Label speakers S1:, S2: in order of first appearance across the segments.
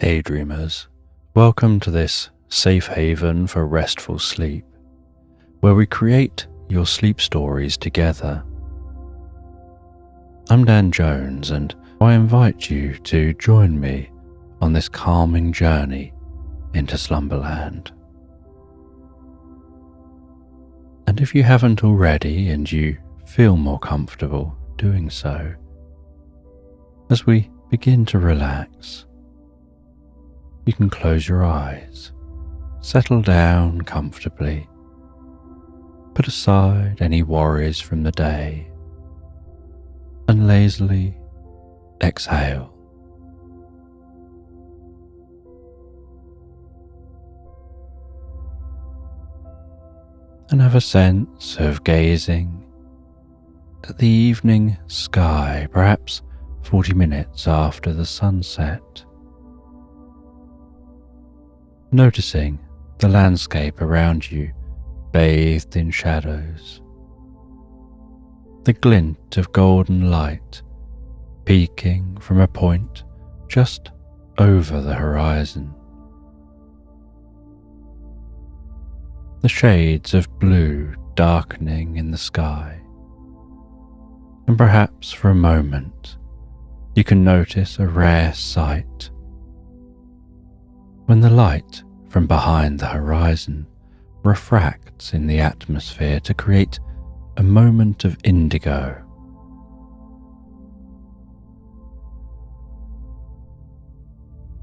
S1: Hey dreamers, welcome to this safe haven for restful sleep, where we create your sleep stories together. I'm Dan Jones, and I invite you to join me on this calming journey into Slumberland. And if you haven't already and you feel more comfortable doing so, as we begin to relax, you can close your eyes, settle down comfortably, put aside any worries from the day, and lazily exhale. And have a sense of gazing at the evening sky, perhaps 40 minutes after the sunset. Noticing the landscape around you bathed in shadows, the glint of golden light peeking from a point just over the horizon, the shades of blue darkening in the sky, and perhaps for a moment you can notice a rare sight. When the light from behind the horizon refracts in the atmosphere to create a moment of indigo.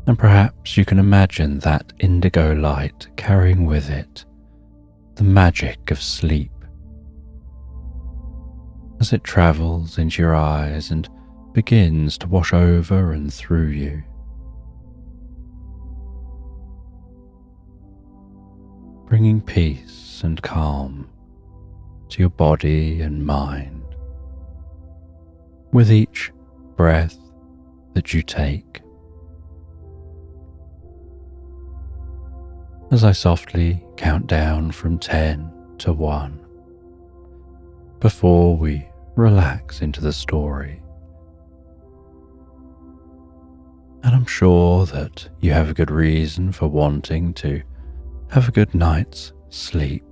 S1: And perhaps you can imagine that indigo light carrying with it the magic of sleep as it travels into your eyes and begins to wash over and through you. Bringing peace and calm to your body and mind with each breath that you take. As I softly count down from 10 to 1 before we relax into the story. And I'm sure that you have a good reason for wanting to have a good night's sleep.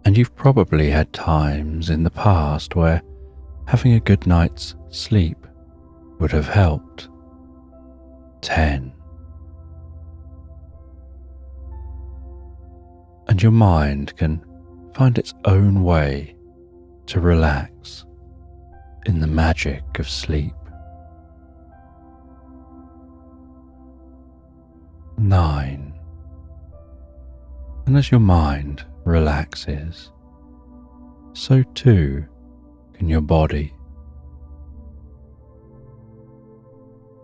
S1: And you've probably had times in the past where having a good night's sleep would have helped. 10. And your mind can find its own way to relax in the magic of sleep. 9. And as your mind relaxes, so too can your body.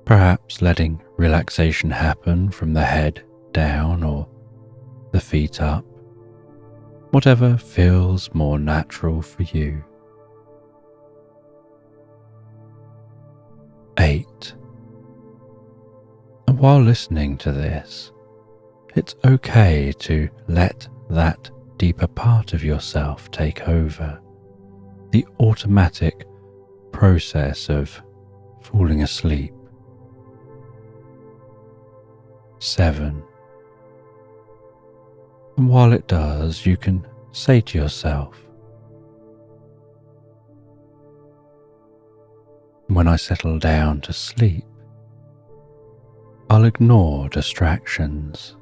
S1: Perhaps letting relaxation happen from the head down or the feet up, whatever feels more natural for you. 8. And while listening to this, it's okay to let that deeper part of yourself take over, the automatic process of falling asleep. 7. And while it does, you can say to yourself, when I settle down to sleep, I'll ignore distractions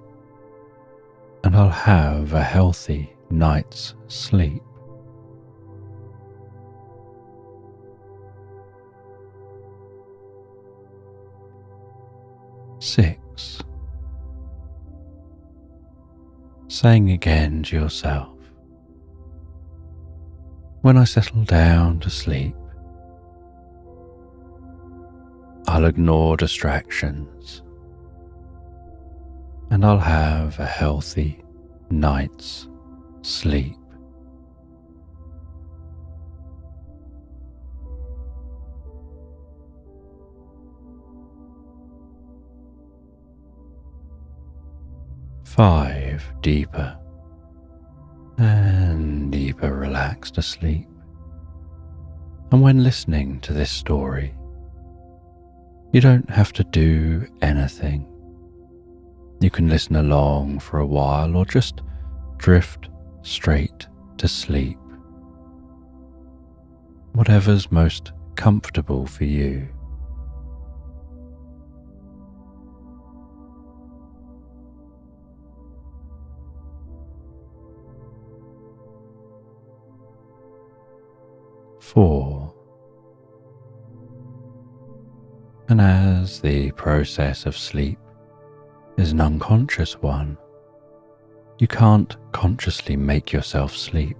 S1: and I'll have a healthy night's sleep. 6. Saying again to yourself, when I settle down to sleep, I'll ignore distractions and I'll have a healthy night's sleep. 5 deeper and deeper relaxed asleep. And when listening to this story, You don't have to do anything. You can listen along for a while or just drift straight to sleep. Whatever's most comfortable for you. Four. And as the process of sleep is an unconscious one, you can't consciously make yourself sleep.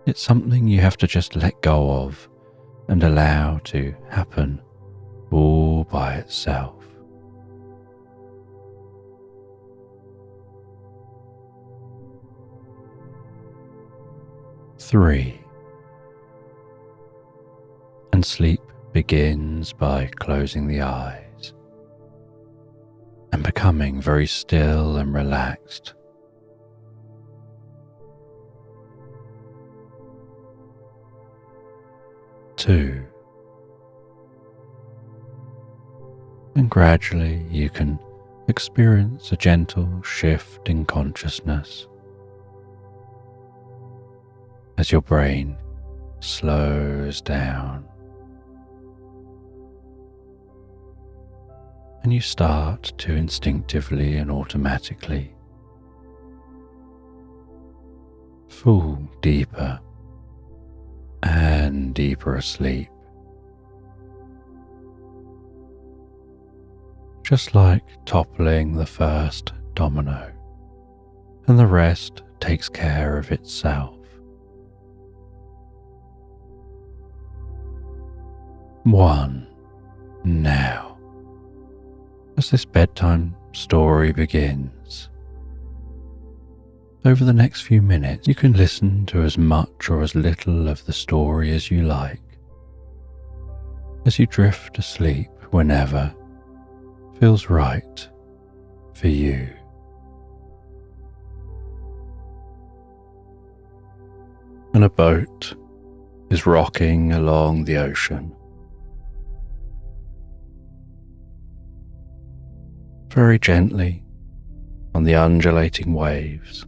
S1: It's something you have to just let go of and allow to happen all by itself. Three. And sleep begins by closing the eyes and becoming very still and relaxed. Two. And gradually you can experience a gentle shift in consciousness as your brain slows down and you start to instinctively and automatically fall deeper and deeper asleep, just like toppling the first domino, and the rest takes care of itself. One. Now, as this bedtime story begins, over the next few minutes you can listen to as much or as little of the story as you like, as you drift asleep whenever feels right for you. And a boat is rocking along the ocean, very gently on the undulating waves.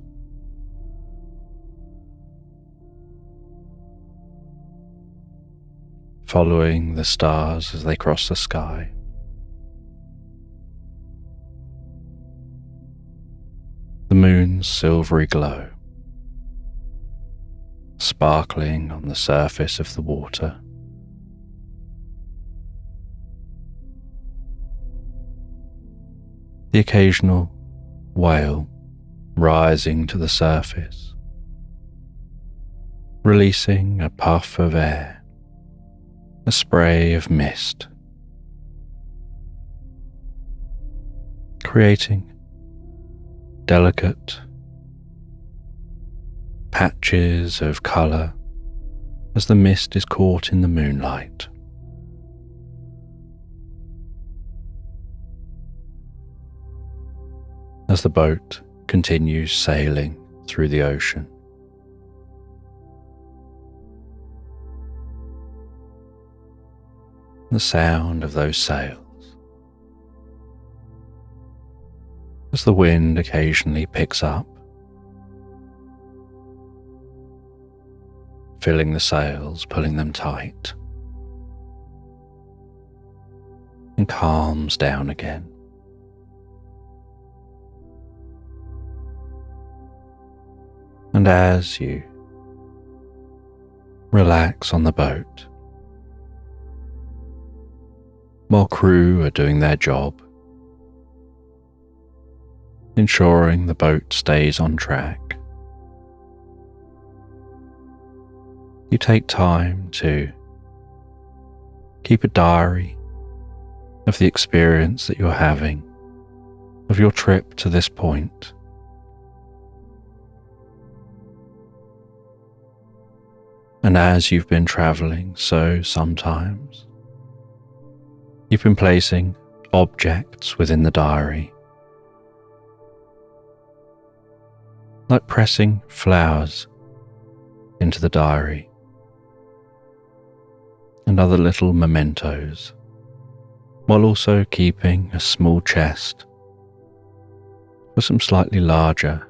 S1: Following the stars as they cross the sky. The moon's silvery glow, sparkling on the surface of the water. The occasional whale rising to the surface, releasing a puff of air, a spray of mist, creating delicate patches of colour as the mist is caught in the moonlight. As the boat continues sailing through the ocean. The sound of those sails, as the wind occasionally picks up, filling the sails, pulling them tight, and calms down again. And as you relax on the boat, while crew are doing their job, ensuring the boat stays on track, you take time to keep a diary of the experience that you're having, of your trip to this point. And as you've been travelling, so sometimes you've been placing objects within the diary, like pressing flowers into the diary, and other little mementos, while also keeping a small chest for some slightly larger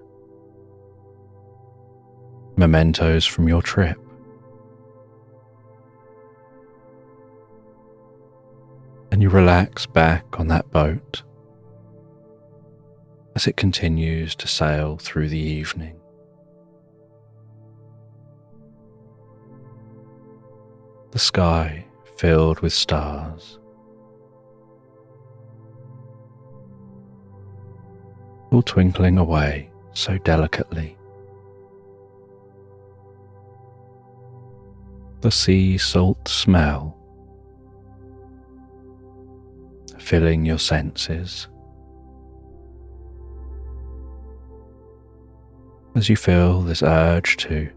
S1: mementos from your trip. And you relax back on that boat as it continues to sail through the evening. The sky filled with stars, all twinkling away so delicately. The sea salt smell filling your senses as you feel this urge to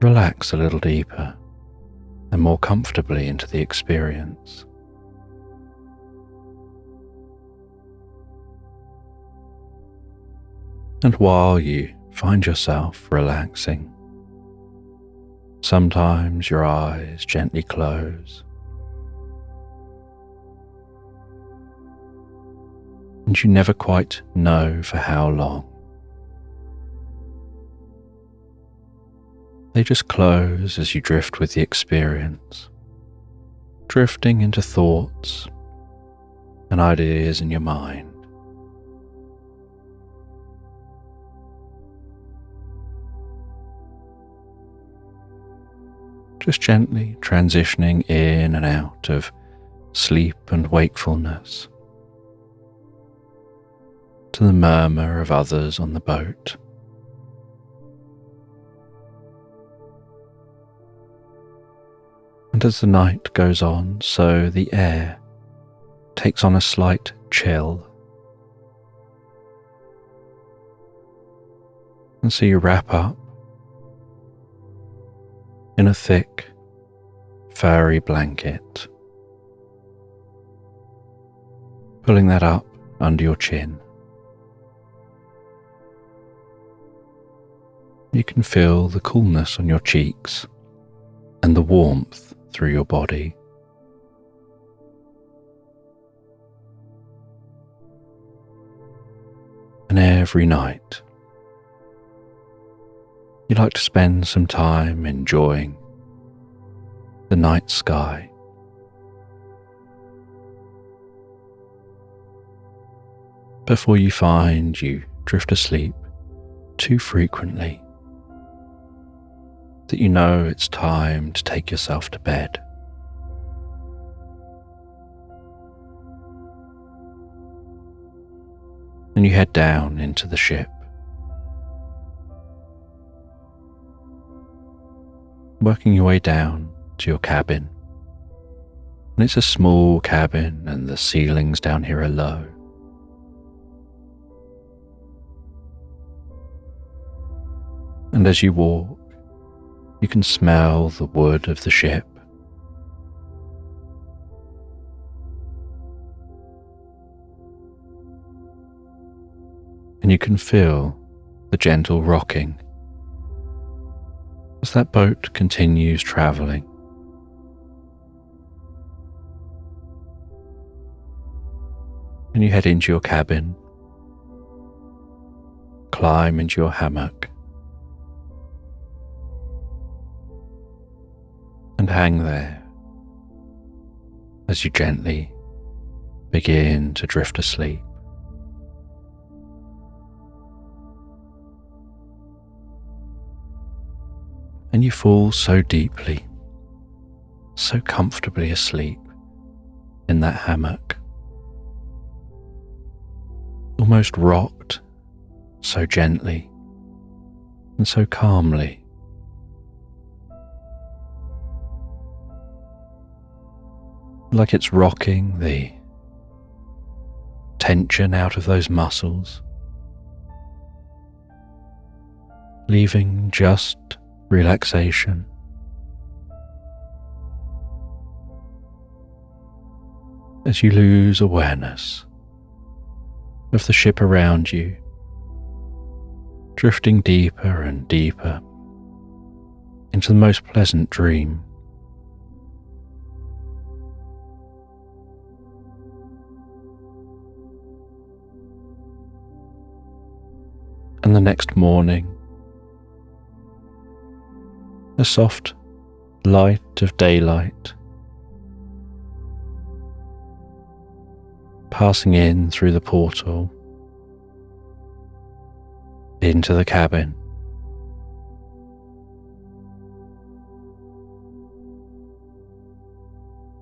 S1: relax a little deeper and more comfortably into the experience. And while you find yourself relaxing, sometimes your eyes gently close, and you never quite know for how long. They just close as you drift with the experience, drifting into thoughts and ideas in your mind. Just gently transitioning in and out of sleep and wakefulness to the murmur of others on the boat. And as the night goes on, so the air takes on a slight chill. And so you wrap up in a thick, furry blanket, pulling that up under your chin. You can feel the coolness on your cheeks and the warmth through your body. And every night, you like to spend some time enjoying the night sky. Before you find you drift asleep too frequently that you know it's time to take yourself to bed. And you head down into the ship, working your way down to your cabin. And it's a small cabin and the ceilings down here are low. And as you walk, you can smell the wood of the ship. And you can feel the gentle rocking as that boat continues travelling. And you head into your cabin, climb into your hammock, and hang there as you gently begin to drift asleep. And you fall so deeply, so comfortably asleep in that hammock, almost rocked so gently and so calmly. Like it's rocking the tension out of those muscles, leaving just relaxation. As you lose awareness of the ship around you, drifting deeper and deeper into the most pleasant dream. And the next morning, a soft light of daylight passing in through the portal into the cabin.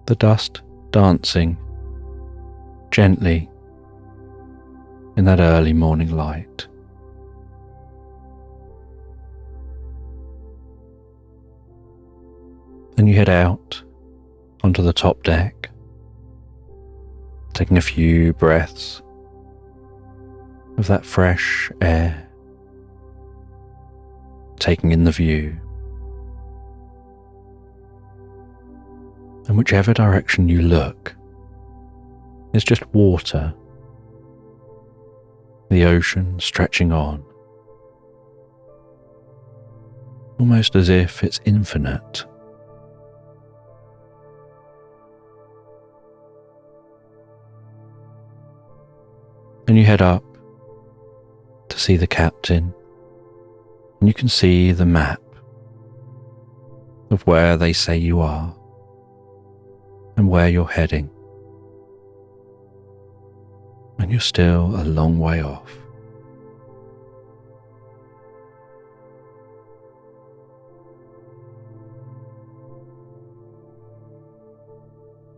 S1: The dust dancing gently in that early morning light. Then you head out onto the top deck, taking a few breaths of that fresh air, taking in the view. And whichever direction you look, it's just water, the ocean stretching on, almost as if it's infinite. And you head up to see the captain, and you can see the map of where they say you are and where you're heading. And you're still a long way off.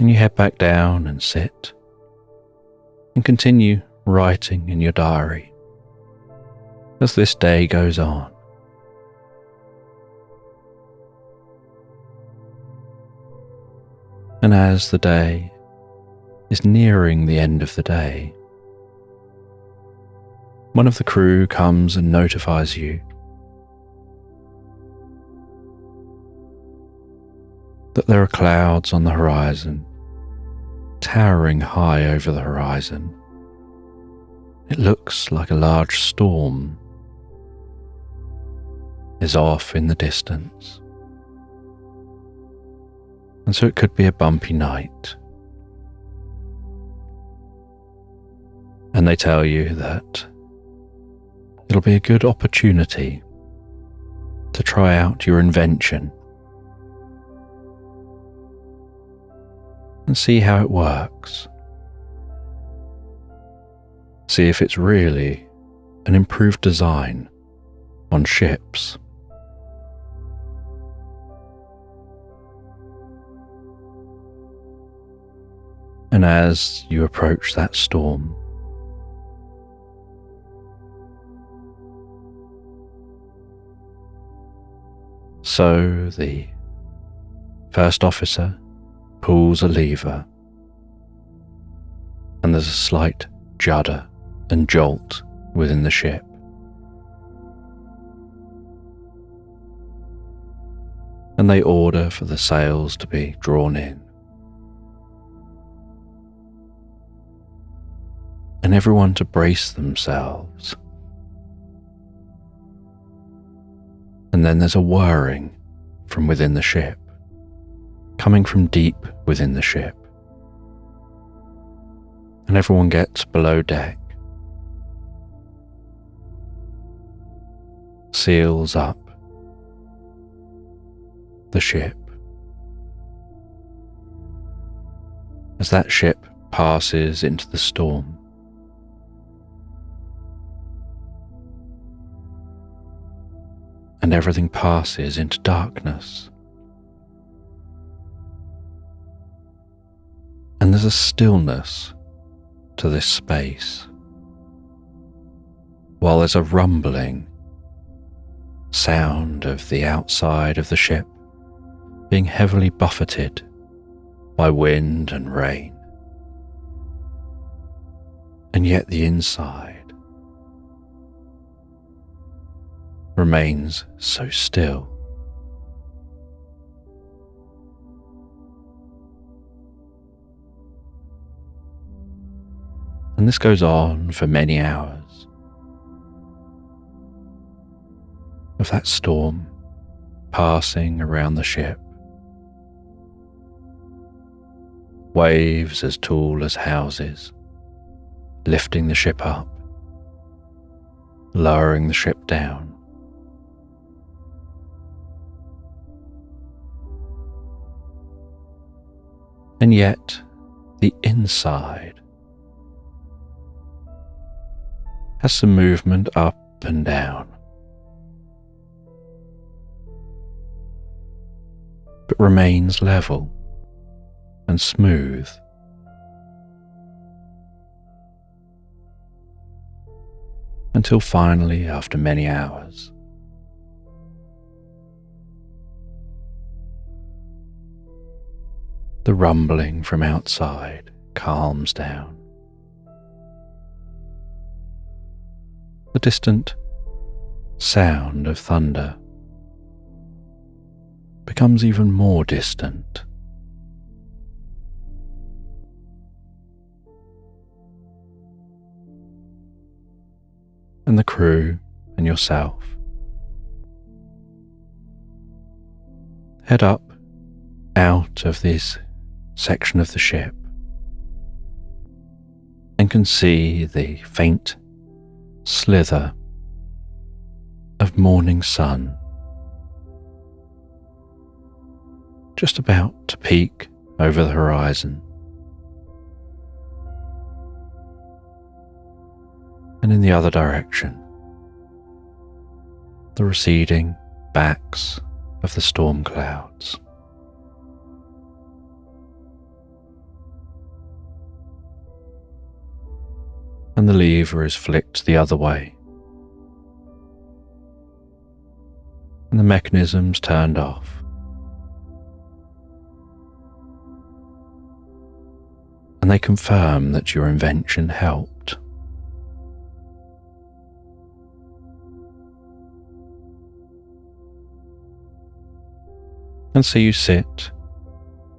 S1: And you head back down and sit and continue writing in your diary as this day goes on. And as the day is nearing the end of the day, one of the crew comes and notifies you that there are clouds on the horizon, towering high over the horizon. It looks like a large storm is off in the distance. And so it could be a bumpy night. And they tell you that it'll be a good opportunity to try out your invention and see how it works. See if it's really an improved design on ships. And as you approach that storm, so the first officer pulls a lever, and there's a slight judder and jolt within the ship. And they order for the sails to be drawn in. And everyone to brace themselves. And then there's a whirring from within the ship, coming from deep within the ship. And everyone gets below deck, seals up the ship. As that ship passes into the storm, and everything passes into darkness. And there's a stillness to this space, while there's a rumbling sound of the outside of the ship being heavily buffeted by wind and rain. And yet the inside remains so still. And this goes on for many hours of that storm passing around the ship. Waves as tall as houses lifting the ship up lowering the ship down. And yet, the inside has some movement up and down, but remains level and smooth. Until finally, after many hours, the rumbling from outside calms down. The distant sound of thunder becomes even more distant. And the crew and yourself head up out of this section of the ship and can see the faint slither of morning sun just about to peek over the horizon. And in the other direction, the receding backs of the storm clouds. And the lever is flicked the other way, and the mechanism's turned off. And they confirm that your invention helped. And so you sit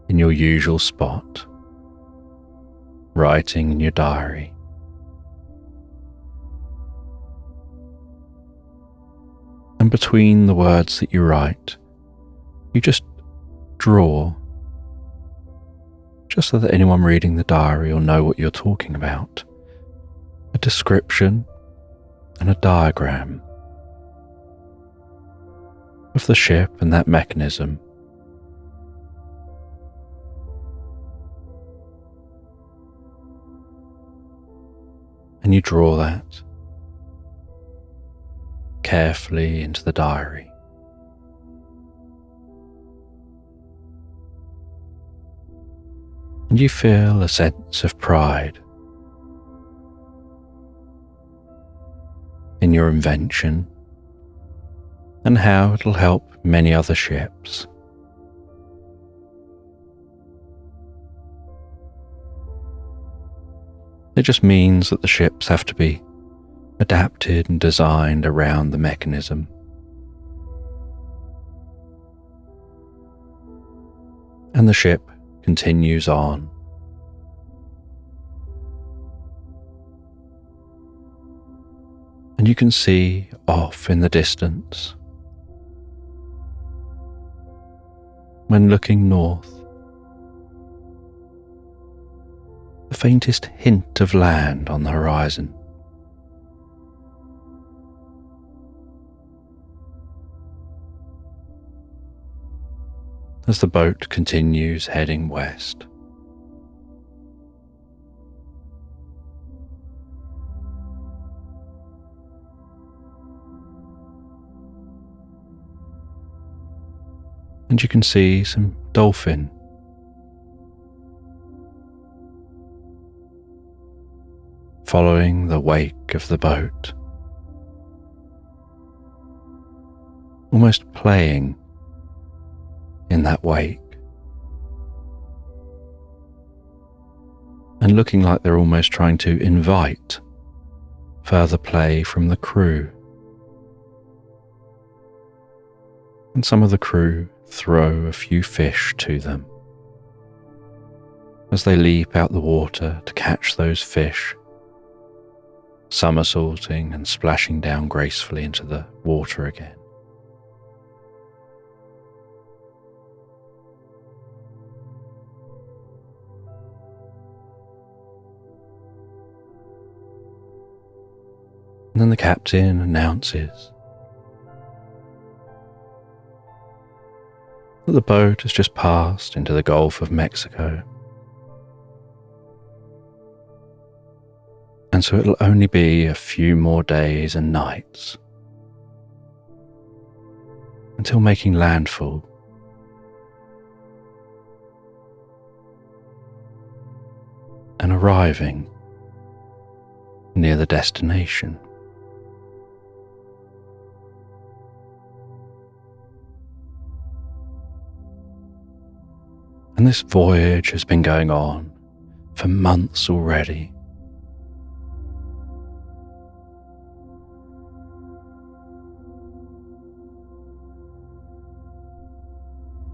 S1: in your usual spot, writing in your diary. And between the words that you write, you just draw, just so that anyone reading the diary will know what you're talking about, a description and a diagram of the ship and that mechanism. And you draw that carefully into the diary. And you feel a sense of pride in your invention and how it'll help many other ships. It just means that the ships have to be adapted and designed around the mechanism. And the ship continues on. And you can see off in the distance, when looking north, the faintest hint of land on the horizon. As the boat continues heading west. And you can see some dolphin following the wake of the boat, almost playing in that wake, and looking like they're almost trying to invite further play from the crew. And some of the crew throw a few fish to them as they leap out the water to catch those fish, somersaulting and splashing down gracefully into the water again. And then the captain announces that the boat has just passed into the Gulf of Mexico. And so it'll only be a few more days and nights until making landfall. And arriving near the destination. And this voyage has been going on for months already.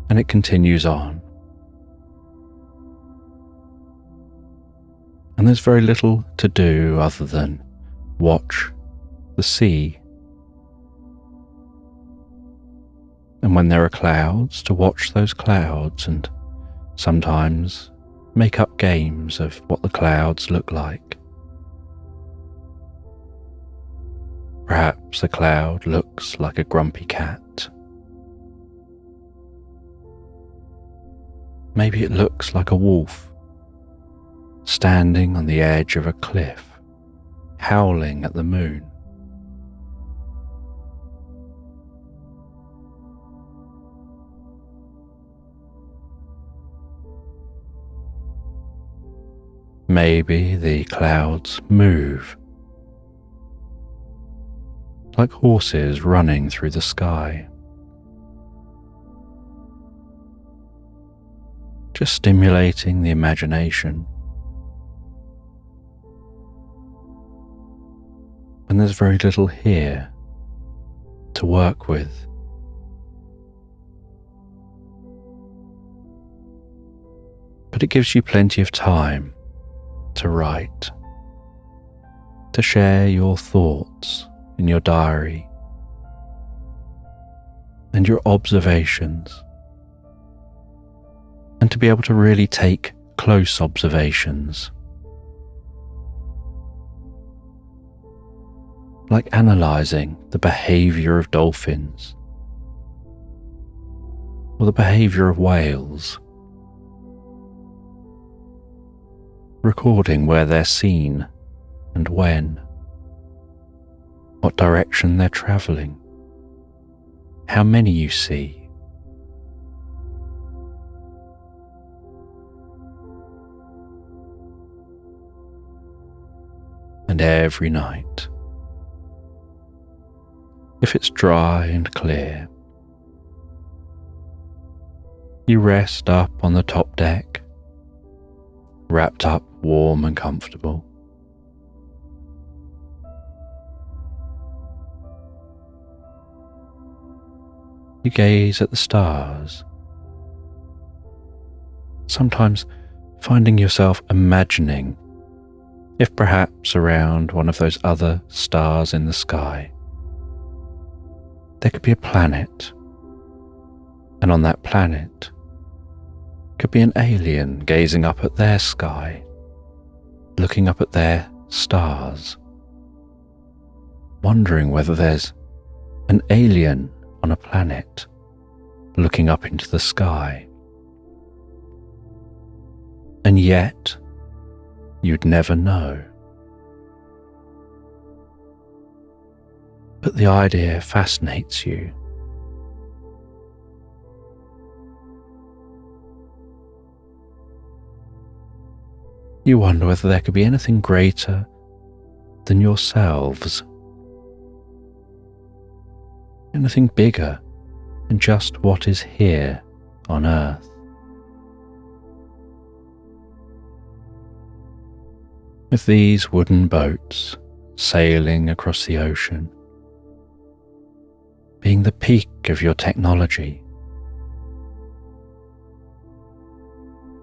S1: And it continues on. And there's very little to do other than watch the sea. And when there are clouds, to watch those clouds and sometimes make up games of what the clouds look like. Perhaps a cloud looks like a grumpy cat. Maybe it looks like a wolf standing on the edge of a cliff, howling at the moon. Maybe the clouds move, like horses running through the sky, just stimulating the imagination. And there's very little here to work with. But it gives you plenty of time to write, to share your thoughts in your diary and your observations, and to be able to really take close observations, like analysing the behaviour of dolphins or the behaviour of whales, recording where they're seen and when, what direction they're travelling, how many you see. And every night, if it's dry and clear, you rest up on the top deck, wrapped up warm and comfortable. You gaze at the stars, sometimes finding yourself imagining if perhaps around one of those other stars in the sky there could be a planet, and on that planet could be an alien gazing up at their sky, looking up at their stars, wondering whether there's an alien on a planet looking up into the sky. And yet, you'd never know. But the idea fascinates you. You wonder whether there could be anything greater than yourselves, anything bigger than just what is here on Earth. With these wooden boats sailing across the ocean, being the peak of your technology,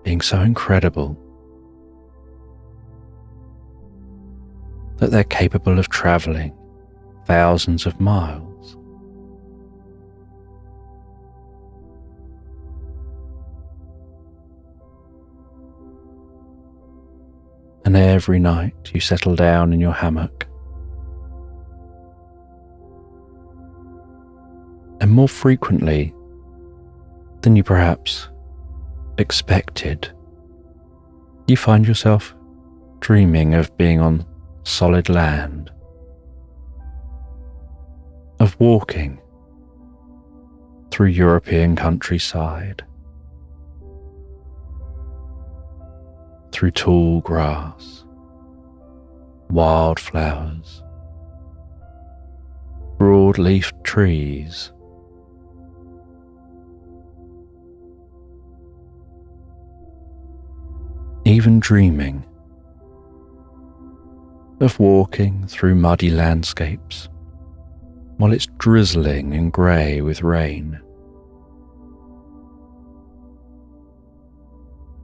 S1: being so incredible that they're capable of travelling thousands of miles. And every night you settle down in your hammock And more frequently than you perhaps expected, you find yourself dreaming of being on solid land, of walking through European countryside, through tall grass, wildflowers, broad-leafed trees, even dreaming of walking through muddy landscapes while it's drizzling and grey with rain.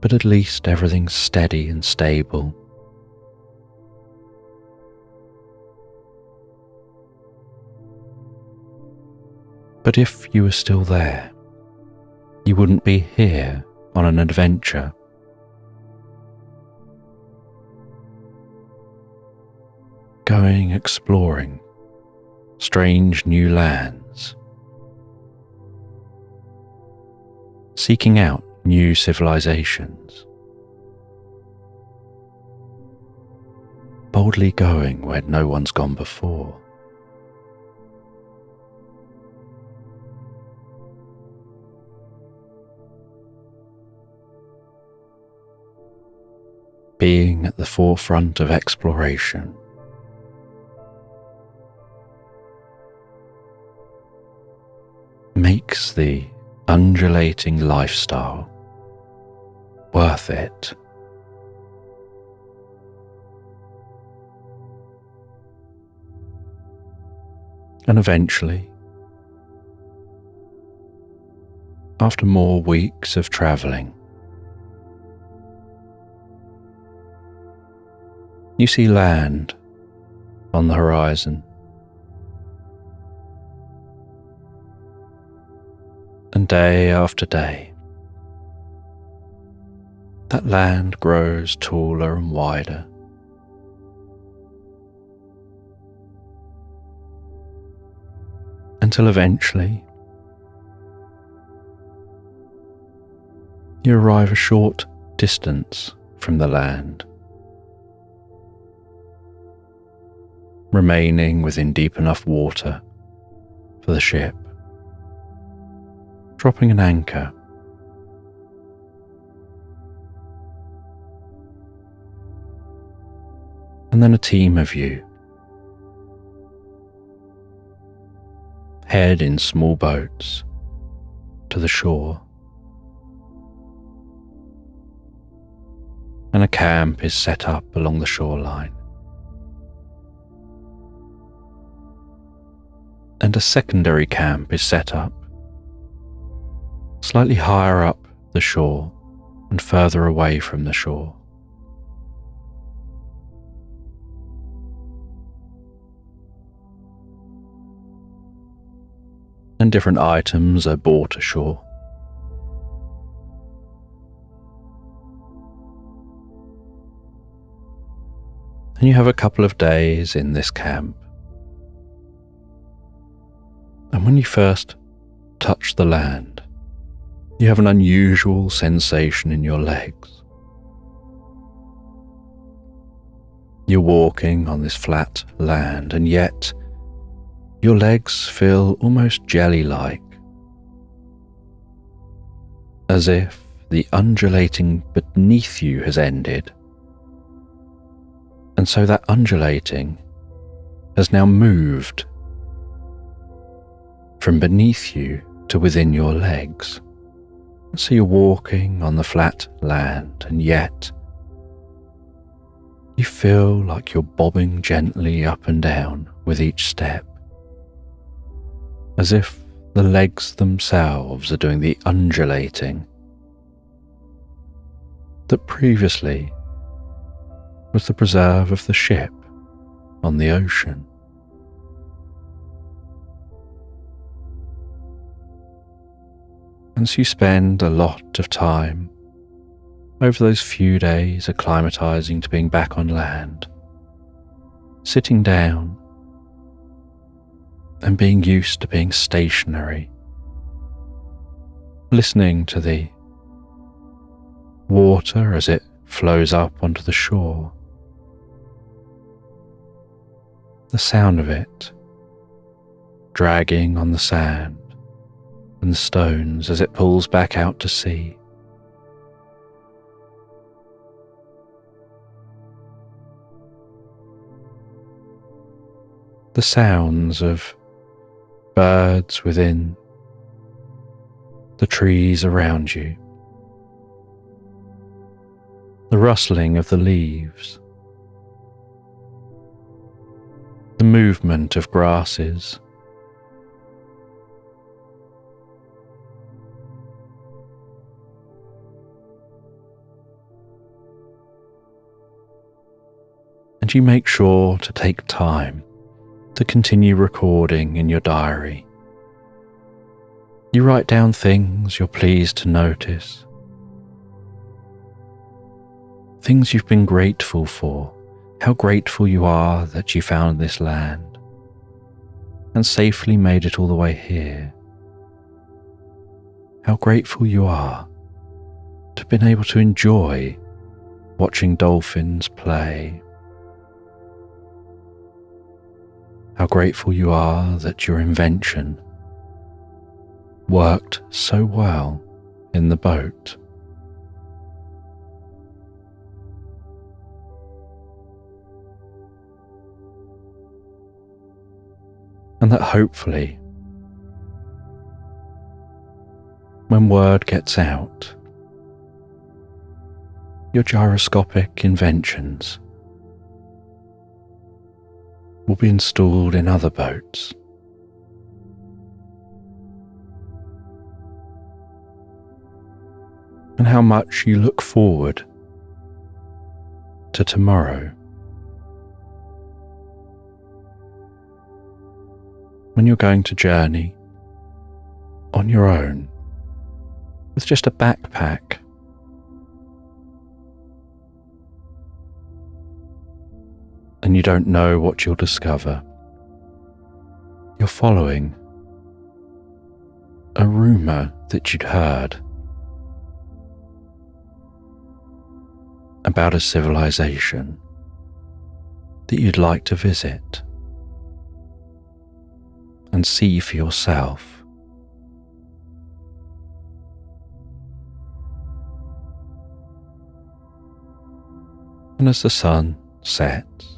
S1: But at least everything's steady and stable. But if you were still there, you wouldn't be here on an adventure. Going exploring strange new lands, seeking out new civilizations, boldly going where no one's gone before. Being at the forefront of exploration. Makes the undulating lifestyle worth it. And eventually, after more weeks of travelling, you see land on the horizon. And day after day, that land grows taller and wider. Until eventually, you arrive a short distance from the land, remaining within deep enough water for the ship, dropping an anchor. And then a team of you head in small boats to the shore, and a camp is set up along the shoreline. And a secondary camp is set up slightly higher up the shore and further away from the shore. And different items are brought ashore. And you have a couple of days in this camp. And when you first touch the land, you have an unusual sensation in your legs. You're walking on this flat land, and yet your legs feel almost jelly-like, as if the undulating beneath you has ended, and so that undulating has now moved from beneath you to within your legs. So you're walking on the flat land, and yet you feel like you're bobbing gently up and down with each step, as if the legs themselves are doing the undulating that previously was the preserve of the ship on the ocean. And so you spend a lot of time over those few days acclimatizing to being back on land, sitting down and being used to being stationary listening to the water as it flows up onto the shore, the sound of it dragging on the sand and the stones as it pulls back out to sea. The sounds of birds within the trees around you, the rustling of the leaves, the movement of grasses, and you make sure to take time to continue recording in your diary. You write down things you're pleased to notice, things you've been grateful for, how grateful you are that you found this land and safely made it all the way here. How grateful you are to have been able to enjoy watching dolphins play. How grateful you are that your invention worked so well in the boat. And that hopefully, when word gets out, your gyroscopic inventions will be installed in other boats. And how much you look forward to tomorrow, when you're going to journey on your own with just a backpack, and you don't know what you'll discover. You're following a rumour that you'd heard about a civilization that you'd like to visit and see for yourself. And as the sun sets,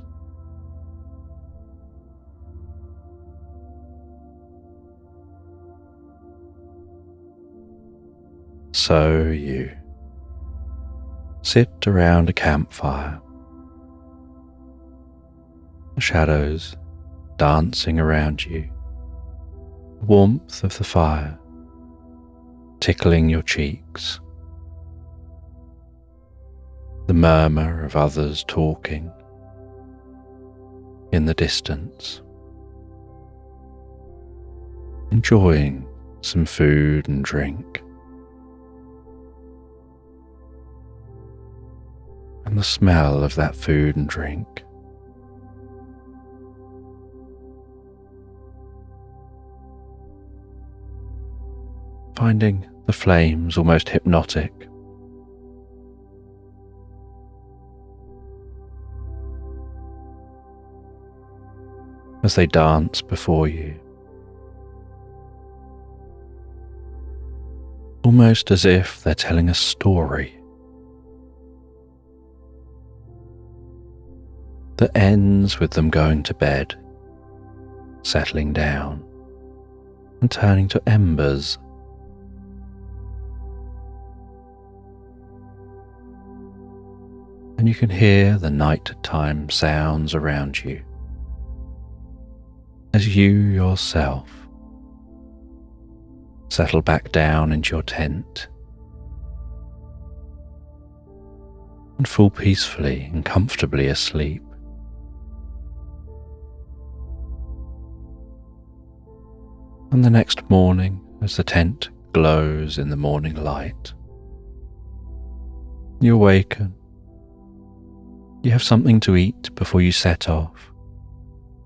S1: so you sit around a campfire, the shadows dancing around you, the warmth of the fire tickling your cheeks, the murmur of others talking in the distance, enjoying some food and drink, and the smell of that food and drink. Finding the flames almost hypnotic. As they dance before you, almost as if they're telling a story that ends with them going to bed, settling down and turning to embers. And you can hear the nighttime sounds around you as you yourself settle back down into your tent and fall peacefully and comfortably asleep. And the next morning, as the tent glows in the morning light, you awaken. You have something to eat before you set off.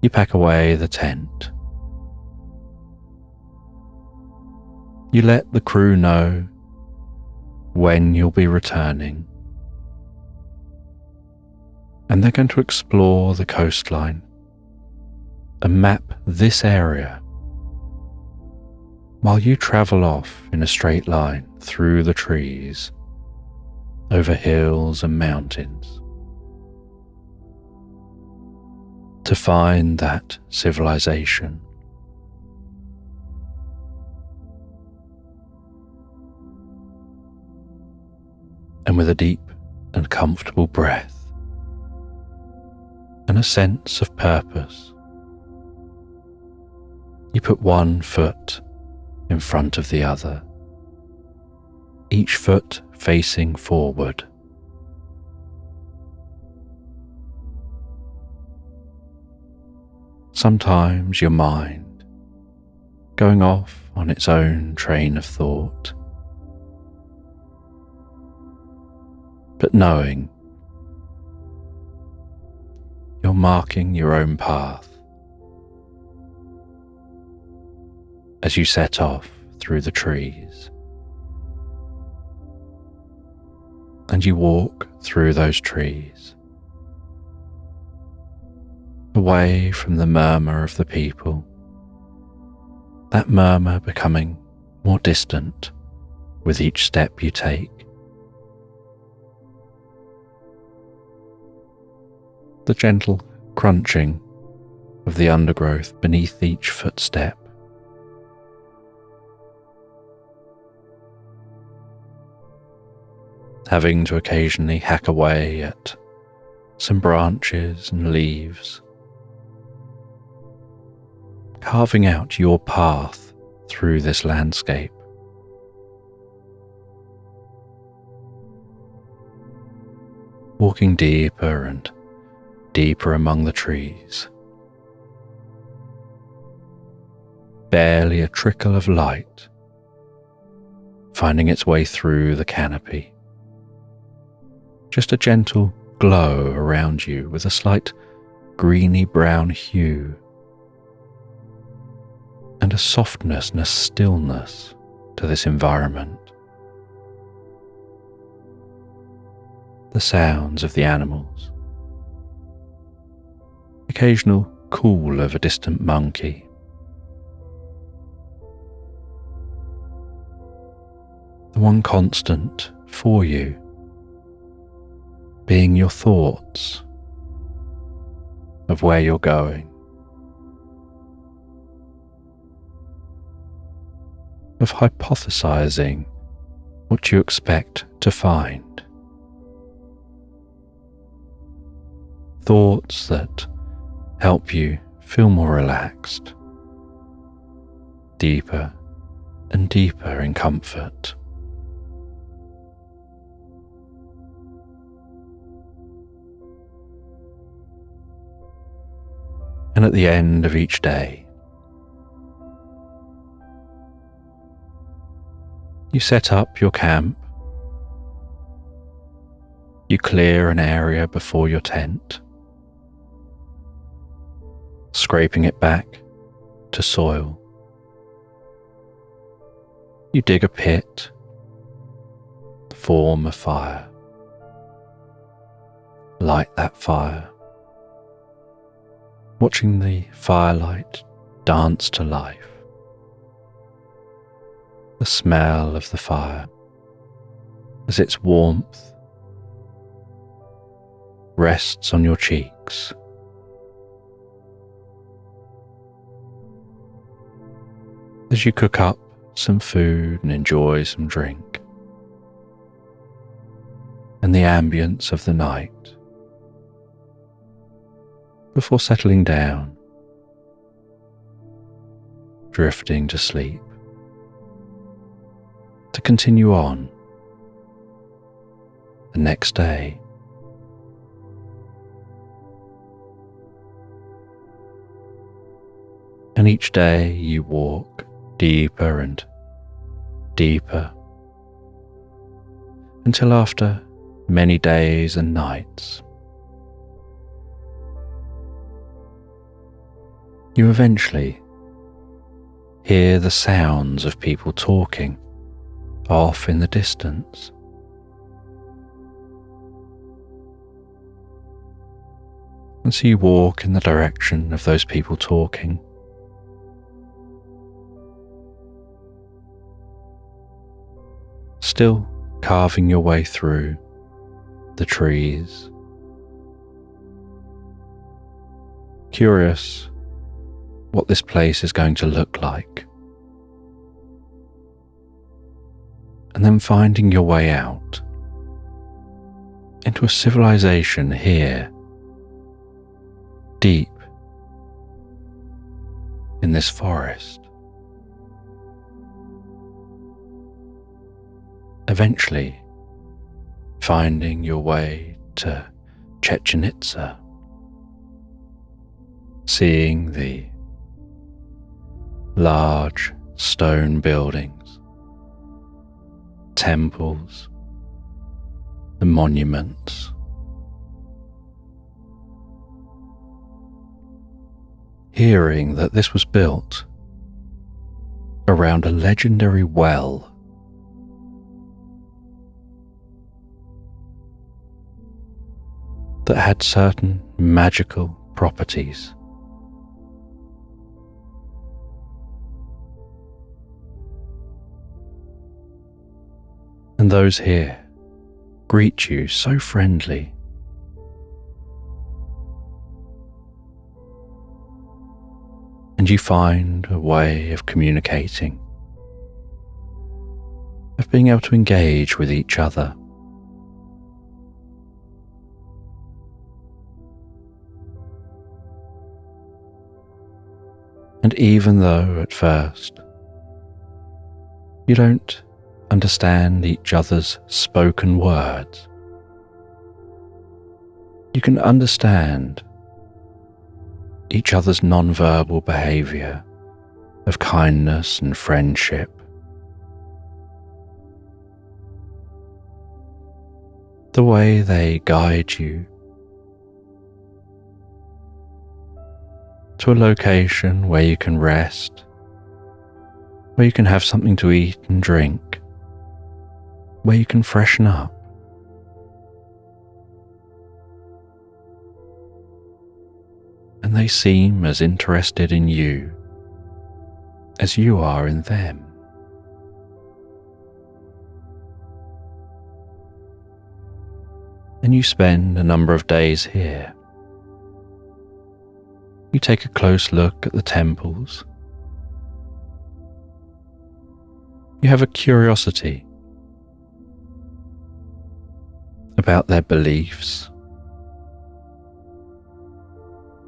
S1: You pack away the tent. You let the crew know when you'll be returning, and they're going to explore the coastline and map this area while you travel off in a straight line through the trees, over hills and mountains, to find that civilization. And with a deep and comfortable breath and a sense of purpose, you put one foot in front of the other, each foot facing forward. Sometimes your mind going off on its own train of thought, but knowing you're marking your own path as you set off through the trees, and you walk through those trees, away from the murmur of the people, that murmur becoming more distant with each step you take. The gentle crunching of the undergrowth beneath each footstep. Having to occasionally hack away at some branches and leaves, carving out your path through this landscape. Walking deeper and deeper among the trees. Barely a trickle of light finding its way through the canopy. Just a gentle glow around you with a slight greeny-brown hue, and a softness and a stillness to this environment. The sounds of the animals, occasional call of a distant monkey, the one constant for you being your thoughts of where you're going, of hypothesizing what you expect to find, thoughts that help you feel more relaxed, deeper and deeper in comfort. And at the end of each day, you set up your camp, you clear an area before your tent, scraping it back to soil. You dig a pit, form a fire, light that fire, watching the firelight dance to life, the smell of the fire as its warmth rests on your cheeks. As you cook up some food and enjoy some drink, and the ambience of the night, before settling down, drifting to sleep, to continue on the next day. And each day you walk deeper and deeper until after many days and nights, you eventually hear the sounds of people talking off in the distance. And so you walk in the direction of those people talking. Still carving your way through the trees. Curious what this place is going to look like. And then finding your way out into a civilization here, deep in this forest. Eventually finding your way to Chichén Itza, seeing the large stone buildings, temples, the monuments. Hearing that this was built around a legendary well that had certain magical properties. And those here greet you so friendly. And you find a way of communicating, of being able to engage with each other. And even though at first you don't understand each other's spoken words, you can understand each other's non-verbal behavior of kindness and friendship. The way they guide you to a location where you can rest, where you can have something to eat and drink, where you can freshen up. And they seem as interested in you as you are in them. And you spend a number of days here. You take a close look at the temples. You have a curiosity about their beliefs,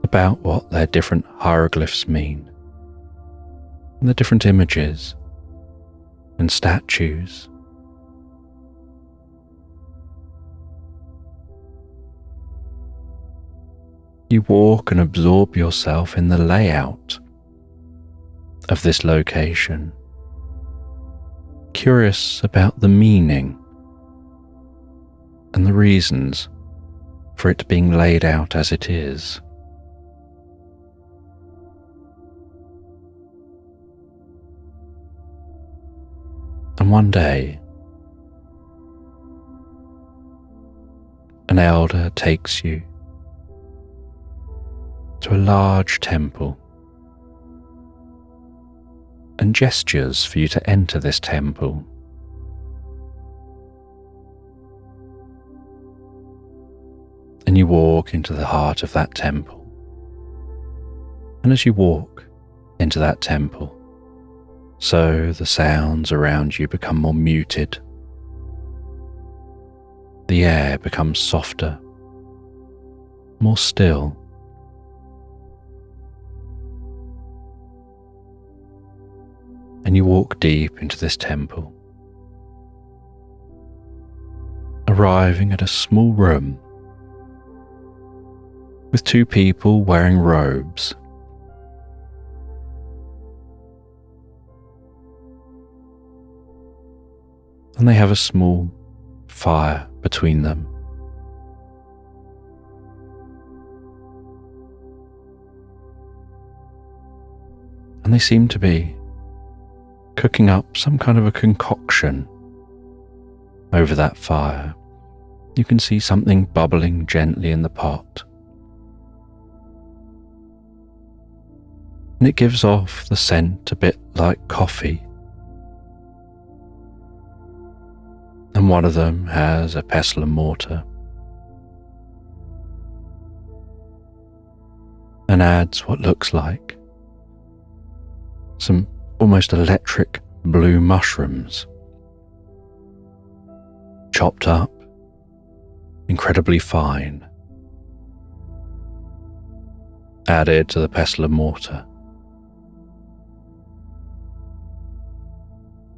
S1: about what their different hieroglyphs mean, and the different images and statues. You walk and absorb yourself in the layout of this location, curious about the meaning and the reasons for it being laid out as it is. And one day, an elder takes you to a large temple and gestures for you to enter this temple. And you walk into the heart of that temple. And as you walk into that temple, so the sounds around you become more muted. The air becomes softer, more still. And you walk deep into this temple, arriving at a small room with two people wearing robes. And they have a small fire between them. And they seem to be cooking up some kind of a concoction over that fire. You can see something bubbling gently in the pot. And it gives off the scent a bit like coffee. And one of them has a pestle and mortar and adds what looks like some almost electric blue mushrooms, chopped up, incredibly fine, added to the pestle and mortar.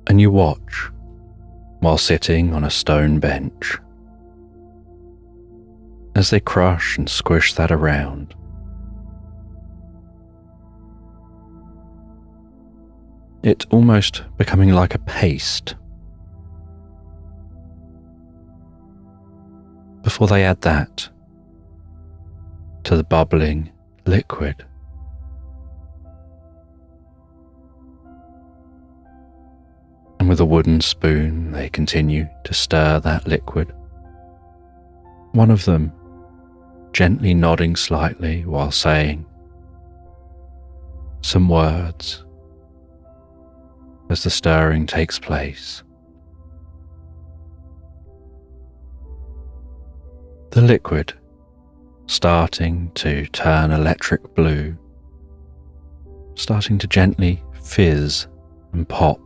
S1: And you watch while sitting on a stone bench as they crush and squish that around. It almost becoming like a paste before they add that to the bubbling liquid. And with a wooden spoon, they continue to stir that liquid. One of them gently nodding slightly while saying some words as the stirring takes place. The liquid starting to turn electric blue, starting to gently fizz and pop.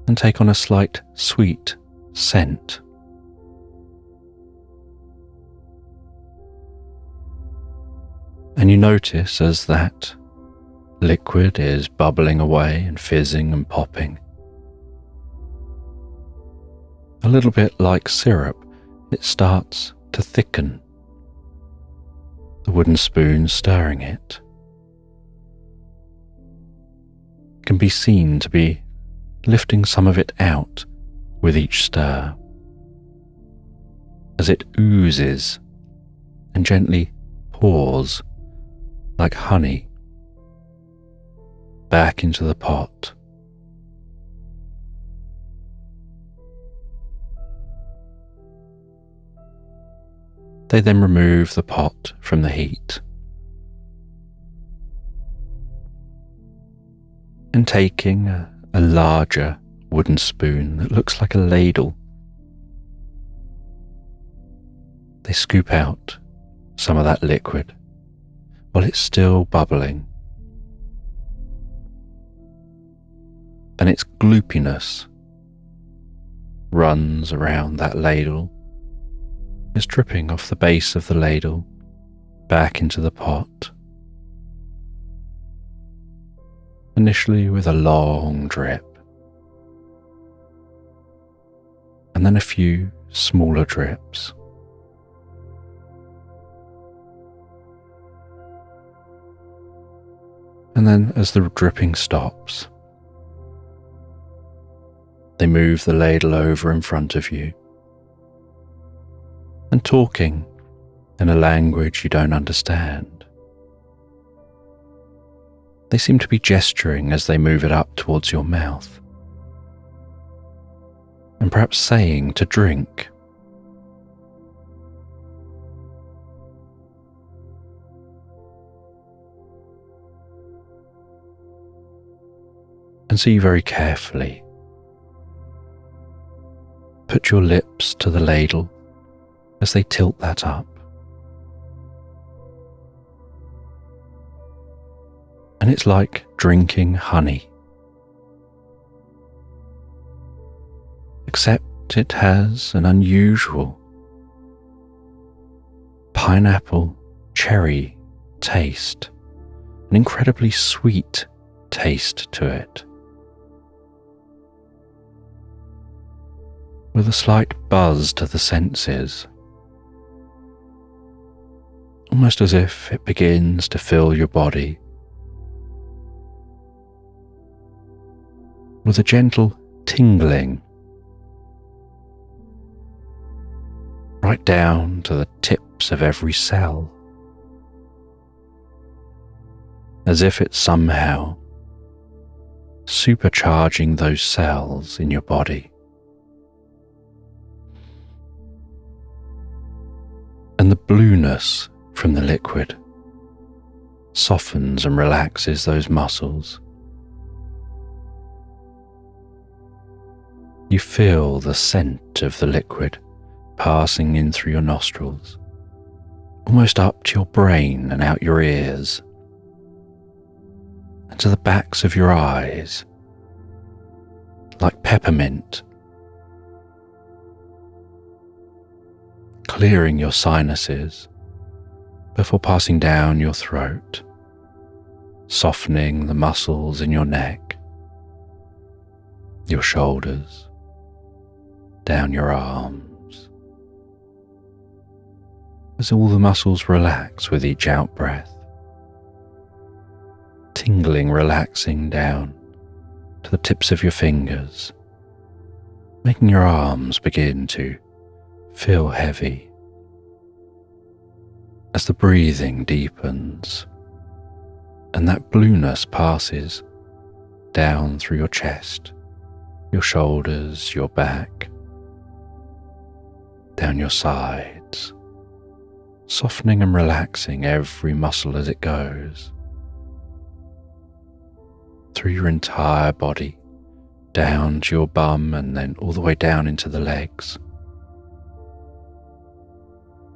S1: And take on a slight sweet scent. And you notice as that liquid is bubbling away and fizzing and popping, a little bit like syrup, it starts to thicken, the wooden spoon stirring it. Can be seen to be lifting some of it out with each stir, as it oozes and gently pours like honey back into the pot. They then remove the pot from the heat and taking a larger wooden spoon that looks like a ladle, they scoop out some of that liquid while it's still bubbling, and its gloopiness runs around that ladle. It's dripping off the base of the ladle back into the pot, initially with a long drip, and then a few smaller drips. And then as the dripping stops, they move the ladle over in front of you and talking in a language you don't understand. They seem to be gesturing as they move it up towards your mouth and perhaps saying to drink. And so you very carefully put your lips to the ladle as they tilt that up. And it's like drinking honey, except it has an unusual pineapple cherry taste, an incredibly sweet taste to it, with a slight buzz to the senses, almost as if it begins to fill your body with a gentle tingling right down to the tips of every cell. as if it's somehow supercharging those cells in your body. And the blueness from the liquid softens and relaxes those muscles. You feel the scent of the liquid passing in through your nostrils, almost up to your brain and out your ears, and to the backs of your eyes, like peppermint, clearing your sinuses before passing down your throat, softening the muscles in your neck, your shoulders, down your arms, as all the muscles relax with each out-breath, tingling, relaxing down to the tips of your fingers, making your arms begin to feel heavy as the breathing deepens and that blueness passes down through your chest, your shoulders, your back, down your sides, softening and relaxing every muscle as it goes, through your entire body, down to your bum and then all the way down into the legs,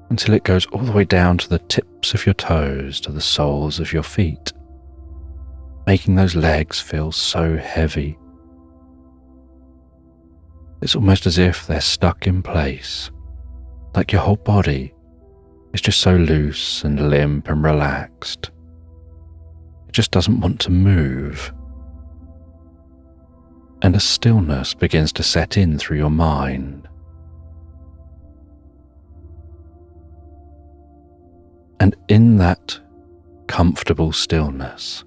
S1: until it goes all the way down to the tips of your toes, to the soles of your feet, making those legs feel so heavy. It's almost as if they're stuck in place, like your whole body is just so loose and limp and relaxed. It just doesn't want to move. And a stillness begins to set in through your mind. And in that comfortable stillness,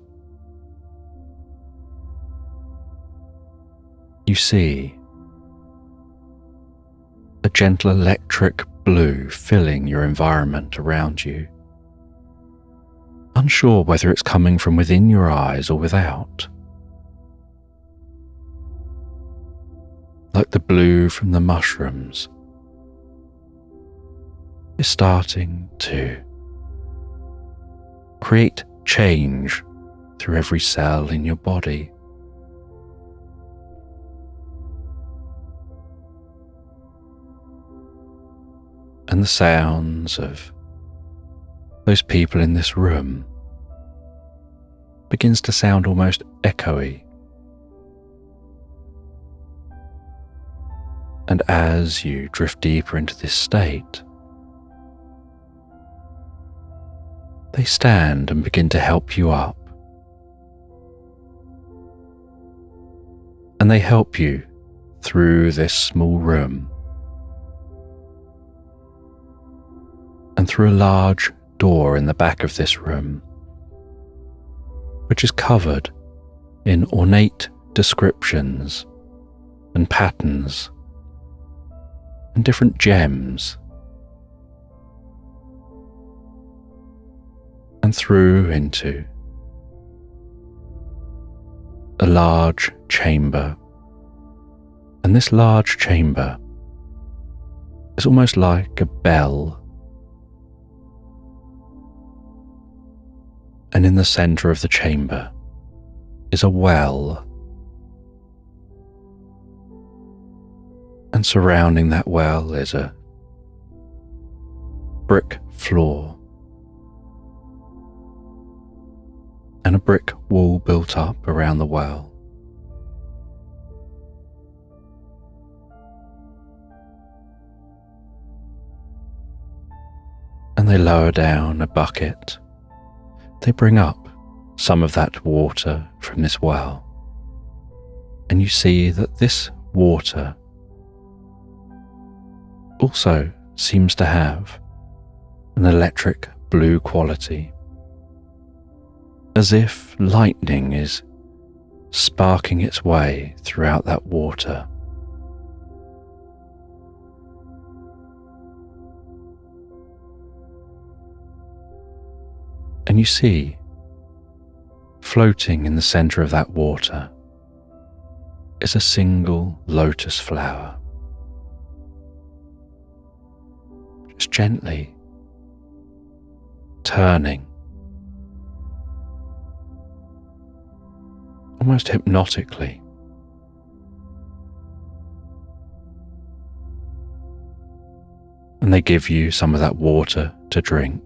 S1: you see a gentle electric blue filling your environment around you, unsure whether it's coming from within your eyes or without. Like the blue from the mushrooms is starting to create change through every cell in your body. And the sounds of those people in this room begins to sound almost echoey. And as you drift deeper into this state, they stand and begin to help you up. And they help you through this small room and through a large door in the back of this room, which is covered in ornate descriptions and patterns and different gems, and through into a large chamber. And this large chamber is almost like a bell. And in the center of the chamber is a well. And surrounding that well is a brick floor and a brick wall built up around the well. And they lower down a bucket. They bring up some of that water from this well, and you see that this water also seems to have an electric blue quality, as if lightning is sparking its way throughout that water. And you see floating in the center of that water is a single lotus flower. Just gently turning, almost hypnotically. And they give you some of that water to drink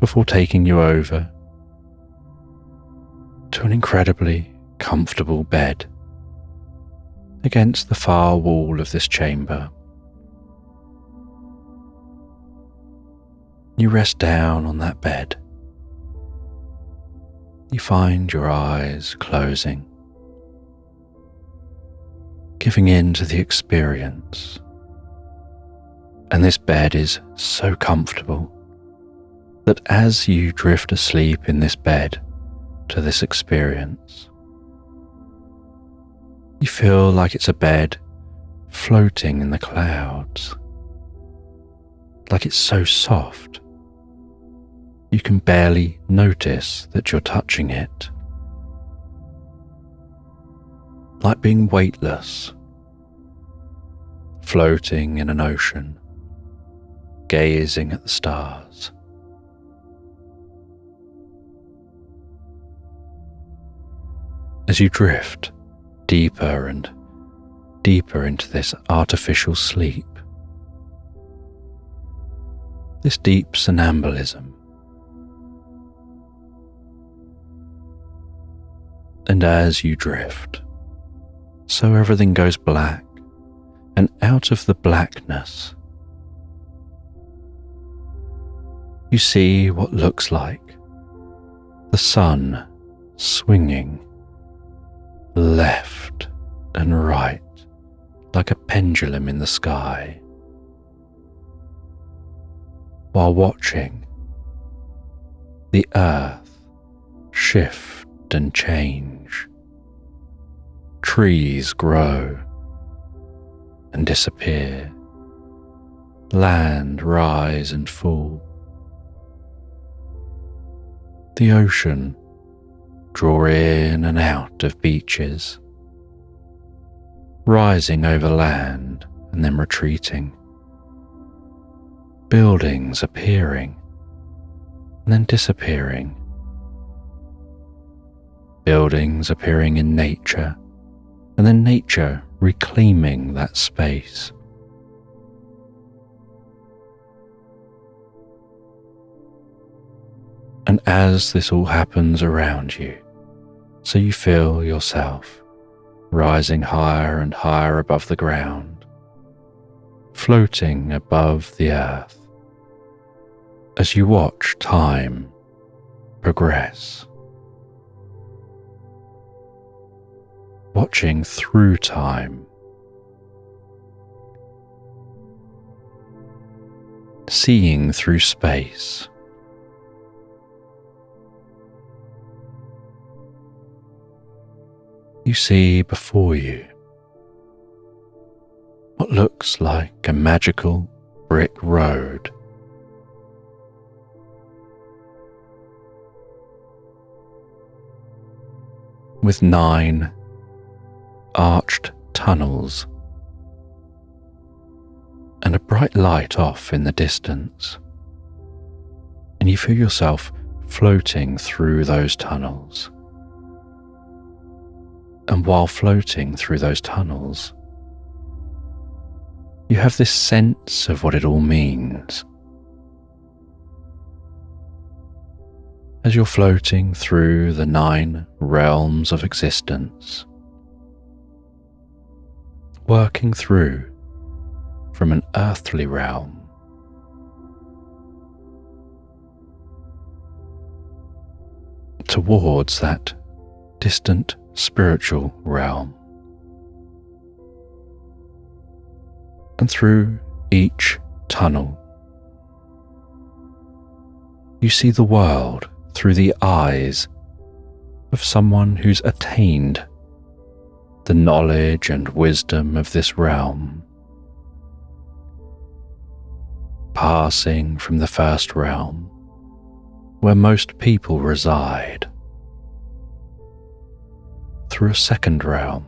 S1: before taking you over to an incredibly comfortable bed against the far wall of this chamber. You rest down on that bed. You find your eyes closing, giving in to the experience. And this bed is so comfortable that as you drift asleep in this bed to this experience, you feel like it's a bed floating in the clouds, like it's so soft you can barely notice that you're touching it, like being weightless, floating in an ocean, gazing at the stars. As you drift deeper and deeper into this artificial sleep, this deep somnambulism, and as you drift, so everything goes black, and out of the blackness, you see what looks like the sun swinging left and right like a pendulum in the sky, while watching the earth shift and change, trees grow and disappear, land rise and fall, the ocean draw in and out of beaches, rising over land and then retreating, buildings appearing and then disappearing, buildings appearing in nature and then nature reclaiming that space. And as this all happens around you, so you feel yourself rising higher and higher above the ground, floating above the earth, as you watch time progress, watching through time, seeing through space. You see before you what looks like a magical brick road, with 9 arched tunnels and a bright light off in the distance, and you feel yourself floating through those tunnels. And while floating through those tunnels, you have this sense of what it all means. As you're floating through the 9 realms of existence, working through from an earthly realm towards that distant spiritual realm, and through each tunnel you see the world through the eyes of someone who's attained the knowledge and wisdom of this realm, passing from the first realm where most people reside, through a second realm,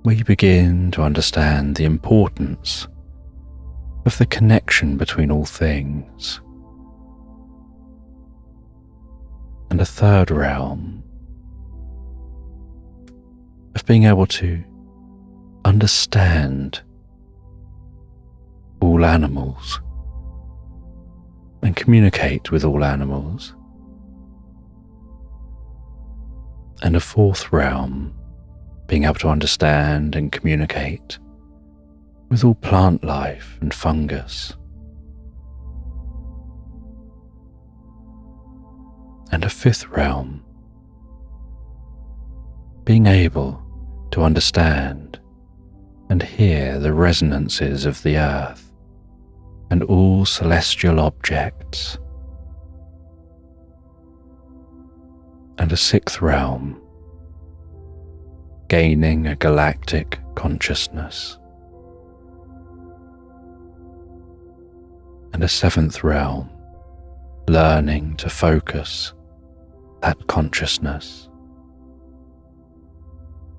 S1: where you begin to understand the importance of the connection between all things, and a third realm of being able to understand all animals and communicate with all animals, and a fourth realm being able to understand and communicate with all plant life and fungus, and a fifth realm being able to understand and hear the resonances of the earth and all celestial objects, and a sixth realm gaining a galactic consciousness, and a seventh realm learning to focus that consciousness,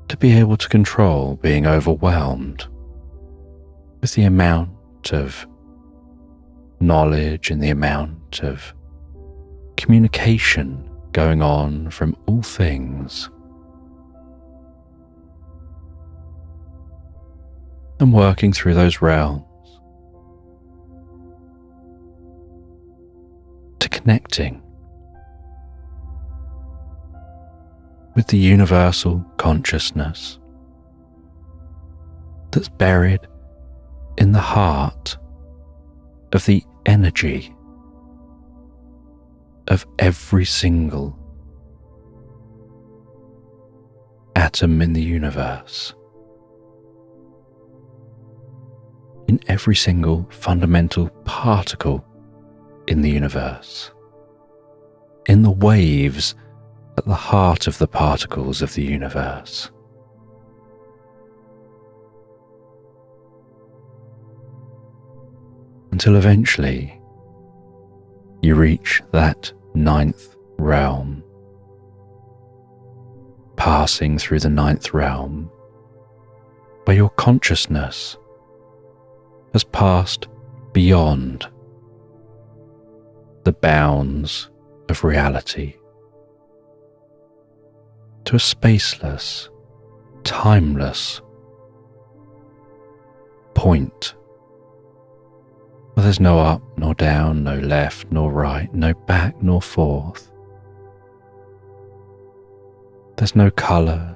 S1: to be able to control being overwhelmed with the amount of knowledge and the amount of communication going on from all things, and working through those realms to connecting with the universal consciousness that's buried in the heart of the energy of every single atom in the universe, in every single fundamental particle in the universe, in the waves at the heart of the particles of the universe. Until eventually you reach that ninth realm, passing through the ninth realm where your consciousness has passed beyond the bounds of reality to a spaceless, timeless point where there's no up nor down, no left nor right, no back nor forth. There's no colour,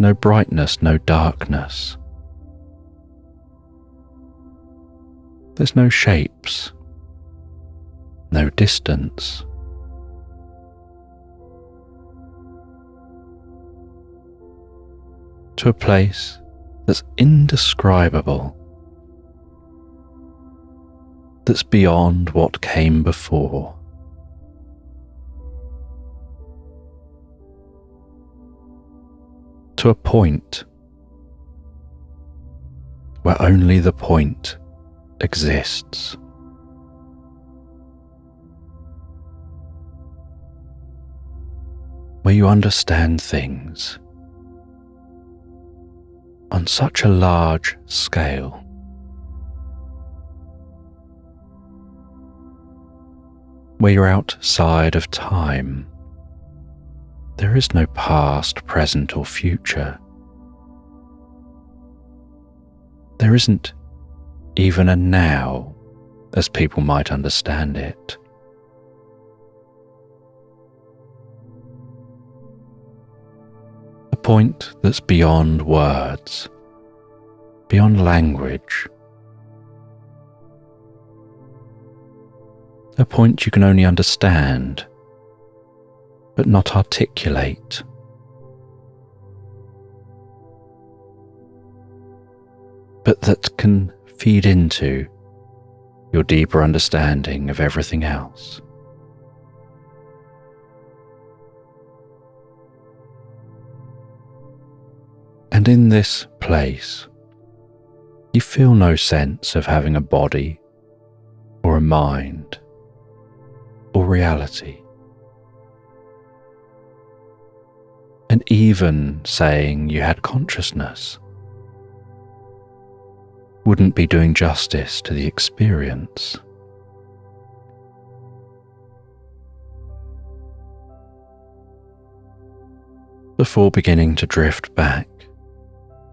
S1: no brightness, no darkness. There's no shapes, no distance. To a place that's indescribable, that's beyond what came before. To a point where only the point exists. Where you understand things on such a large scale, where you're outside of time. There is no past, present, or future. There isn't even a now, as people might understand it. A point that's beyond words, beyond language. A point you can only understand, but not articulate. But that can feed into your deeper understanding of everything else. And in this place, you feel no sense of having a body or a mind or reality. And even saying you had consciousness wouldn't be doing justice to the experience. Before beginning to drift back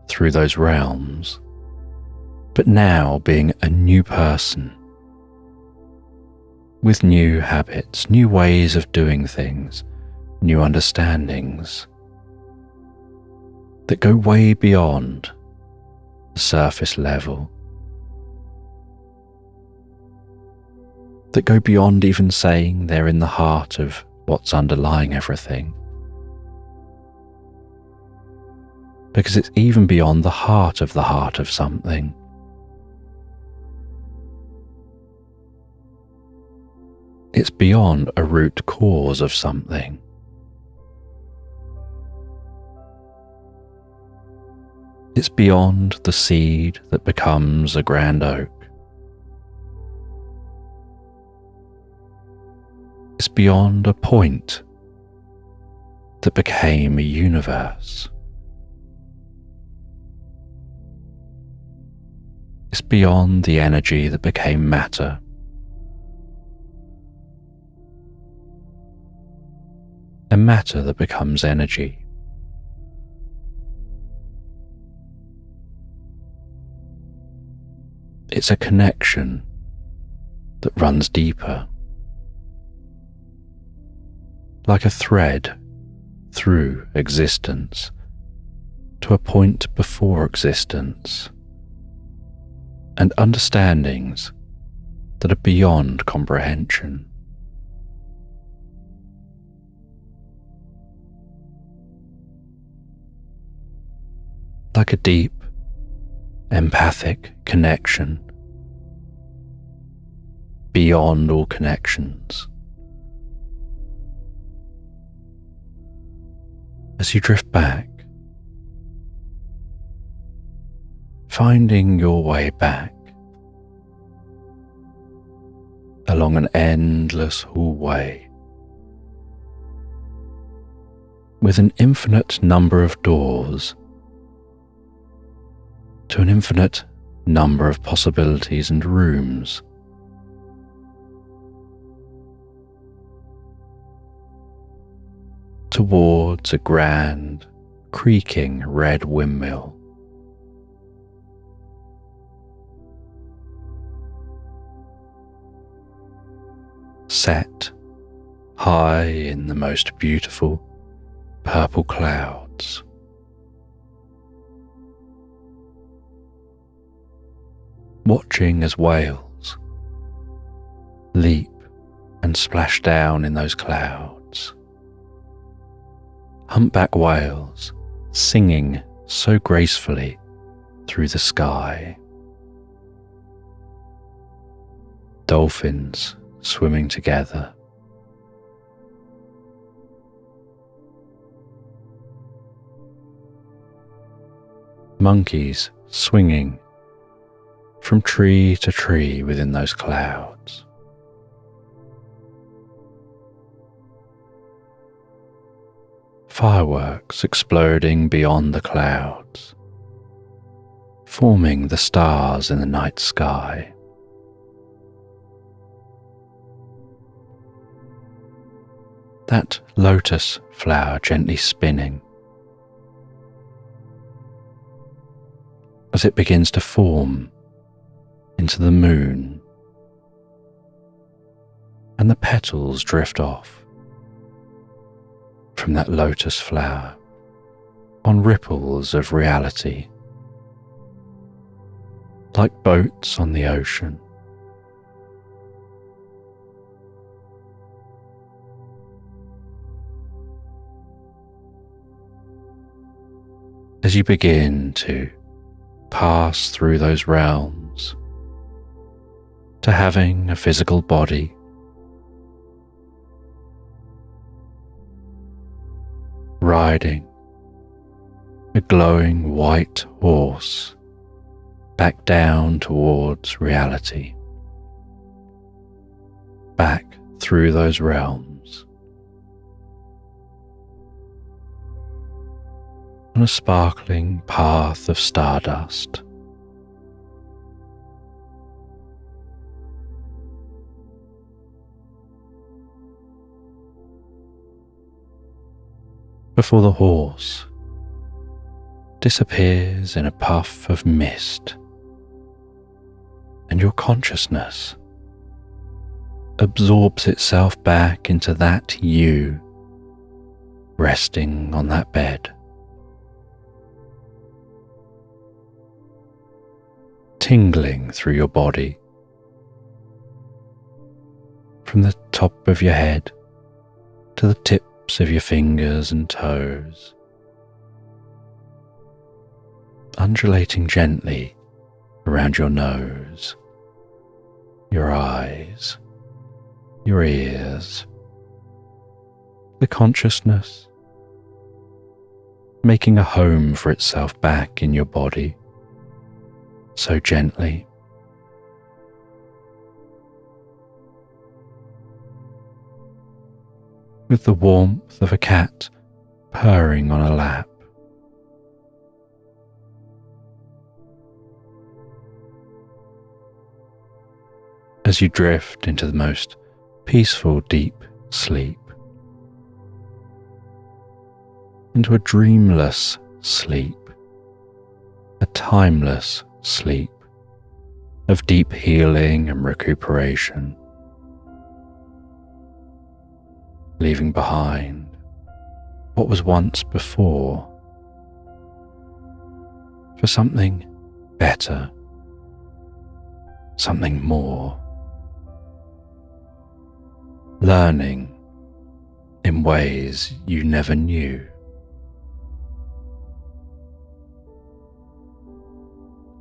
S1: through those realms, but now being a new person with new habits, new ways of doing things, new understandings that go way beyond the surface level, that go beyond even saying they're in the heart of what's underlying everything. Because it's even beyond the heart of something. It's beyond a root cause of something. It's beyond the seed that becomes a grand oak. It's beyond a point that became a universe. It's beyond the energy that became matter. And matter that becomes energy. It's a connection that runs deeper, like a thread through existence to a point before existence, and understandings that are beyond comprehension. Like a deep, empathic connection beyond all connections. As you drift back, finding your way back along an endless hallway with an infinite number of doors to an infinite number of possibilities and rooms. Towards a grand, creaking red windmill. Set high in the most beautiful purple clouds. Watching as whales leap and splash down in those clouds. Humpback whales singing so gracefully through the sky. Dolphins swimming together. Monkeys swinging from tree to tree within those clouds. Fireworks exploding beyond the clouds, forming the stars in the night sky. That lotus flower gently spinning as it begins to form into the moon, and the petals drift off from that lotus flower on ripples of reality, like boats on the ocean. As you begin to pass through those realms to having a physical body, riding a glowing white horse back down towards reality, back through those realms on a sparkling path of stardust. Before the horse disappears in a puff of mist, and your consciousness absorbs itself back into that you resting on that bed, tingling through your body from the top of your head to the tips of your fingers and toes, undulating gently around your nose, your eyes, your ears, the consciousness making a home for itself back in your body, so gently. With the warmth of a cat purring on a lap. As you drift into the most peaceful deep sleep, into a dreamless sleep, a timeless sleep of deep healing and recuperation, leaving behind what was once before for something better, something more, learning in ways you never knew.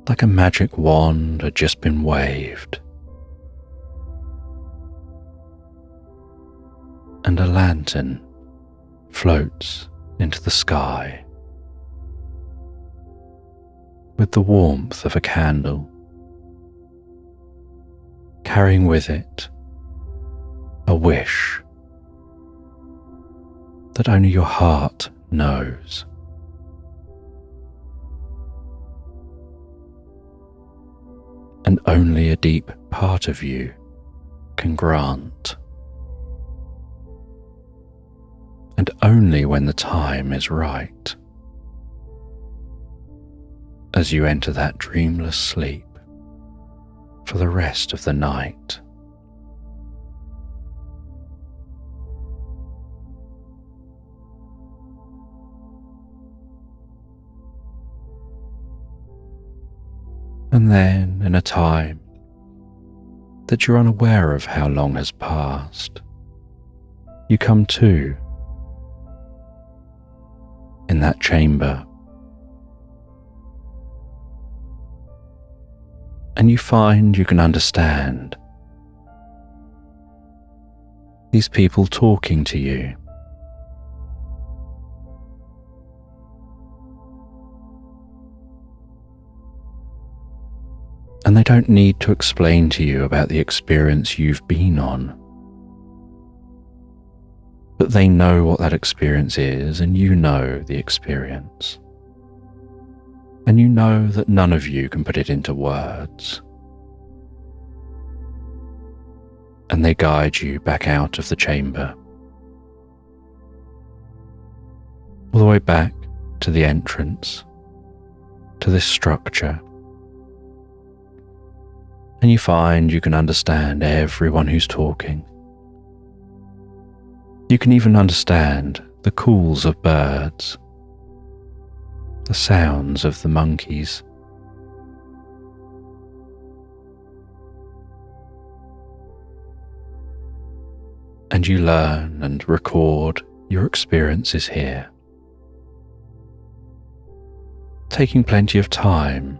S1: Like a magic wand had just been waved, and a lantern floats into the sky with the warmth of a candle, carrying with it a wish that only your heart knows. And only a deep part of you can grant. And only when the time is right, as you enter that dreamless sleep for the rest of the night. And then, in a time that you're unaware of how long has passed, you come to in that chamber, and you find you can understand these people talking to you. And they don't need to explain to you about the experience you've been on. But they know what that experience is, and you know the experience. And you know that none of you can put it into words. And they guide you back out of the chamber, all the way back to the entrance, to this structure. And you find you can understand everyone who's talking. You can even understand the calls of birds, the sounds of the monkeys. And you learn and record your experiences here, taking plenty of time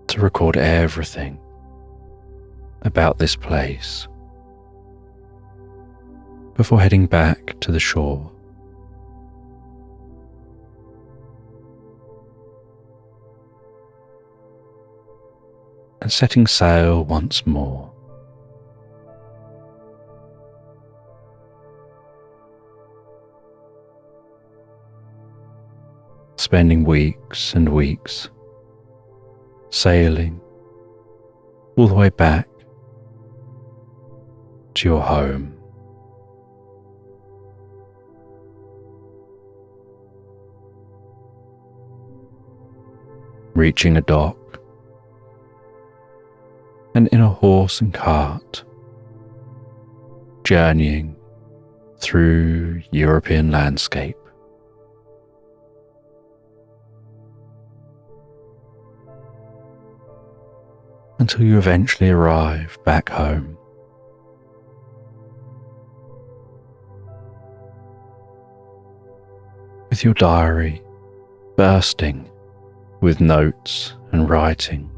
S1: to record everything about this place before heading back to the shore. And setting sail once more spending weeks and weeks sailing all the way back to your home. Reaching a dock, and in a horse and cart, journeying through European landscape. Until you eventually arrive back home. With your diary bursting with notes and writing,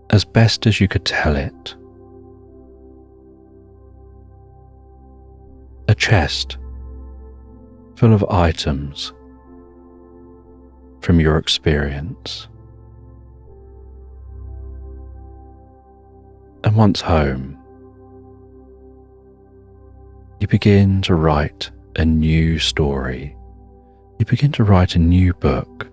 S1: as best as you could tell it. A chest full of items from your experience. And once home, you begin to write a new story. You begin to write a new book.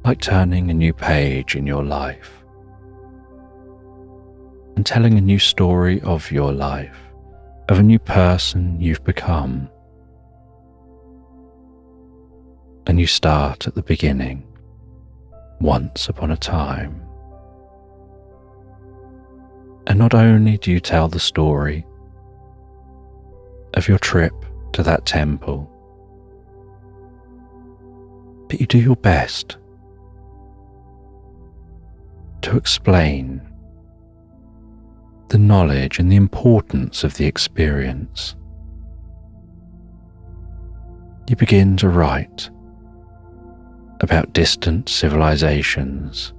S1: Like turning a new page in your life and telling a new story of your life, of a new person you've become. And you start at the beginning, once upon a time. And not only do you tell the story of your trip to that temple, but you do your best to explain the knowledge and the importance of the experience. You begin to write about distant civilizations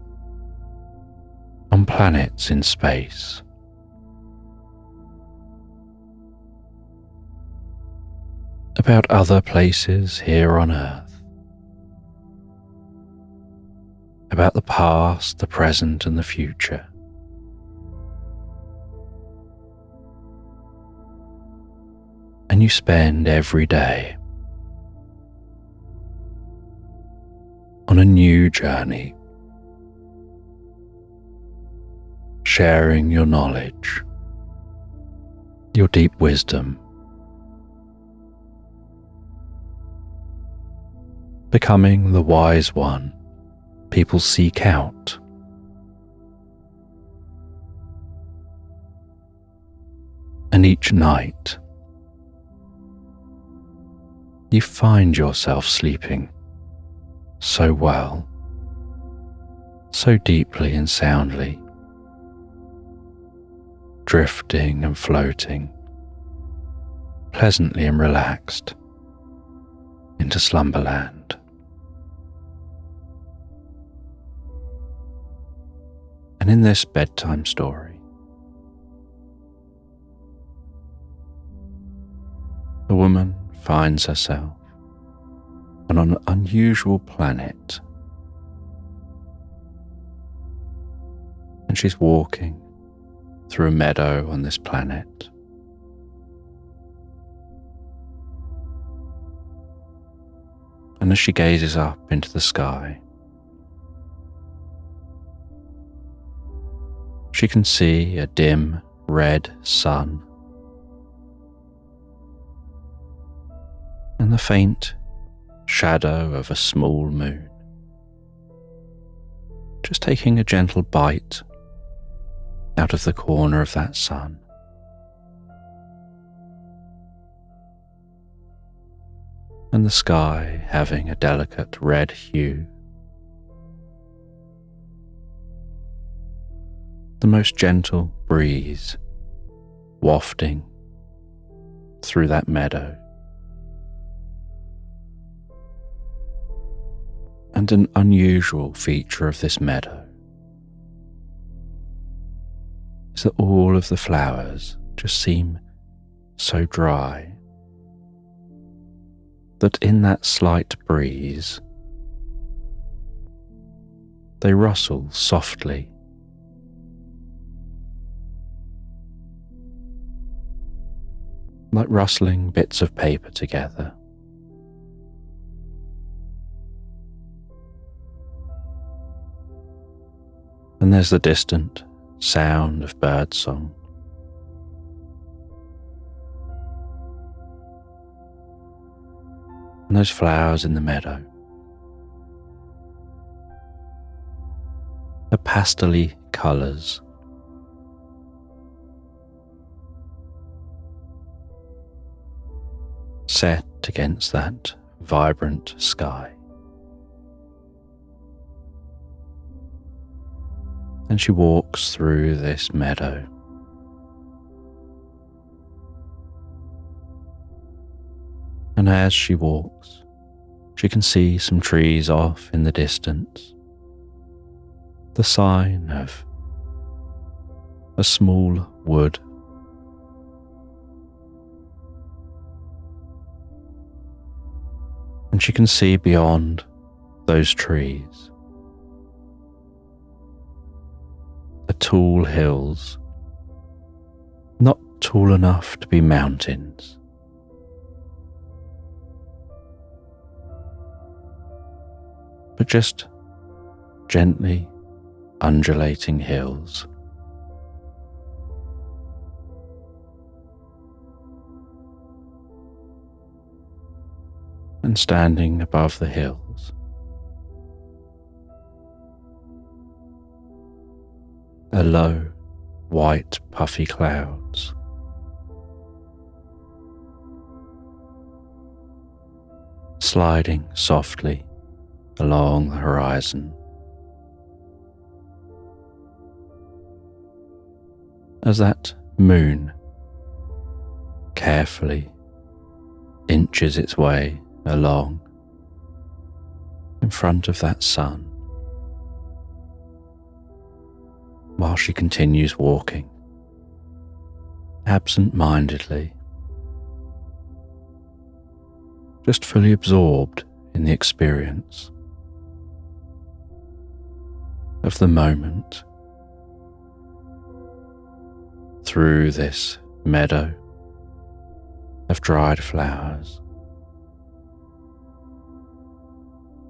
S1: on planets in space. About other places here on Earth. About the past, the present, and the future. And you spend every day on a new journey, sharing your knowledge, your deep wisdom, becoming the wise one people seek out. And each night, you find yourself sleeping so well, so deeply and soundly, drifting and floating, pleasantly and relaxed into Slumberland. And in this bedtime story, the woman finds herself on an unusual planet, and she's walking through a meadow on this planet. And as she gazes up into the sky, she can see a dim red sun and the faint shadow of a small moon, just taking a gentle bite out of the corner of that sun. And the sky having a delicate red hue. The most gentle breeze wafting through that meadow. And an unusual feature of this meadow is that all of the flowers just seem so dry that in that slight breeze they rustle softly. like rustling bits of paper together. And there's the distant sound of birdsong. And those flowers in the meadow. The pastel-y colours. Set against that vibrant sky. And she walks through this meadow. And as she walks, she can see some trees off in the distance. The sign of a small wood. And she can see beyond those trees the tall hills, not tall enough to be mountains, but just gently undulating hills. And standing above the hills, are low, white, puffy clouds. Sliding softly along the horizon. As that moon carefully inches its way along in front of that sun, while she continues walking absent-mindedly, just fully absorbed in the experience of the moment through this meadow of dried flowers,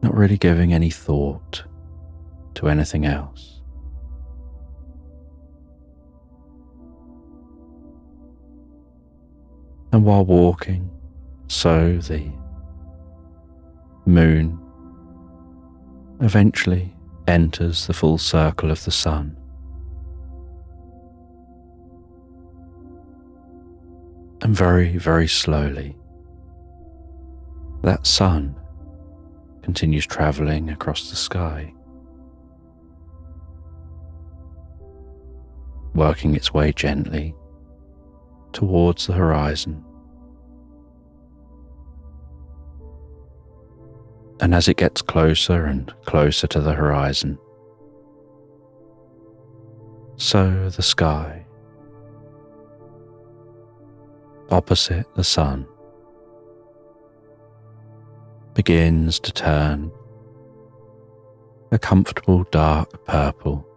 S1: not really giving any thought to anything else. And while walking, so the moon eventually enters the full circle of the sun. And very, very slowly, that sun continues travelling across the sky, working its way gently towards the horizon. And as it gets closer and closer to the horizon, so the sky opposite the sun begins to turn a comfortable dark purple,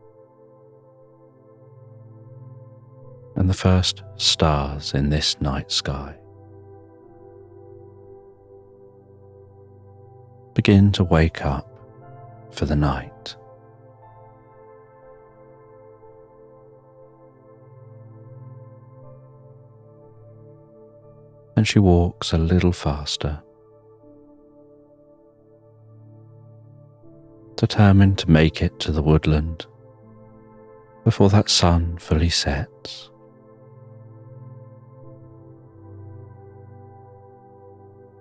S1: and the first stars in this night sky begin to wake up for the night. And she walks a little faster, determined to make it to the woodland before that sun fully sets.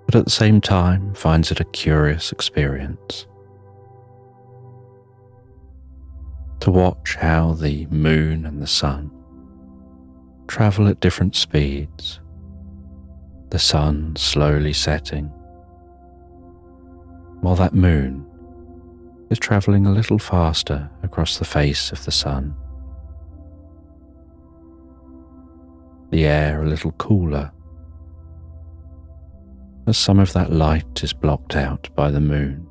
S1: But at the same time finds it a curious experience to watch how the moon and the sun travel at different speeds, the sun slowly setting, while that moon is travelling a little faster across the face of the sun. The air a little cooler, as some of that light is blocked out by the moon.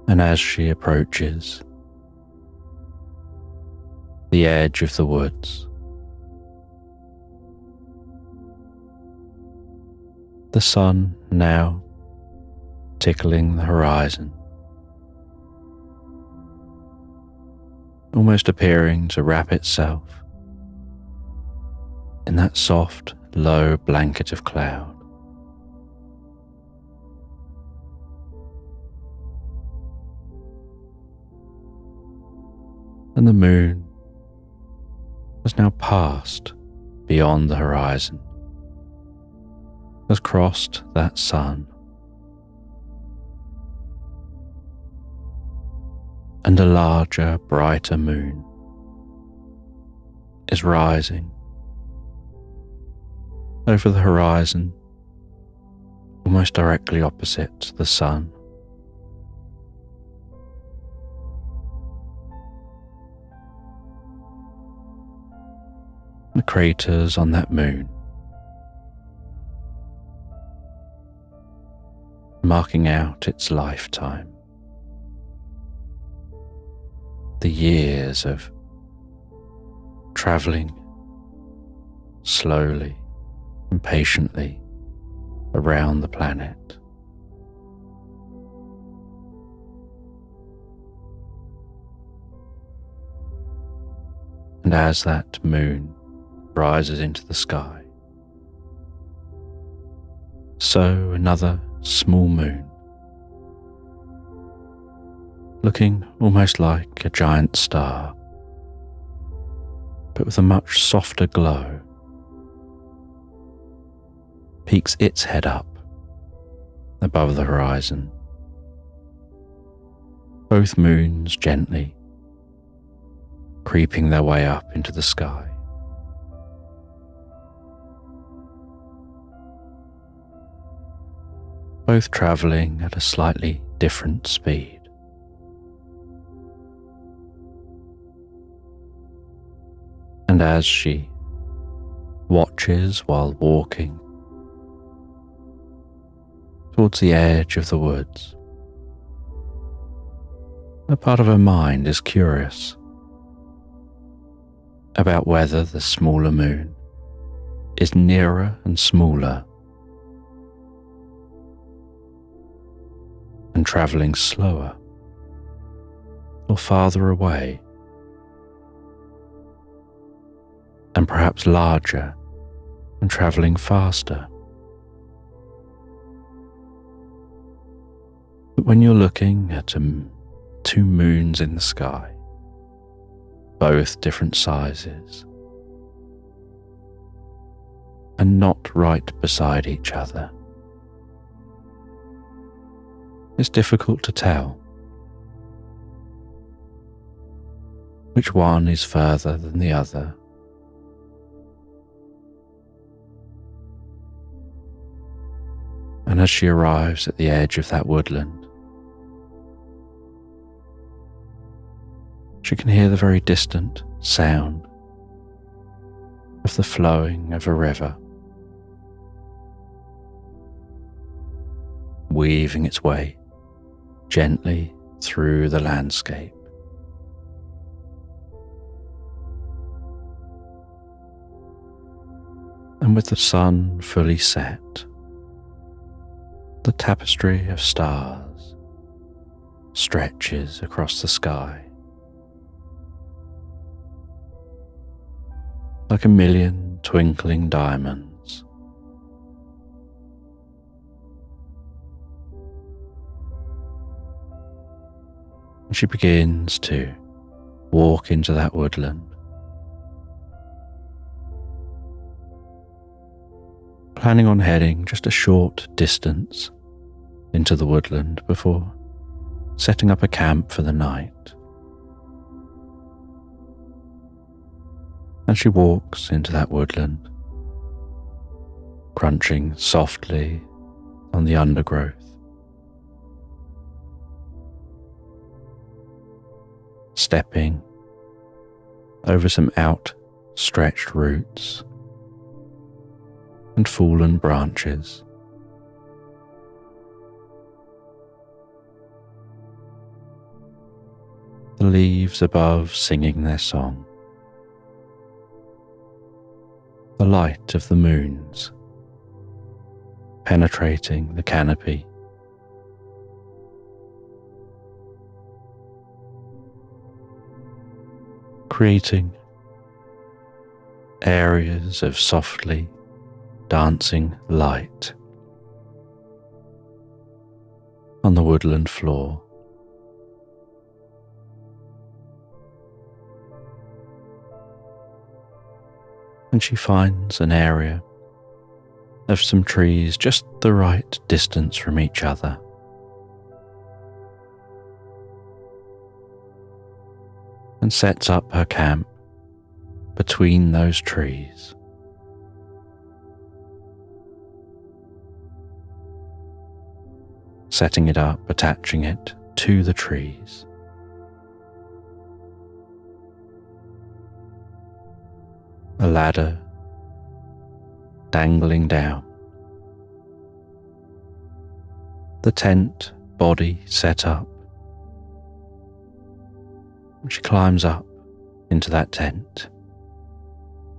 S1: And as she approaches the edge of the woods. The sun now tickling the horizon, almost appearing to wrap itself in that soft, low blanket of cloud. And the moon has now passed beyond the horizon, has crossed that sun, and a larger, brighter moon is rising over the horizon, almost directly opposite the sun. The craters on that moon, marking out its lifetime, the years of travelling slowly and patiently around the planet. And as that moon rises into the sky, so another small moon, looking almost like a giant star, but with a much softer glow, peeks its head up above the horizon. Both moons gently creeping their way up into the sky. Both travelling at a slightly different speed. And as she watches while walking towards the edge of the woods, a part of her mind is curious about whether the smaller moon is nearer and smaller and travelling slower, or farther away, and perhaps larger and travelling faster. But when you're looking at two moons in the sky, both different sizes, and not right beside each other, it's difficult to tell which one is further than the other. And as she arrives at the edge of that woodland, she can hear the very distant sound of the flowing of a river, weaving its way gently through the landscape. And with the sun fully set, the tapestry of stars stretches across the sky like a million twinkling diamonds. And she begins to walk into that woodland, planning on heading just a short distance into the woodland before setting up a camp for the night. And she walks into that woodland, crunching softly on the undergrowth, stepping over some outstretched roots and fallen branches. The leaves above singing their song, the light of the moons penetrating the canopy, creating areas of softly dancing light on the woodland floor. And she finds an area of some trees just the right distance from each other. And sets up her camp between those trees. Setting it up, attaching it to the trees. A ladder dangling down. The tent body set up. She climbs up into that tent,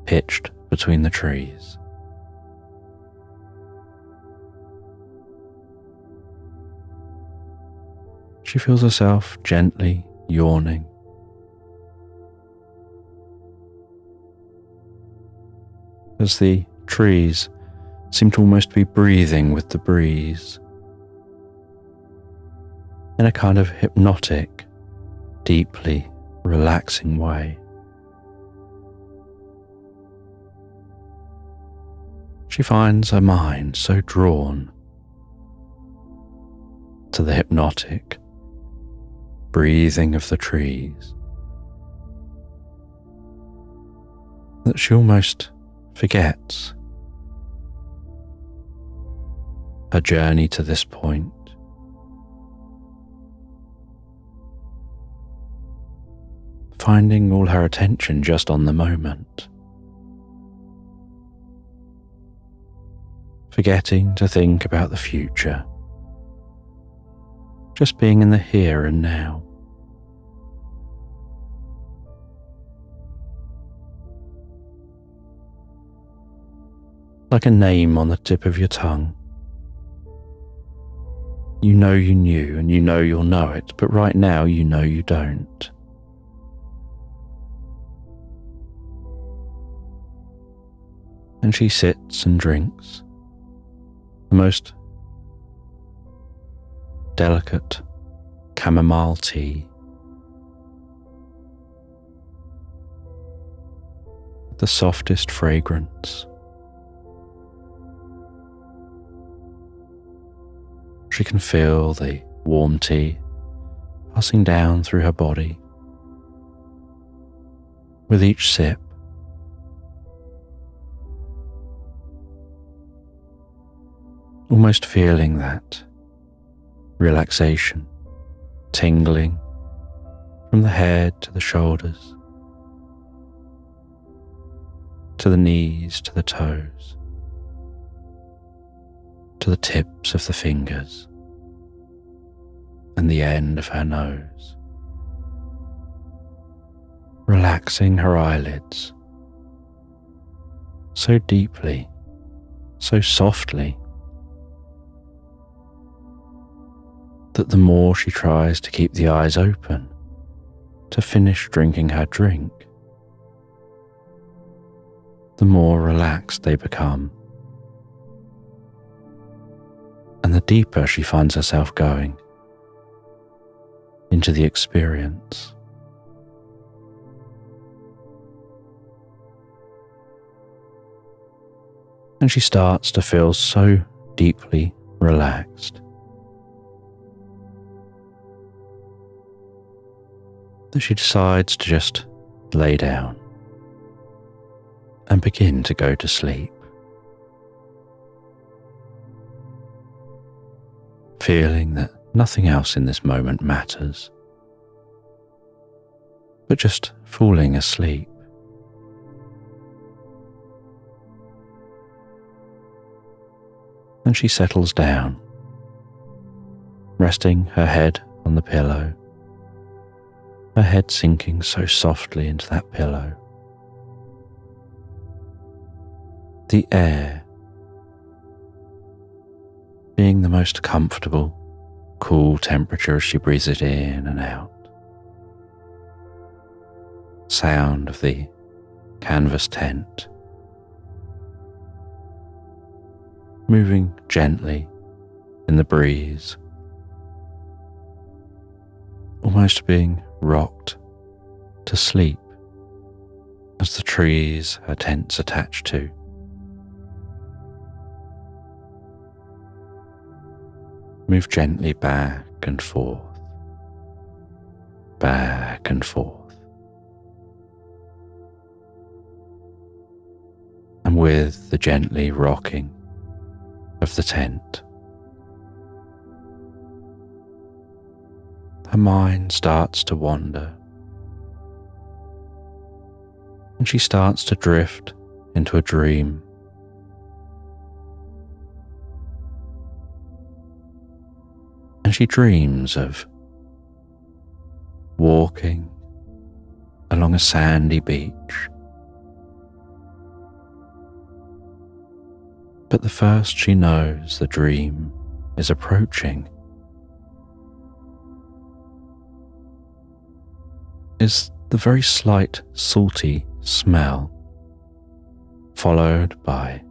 S1: pitched between the trees. She feels herself gently yawning. As the trees seem to almost be breathing with the breeze, in a kind of hypnotic, deeply relaxing way. She finds her mind so drawn to the hypnotic breathing of the trees that she almost forgets her journey to this point, finding all her attention just on the moment, forgetting to think about the future, just being in the here and now. Like a name on the tip of your tongue. You know you knew and you know you'll know it, but right now you know you don't. And she sits and drinks the most delicate chamomile tea, the softest fragrance. She can feel the warm tea passing down through her body with each sip. Almost feeling that relaxation tingling from the head to the shoulders, to the knees, to the toes, to the tips of the fingers and the end of her nose, relaxing her eyelids so deeply, so softly, that the more she tries to keep the eyes open to finish drinking her drink, the more relaxed they become, and the deeper she finds herself going into the experience. And she starts to feel so deeply relaxed that she decides to just lay down and begin to go to sleep, feeling that nothing else in this moment matters, but just falling asleep. And she settles down, resting her head on the pillow, her head sinking so softly into that pillow. the air being the most comfortable, cool temperature as she breathes it in and out. Sound of the canvas tent moving gently in the breeze, almost being rocked to sleep as the trees her tent's attached to move gently back and forth, back and forth. And with the gently rocking of the tent, her mind starts to wander, and she starts to drift into a dream. And she dreams of walking along a sandy beach. But the first she knows the dream is approaching is the very slight salty smell, followed by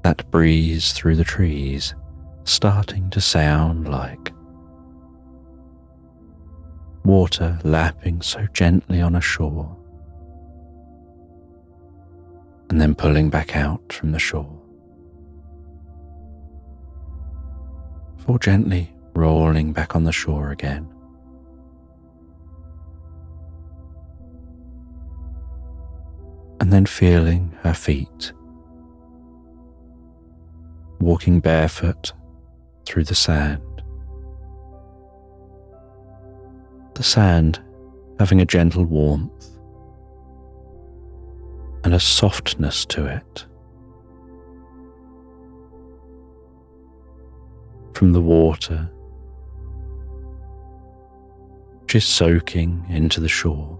S1: that breeze through the trees starting to sound like water lapping so gently on a shore and then pulling back out from the shore, before gently rolling back on the shore again. And then feeling her feet walking barefoot through the sand having a gentle warmth and a softness to it from the water which is soaking into the shore.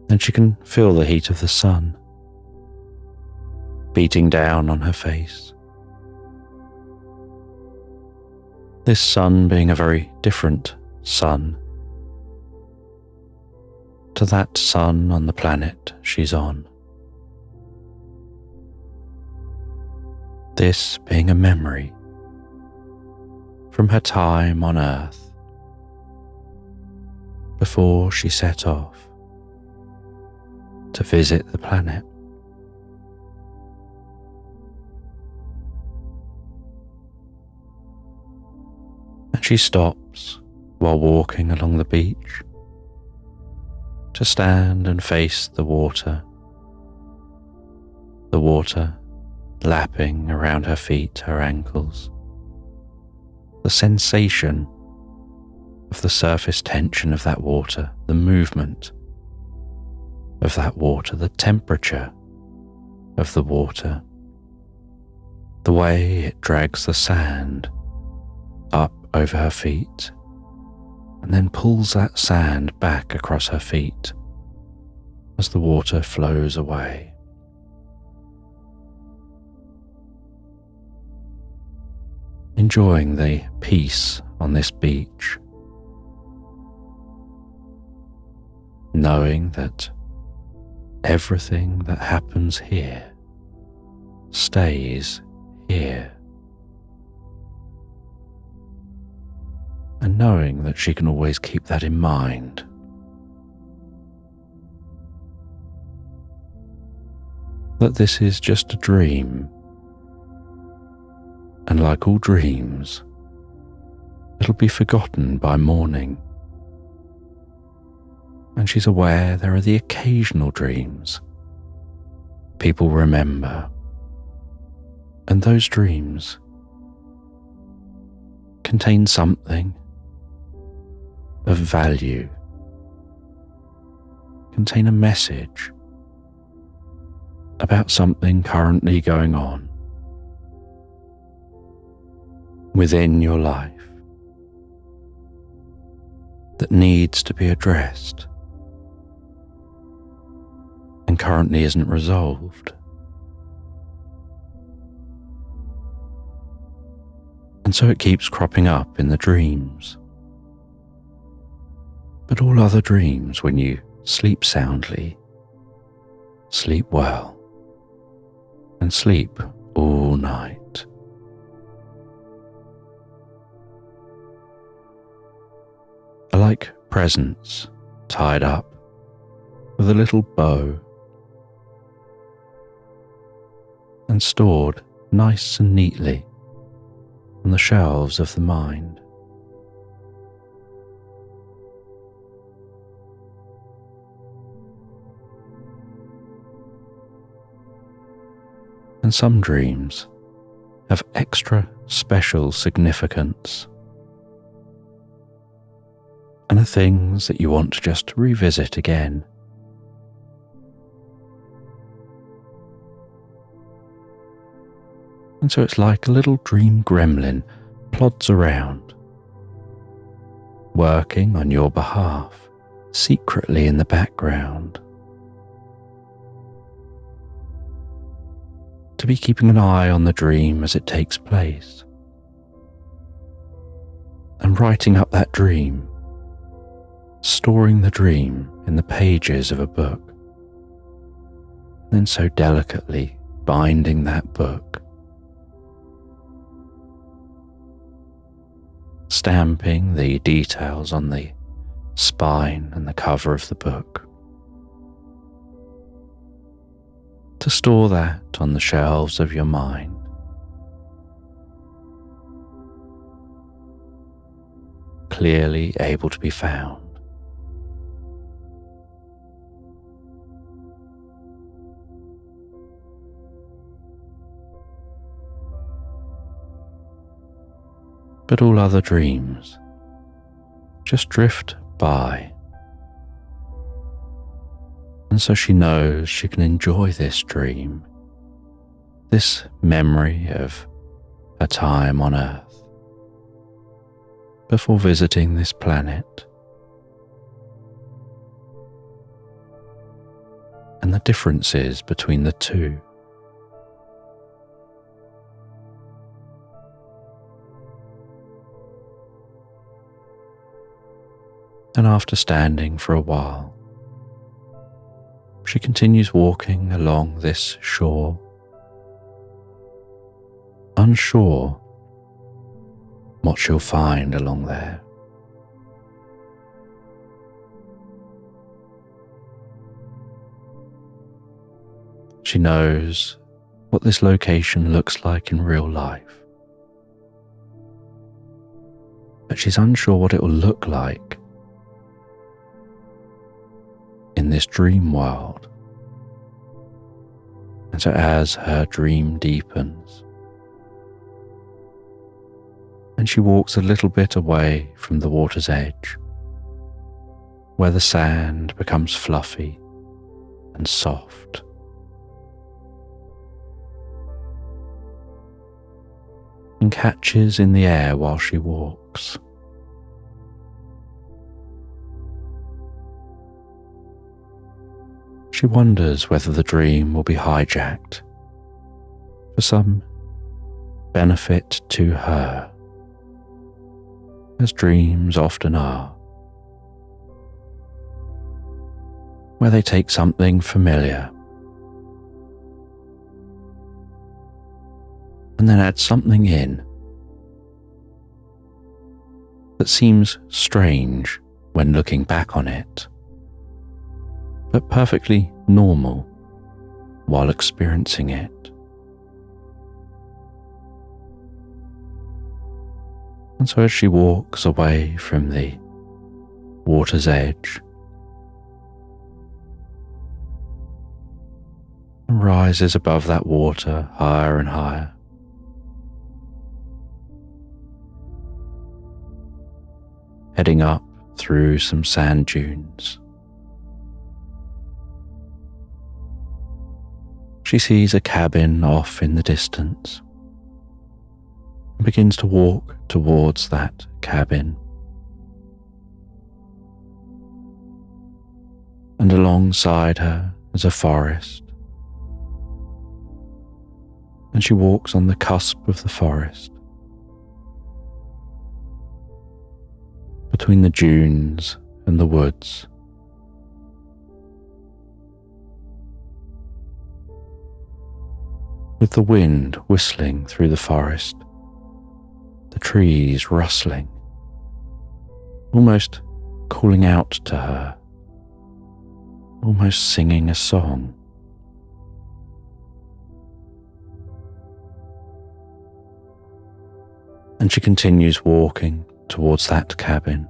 S1: And she can feel the heat of the sun beating down on her face. This sun being a very different sun to that sun on the planet she's on. This being a memory from her time on Earth before she set off to visit the planet. And she stops while walking along the beach to stand and face the water lapping around her feet, her ankles, the sensation of the surface tension of that water, the movement of that water, the temperature of the water, the way it drags the sand up over her feet and then pulls that sand back across her feet as the water flows away. Enjoying the peace on this beach, knowing that everything that happens here stays here, and knowing that she can always keep that in mind. That this is just a dream, and like all dreams, it'll be forgotten by morning. And she's aware there are the occasional dreams people remember, and those dreams contain something of value, contain a message about something currently going on within your life, that needs to be addressed and currently isn't resolved. And so it keeps cropping up in the dreams. But all other dreams, when you sleep soundly, sleep well, and sleep all night. Are like presents tied up with a little bow and stored nice and neatly on the shelves of the mind. And some dreams have extra special significance and are things that you want to just revisit again. And so it's like a little dream gremlin plods around, working on your behalf secretly in the background, to be keeping an eye on the dream as it takes place, and writing up that dream, storing the dream in the pages of a book, and then so delicately binding that book, stamping the details on the spine and the cover of the book, to store that on the shelves of your mind. Clearly able to be found. But all other dreams just drift by. And so she knows she can enjoy this dream, this memory of her time on Earth, before visiting this planet, and the differences between the two. And after standing for a while, she continues walking along this shore, unsure what she'll find along there. She knows what this location looks like in real life, but she's unsure what it will look like in this dream world. And so as her dream deepens, and she walks a little bit away from the water's edge, where the sand becomes fluffy and soft, and catches in the air while she walks. She wonders whether the dream will be hijacked for some benefit to her, as dreams often are, where they take something familiar and then add something in that seems strange when looking back on it, but perfectly normal while experiencing it. And so as she walks away from the water's edge and rises above that water higher and higher, heading up through some sand dunes, she sees a cabin off in the distance and begins to walk towards that cabin, and alongside her is a forest, and she walks on the cusp of the forest, between the dunes and the woods. With the wind whistling through the forest, the trees rustling, almost calling out to her, almost singing a song. And she continues walking towards that cabin,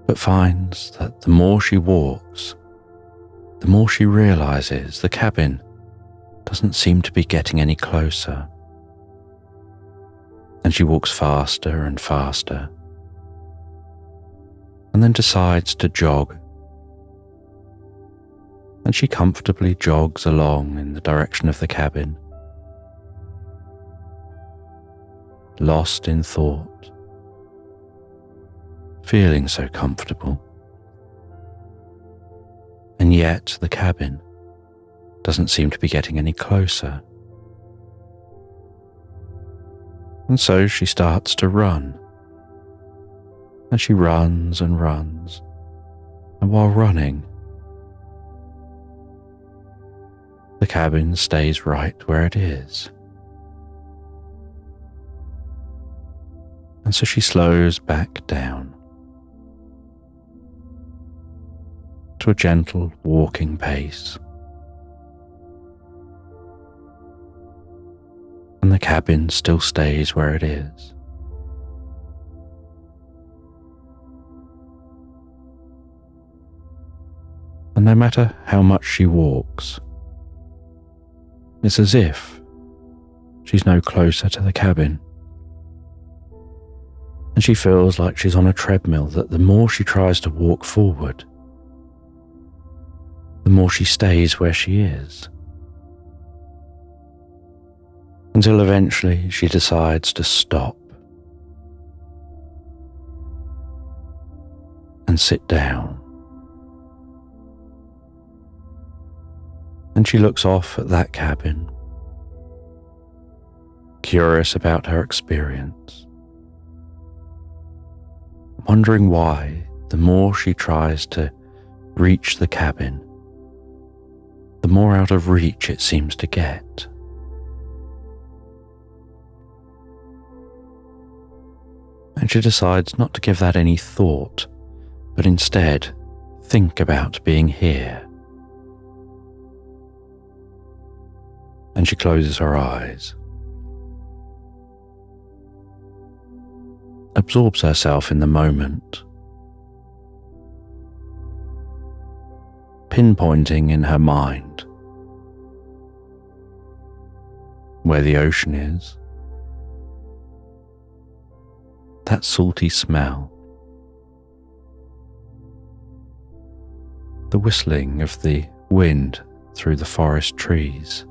S1: but finds that the more she walks, the more she realizes the cabin doesn't seem to be getting any closer. And she walks faster and faster, and then decides to jog. And she comfortably jogs along in the direction of the cabin, lost in thought, feeling so comfortable. And yet the cabin doesn't seem to be getting any closer. And so she starts to run. And she runs and runs. And while running, the cabin stays right where it is. And so she slows back down to a gentle walking pace. And the cabin still stays where it is. And no matter how much she walks, it's as if she's no closer to the cabin. And she feels like she's on a treadmill, that the more she tries to walk forward, the more she stays where she is. Until eventually she decides to stop and sit down. And she looks off at that cabin, curious about her experience, wondering why the more she tries to reach the cabin, the more out of reach it seems to get. And she decides not to give that any thought, but instead think about being here. And she closes her eyes, absorbs herself in the moment, pinpointing in her mind where the ocean is, that salty smell, the whistling of the wind through the forest trees,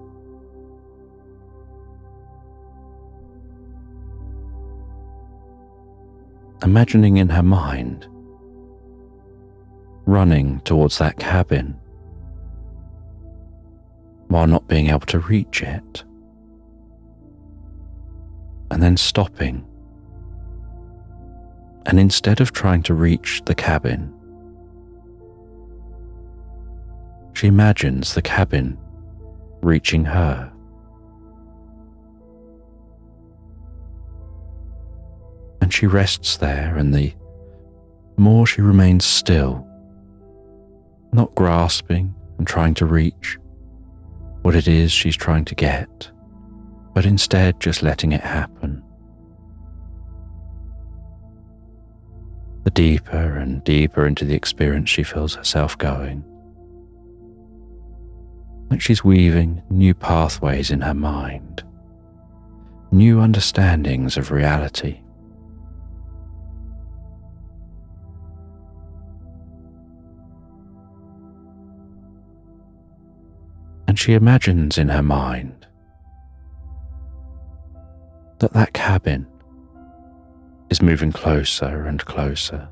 S1: imagining in her mind running towards that cabin while not being able to reach it, and then stopping. And instead of trying to reach the cabin, she imagines the cabin reaching her. And she rests there, and the more she remains still, not grasping and trying to reach what it is she's trying to get, but instead just letting it happen. The deeper and deeper into the experience she feels herself going, like she's weaving new pathways in her mind, new understandings of reality. And she imagines in her mind that that cabin is moving closer and closer,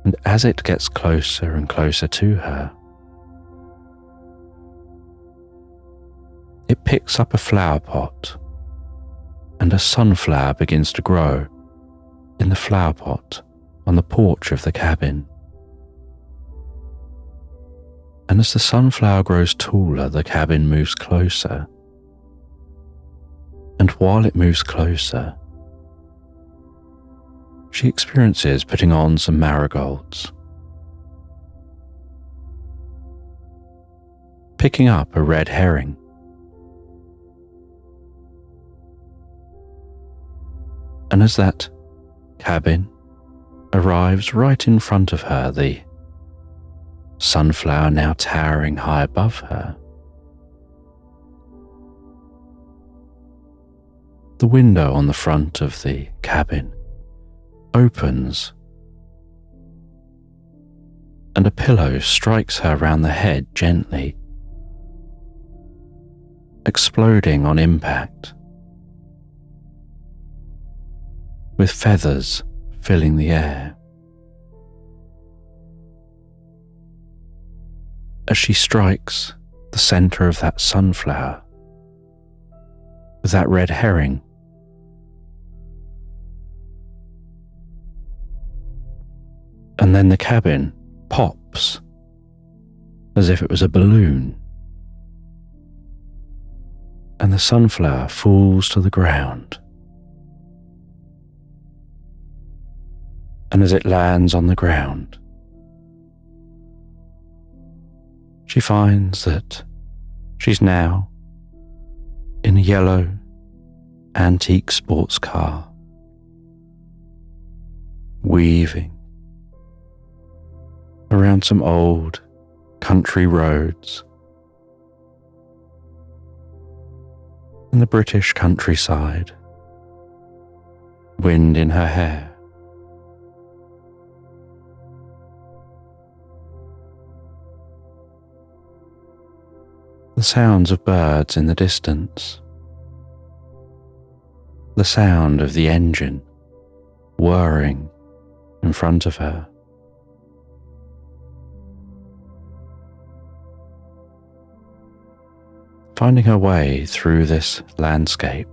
S1: And as it gets closer and closer to her, it picks up a flower pot, and a sunflower begins to grow in the flower pot on the porch of the cabin. And as the sunflower grows taller, the cabin moves closer. And while it moves closer, she experiences putting on some marigolds, picking up a red herring, and as that cabin arrives right in front of her, the sunflower now towering high above her, the window on the front of the cabin opens, and a pillow strikes her round the head gently, exploding on impact, with feathers filling the air. As she strikes the centre of that sunflower with that red herring, and then the cabin pops as if it was a balloon, and the sunflower falls to the ground. And as it lands on the ground, she finds that she's now in a yellow antique sports car, weaving around some old country roads in the British countryside, wind in her hair. The sounds of birds in the distance, the sound of the engine whirring in front of her. Finding her way through this landscape,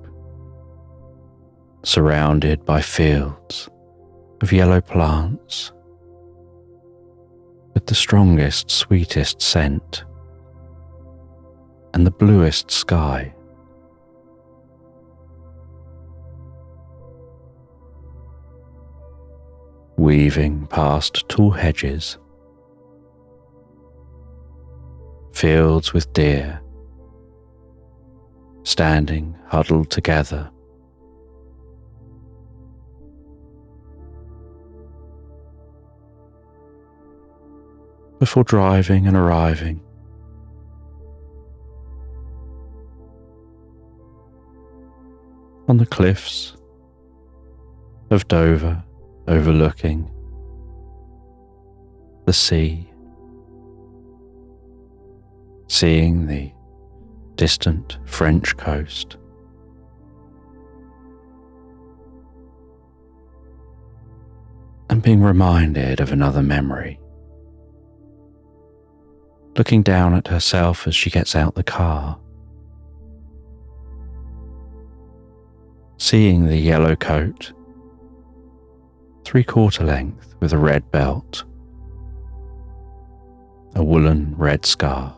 S1: surrounded by fields of yellow plants with the strongest, sweetest scent, and the bluest sky. Weaving past tall hedges, fields with deer standing huddled together, before driving and arriving on the cliffs of Dover, overlooking the sea, seeing the distant French coast, and being reminded of another memory, looking down at herself as she gets out the car, seeing the yellow coat, 3/4 length with a red belt, a woolen red scarf,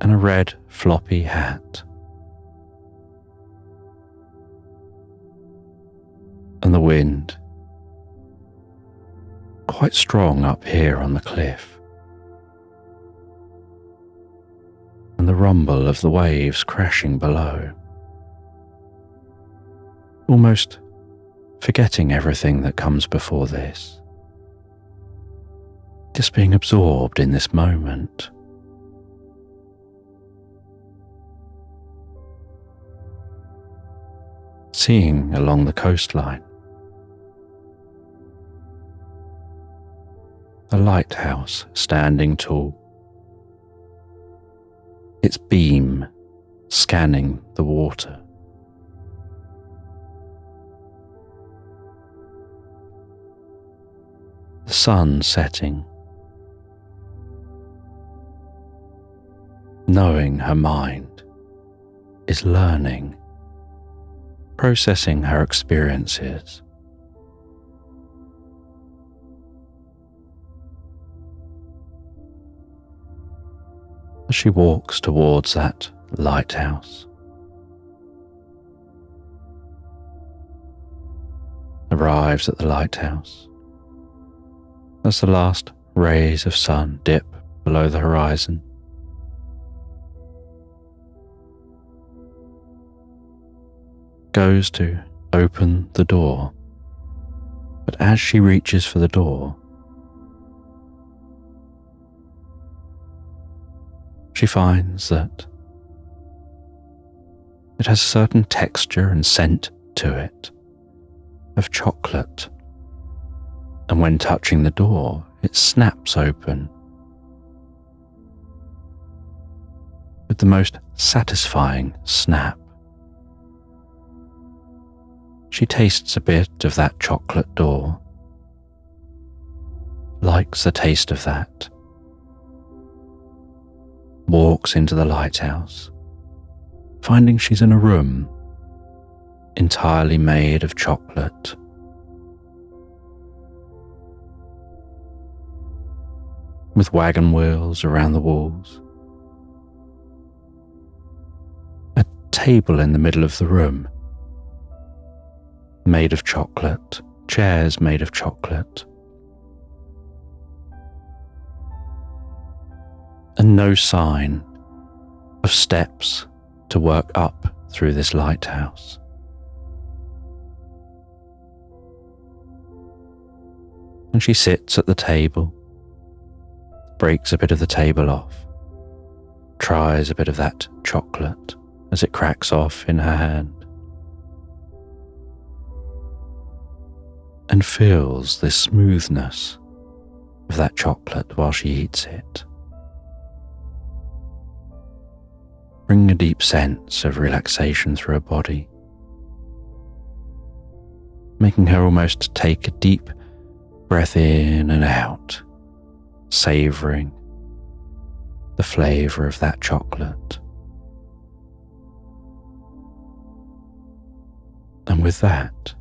S1: and a red floppy hat, and the wind quite strong up here on the cliff, and the rumble of the waves crashing below, almost forgetting everything that comes before this, just being absorbed in this moment. Seeing along the coastline a lighthouse standing tall, its beam scanning the water. the sun setting, knowing her mind is learning, processing her experiences. As she walks towards that lighthouse, arrives at the lighthouse, as the last rays of sun dip below the horizon, goes to open the door, but as she reaches for the door, she finds that it has a certain texture and scent to it of chocolate, and when touching the door, it snaps open with the most satisfying snap. She tastes a bit of that chocolate door, likes the taste of that, walks into the lighthouse, finding she's in a room entirely made of chocolate. With wagon wheels around the walls, a table in the middle of the room made of chocolate, chairs made of chocolate, and no sign of steps to work up through this lighthouse. And she sits at the table, breaks a bit of the table off, tries a bit of that chocolate as it cracks off in her hand, and feels this smoothness of that chocolate while she eats it, bringing a deep sense of relaxation through her body, making her almost take a deep breath in and out, savouring the flavour of that chocolate. And with that,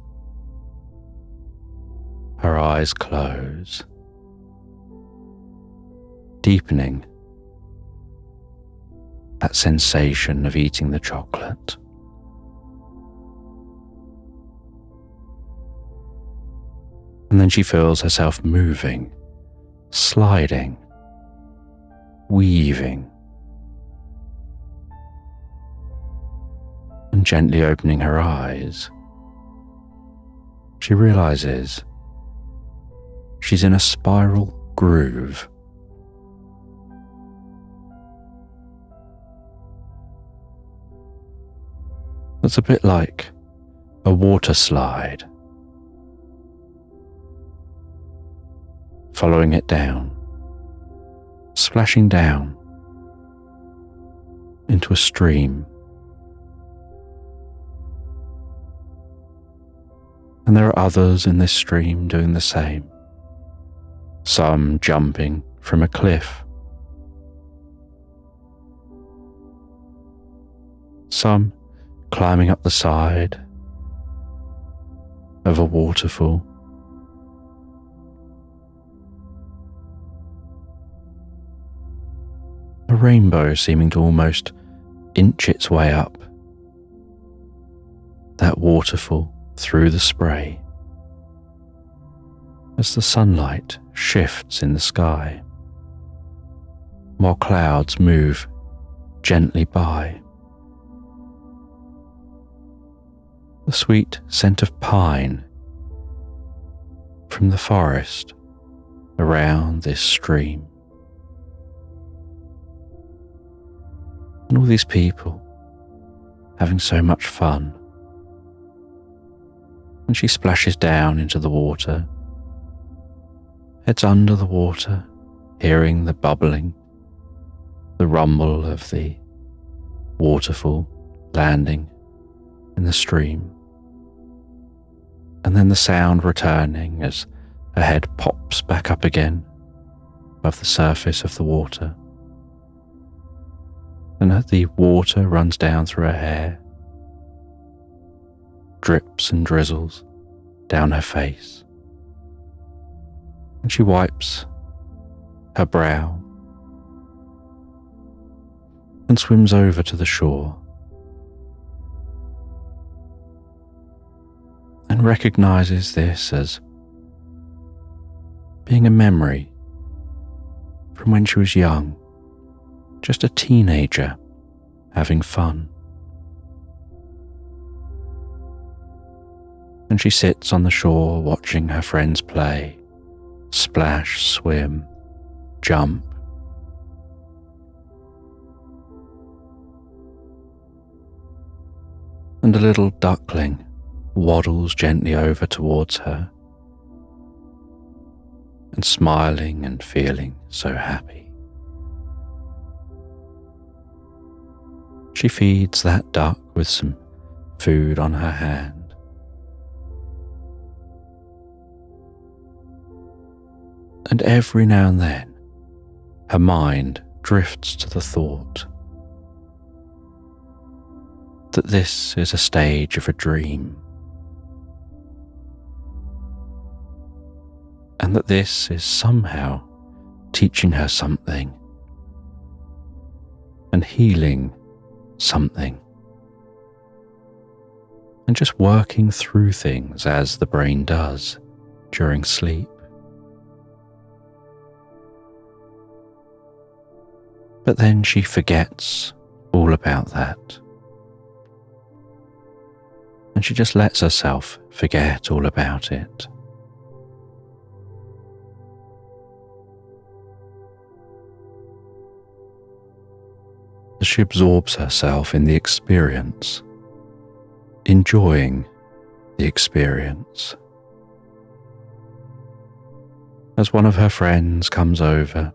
S1: her eyes close, deepening that sensation of eating the chocolate. And then she feels herself moving, sliding, weaving, and gently opening her eyes, she realizes she's in a spiral groove. That's a bit like a water slide, following it down, splashing down into a stream. And there are others in this stream doing the same, some jumping from a cliff, some climbing up the side of a waterfall, a rainbow seeming to almost inch its way up that waterfall through the spray as the sunlight shifts in the sky, while clouds move gently by. The sweet scent of pine from the forest around this stream. And all these people having so much fun. And she splashes down into the water, heads under the water, hearing the bubbling, the rumble of the waterfall landing in the stream, and then the sound returning as her head pops back up again above the surface of the water, and the water runs down through her hair, drips and drizzles down her face, and she wipes her brow and swims over to the shore and recognizes this as being a memory from when she was young, just a teenager having fun. And she sits on the shore watching her friends play, splash, swim, jump. And a little duckling waddles gently over towards her, and smiling and feeling so happy. She feeds that duck with some food on her hand. And every now and then, her mind drifts to the thought that this is a stage of a dream, and that this is somehow teaching her something and healing something, and just working through things as the brain does during sleep. But then she forgets all about that, and she just lets herself forget all about it. As she absorbs herself in the experience, enjoying the experience. As one of her friends comes over,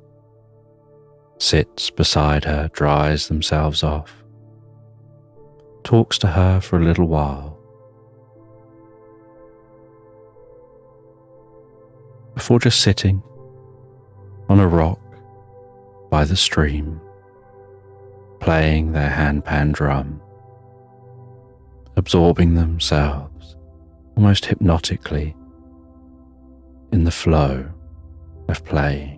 S1: sits beside her, dries themselves off, talks to her for a little while, before just sitting on a rock by the stream, playing their handpan drum, absorbing themselves almost hypnotically in the flow of playing.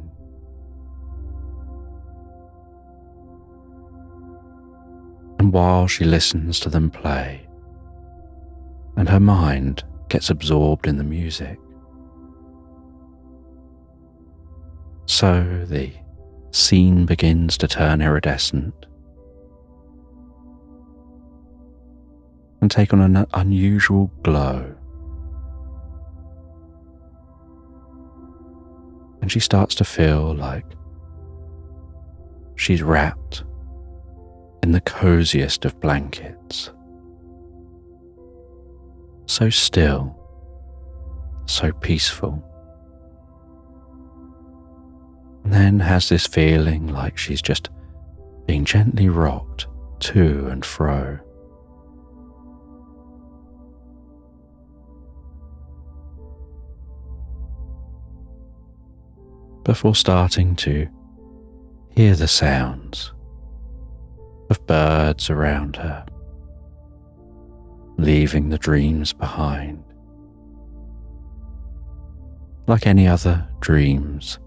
S1: And while she listens to them play, and her mind gets absorbed in the music, so the scene begins to turn iridescent and take on an unusual glow. And she starts to feel like she's wrapped in the coziest of blankets, so still, so peaceful, and then has this feeling like she's just being gently rocked to and fro. Before starting to hear the sounds of birds around her, leaving the dreams behind. Like any other dreams,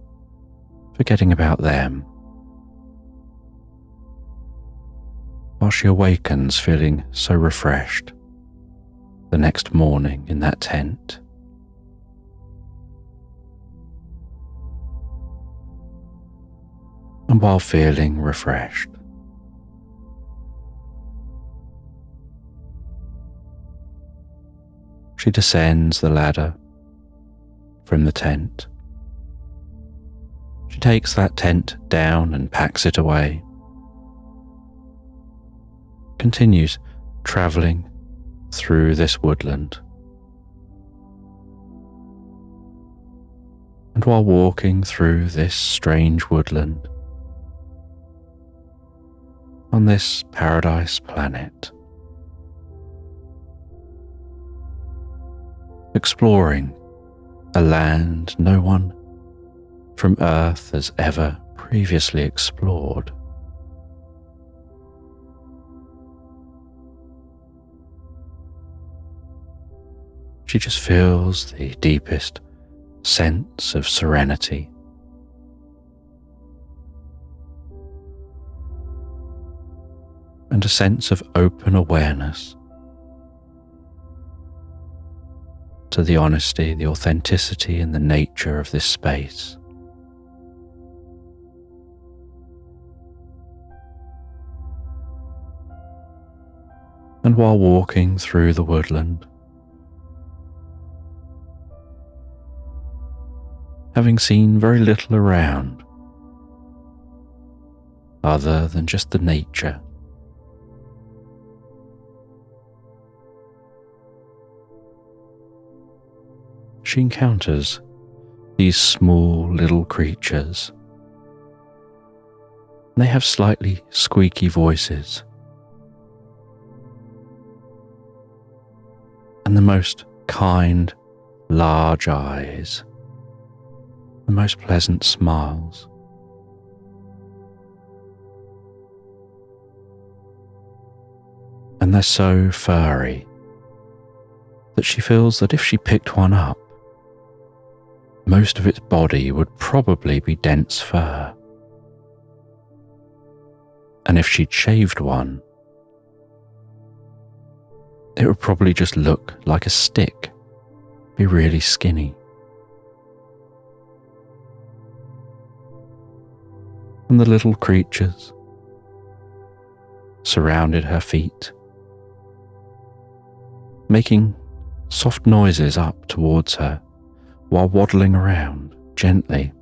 S1: forgetting about them, while she awakens feeling so refreshed the next morning in that tent. And while feeling refreshed, she descends the ladder from the tent. She takes that tent down and packs it away. Continues travelling through this woodland. And while walking through this strange woodland, on this paradise planet, exploring a land no one from Earth has ever previously explored. She just feels the deepest sense of serenity. And a sense of open awareness to the honesty, the authenticity, and the nature of this space. And while walking through the woodland, having seen very little around other than just the nature, she encounters these small little creatures. They have slightly squeaky voices and the most kind, large eyes, the most pleasant smiles. And they're so furry that she feels that if she picked one up, most of its body would probably be dense fur. And if she'd shaved one, it would probably just look like a stick, be really skinny. And the little creatures surrounded her feet, making soft noises up towards her while waddling around gently.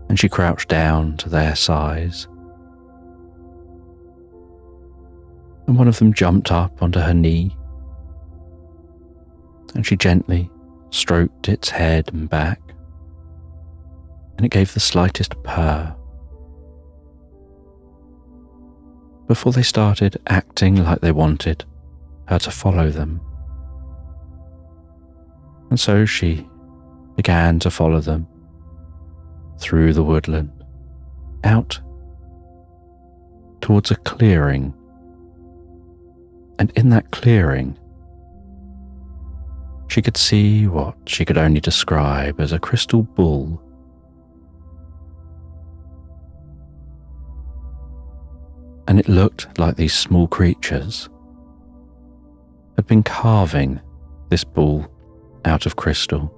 S1: And she crouched down to their size, and one of them jumped up onto her knee, and she gently stroked its head and back, and it gave the slightest purr before they started acting like they wanted her to follow them. And so she began to follow them through the woodland, out towards a clearing. And in that clearing, she could see what she could only describe as a crystal bull. And it looked like these small creatures had been carving this bull out of crystal.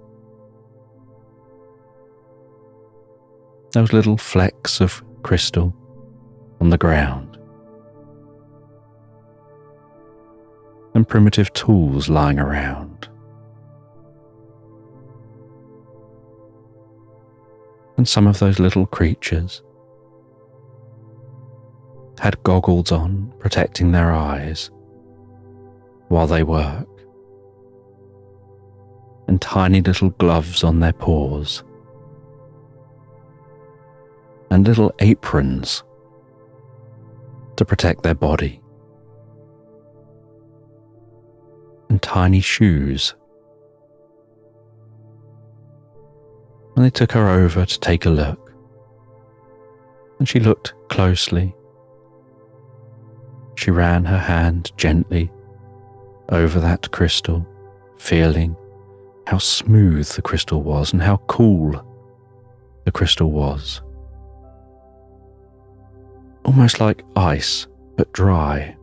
S1: Those little flecks of crystal on the ground, and primitive tools lying around. And some of those little creatures had goggles on, protecting their eyes while they work, and tiny little gloves on their paws, and little aprons to protect their body, and tiny shoes. And they took her over to take a look, and she looked closely. She ran her hand gently over that crystal, feeling how smooth the crystal was and how cool the crystal was. Almost like ice, but dry.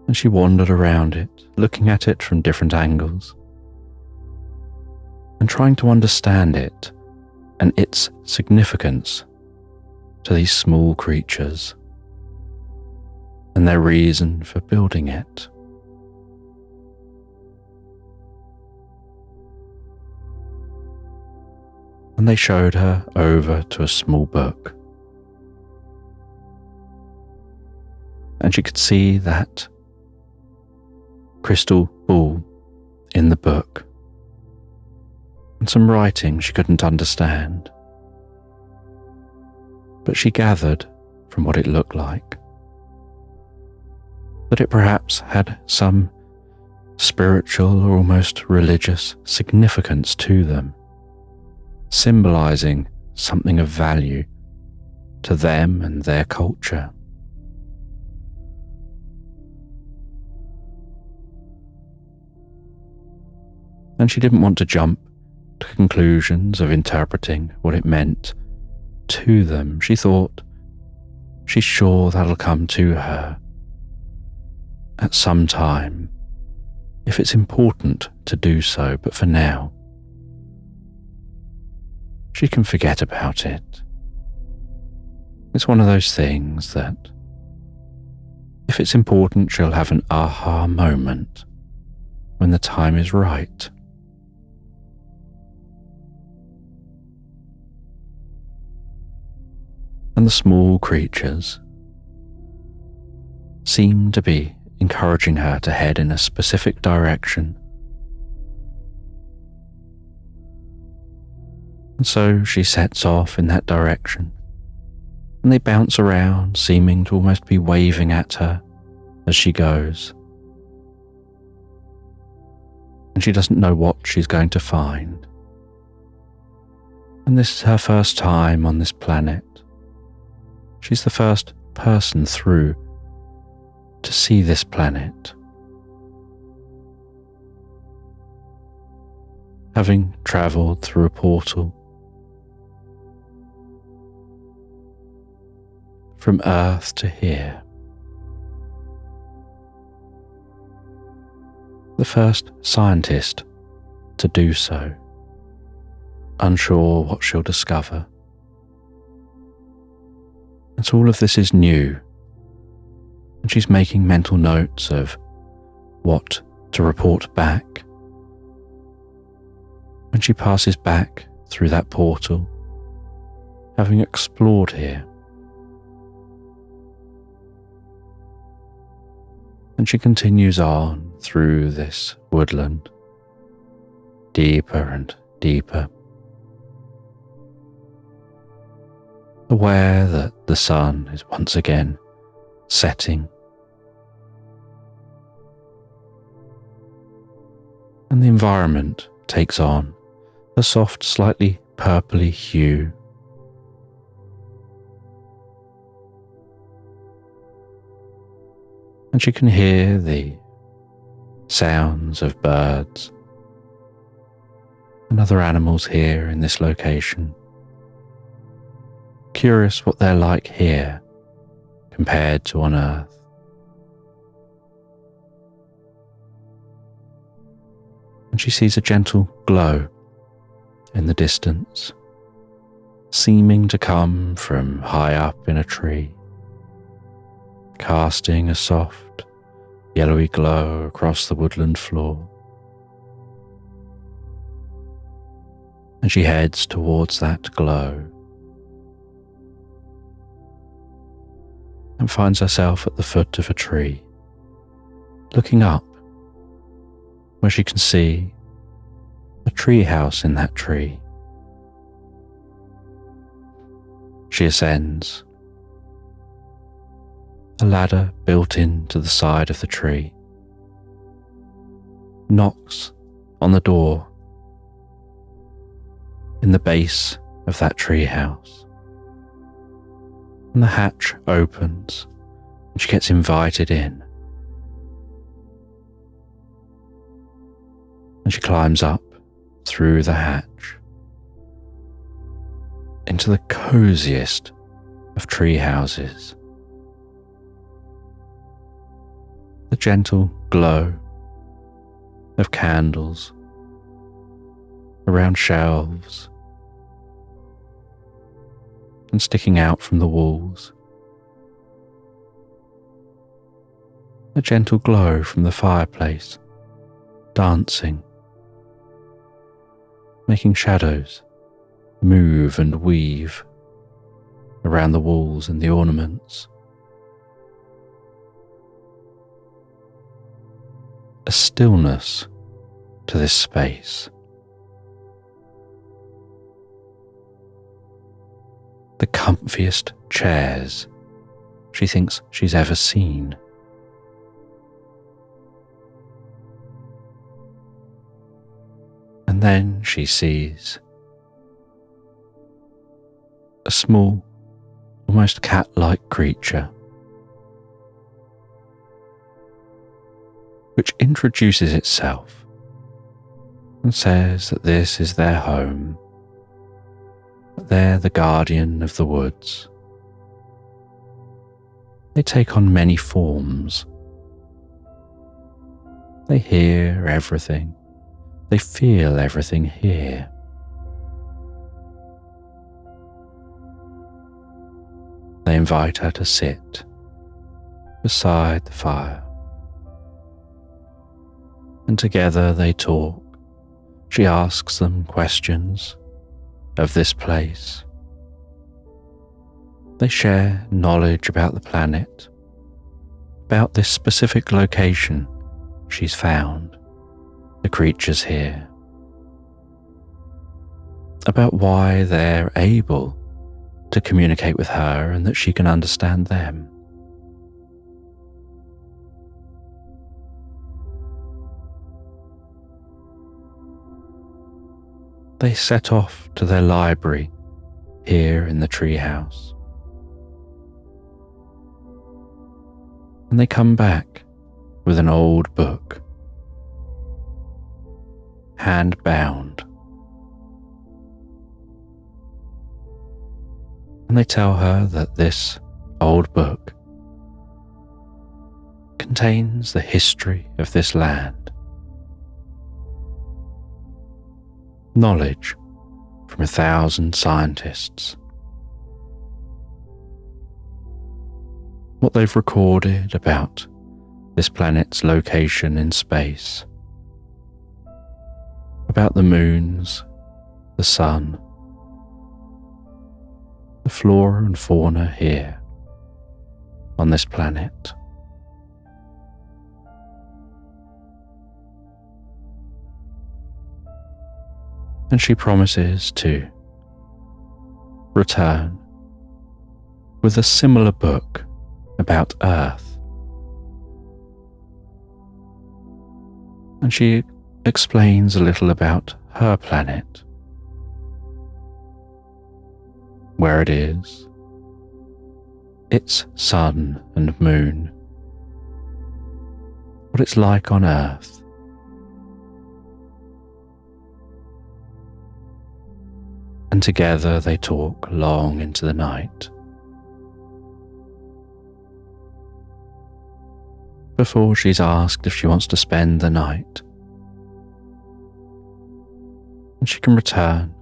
S1: And she wandered around it, looking at it from different angles, and trying to understand it and its significance to these small creatures and their reason for building it. And they showed her over to a small book, and she could see that crystal ball in the book, and some writing she couldn't understand, but she gathered from what it looked like that it perhaps had some spiritual or almost religious significance to them, symbolizing something of value to them and their culture. And she didn't want to jump to conclusions of interpreting what it meant to them. She thought, she's sure that'll come to her at some time, if it's important to do so, but for now, she can forget about it. It's one of those things that, if it's important, she'll have an aha moment when the time is right. And the small creatures seem to be encouraging her to head in a specific direction. And so she sets off in that direction, and they bounce around, seeming to almost be waving at her as she goes. And she doesn't know what she's going to find. And this is her first time on this planet. She's the first person through to see this planet. Having travelled through a portal from Earth to here. The first scientist to do so, unsure what she'll discover. And so all of this is new, and she's making mental notes of what to report back. When she passes back through that portal, having explored here, and she continues on through this woodland, deeper and deeper, aware that the sun is once again setting, and the environment takes on a soft, slightly purpley hue. And she can hear the sounds of birds and other animals here in this location. Curious what they're like here compared to on Earth. And she sees a gentle glow in the distance, seeming to come from high up in a tree, casting a soft, yellowy glow across the woodland floor. And she heads towards that glow and finds herself at the foot of a tree, looking up, where she can see a tree house in that tree. She ascends, a ladder built into the side of the tree, knocks on the door in the base of that tree house, and the hatch opens and she gets invited in. And she climbs up through the hatch into the coziest of tree houses. The gentle glow of candles around shelves and sticking out from the walls. A gentle glow from the fireplace, dancing, making shadows move and weave around the walls and the ornaments. A stillness to this space. The comfiest chairs she thinks she's ever seen. And then she sees a small, almost cat-like creature which introduces itself and says that this is their home, that they're the guardian of the woods. They take on many forms. They hear everything. They feel everything here. They invite her to sit beside the fire. And together they talk. She asks them questions of this place. They share knowledge about the planet, about this specific location she's found, the creatures here, about why they're able to communicate with her and that she can understand them. They set off to their library here in the treehouse. And they come back with an old book, hand-bound. And they tell her that this old book contains the history of this land, knowledge from 1,000 scientists, what they've recorded about this planet's location in space, about the moons, the sun, the flora and fauna here on this planet. And she promises to return with a similar book about Earth. And she explains a little about her planet, where it is, its sun and moon, what it's like on Earth. And together they talk long into the night, before she's asked if she wants to spend the night. And she can return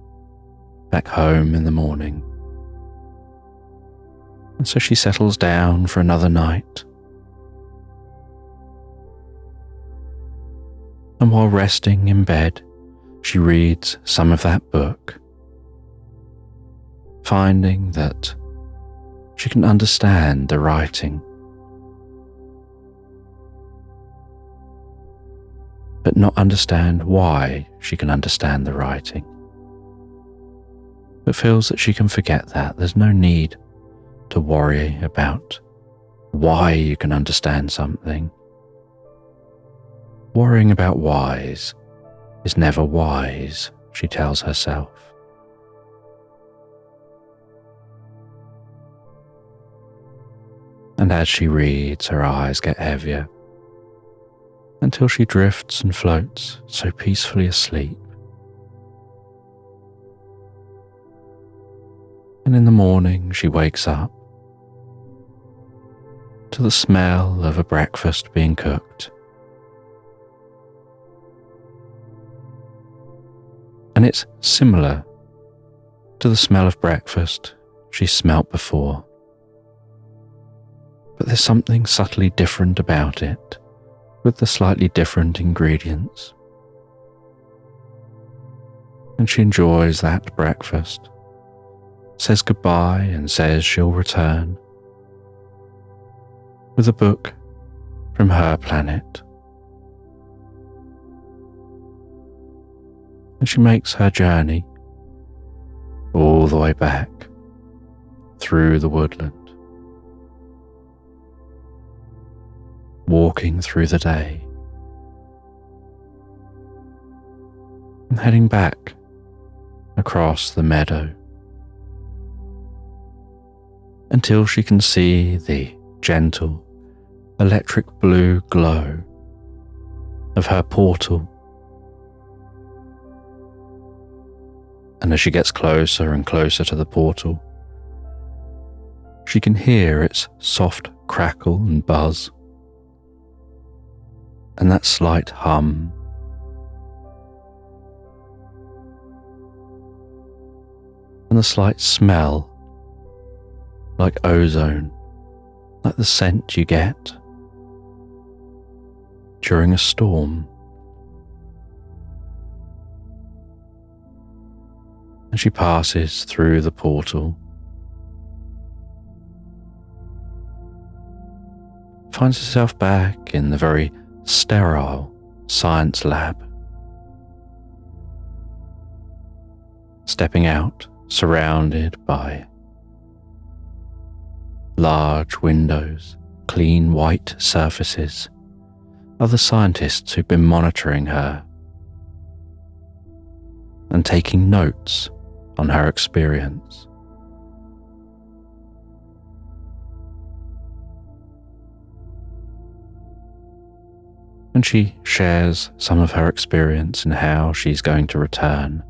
S1: back home in the morning. And so she settles down for another night. And while resting in bed, she reads some of that book, finding that she can understand the writing, but not understand why she can understand the writing, but feels that she can forget that. There's no need to worry about why you can understand something. Worrying about whys is never wise, she tells herself. And as she reads, her eyes get heavier, until she drifts and floats so peacefully asleep. And in the morning she wakes up to the smell of a breakfast being cooked. And it's similar to the smell of breakfast she smelt before. But there's something subtly different about it, with the slightly different ingredients. And she enjoys that breakfast, says goodbye and says she'll return with a book from her planet. And she makes her journey all the way back through the woodland, walking through the day, and heading back across the meadow until she can see the gentle electric blue glow of her portal. And as she gets closer and closer to the portal, she can hear its soft crackle and buzz, and that slight hum. And the slight smell, like ozone, like the scent you get during a storm. And she passes through the portal, finds herself back in the very sterile science lab. Stepping out, surrounded by large windows, clean white surfaces, are the scientists who've been monitoring her and taking notes on her experience. And she shares some of her experience and how she's going to return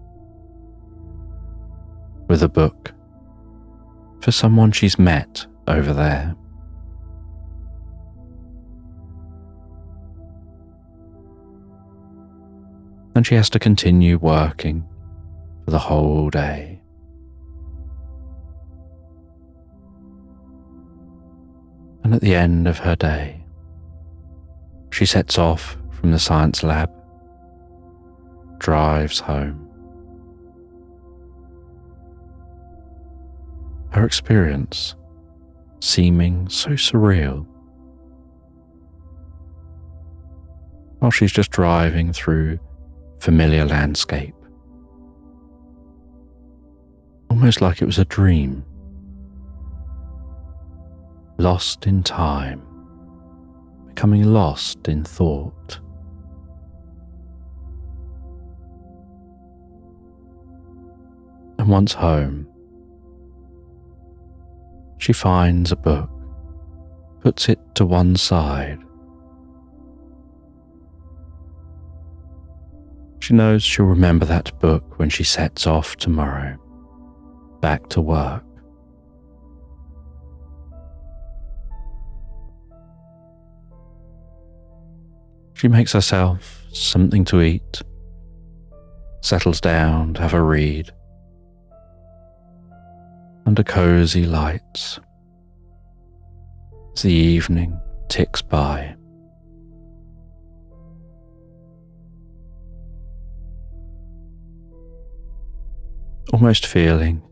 S1: with a book for someone she's met over there. And she has to continue working for the whole day. And at the end of her day, she sets off from the science lab, drives home. Her experience seeming so surreal, while she's just driving through familiar landscape, almost like it was a dream, lost in time, becoming lost in thought. And once home, she finds a book, puts it to one side. She knows she'll remember that book when she sets off tomorrow, back to work. She makes herself something to eat, settles down to have a read, under cozy lights as the evening ticks by. Almost feeling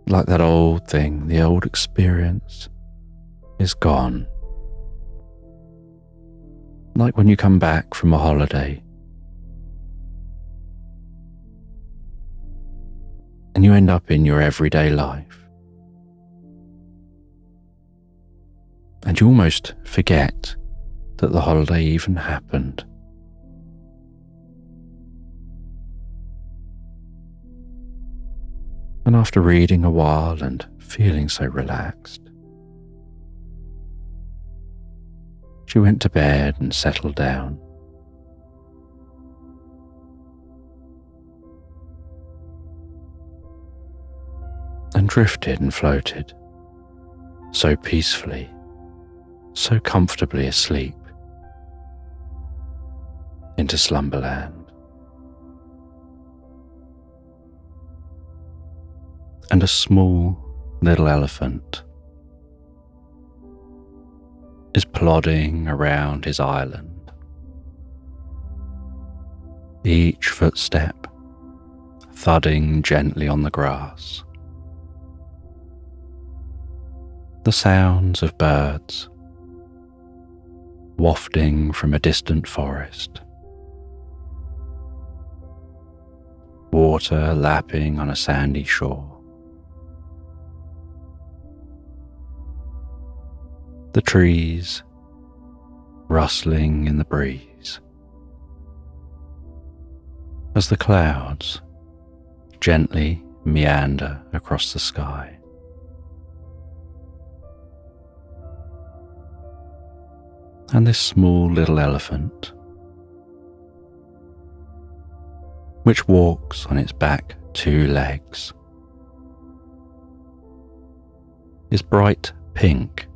S1: like that old thing, the old experience is gone. Like when you come back from a holiday and you end up in your everyday life, and you almost forget that the holiday even happened. And after reading a while and feeling so relaxed, she went to bed and settled down. And drifted and floated, so peacefully, so comfortably asleep, into Slumberland. And a small little elephant is plodding around his island, each footstep thudding gently on the grass. The sounds of birds wafting from a distant forest, water lapping on a sandy shore. The trees rustling in the breeze, as the clouds gently meander across the sky. And this small little elephant, which walks on its back 2 legs, is bright pink,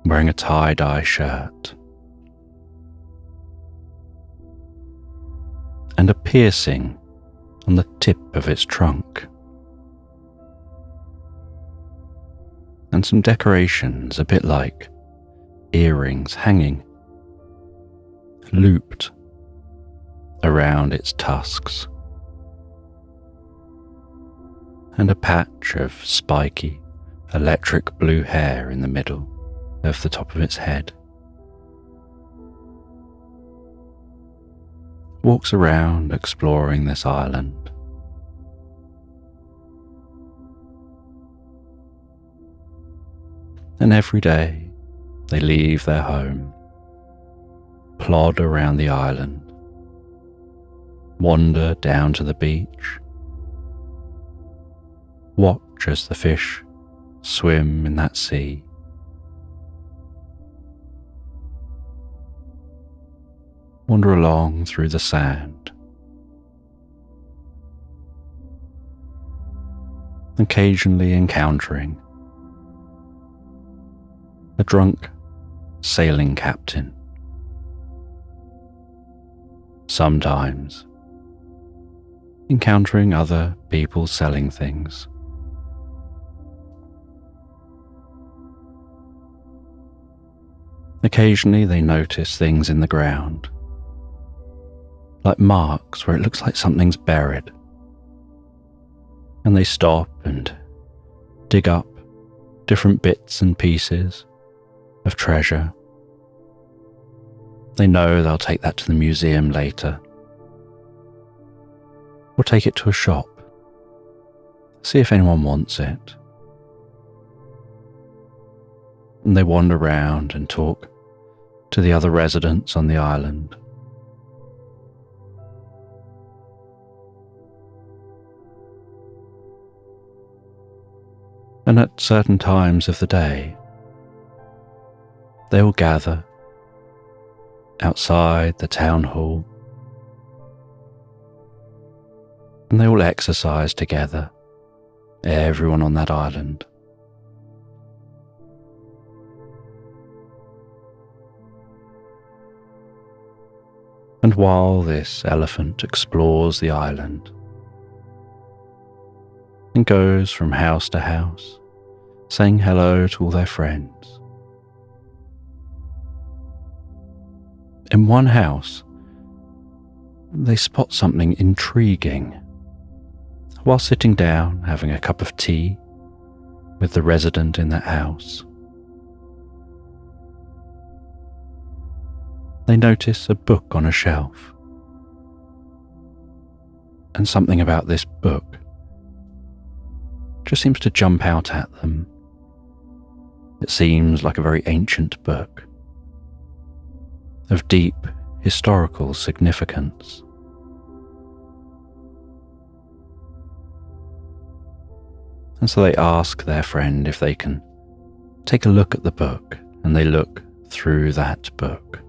S1: wearing a tie-dye shirt and a piercing on the tip of its trunk, and some decorations a bit like earrings hanging looped around its tusks, and a patch of spiky electric blue hair in the middle of the top of its head. Walks around exploring this island. And every day they leave their home, plod around the island, wander down to the beach, watch as the fish swim in that sea, wander along through the sand, occasionally encountering a drunk sailing captain, sometimes encountering other people selling things, occasionally they notice things in the ground, like marks where it looks like something's buried, and they stop and dig up different bits and pieces of treasure. They know they'll take that to the museum later, or take it to a shop, see if anyone wants it. And they wander around and talk to the other residents on the island. And at certain times of the day, they will gather outside the town hall, and they will exercise together, everyone on that island. And while this elephant explores the island and goes from house to house, saying hello to all their friends, in one house, they spot something intriguing while sitting down having a cup of tea with the resident in that house. They notice a book on a shelf, and something about this book just seems to jump out at them. It seems like a very ancient book of deep historical significance. And so they ask their friend if they can take a look at the book, and they look through that book.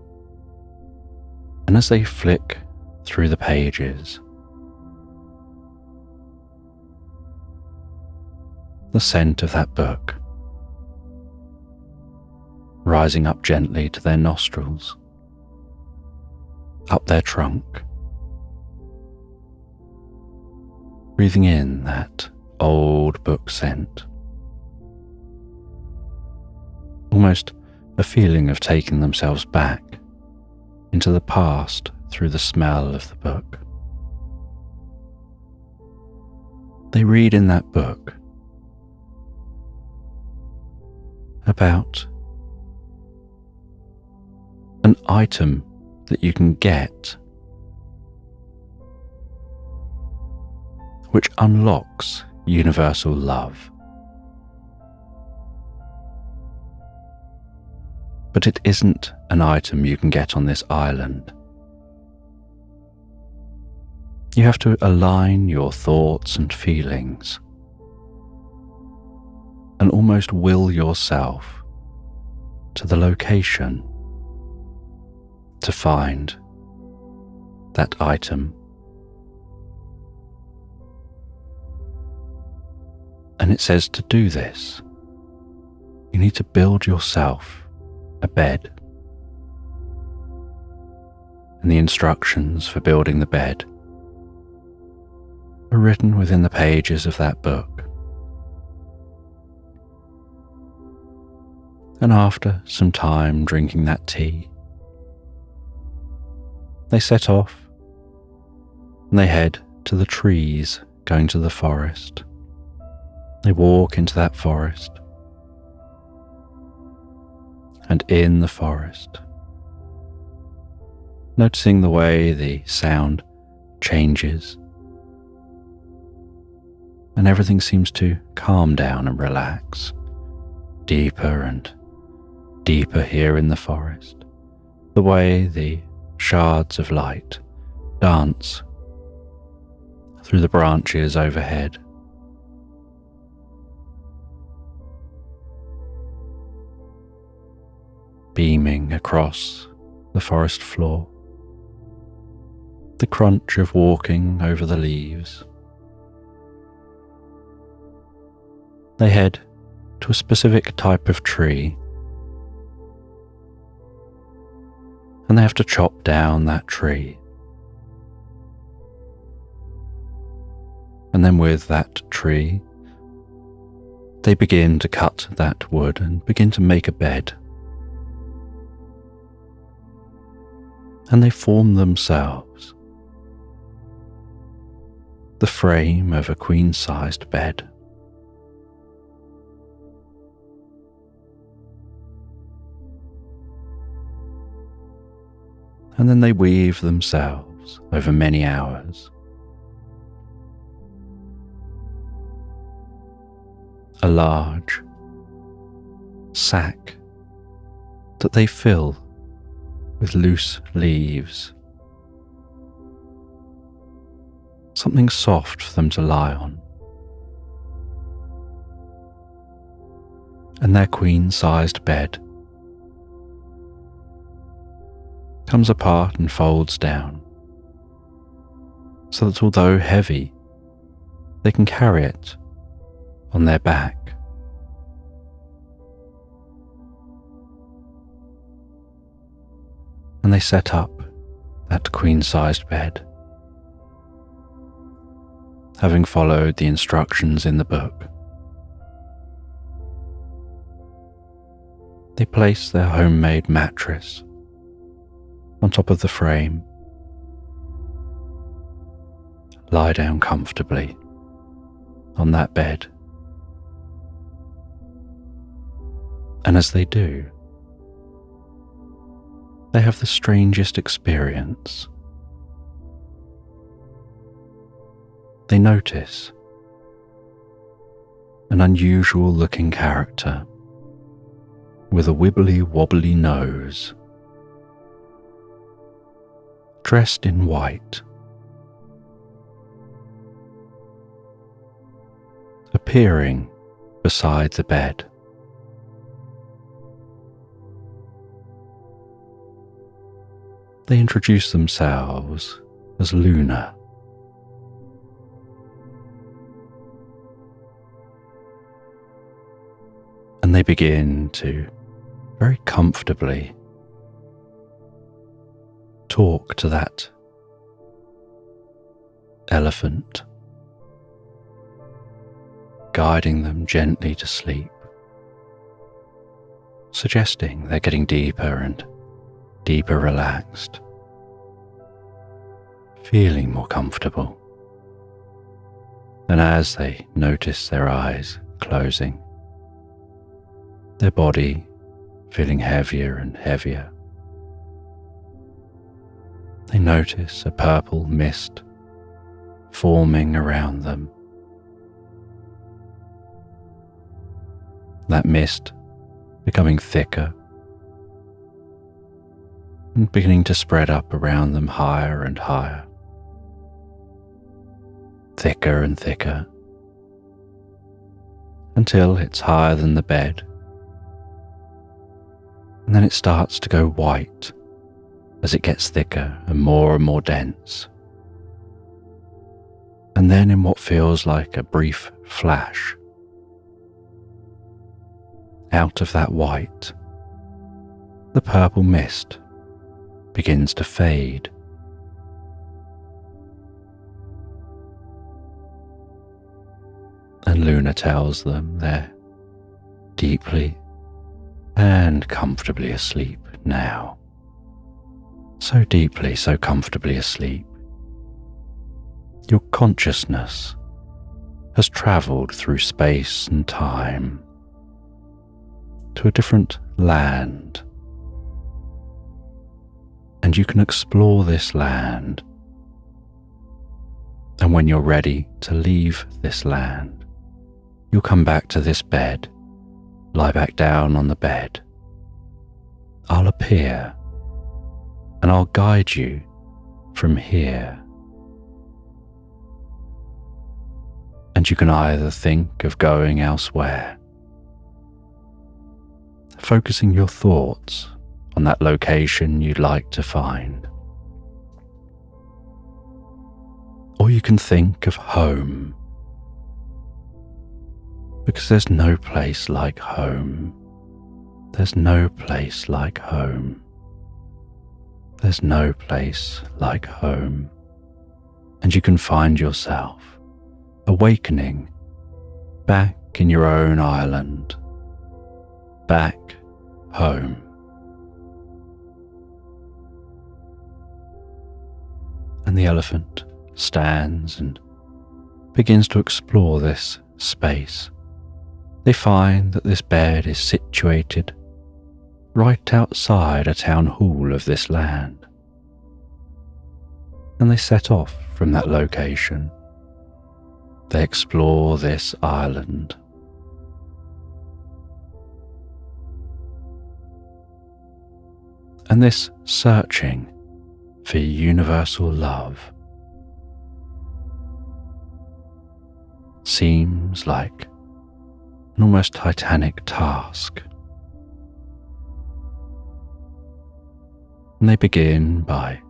S1: And as they flick through the pages, the scent of that book rising up gently to their nostrils, up their trunk, breathing in that old book scent, almost a feeling of taking themselves back into the past through the smell of the book. They read in that book about an item that you can get which unlocks universal love. but it isn't an item you can get on this island. You have to align your thoughts and feelings and almost will yourself to the location to find that item. And it says to do this, you need to build yourself a bed. And the instructions for building the bed are written within the pages of that book. And after some time drinking that tea, they set off and they head to the trees going to the forest. They walk into that forest, and in the forest, noticing the way the sound changes, and everything seems to calm down and relax, deeper and deeper here in the forest, the way the shards of light dance through the branches overhead. Beaming across the forest floor, the crunch of walking over the leaves. They head to a specific type of tree, and they have to chop down that tree. And then with that tree, they begin to cut that wood and begin to make a bed. And they form themselves the frame of a queen-sized bed. And then they weave themselves over many hours. A large sack that they fill with loose leaves, something soft for them to lie on, and their queen-sized bed comes apart and folds down, so that although heavy, they can carry it on their back. And they set up that queen-sized bed, having followed the instructions in the book. They place their homemade mattress on top of the frame, lie down comfortably on that bed, and as they do, they have the strangest experience. They notice an unusual looking character with a wibbly wobbly nose, dressed in white, appearing beside the bed. They introduce themselves as Luna. And they begin to very comfortably talk to that elephant, guiding them gently to sleep, suggesting they're getting deeper and deeper relaxed, feeling more comfortable. And as they notice their eyes closing, their body feeling heavier and heavier, they notice a purple mist forming around them. That mist becoming thicker and beginning to spread up around them higher and higher, thicker and thicker, until it's higher than the bed, and then it starts to go white as it gets thicker and more dense. And then in what feels like a brief flash, out of that white, the purple mist begins to fade. And Luna tells them they're deeply and comfortably asleep now. So deeply, so comfortably asleep. Your consciousness has travelled through space and time to a different land, and you can explore this land. And when you're ready to leave this land, you'll come back to this bed, lie back down on the bed. I'll appear, and I'll guide you from here. And you can either think of going elsewhere, focusing your thoughts on that location you'd like to find, or you can think of home, because there's no place like home. There's no place like home. There's no place like home. And you can find yourself awakening back in your own island, back home. And the elephant stands and begins to explore this space. They find that this bed is situated right outside a town hall of this land. And they set off from that location. They explore this island. And this searching for universal love seems like an almost titanic task. And they begin by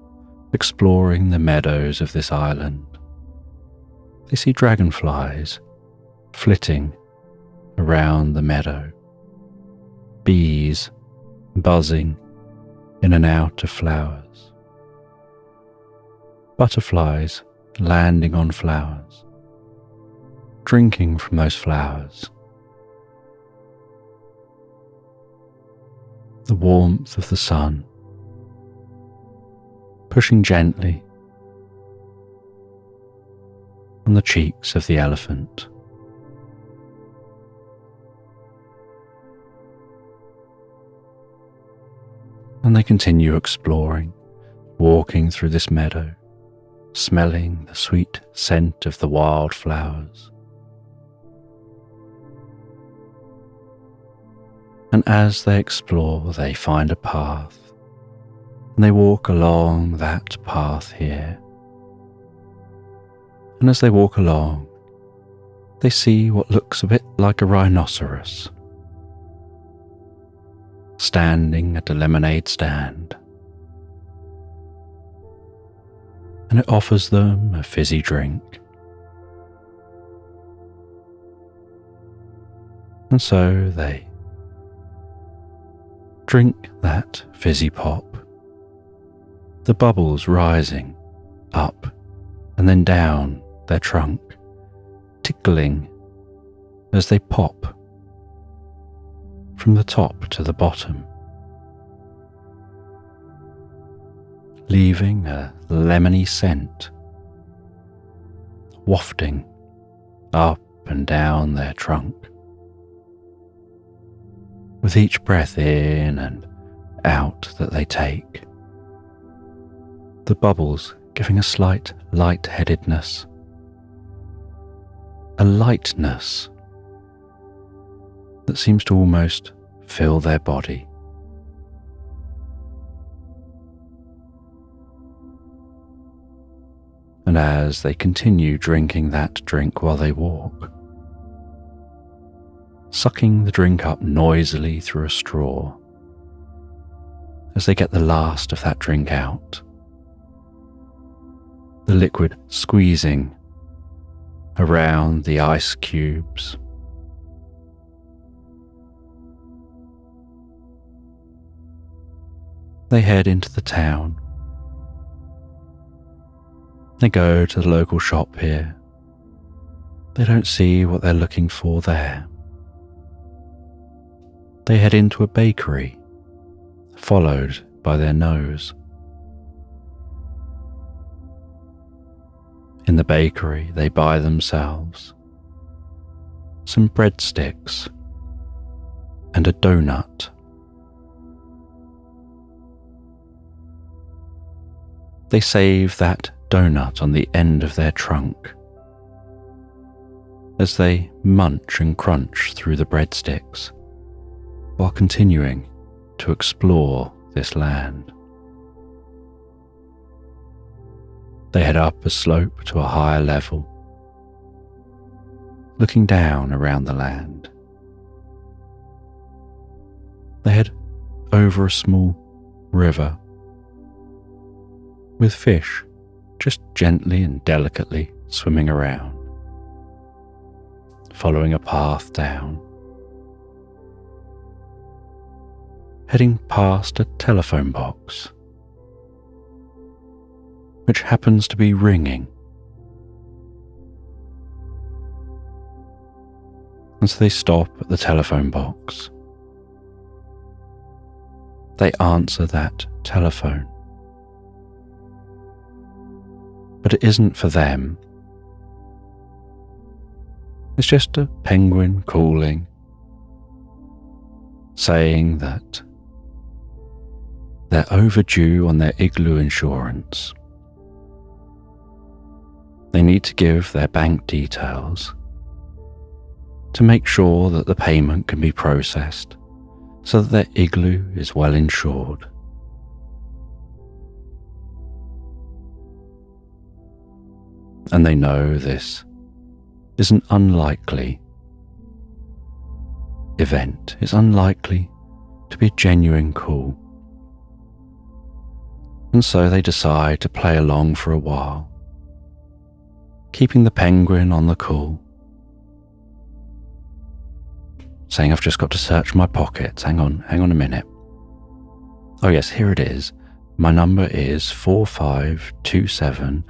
S1: exploring the meadows of this island. They see dragonflies flitting around the meadow, bees buzzing in and out of flowers, butterflies landing on flowers, drinking from those flowers. The warmth of the sun pushing gently on the cheeks of the elephant. And they continue exploring, walking through this meadow, smelling the sweet scent of the wildflowers. And as they explore, they find a path, and they walk along that path here. And as they walk along, they see what looks a bit like a rhinoceros, standing at a lemonade stand. And it offers them a fizzy drink. And so they drink that fizzy pop, the bubbles rising up and then down their trunk, tickling as they pop from the top to the bottom, leaving a lemony scent wafting up and down their trunk. With each breath in and out that they take, the bubbles giving a slight light-headedness, a lightness that seems to almost fill their body. And as they continue drinking that drink while they walk, sucking the drink up noisily through a straw, as they get the last of that drink out, the liquid squeezing around the ice cubes. They head into the town. They go to the local shop here. They don't see what they're looking for there. They head into a bakery, followed by their nose. In the bakery, they buy themselves some breadsticks and a donut. They save that donut on the end of their trunk as they munch and crunch through the breadsticks while continuing to explore this land. They head up a slope to a higher level, looking down around the land. They head over a small river with fish just gently and delicately swimming around, following a path down, heading past a telephone box, which happens to be ringing. And so they stop at the telephone box. They answer that telephone. But it isn't for them. It's just a penguin calling, saying that they're overdue on their igloo insurance. They need to give their bank details to make sure that the payment can be processed so that their igloo is well insured. And they know this is an unlikely event. It's unlikely to be a genuine call. And so they decide to play along for a while, keeping the penguin on the call, saying, "I've just got to search my pockets. Hang on a minute. Oh yes, here it is. My number is 45279.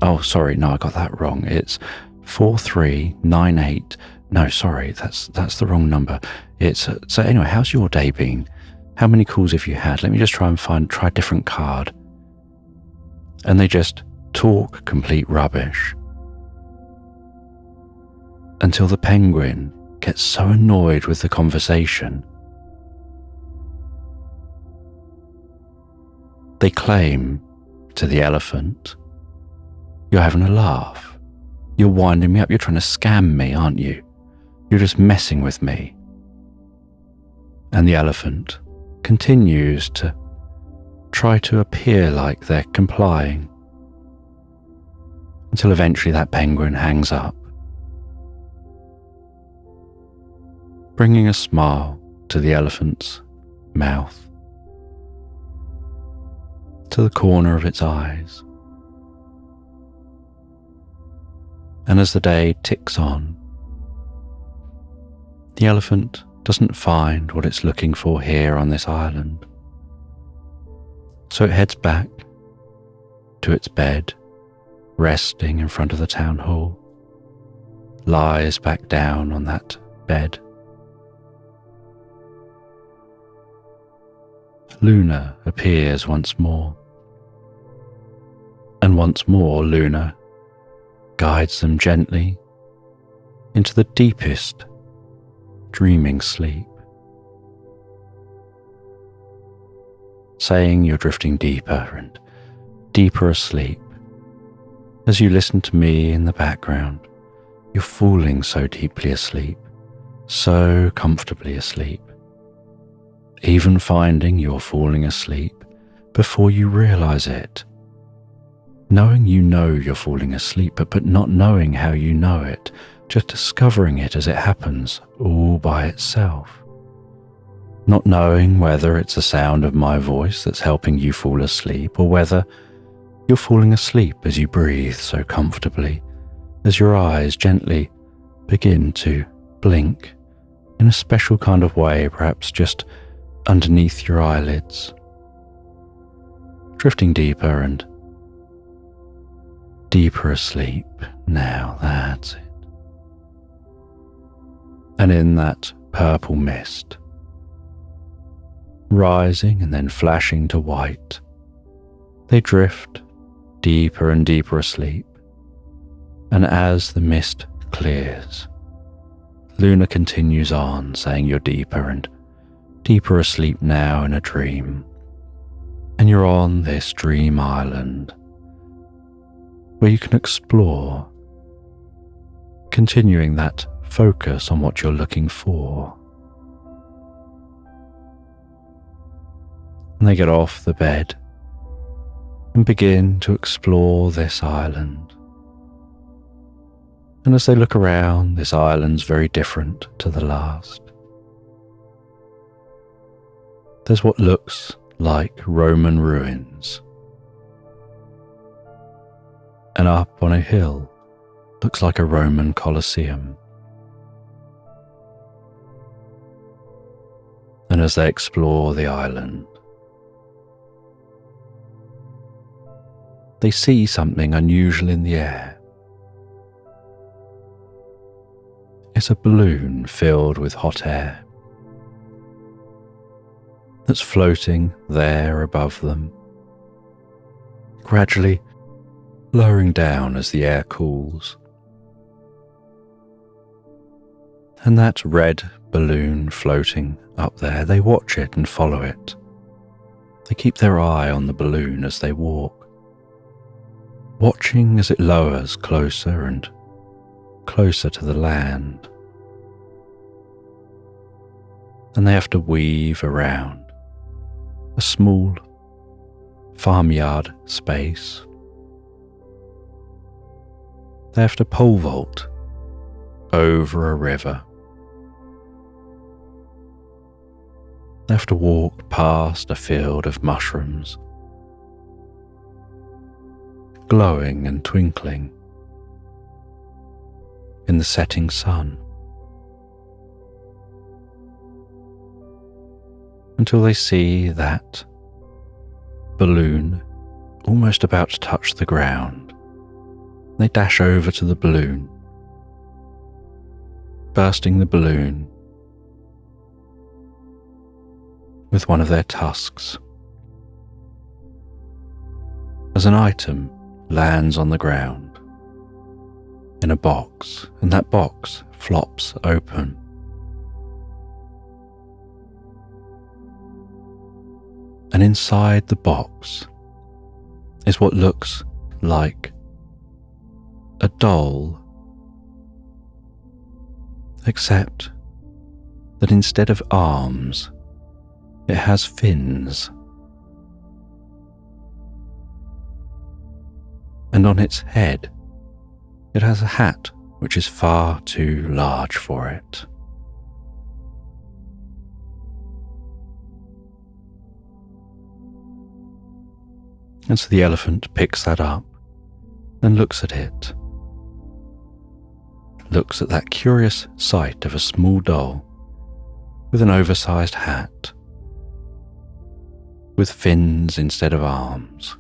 S1: Oh, sorry, no, I got that wrong. It's 4398. No, sorry, that's the wrong number. It's so anyway, how's your day been? How many calls have you had? Let me just try a different card." And they just talk complete rubbish until the penguin gets so annoyed with the conversation, they claim to the elephant, "You're having a laugh. You're winding me up. You're trying to scam me, aren't you? You're just messing with me." And the elephant continues to try to appear like they're complying until eventually that penguin hangs up, bringing a smile to the elephant's mouth, to the corner of its eyes. And as the day ticks on, the elephant doesn't find what it's looking for here on this island. So it heads back to its bed, resting in front of the town hall, lies back down on that bed. Luna appears once more, and once more Luna guides them gently into the deepest dreaming sleep, saying you're drifting deeper and deeper asleep. As you listen to me in the background, you're falling so deeply asleep, so comfortably asleep, even finding you're falling asleep before you realize it. knowing you know you're falling asleep, but not knowing how you know it, just discovering it as it happens all by itself. Not knowing whether it's the sound of my voice that's helping you fall asleep, or whether you're falling asleep as you breathe so comfortably, as your eyes gently begin to blink in a special kind of way, perhaps just underneath your eyelids, drifting deeper and deeper asleep. Now that's it. And in that purple mist, rising and then flashing to white, they drift deeper and deeper asleep. And as the mist clears, Luna continues on, saying you're deeper and deeper asleep now in a dream. And you're on this dream island where you can explore, continuing that focus on what you're looking for. And they get off the bed and begin to explore this island. And as they look around, this island's very different to the last. There's what looks like Roman ruins. And up on a hill looks like a Roman Colosseum. And as they explore the island, they see something unusual in the air. It's a balloon filled with hot air that's floating there above them, gradually lowering down as the air cools. And that red balloon floating up there, they watch it and follow it. They keep their eye on the balloon as they walk, watching as it lowers closer and closer to the land. And they have to weave around a small farmyard space. They have to pole vault over a river. They have to walk past a field of mushrooms, glowing and twinkling in the setting sun, until they see that balloon almost about to touch the ground. They dash over to the balloon, bursting the balloon with one of their tusks. As an item lands on the ground in a box, and that box flops open. And inside the box is what looks like a doll, except that instead of arms, it has fins. And on its head, it has a hat which is far too large for it. And so the elephant picks that up and looks at it. Looks at that curious sight of a small doll with an oversized hat, with fins instead of arms,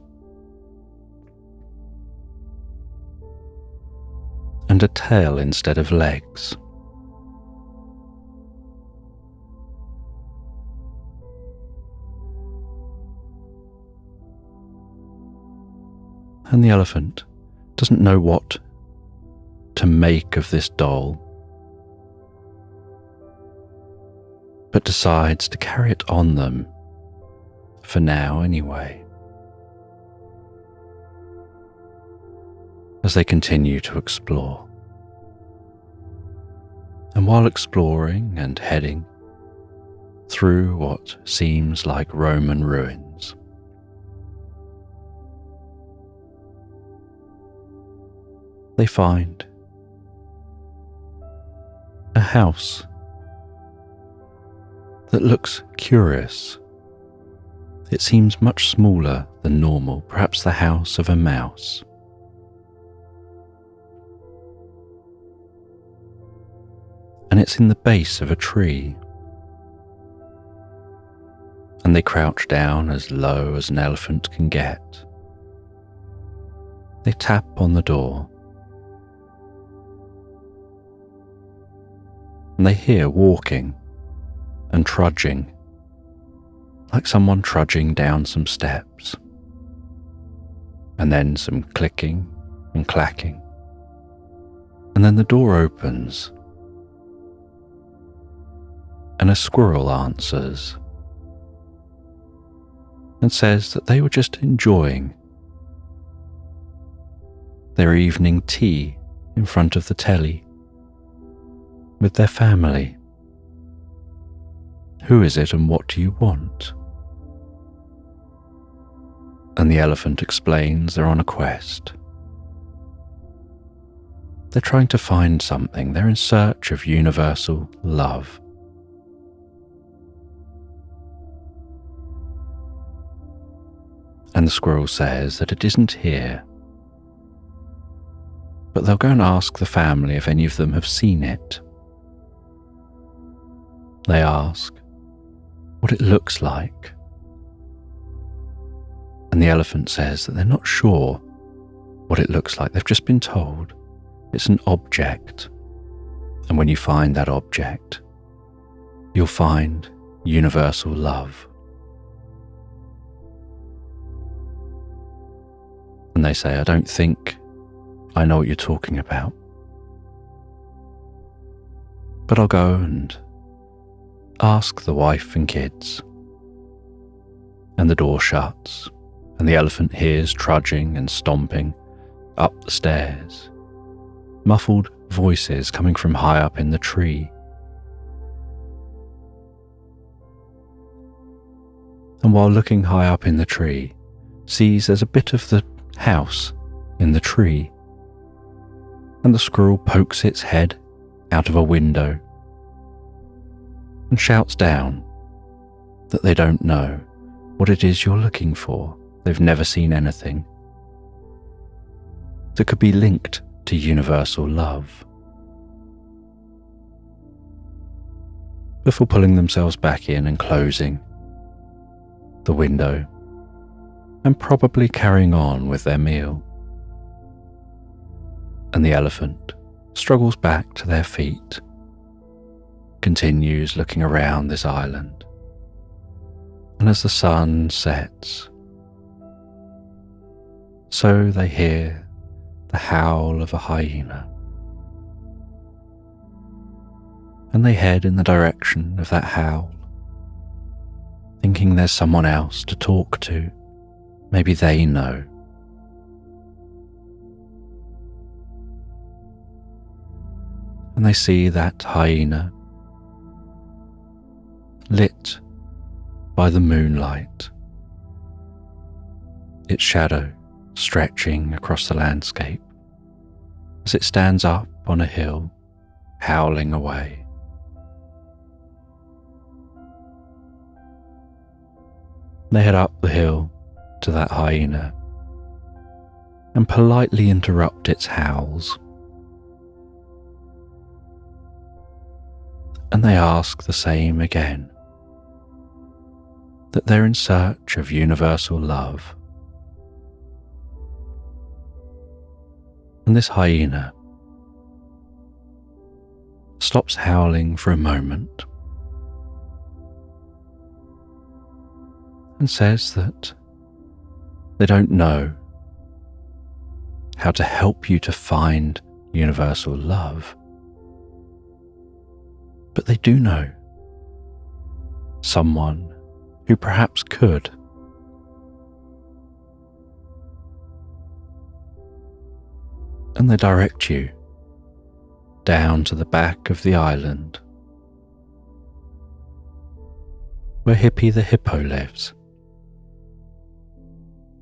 S1: and a tail instead of legs. And the elephant doesn't know what to make of this doll, but decides to carry it on them, for now anyway, as they continue to explore. And while exploring and heading through what seems like Roman ruins, they find a house that looks curious. It seems much smaller than normal, perhaps the house of a mouse. And it's in the base of a tree. And they crouch down as low as an elephant can get. They tap on the door. And they hear walking and trudging, like someone trudging down some steps. And then some clicking and clacking. And then the door opens. And a squirrel answers and says that they were just enjoying their evening tea in front of the telly with their family. Who is it and what do you want? And the elephant explains they're on a quest. They're trying to find something. They're in search of universal love. And the squirrel says that it isn't here, but they'll go and ask the family if any of them have seen it. They ask what it looks like, and the elephant says that they're not sure what it looks like. They've just been told it's an object, and when you find that object, you'll find universal love. And they say, I don't think I know what you're talking about, but I'll go and ask the wife and kids. And the door shuts, and the elephant hears trudging and stomping up the stairs, muffled voices coming from high up in the tree. And while looking high up in the tree, sees there's a bit of the house in the tree, and the squirrel pokes its head out of a window and shouts down that they don't know what it is you're looking for. They've never seen anything that could be linked to universal love. Before pulling themselves back in and closing the window and probably carrying on with their meal. And the elephant struggles back to their feet, continues looking around this island, and as the sun sets, so they hear the howl of a hyena, and they head in the direction of that howl, thinking there's someone else to talk to. Maybe they know. And they see that hyena lit by the moonlight, its shadow stretching across the landscape as it stands up on a hill, howling away. They head up the hill to that hyena and politely interrupt its howls. And they ask the same again, that they're in search of universal love. And this hyena stops howling for a moment and says that they don't know how to help you to find universal love, but they do know someone who perhaps could. And they direct you down to the back of the island where Hippie the hippo lives.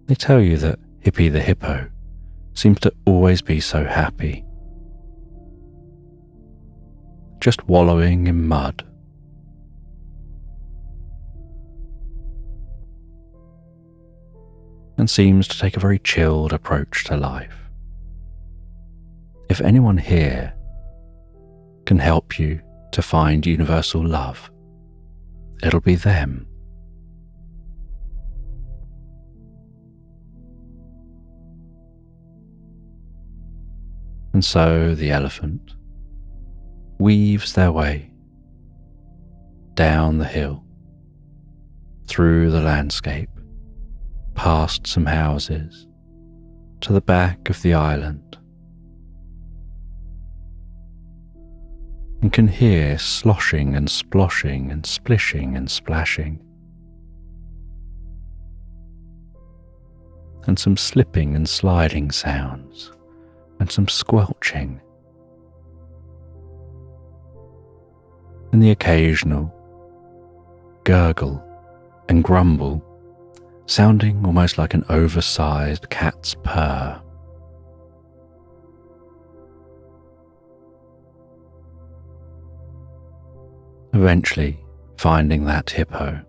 S1: They tell you that Hippie the hippo seems to always be so happy, just wallowing in mud. And seems to take a very chilled approach to life. If anyone here can help you to find universal love, it'll be them. And so the elephant weaves their way down the hill, through the landscape, past some houses, to the back of the island, and can hear sloshing and sploshing and splishing and splashing, and some slipping and sliding sounds, and some squelching, and the occasional gurgle and grumble, sounding almost like an oversized cat's purr. Eventually finding that hippo.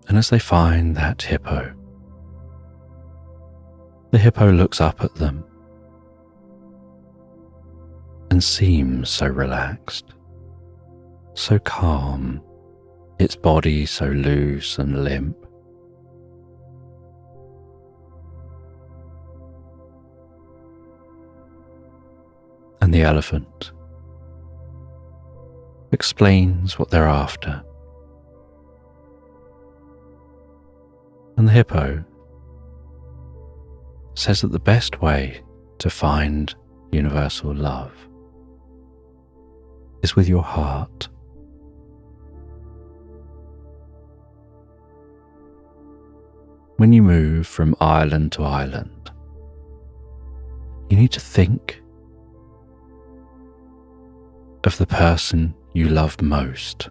S1: And as they find that hippo, the hippo looks up at them and seems so relaxed, so calm, its body so loose and limp. And the elephant explains what they're after. And the hippo says that the best way to find universal love is with your heart. When you move from island to island, you need to think of the person you love most.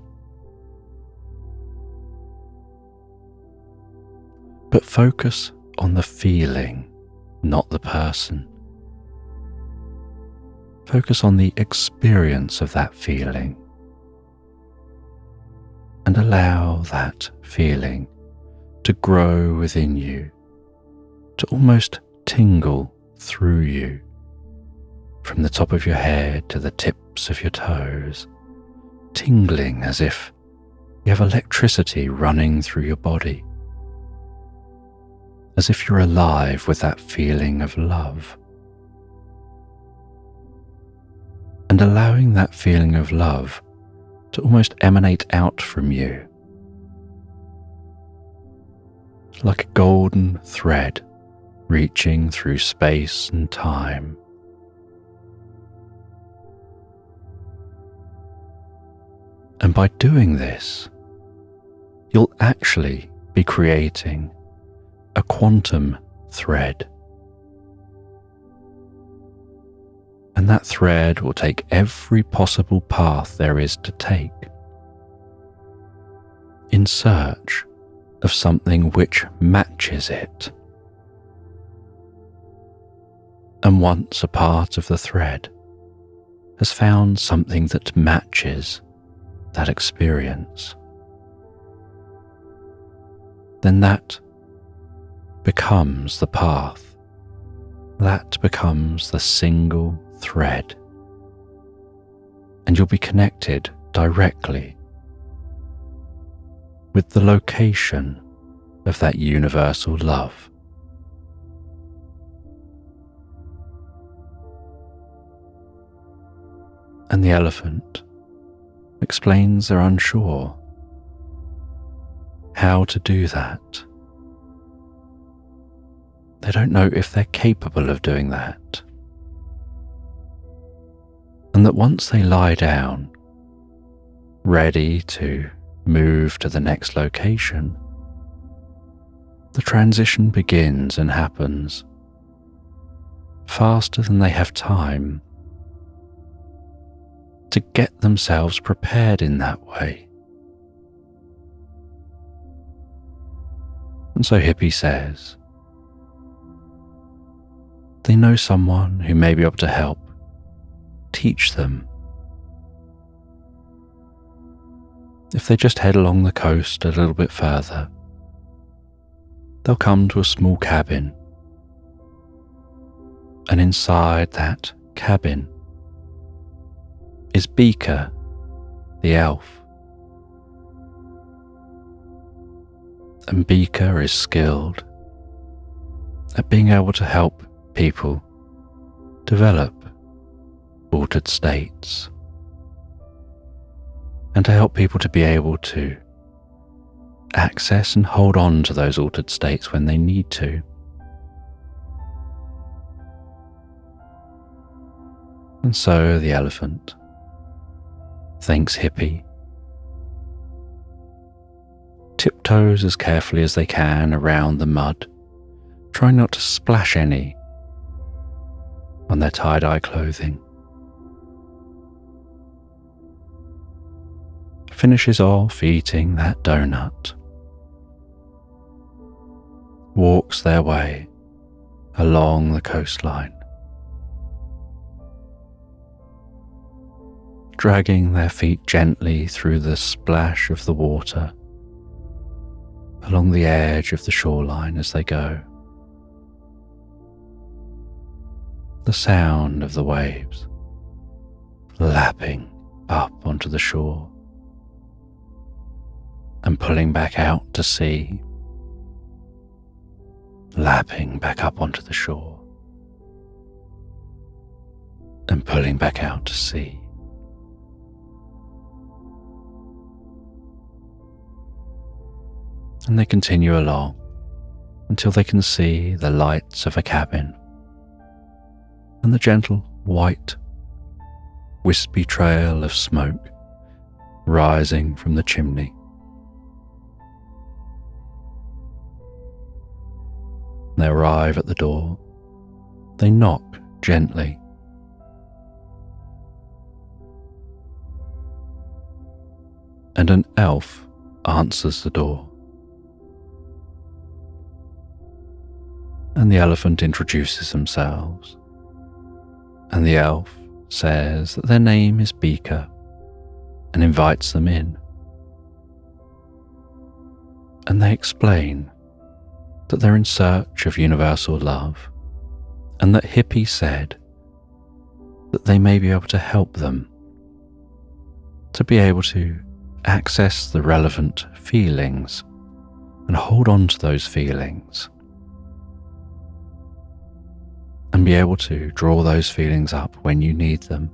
S1: But focus on the feeling, not the person. Focus on the experience of that feeling and allow that feeling to grow within you, to almost tingle through you, from the top of your head to the tips of your toes, tingling as if you have electricity running through your body, as if you're alive with that feeling of love. And allowing that feeling of love to almost emanate out from you, like a golden thread reaching through space and time. And by doing this, you'll actually be creating a quantum thread. And that thread will take every possible path there is to take, in search of something which matches it. And once a part of the thread has found something that matches that experience, then that becomes the path, that becomes the single thread, and you'll be connected directly with the location of that universal love. And the elephant explains they're unsure how to do that. They don't know if they're capable of doing that. And that once they lie down, ready to move to the next location, the transition begins and happens faster than they have time to get themselves prepared in that way. And so Hippie says, they know someone who may be able to help teach them. If they just head along the coast a little bit further, they'll come to a small cabin, and inside that cabin is Beaker, the elf. And Beaker is skilled at being able to help people develop altered states, and to help people to be able to access and hold on to those altered states when they need to. And so the elephant thanks Hippie, tiptoes as carefully as they can around the mud, trying not to splash any on their tie-dye clothing. Finishes off eating that donut, walks their way along the coastline, dragging their feet gently through the splash of the water along the edge of the shoreline as they go. The sound of the waves lapping up onto the shore and pulling back out to sea, lapping back up onto the shore and pulling back out to sea. And they continue along until they can see the lights of a cabin and the gentle white, wispy trail of smoke rising from the chimney. They arrive at the door. They knock gently. And an elf answers the door. And the elephant introduces themselves. And the elf says that their name is Beaker and invites them in. And they explain that they're in search of universal love, and that Hippie said that they may be able to help them to be able to access the relevant feelings and hold on to those feelings and be able to draw those feelings up when you need them,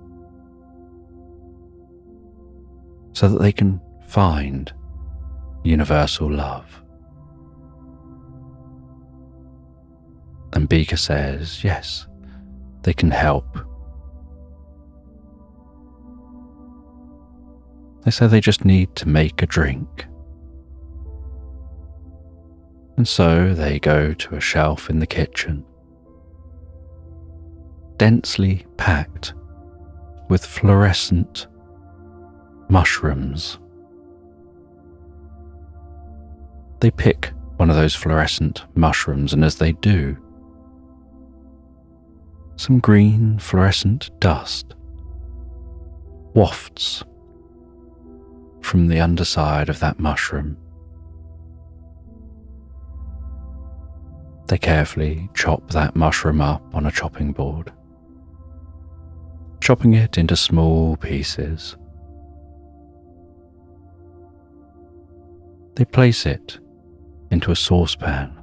S1: so that they can find universal love. And Beaker says, yes, they can help. They say they just need to make a drink. And so they go to a shelf in the kitchen, densely packed with fluorescent mushrooms. They pick one of those fluorescent mushrooms, and as they do, some green fluorescent dust wafts from the underside of that mushroom. They carefully chop that mushroom up on a chopping board, chopping it into small pieces. They place it into a saucepan.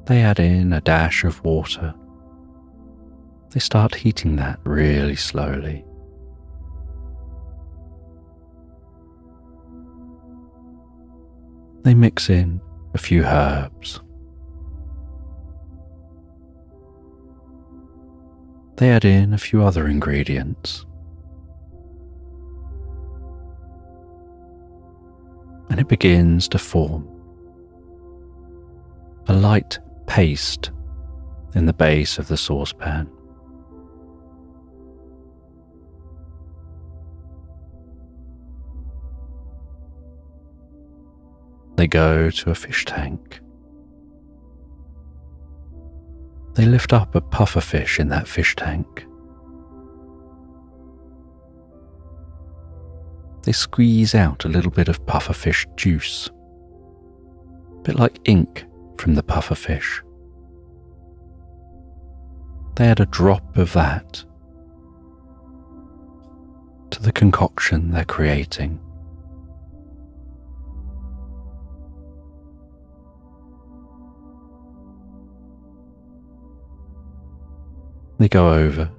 S1: They add in a dash of water. They start heating that really slowly. They mix in a few herbs. They add in a few other ingredients. And it begins to form a light paste in the base of the saucepan. They go to a fish tank. They lift up a pufferfish in that fish tank. They squeeze out a little bit of pufferfish juice, a bit like ink from the pufferfish. They add a drop of that to the concoction they're creating. They go over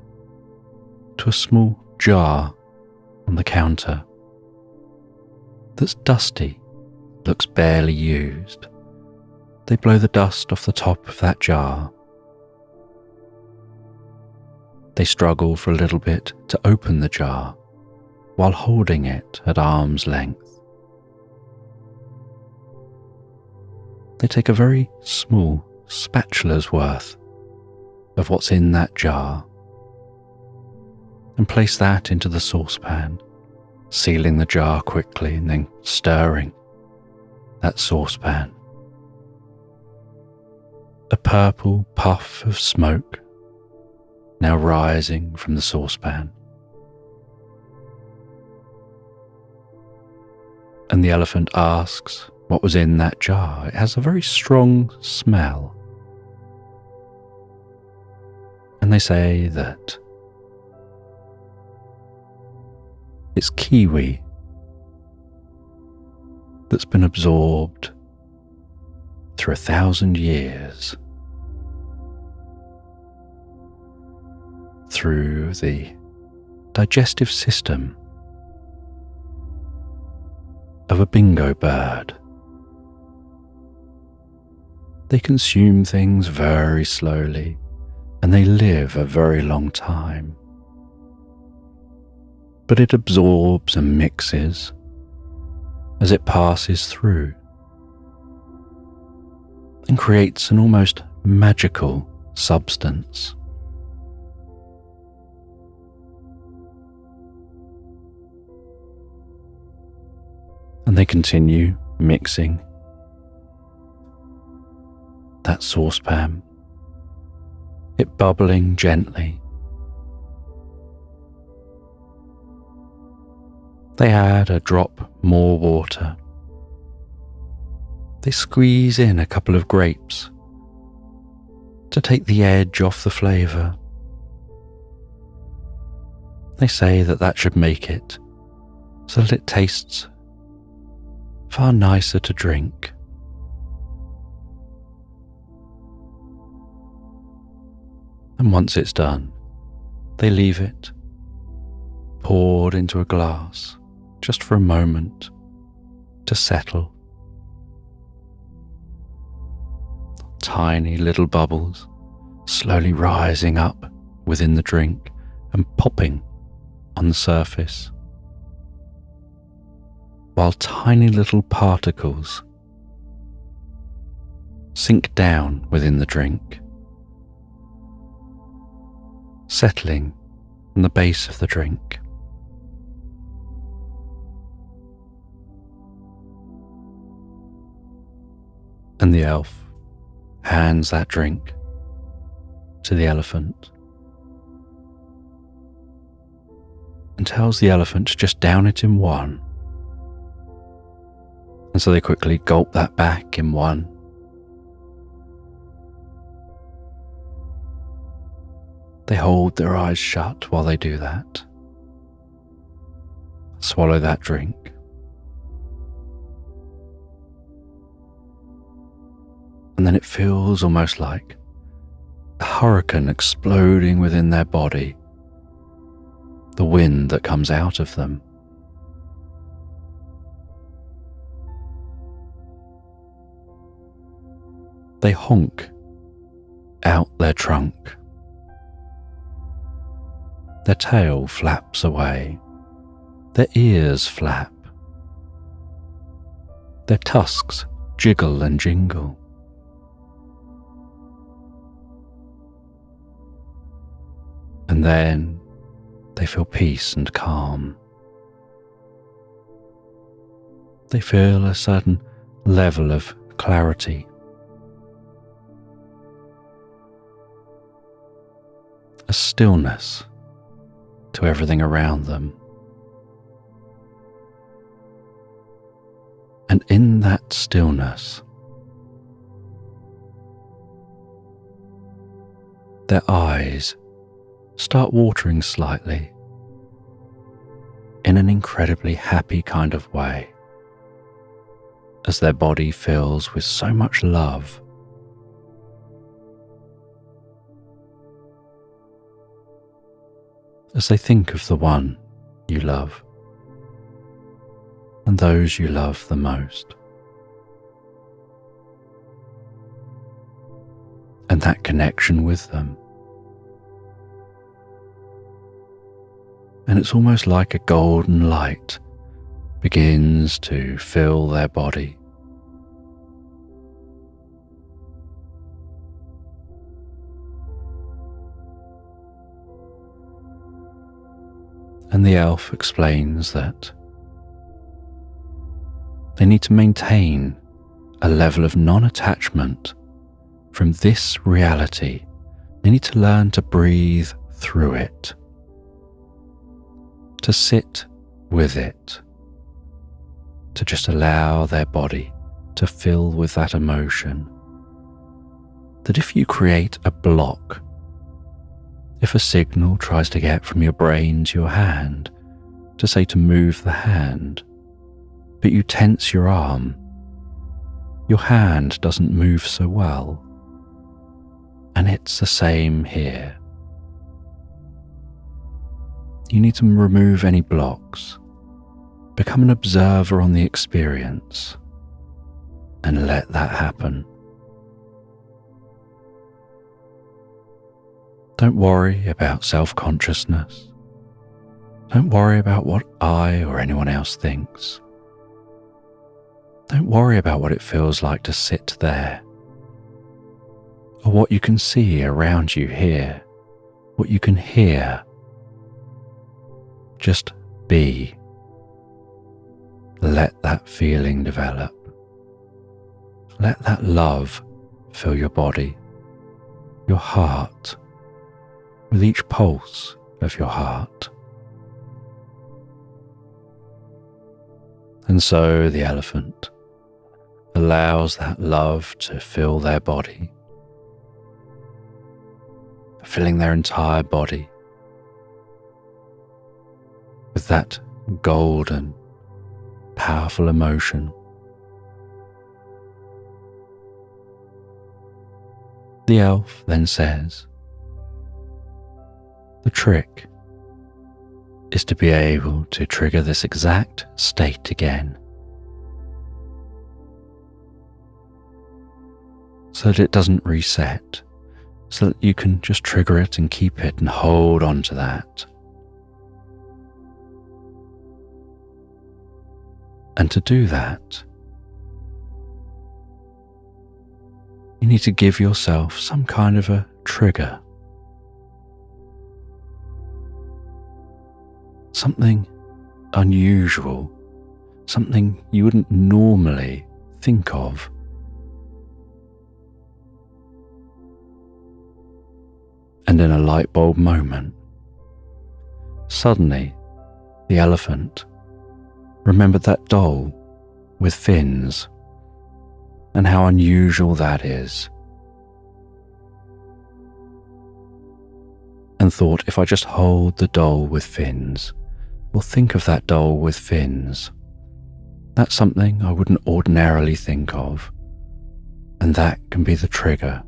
S1: to a small jar on the counter that's dusty, looks barely used. They blow the dust off the top of that jar. They struggle for a little bit to open the jar while holding it at arm's length. They take a very small spatula's worth of what's in that jar and place that into the saucepan, sealing the jar quickly and then stirring that saucepan. A purple puff of smoke now rising from the saucepan. And the elephant asks what was in that jar. It has a very strong smell. And they say that it's kiwi that's been absorbed through 1,000 years through the digestive system of a bingo bird. They consume things very slowly and they live a very long time. But it absorbs and mixes as it passes through and creates an almost magical substance. And they continue mixing that saucepan, it bubbling gently. They add a drop more water. They squeeze in a couple of grapes to take the edge off the flavour. They say that that should make it so that it tastes far nicer to drink. And once it's done, they leave it poured into a glass just for a moment to settle. Tiny little bubbles slowly rising up within the drink and popping on the surface, while tiny little particles sink down within the drink, settling on the base of the drink. And the elf hands that drink to the elephant and tells the elephant to just down it in one. And so they quickly gulp that back in one. They hold their eyes shut while they do that. Swallow that drink. And then it feels almost like a hurricane exploding within their body, the wind that comes out of them. They honk out their trunk. Their tail flaps away. Their ears flap. Their tusks jiggle and jingle. And then they feel peace and calm. They feel a certain level of clarity. a stillness to everything around them. And in that stillness, their eyes start watering slightly in an incredibly happy kind of way, as their body fills with so much love. As they think of the one you love and those you love the most, and that connection with them. And it's almost like a golden light begins to fill their body. And the elf explains that they need to maintain a level of non-attachment from this reality. They need to learn to breathe through it, to sit with it, to just allow their body to fill with that emotion. That if you create a block, if a signal tries to get from your brain to your hand to say to move the hand, but you tense your arm, your hand doesn't move so well. And it's the same here. You need to remove any blocks, become an observer on the experience, and let that happen. Don't worry about self-consciousness. Don't worry about what I or anyone else thinks. Don't worry about what it feels like to sit there, or what you can see around you here, what you can hear. Just be. Let that feeling develop. Let that love fill your body, your heart, with each pulse of your heart. And so the elephant allows that love to fill their body, filling their entire body with that golden, powerful emotion. The elf then says, the trick is to be able to trigger this exact state again, so that it doesn't reset, so that you can just trigger it and keep it and hold on to that. And to do that, you need to give yourself some kind of a trigger. Something unusual, something you wouldn't normally think of. And in a light bulb moment, suddenly the elephant remembered that doll with fins and how unusual that is, and thought, if I just hold the doll with fins, or think of that doll with fins, that's something I wouldn't ordinarily think of, and that can be the trigger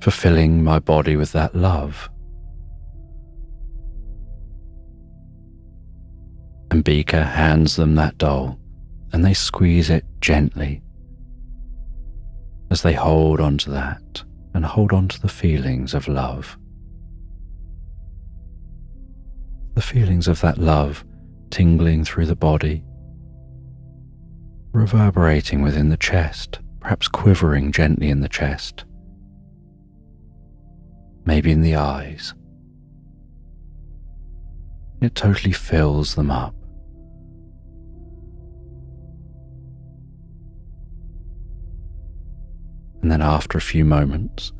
S1: for filling my body with that love. And Beaker hands them that doll, and they squeeze it gently as they hold on to that and hold on to the feelings of love. The feelings of that love tingling through the body, reverberating within the chest, perhaps quivering gently in the chest, maybe in the eyes. It totally fills them up. And then after a few moments,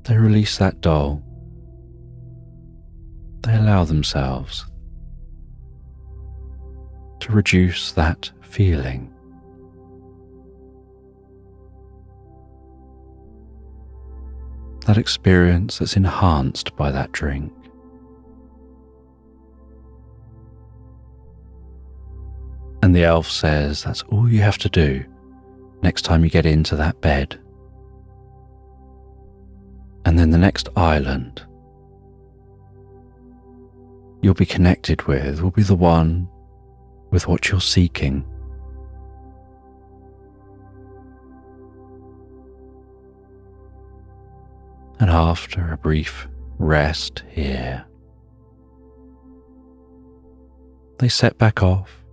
S1: They release that doll. They allow themselves to reduce that feeling. That experience that's enhanced by that drink. And the elf says that's all you have to do next time you get into that bed. And then the next island you'll be connected with will be the one with what you're seeking. And after a brief rest here, they set back off.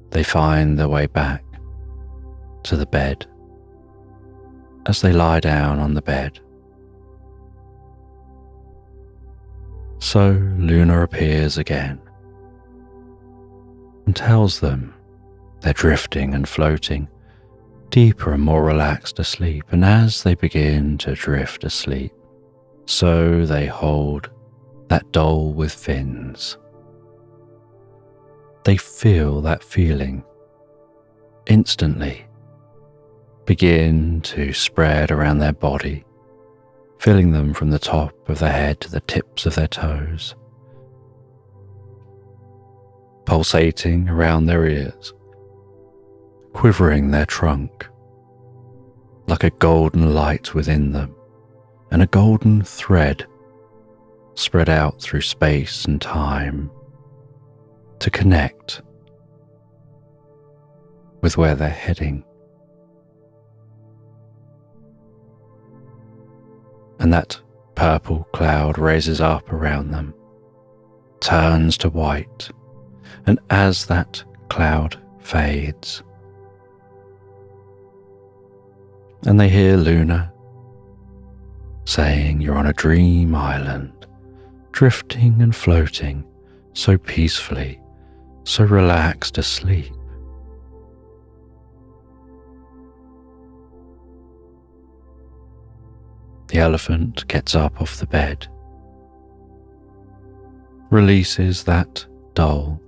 S1: They find their way back to the bed. As they lie down on the bed, so Luna appears again and tells them they're drifting and floating deeper and more relaxed asleep. And as they begin to drift asleep, so they hold that doll with fins. They feel that feeling instantly begin to spread around their body, filling them from the top of their head to the tips of their toes, pulsating around their ears, quivering their trunk, like a golden light within them, and a golden thread spread out through space and time to connect with where they're heading. And that purple cloud raises up around them, turns to white, and as that cloud fades, and they hear Luna saying, "You're on a dream island, drifting and floating so peacefully, so relaxed asleep." The elephant gets up off the bed, releases that doll,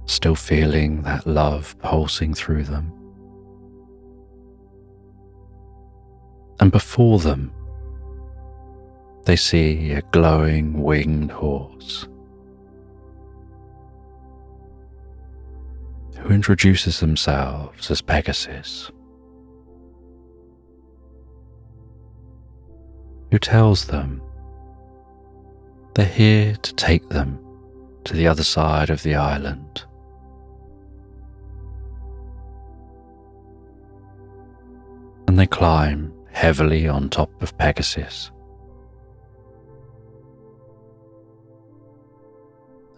S1: still feeling that love pulsing through them. And before them, they see a glowing winged horse who introduces themselves as Pegasus, who tells them they're here to take them to the other side of the island. And they climb heavily on top of Pegasus.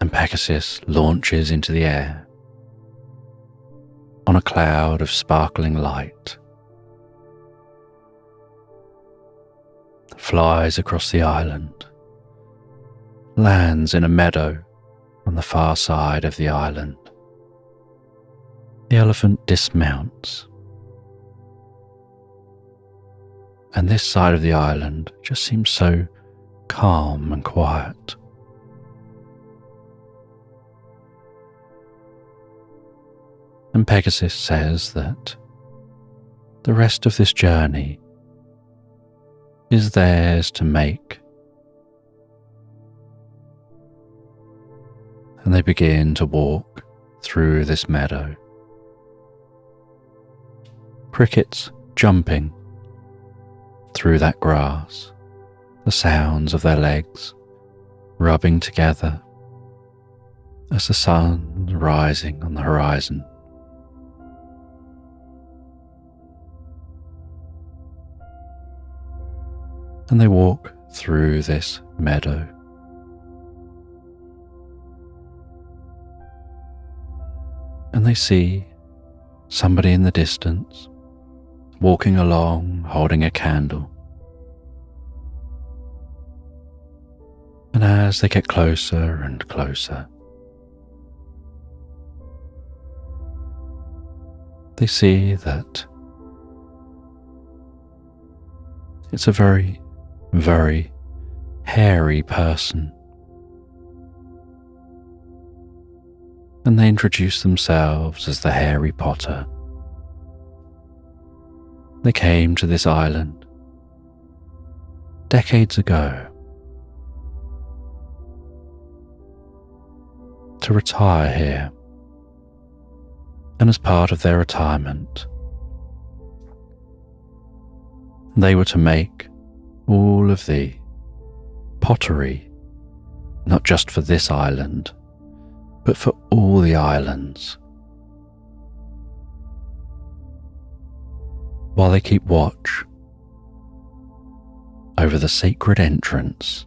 S1: And Pegasus launches into the air on a cloud of sparkling light, flies across the island, lands in a meadow on the far side of the island. The elephant dismounts, and this side of the island just seems so calm and quiet. And Pegasus says that the rest of this journey is theirs to make. And they begin to walk through this meadow. Crickets jumping through that grass, the sounds of their legs rubbing together as the sun rising on the horizon. And they walk through this meadow. And they see somebody in the distance walking along holding a candle. And as they get closer and closer, they see that It's a very, very hairy person. And they introduce themselves as the Hairy Potter. They came to this island decades ago to retire here, and as part of their retirement, they were to make all of the pottery, not just for this island, but for all the islands, while they keep watch over the sacred entrance.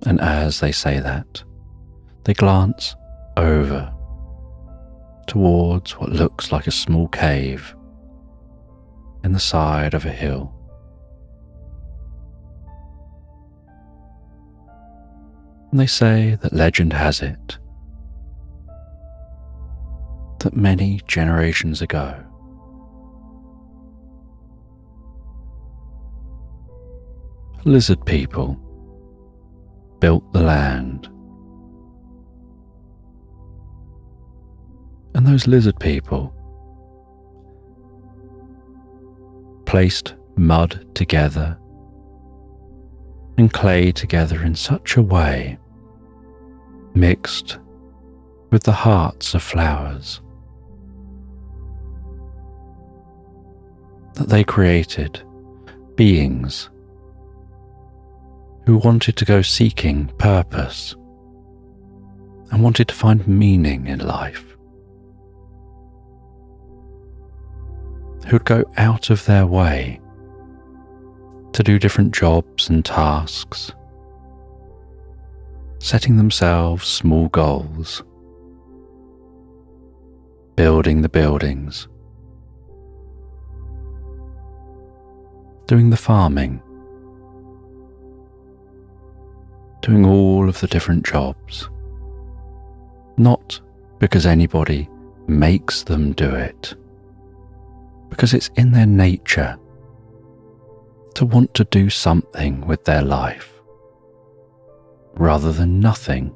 S1: And as they say that, they glance over towards what looks like a small cave in the side of a hill. And they say that legend has it that many generations ago, lizard people built the land. And those lizard people placed mud together and clay together in such a way, mixed with the hearts of flowers, that they created beings who wanted to go seeking purpose and wanted to find meaning in life, who'd go out of their way to do different jobs and tasks, setting themselves small goals, building the buildings, doing the farming, doing all of the different jobs, not because anybody makes them do it, because it's in their nature to want to do something with their life rather than nothing.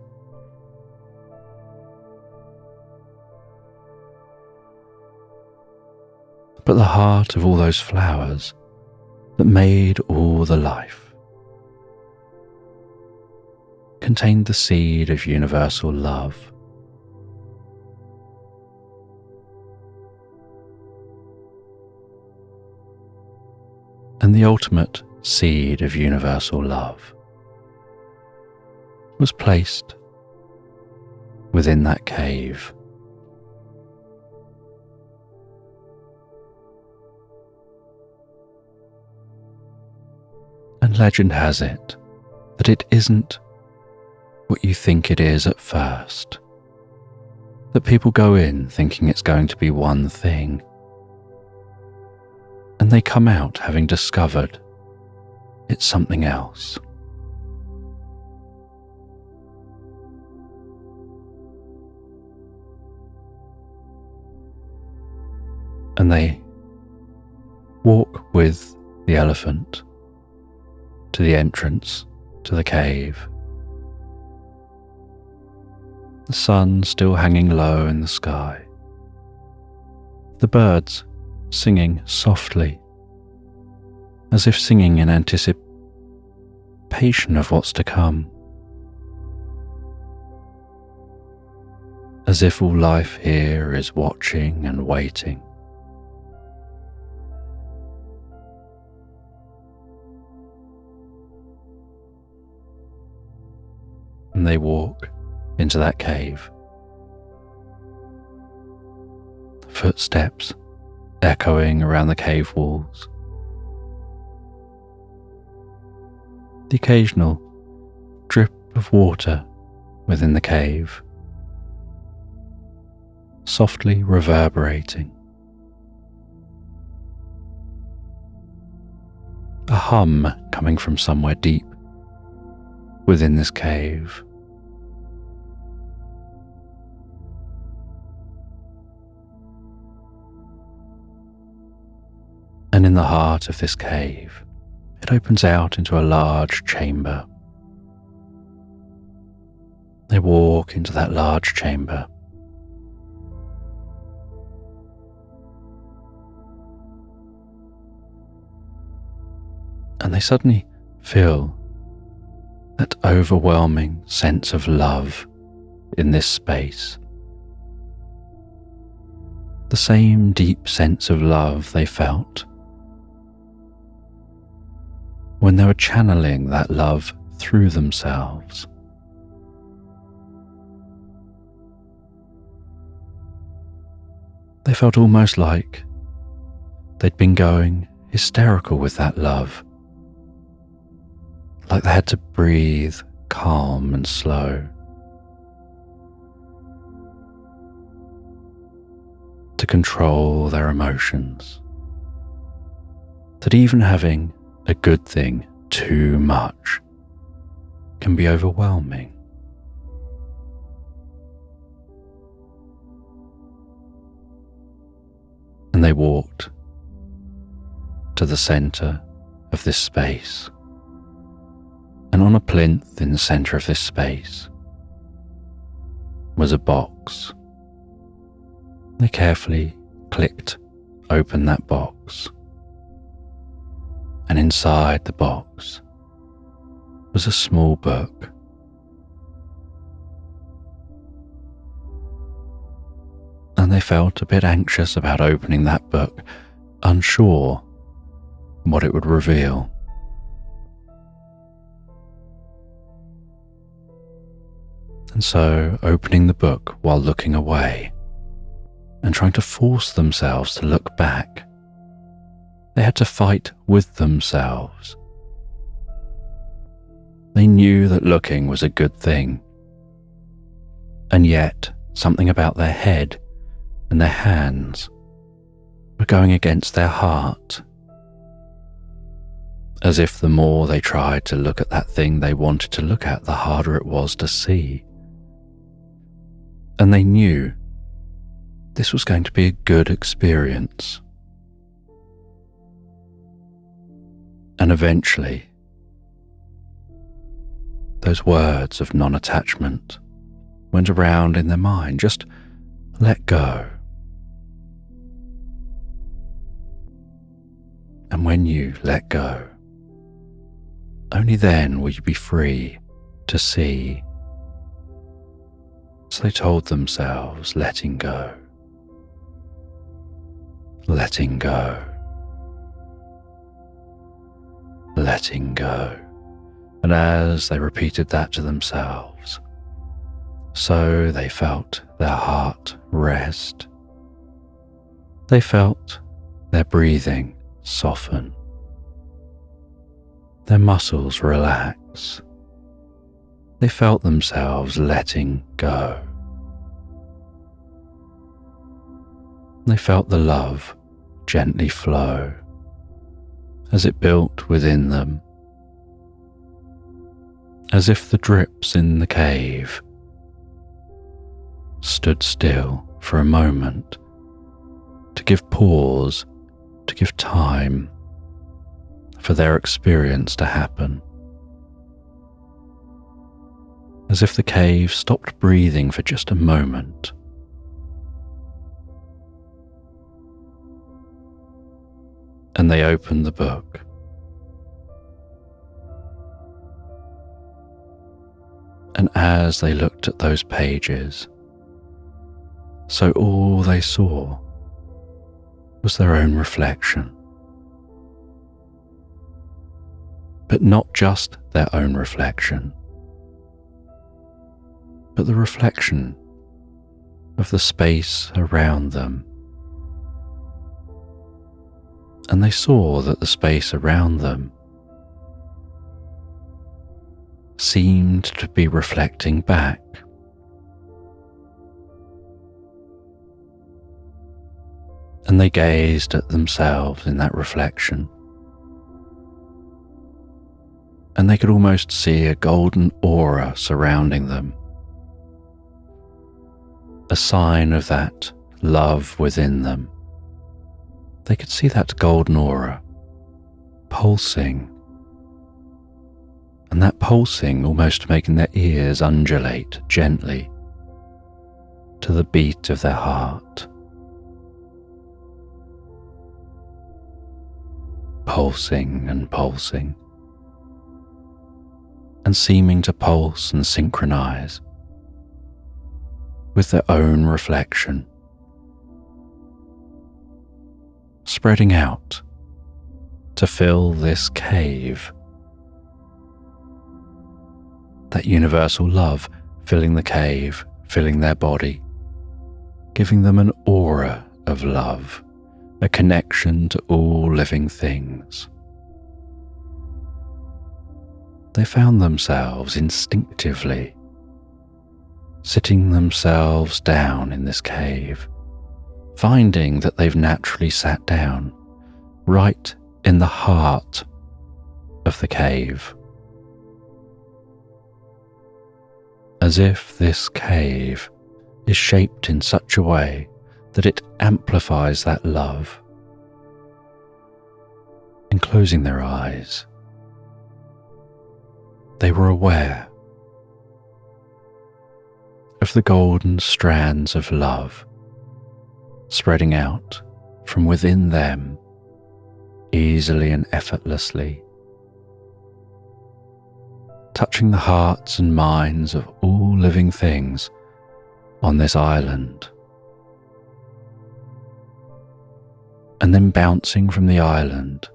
S1: But the heart of all those flowers that made all the life contained the seed of universal love. And the ultimate seed of universal love was placed within that cave. And legend has it that it isn't what you think it is at first, that people go in thinking it's going to be one thing, and they come out having discovered it's something else. And they walk with the elephant to the entrance to the cave. The sun still hanging low in the sky. The birds singing softly, as if singing in anticipation of what's to come. As if all life here is watching and waiting. And they walk into that cave. Footsteps echoing around the cave walls. The occasional drip of water within the cave, softly reverberating. A hum coming from somewhere deep within this cave. in the heart of this cave, it opens out into a large chamber. They walk into that large chamber. And they suddenly feel that overwhelming sense of love in this space. The same deep sense of love they felt when they were channeling that love through themselves. They felt almost like they'd been going hysterical with that love, like they had to breathe calm and slow, to control their emotions, that even having a good thing too much can be overwhelming. And they walked to the center of this space. And on a plinth in the center of this space was a box. They carefully clicked open that box. And inside the box was a small book. And they felt a bit anxious about opening that book, unsure what it would reveal. And so, opening the book while looking away and trying to force themselves to look back, they had to fight with themselves. They knew that looking was a good thing, and yet something about their head and their hands were going against their heart, as if the more they tried to look at that thing they wanted to look at, the harder it was to see. And they knew this was going to be a good experience. And eventually, those words of non-attachment went around in their mind. Just let go. And when you let go, only then will you be free to see. So they told themselves, letting go, letting go, letting go. And as they repeated that to themselves, so they felt their heart rest. They felt their breathing soften, their muscles relax. They felt themselves letting go. They felt the love gently flow as it built within them, as if the drips in the cave stood still for a moment to give pause, to give time for their experience to happen. As if the cave stopped breathing for just a moment. And they opened the book. And as they looked at those pages, so all they saw was their own reflection. But not just their own reflection, but the reflection of the space around them. And they saw that the space around them seemed to be reflecting back. And they gazed at themselves in that reflection. And they could almost see a golden aura surrounding them. A sign of that love within them, they could see that golden aura pulsing, and that pulsing almost making their ears undulate gently to the beat of their heart. Pulsing and pulsing, and seeming to pulse and synchronize with their own reflection, spreading out to fill this cave. That universal love filling the cave, filling their body, giving them an aura of love, a connection to all living things. They found themselves instinctively sitting themselves down in this cave, finding that they've naturally sat down right in the heart of the cave, as if this cave is shaped in such a way that it amplifies that love. And closing their eyes, they were aware of the golden strands of love spreading out from within them easily and effortlessly, touching the hearts and minds of all living things on this island, and then bouncing from the island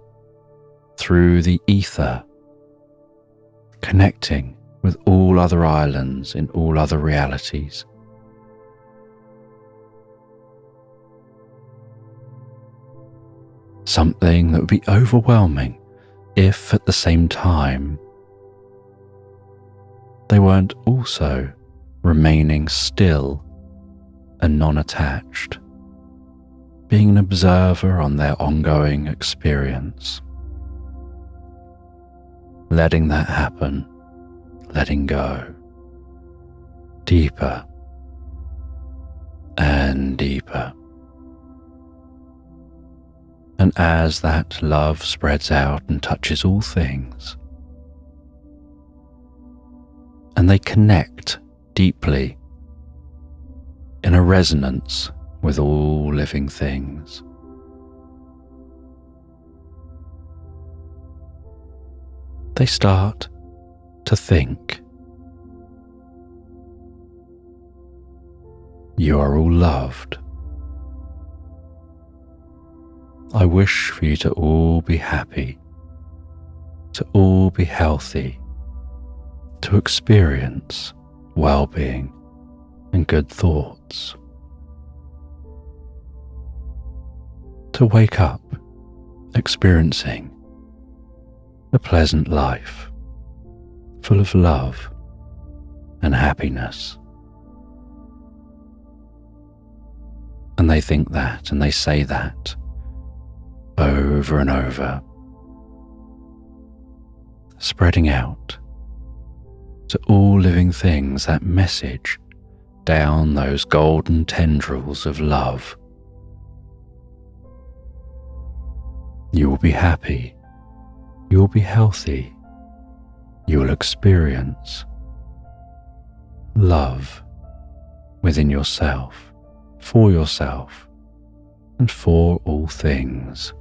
S1: through the ether, connecting with all other islands in all other realities. Something that would be overwhelming if at the same time they weren't also remaining still and non-attached, being an observer on their ongoing experience. Letting that happen, letting go, deeper and deeper. And as that love spreads out and touches all things, and they connect deeply in a resonance with all living things, they start to think. You are all loved. I wish for you to all be happy, to all be healthy, to experience well-being and good thoughts, to wake up experiencing a pleasant life full of love and happiness. And they think that and they say that over and over, spreading out to all living things that message down those golden tendrils of love. You will be happy, you will be healthy, you will experience love within yourself, and for all things.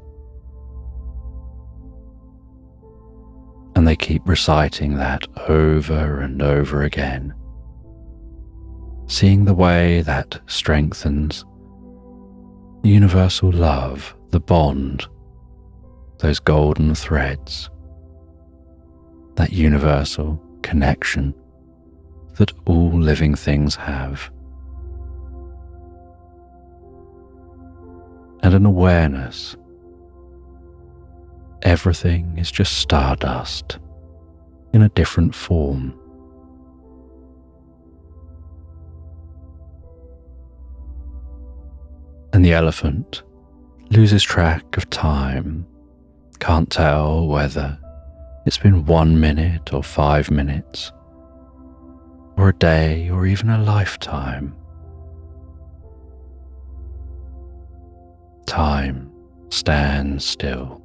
S1: And they keep reciting that over and over again, seeing the way that strengthens the universal love, the bond, those golden threads, that universal connection that all living things have. And an awareness. Everything is just stardust in a different form. And the elephant loses track of time, can't tell whether it's been 1 minute or 5 minutes, or a day or even a lifetime. Time stand still.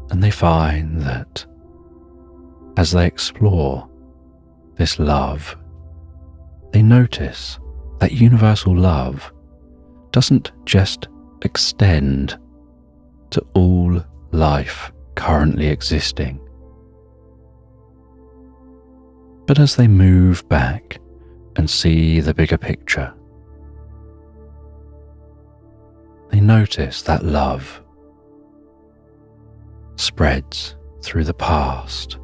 S1: And they find that as they explore this love, they notice that universal love doesn't just extend to all life currently existing. But as they move back and see the bigger picture, they notice that love spreads through the past,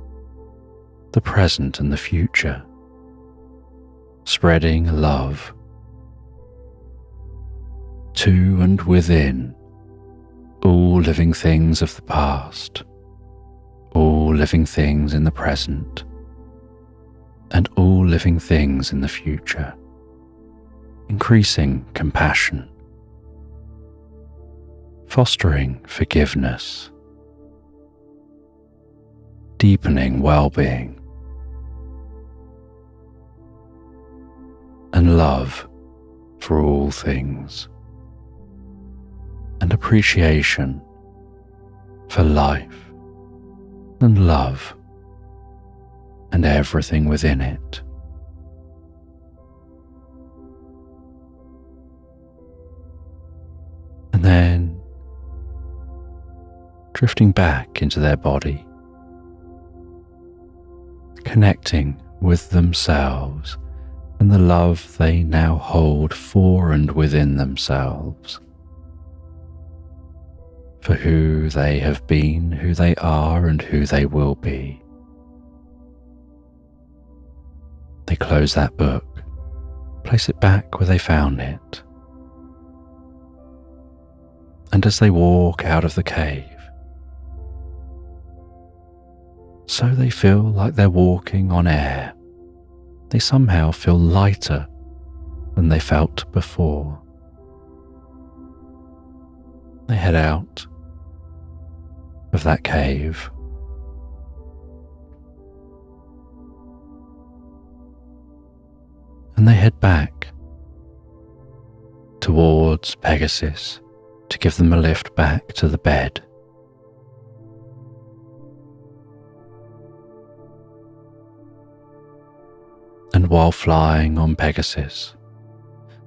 S1: the present and the future, spreading love to and within all living things of the past, all living things in the present, and all living things in the future, increasing compassion, fostering forgiveness, deepening well-being, and love for all things, and appreciation for life and love and everything within it. And then drifting back into their body, connecting with themselves and the love they now hold for and within themselves, for who they have been, who they are, and who they will be. They close that book, place it back where they found it, and as they walk out of the cave, so they feel like they're walking on air. They somehow feel lighter than they felt before. They head out of that cave, and they head back towards Pegasus to give them a lift back to the bed. And while flying on Pegasus,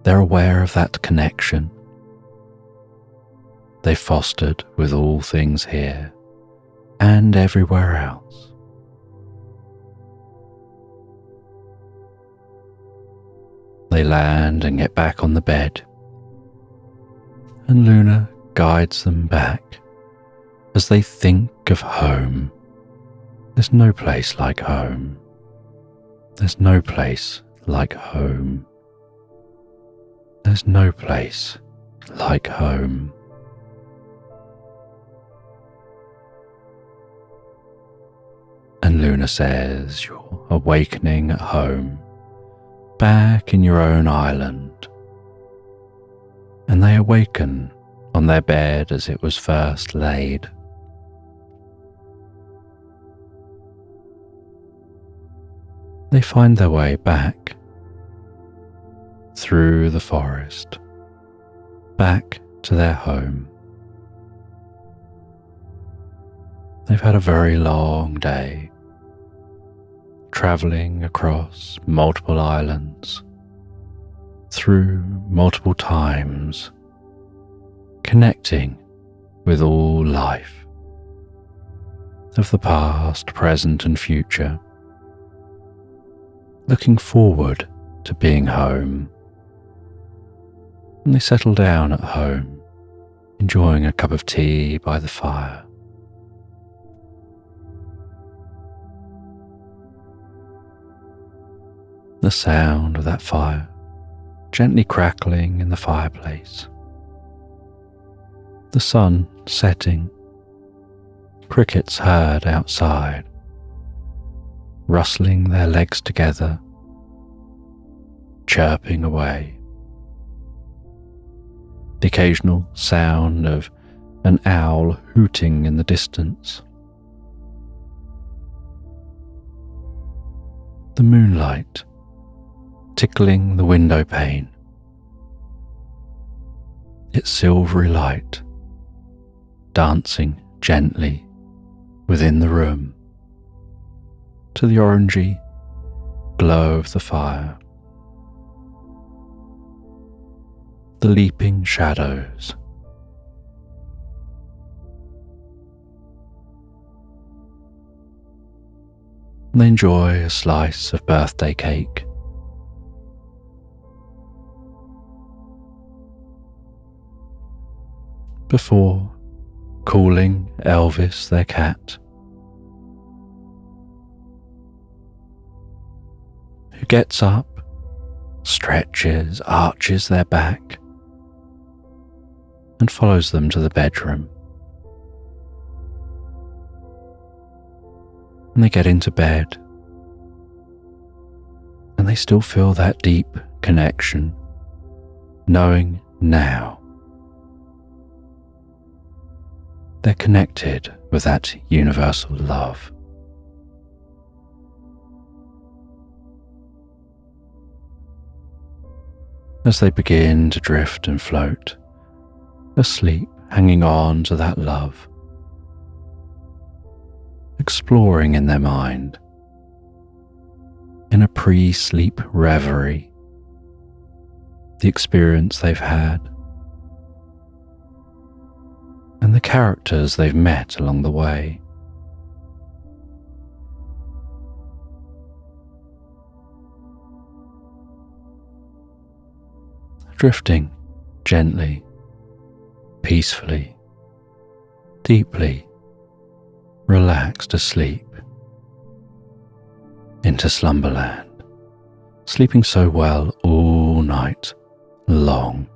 S1: they're aware of that connection they fostered with all things here and everywhere else. They land and get back on the bed, and Luna guides them back as they think of home. There's no place like home. There's no place like home. There's no place like home. And Luna says you're awakening at home, back in your own island. And they awaken on their bed as it was first laid. They find their way back through the forest, back to their home. They've had a very long day, travelling across multiple islands, through multiple times, connecting with all life of the past, present and future, looking forward to being home. And they settle down at home, enjoying a cup of tea by the fire. The sound of that fire gently crackling in the fireplace. The sun setting, crickets heard outside, rustling their legs together, chirping away. The occasional sound of an owl hooting in the distance. The moonlight tickling the window pane, its silvery light dancing gently within the room to the orangey glow of the fire, the leaping shadows, and enjoy a slice of birthday cake. Before calling Elvis their cat, who gets up, stretches, arches their back, and follows them to the bedroom. And they get into bed, and they still feel that deep connection, knowing now they're connected with that universal love. As they begin to drift and float, asleep, hanging on to that love, exploring in their mind, in a pre-sleep reverie, the experience they've had, and the characters they've met along the way. Drifting gently, peacefully, deeply, relaxed asleep into Slumberland, sleeping so well all night long.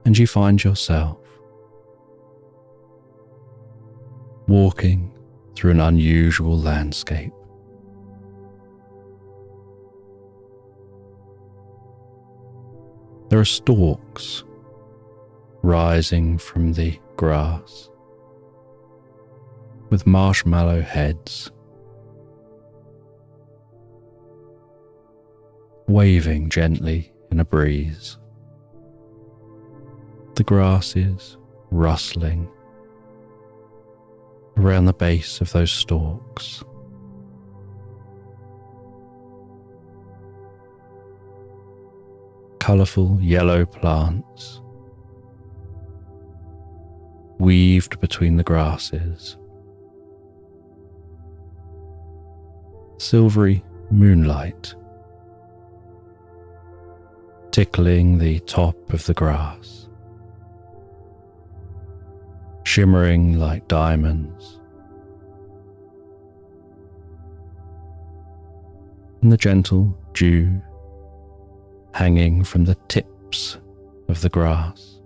S1: And you find yourself walking through an unusual landscape. There are stalks rising from the grass with marshmallow heads, waving gently in a breeze. The grasses rustling around the base of those stalks. Colourful yellow plants weaved between the grasses. Silvery moonlight tickling the top of the grass, shimmering like diamonds, and the gentle dew hanging from the tips of the grass.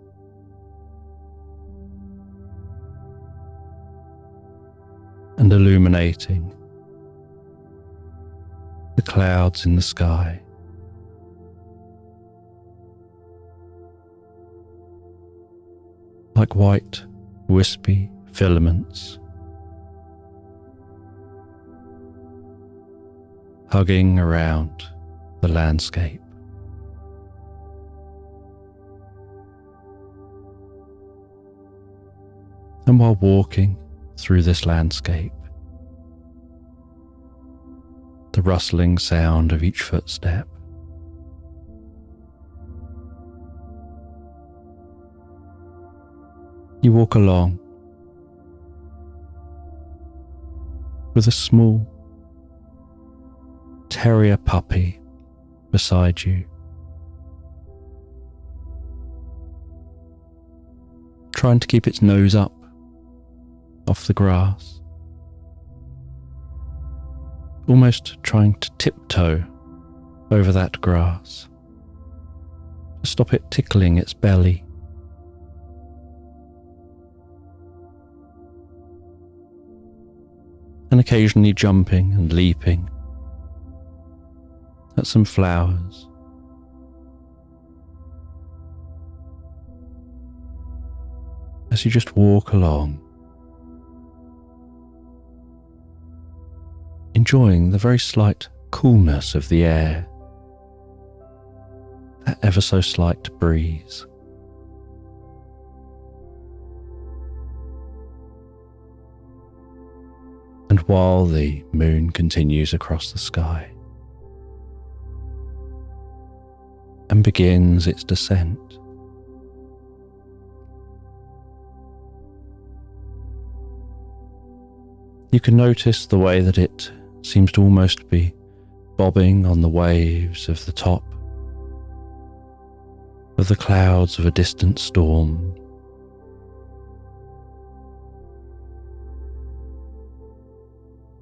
S1: And illuminating the clouds in the sky. Like white, wispy filaments hugging around the landscape. And while walking through this landscape, the rustling sound of each footstep, you walk along with a small terrier puppy beside you, trying to keep its nose up off the grass, almost trying to tiptoe over that grass to stop it tickling its belly. And occasionally jumping and leaping at some flowers. As you just walk along, enjoying the very slight coolness of the air, that ever so slight breeze. And while the moon continues across the sky and begins its descent, you can notice the way that it seems to almost be bobbing on the waves of the top of the clouds of a distant storm.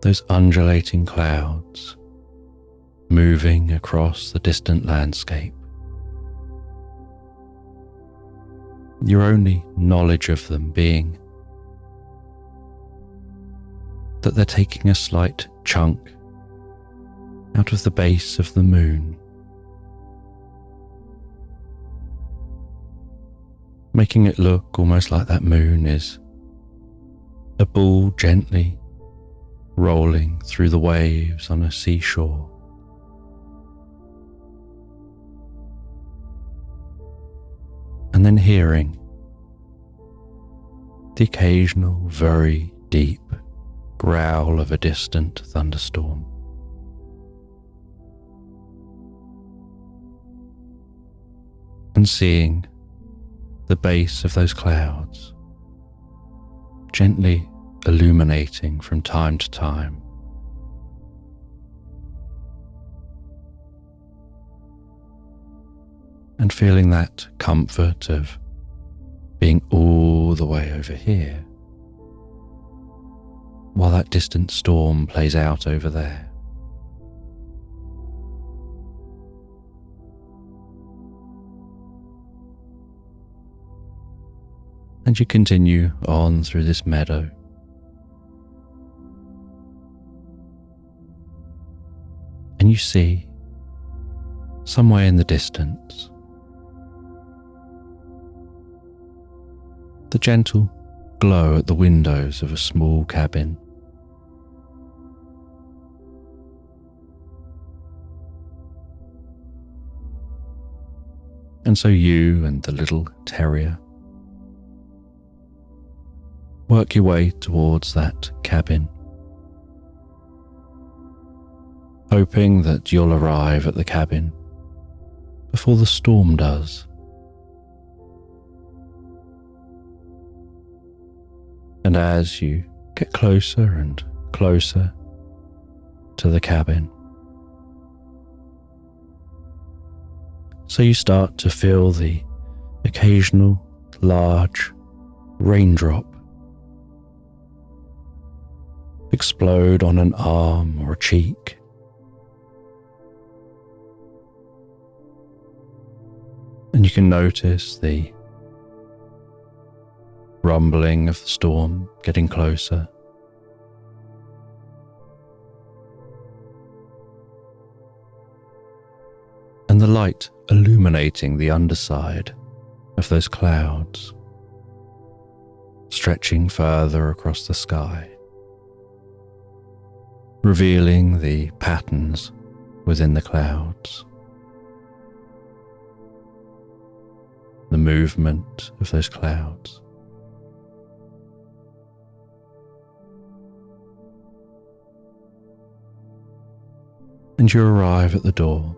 S1: Those undulating clouds moving across the distant landscape. Your only knowledge of them being that they're taking a slight chunk out of the base of the moon, making it look almost like that moon is a ball gently rolling through the waves on a seashore. And then hearing the occasional very deep growl of a distant thunderstorm. And seeing the base of those clouds gently illuminating from time to time. And feeling that comfort of being all the way over here, while that distant storm plays out over there. And you continue on through this meadow, and you see, somewhere in the distance, the gentle glow at the windows of a small cabin. And so you and the little terrier work your way towards that cabin, hoping that you'll arrive at the cabin before the storm does. And as you get closer and closer to the cabin, so you start to feel the occasional large raindrop explode on an arm or a cheek. And you can notice the rumbling of the storm getting closer. And the light illuminating the underside of those clouds, stretching further across the sky, revealing the patterns within the clouds, the movement of those clouds. And you arrive at the door,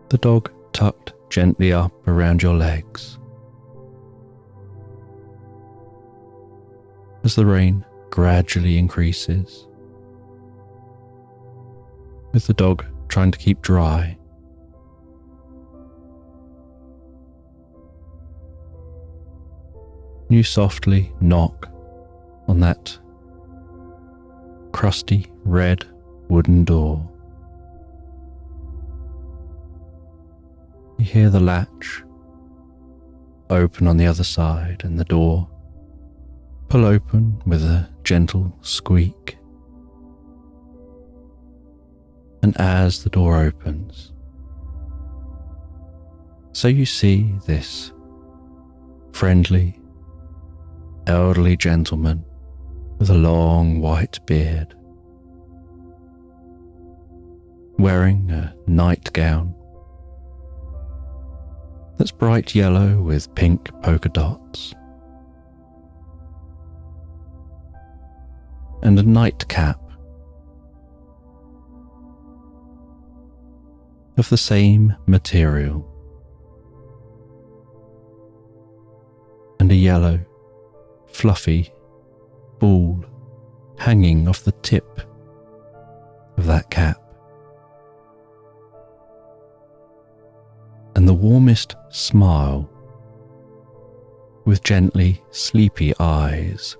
S1: the dog tucked gently up around your legs. As the rain gradually increases, with the dog trying to keep dry, you softly knock on that crusty red wooden door. You hear the latch open on the other side and the door pull open with a gentle squeak. And as the door opens, so you see this friendly, elderly gentleman with a long white beard, wearing a nightgown that's bright yellow with pink polka dots, and a nightcap of the same material, and a yellow, fluffy ball hanging off the tip of that cap, and the warmest smile with gently sleepy eyes.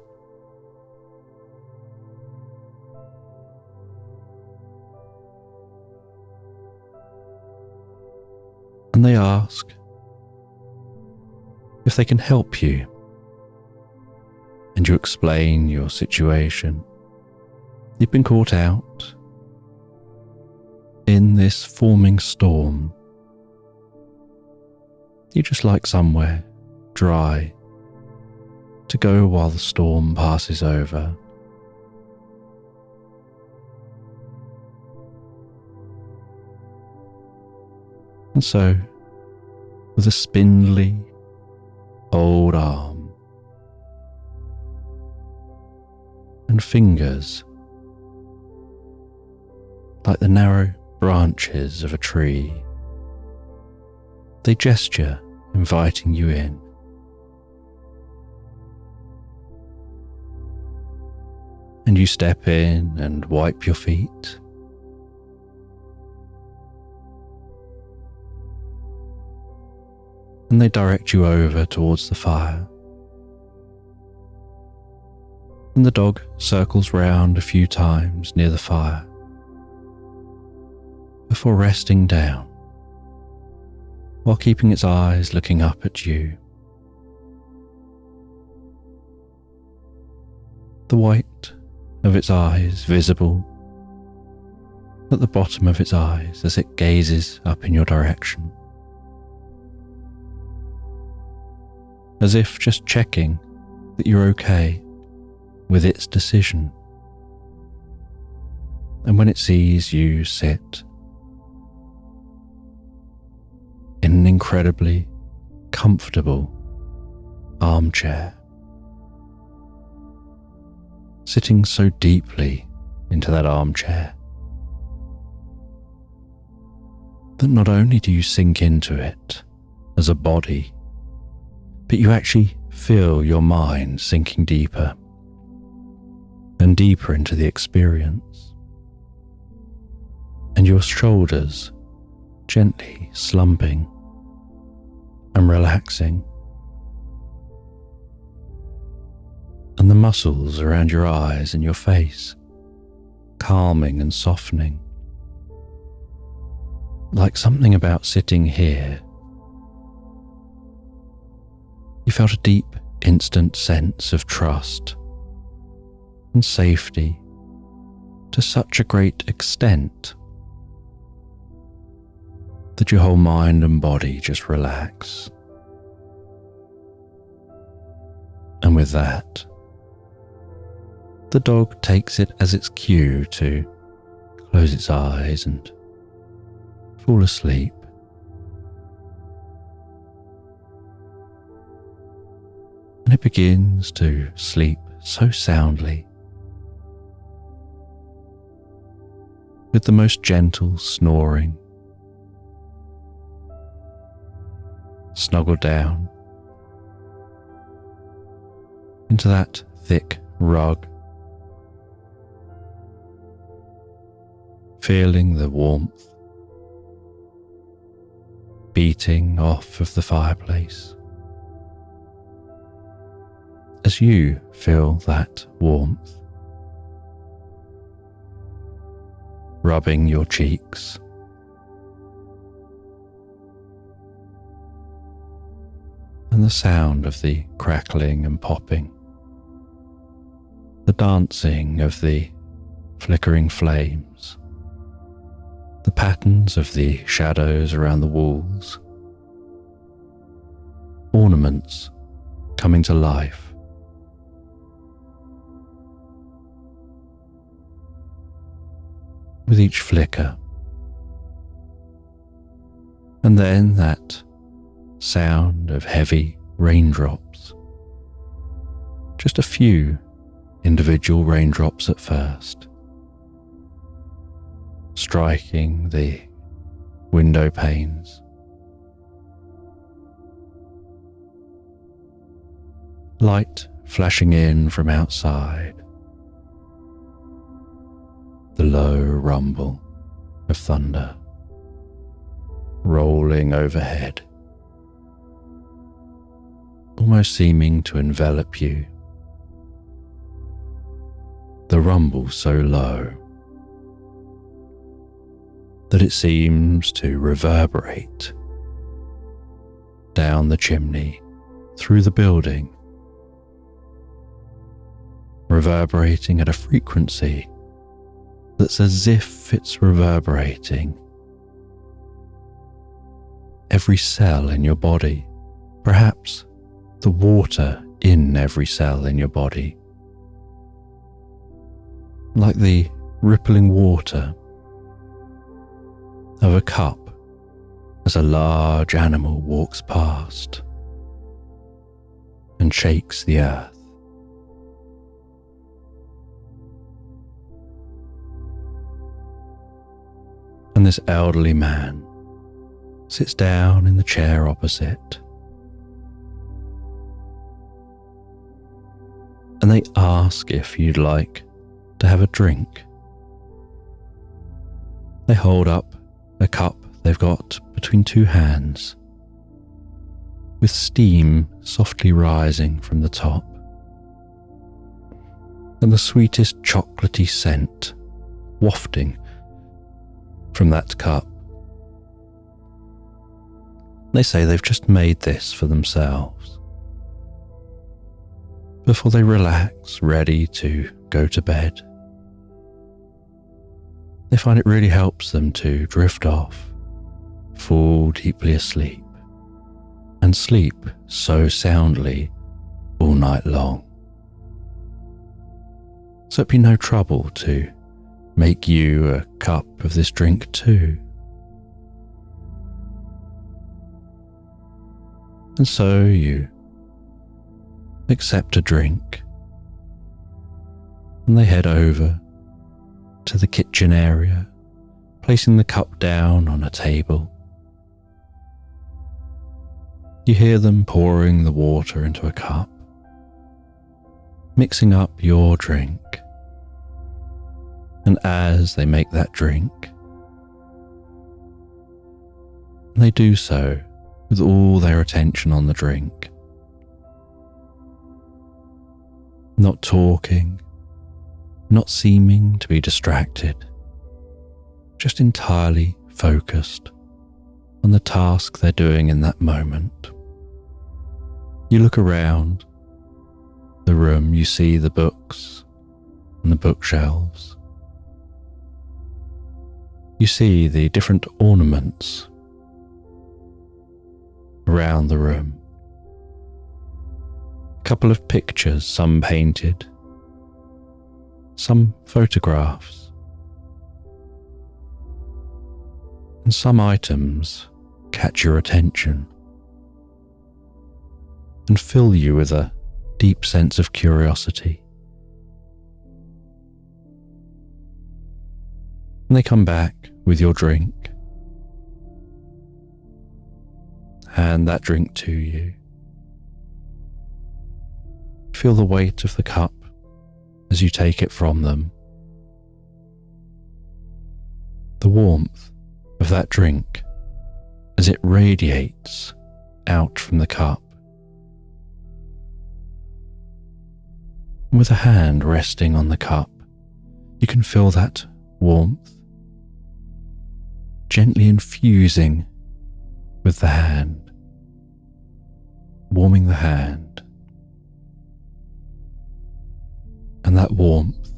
S1: And they ask if they can help you, and you explain your situation. You've been caught out in this forming storm. You just like somewhere dry to go while the storm passes over. And so, with a spindly old arm and fingers like the narrow branches of a tree, they gesture, inviting you in. And you step in and wipe your feet. And they direct you over towards the fire. And the dog circles round a few times near the fire before resting down, while keeping its eyes looking up at you. The white of its eyes visible at the bottom of its eyes as it gazes up in your direction, as if just checking that you're okay with its decision. And when it sees you sit in an incredibly comfortable armchair, sitting so deeply into that armchair that not only do you sink into it as a body, but you actually feel your mind sinking deeper and deeper into the experience, and your shoulders gently slumping and relaxing, and the muscles around your eyes and your face calming and softening, like something about sitting here. You felt a deep, instant sense of trust and safety to such a great extent that your whole mind and body just relax. And with that, the dog takes it as its cue to close its eyes and fall asleep. And it begins to sleep so soundly, with the most gentle snoring, snuggled down into that thick rug, feeling the warmth beating off of the fireplace as you feel that warmth rubbing your cheeks. And the sound of the crackling and popping, the dancing of the flickering flames, the patterns of the shadows around the walls, ornaments coming to life. With each flicker, and then that sound of heavy raindrops. Just a few individual raindrops at first, striking the window panes. Light flashing in from outside. The low rumble of thunder rolling overhead, almost seeming to envelop you. The rumble so low that it seems to reverberate down the chimney, through the building, reverberating at a frequency that's as if it's reverberating every cell in your body, perhaps the water in every cell in your body, like the rippling water of a cup as a large animal walks past and shakes the earth. And this elderly man sits down in the chair opposite, and they ask if you'd like to have a drink. They hold up a cup they've got between two hands, with steam softly rising from the top, and the sweetest chocolatey scent wafting from that cup. They say they've just made this for themselves before they relax, ready to go to bed. They find it really helps them to drift off, fall deeply asleep, and sleep so soundly all night long. So it'd be no trouble to make you a cup of this drink too. And so you accept a drink, and they head over to the kitchen area, placing the cup down on a table. You hear them pouring the water into a cup, mixing up your drink, and as they make that drink, they do so with all their attention on the drink, not talking, not seeming to be distracted, just entirely focused on the task they're doing in that moment. You look around the room, you see the books and the bookshelves. You see the different ornaments around the room. A couple of pictures, some painted, some photographs, and some items catch your attention and fill you with a deep sense of curiosity. And they come back with your drink, hand that drink to you. Feel the weight of the cup as you take it from them. The warmth of that drink as it radiates out from the cup. With a hand resting on the cup, you can feel that warmth gently infusing with the hand, warming the hand, and that warmth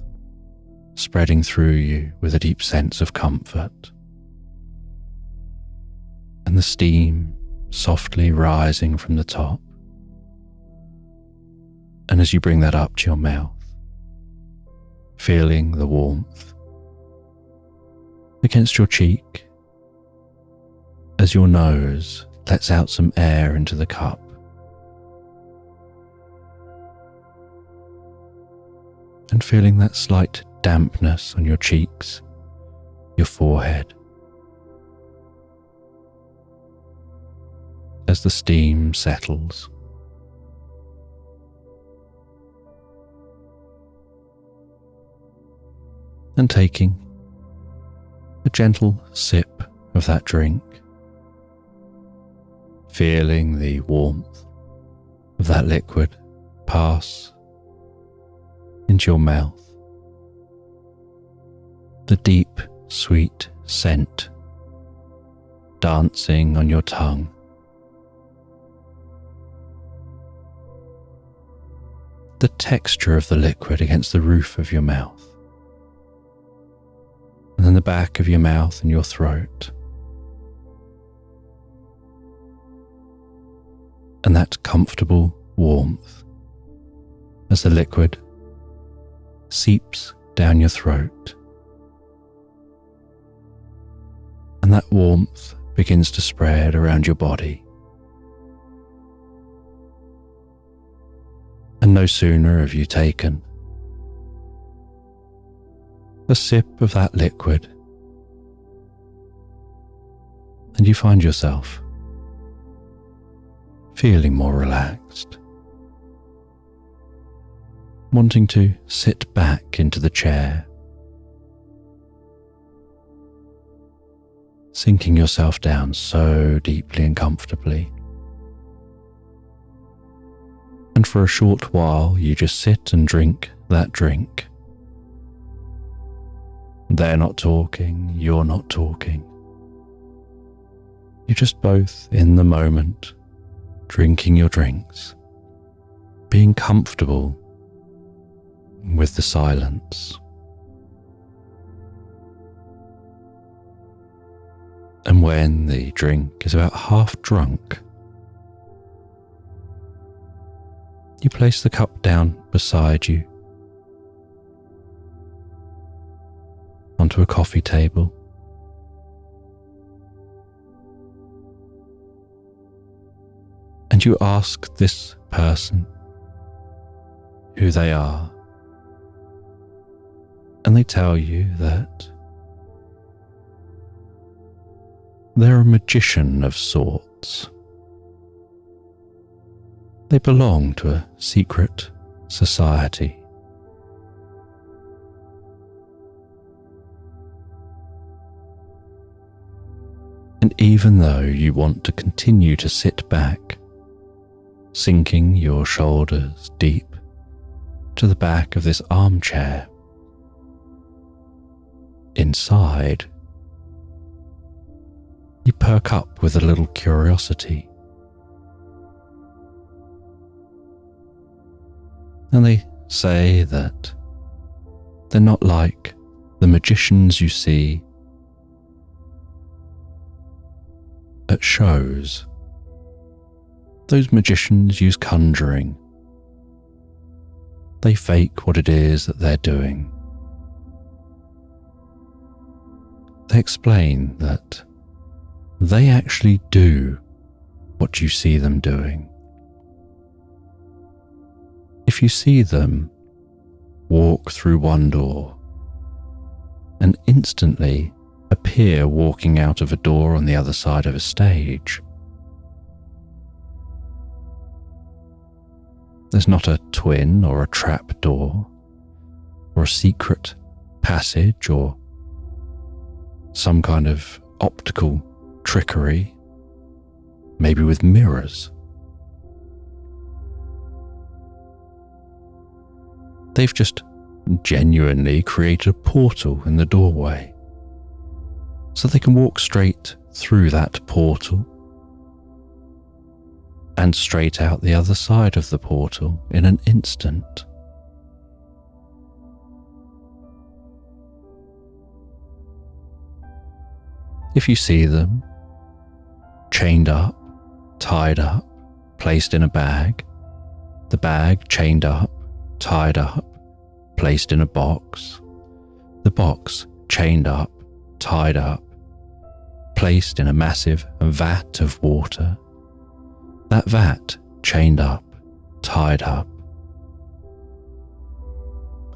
S1: spreading through you with a deep sense of comfort, and the steam softly rising from the top. And as you bring that up to your mouth, feeling the warmth against your cheek, as your nose lets out some air into the cup. And feeling that slight dampness on your cheeks, your forehead, as the steam settles. And taking a gentle sip of that drink, feeling the warmth of that liquid pass into your mouth, the deep, sweet scent dancing on your tongue. The texture of the liquid against the roof of your mouth, and then the back of your mouth and your throat. And that comfortable warmth as the liquid seeps down your throat. And that warmth begins to spread around your body. And no sooner have you taken a sip of that liquid, and you find yourself feeling more relaxed, wanting to sit back into the chair, sinking yourself down so deeply and comfortably. And for a short while, you just sit and drink that drink. They're not talking, you're not talking. You're just both in the moment, drinking your drinks, being comfortable with the silence. And when the drink is about half drunk, you place the cup down beside you onto a coffee table. And you ask this person who they are, and they tell you that they're a magician of sorts. They belong to a secret society. And even though you want to continue to sit back, sinking your shoulders deep to the back of this armchair, inside, you perk up with a little curiosity. And they say that they're not like the magicians you see at shows. Those magicians use conjuring. They fake what it is that they're doing. They explain that they actually do what you see them doing. If you see them walk through one door and instantly appear walking out of a door on the other side of a stage, there's not a twin or a trap door or a secret passage or some kind of optical trickery, maybe with mirrors. They've just genuinely created a portal in the doorway so they can walk straight through that portal and straight out the other side of the portal in an instant. If you see them chained up, tied up, placed in a bag, the bag chained up, tied up, placed in a box, the box chained up, tied up, placed in a massive vat of water. That vat chained up, tied up.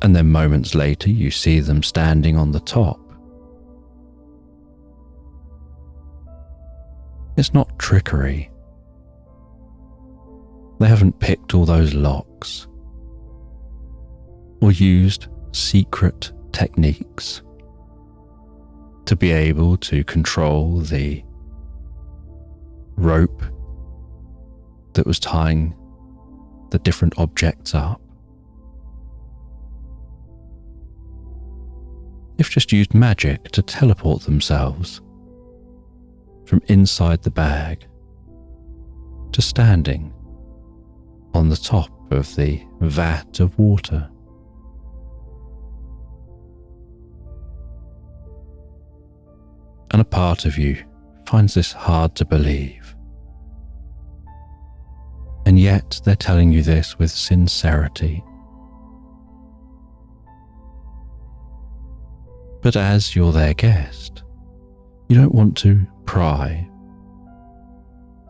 S1: And then moments later you see them standing on the top. It's not trickery. They haven't picked all those locks or used secret techniques to be able to control the rope that was tying the different objects up. They've just used magic to teleport themselves from inside the bag to standing on the top of the vat of water. And a part of you finds this hard to believe. And yet they're telling you this with sincerity. But as you're their guest, you don't want to pry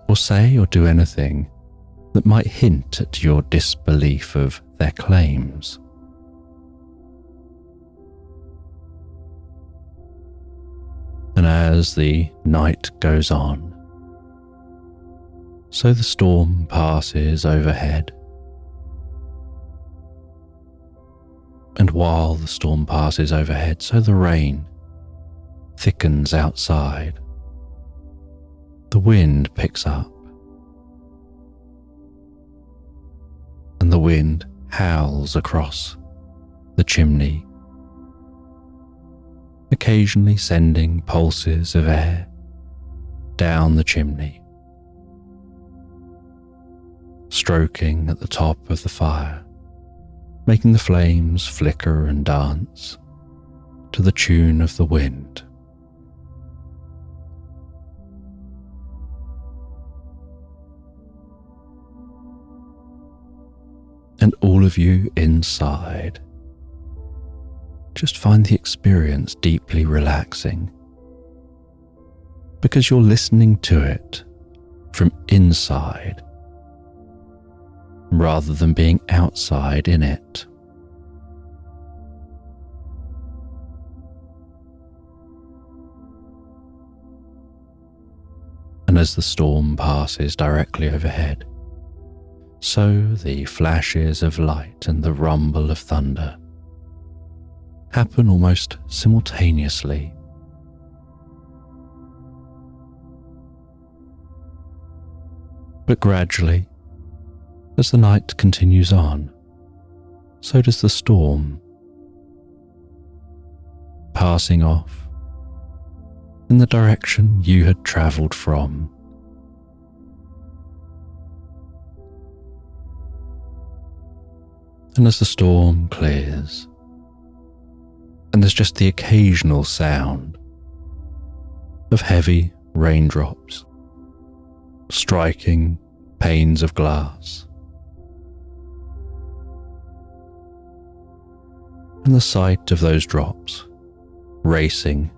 S1: or say or do anything that might hint at your disbelief of their claims. And as the night goes on, so the storm passes overhead. And while the storm passes overhead, so the rain thickens outside. The wind picks up. And the wind howls across the chimney, occasionally sending pulses of air down the chimney, stroking at the top of the fire, making the flames flicker and dance to the tune of the wind. And all of you inside just find the experience deeply relaxing, because you're listening to it from inside rather than being outside in it. And as the storm passes directly overhead, so the flashes of light and the rumble of thunder happen almost simultaneously. But gradually, as the night continues on, so does the storm, passing off in the direction you had travelled from. And as the storm clears, and there's just the occasional sound of heavy raindrops striking panes of glass, and the sight of those drops racing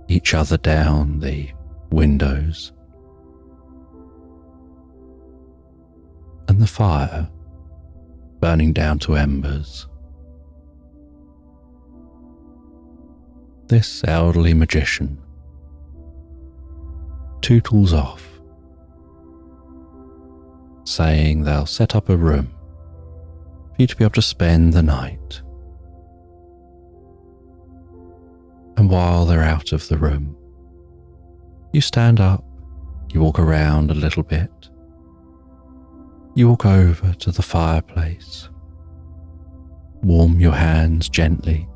S1: each other down the windows, and the fire burning down to embers. This elderly magician tootles off, saying they'll set up a room for you to be able to spend the night. And while they're out of the room, you stand up, you walk around a little bit, you walk over to the fireplace, warm your hands gently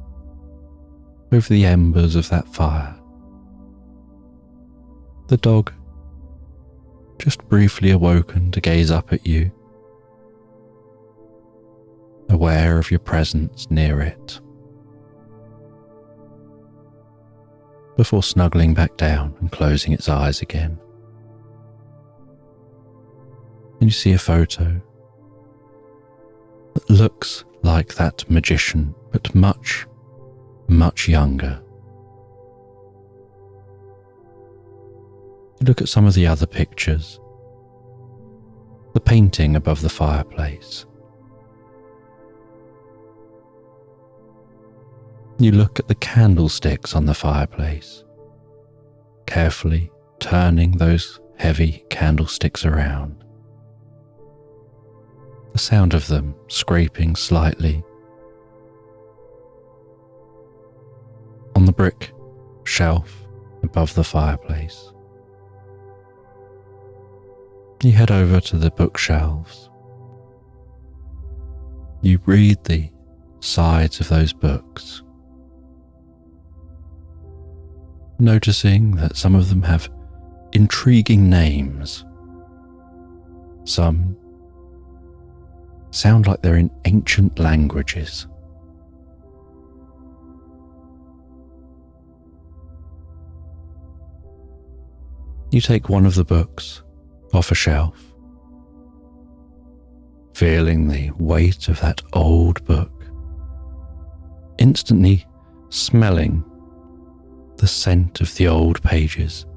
S1: over the embers of that fire. The dog, just briefly awoken to gaze up at you, aware of your presence near it, before snuggling back down and closing its eyes again. And you see a photo that looks like that magician, but much, much younger. You look at some of the other pictures, the painting above the fireplace. You look at the candlesticks on the fireplace, carefully turning those heavy candlesticks around. The sound of them scraping slightly on the brick shelf above the fireplace. You head over to the bookshelves. You read the sides of those books, noticing that some of them have intriguing names. Some sound like they're in ancient languages. You take one of the books off a shelf, feeling the weight of that old book, instantly smelling the scent of the old pages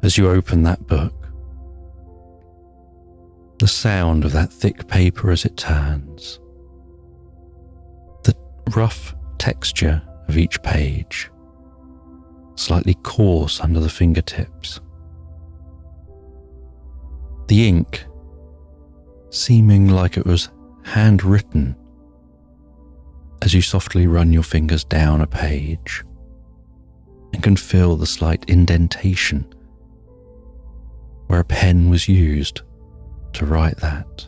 S1: as you open that book, the sound of that thick paper as it turns, the rough texture of each page, slightly coarse under the fingertips, the ink seeming like it was handwritten as you softly run your fingers down a page and can feel the slight indentation where a pen was used to write that.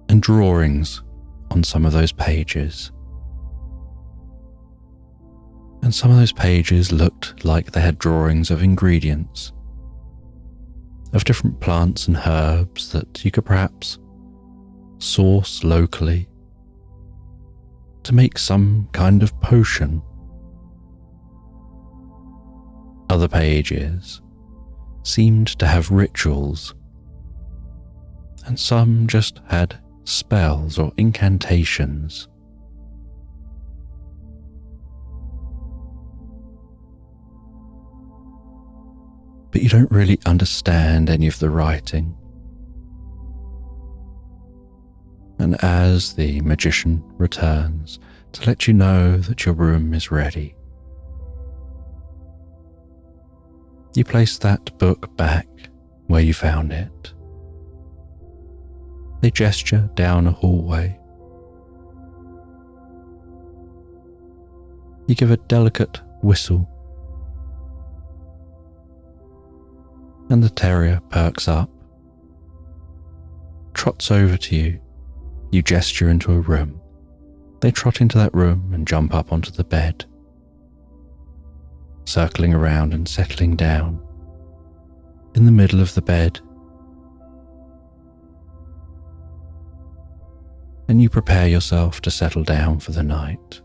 S1: And drawings on some of those pages. And some of those pages looked like they had drawings of ingredients, of different plants and herbs that you could perhaps source locally to make some kind of potion. Other pages seemed to have rituals, and some just had spells or incantations. But you don't really understand any of the writing. And as the magician returns to let you know that your room is ready, you place that book back where you found it. They gesture down a hallway. You give a delicate whistle, and the terrier perks up, trots over to you. You gesture into a room. They trot into that room and jump up onto the bed, circling around and settling down in the middle of the bed. And you prepare yourself to settle down for the night.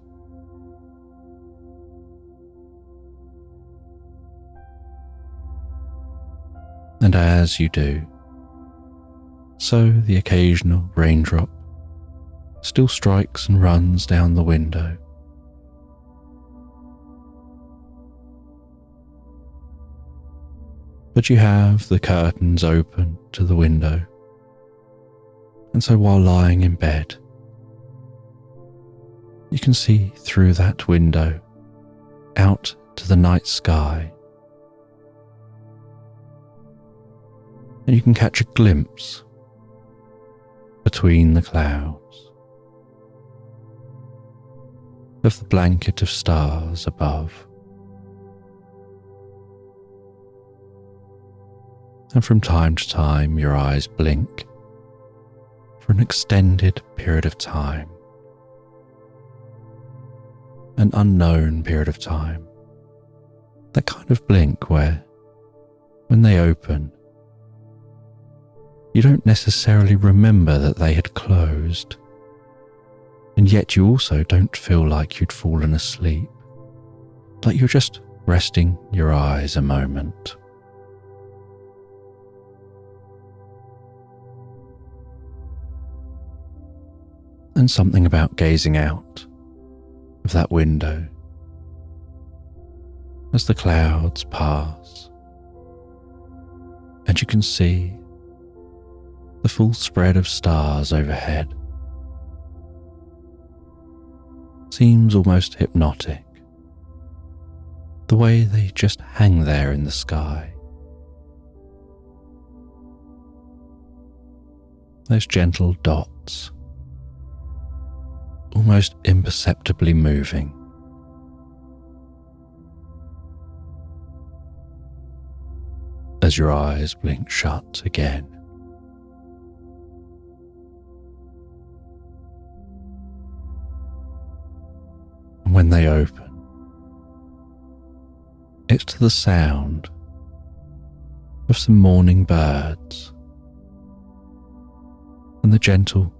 S1: And as you do, so the occasional raindrop still strikes and runs down the window. But you have the curtains open to the window, and so while lying in bed, you can see through that window out to the night sky, and you can catch a glimpse between the clouds of the blanket of stars above. And from time to time your eyes blink for an extended period of time, an unknown period of time, that kind of blink where, when they open, you don't necessarily remember that they had closed, and yet you also don't feel like you'd fallen asleep, like you're just resting your eyes a moment. And something about gazing out of that window as the clouds pass, and you can see the full spread of stars overhead. Seems almost hypnotic, the way they just hang there in the sky. Those gentle dots, almost imperceptibly moving. As your eyes blink shut again. And when they open, it's to the sound of some morning birds and the gentle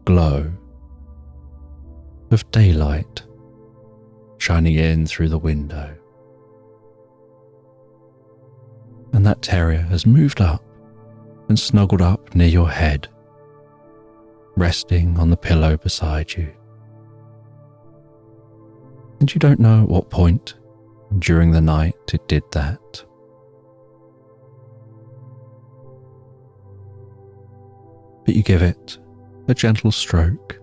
S1: glow of daylight shining in through the window. And that terrier has moved up and snuggled up near your head, resting on the pillow beside you. And you don't know at what point during the night it did that. But you give it a gentle stroke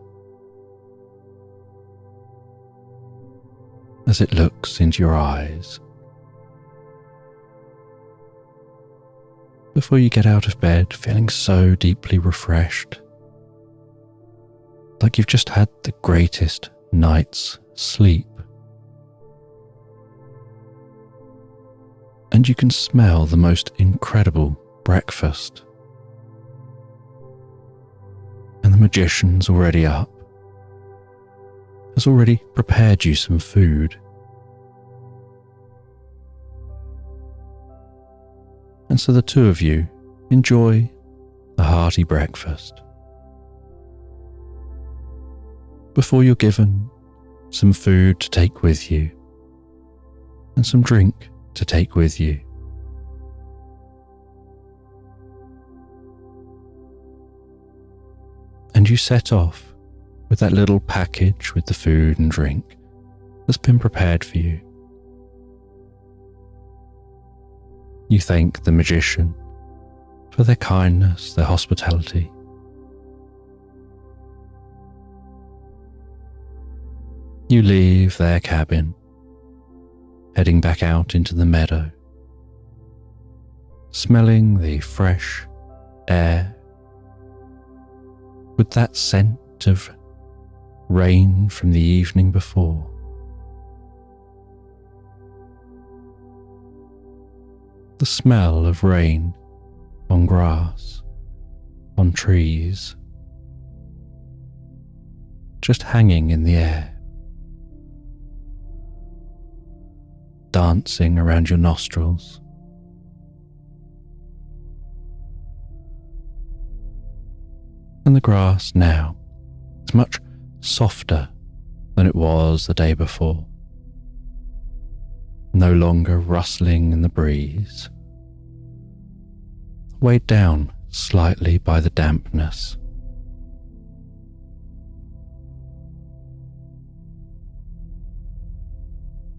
S1: as it looks into your eyes before you get out of bed feeling so deeply refreshed, like you've just had the greatest night's sleep. And you can smell the most incredible breakfast. And the magician's already up, has already prepared you some food. And so the two of you enjoy a hearty breakfast before you're given some food to take with you and some drink to take with you. And you set off with that little package with the food and drink that's been prepared for you. You thank the magician for their kindness, their hospitality. You leave their cabin, heading back out into the meadow, smelling the fresh air with that scent of rain from the evening before. The smell of rain on grass, on trees, just hanging in the air, dancing around your nostrils. And the grass now is much softer than it was the day before, no longer rustling in the breeze, weighed down slightly by the dampness.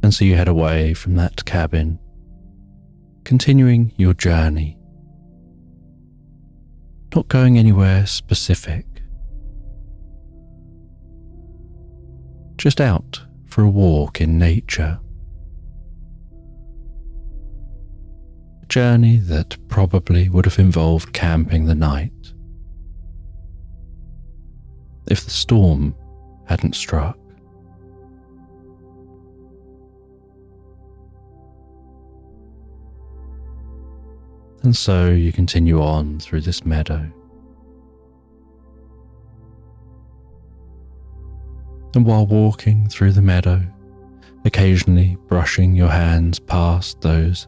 S1: And so you head away from that cabin, continuing your journey, not going anywhere specific, just out for a walk in nature. A journey that probably would have involved camping the night if the storm hadn't struck. And so you continue on through this meadow. And while walking through the meadow, occasionally brushing your hands past those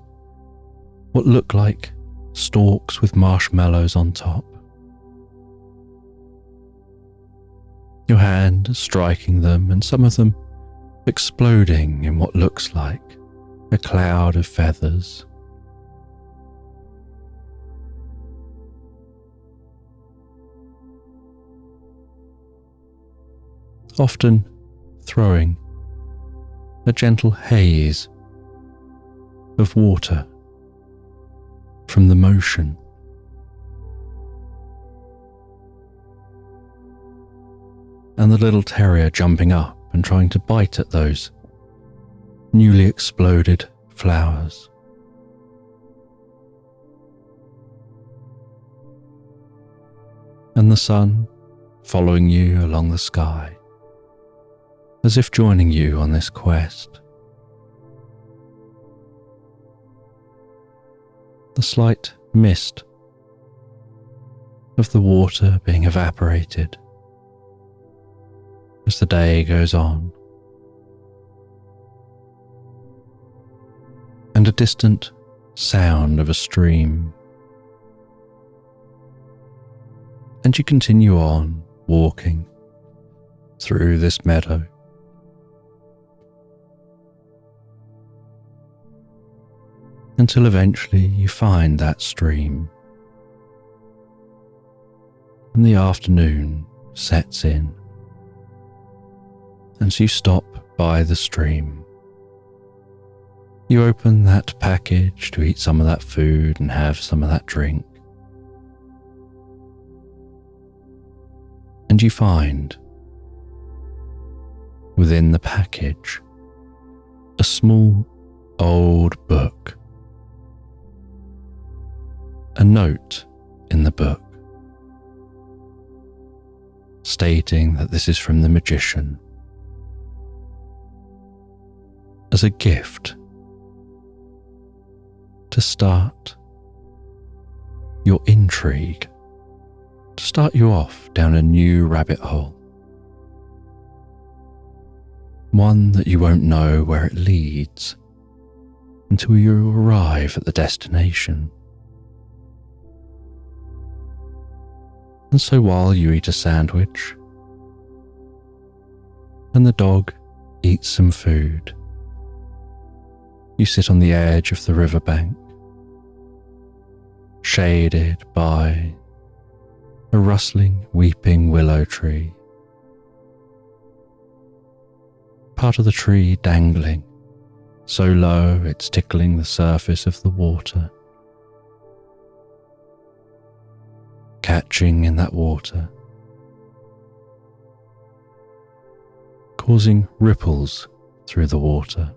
S1: what look like stalks with marshmallows on top, your hand striking them and some of them exploding in what looks like a cloud of feathers. Often throwing a gentle haze of water from the motion. And the little terrier jumping up and trying to bite at those newly exploded flowers. And the sun following you along the sky, as if joining you on this quest. The slight mist of the water being evaporated as the day goes on, and a distant sound of a stream. And you continue on walking through this meadow, until eventually you find that stream, and the afternoon sets in, and so you stop by the stream. You open that package to eat some of that food and have some of that drink. And you find within the package a small old book. A note in the book stating that this is from the magician as a gift to start your intrigue, to start you off down a new rabbit hole, one that you won't know where it leads until you arrive at the destination. And so while you eat a sandwich and the dog eats some food, you sit on the edge of the riverbank, shaded by a rustling, weeping willow tree, part of the tree dangling so low it's tickling the surface of the water, catching in that water, causing ripples through the water.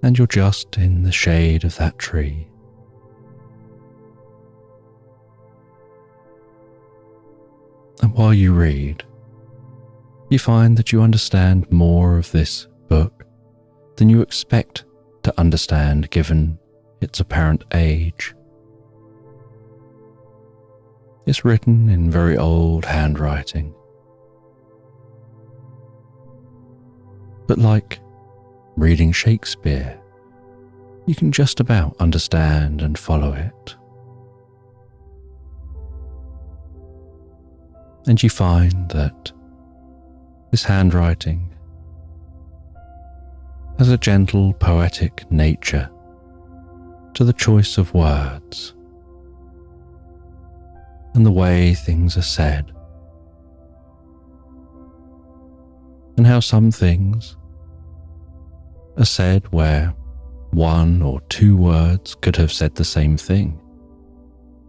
S1: And you're just in the shade of that tree. And while you read, you find that you understand more of this book than you expect to understand given its apparent age. It's written in very old handwriting, but like reading Shakespeare, you can just about understand and follow it. And you find that this handwriting has a gentle poetic nature to the choice of words and the way things are said, and how some things are said where one or two words could have said the same thing.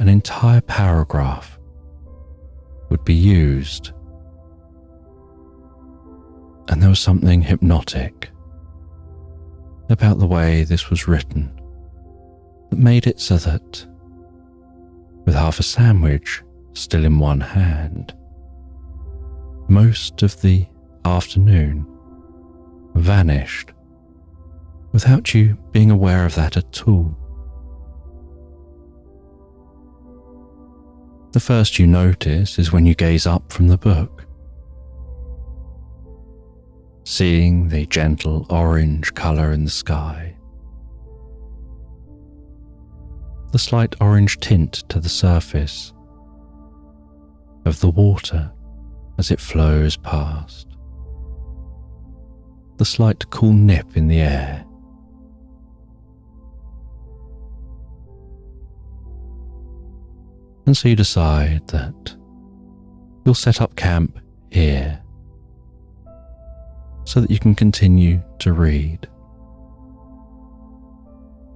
S1: An entire paragraph would be used. And there was something hypnotic about the way this was written that made it so that, with half a sandwich still in one hand, most of the afternoon vanished without you being aware of that at all. The first you notice is when you gaze up from the book, seeing the gentle orange colour in the sky, the slight orange tint to the surface of the water as it flows past, the slight cool nip in the air. And so you decide that you'll set up camp here so that you can continue to read.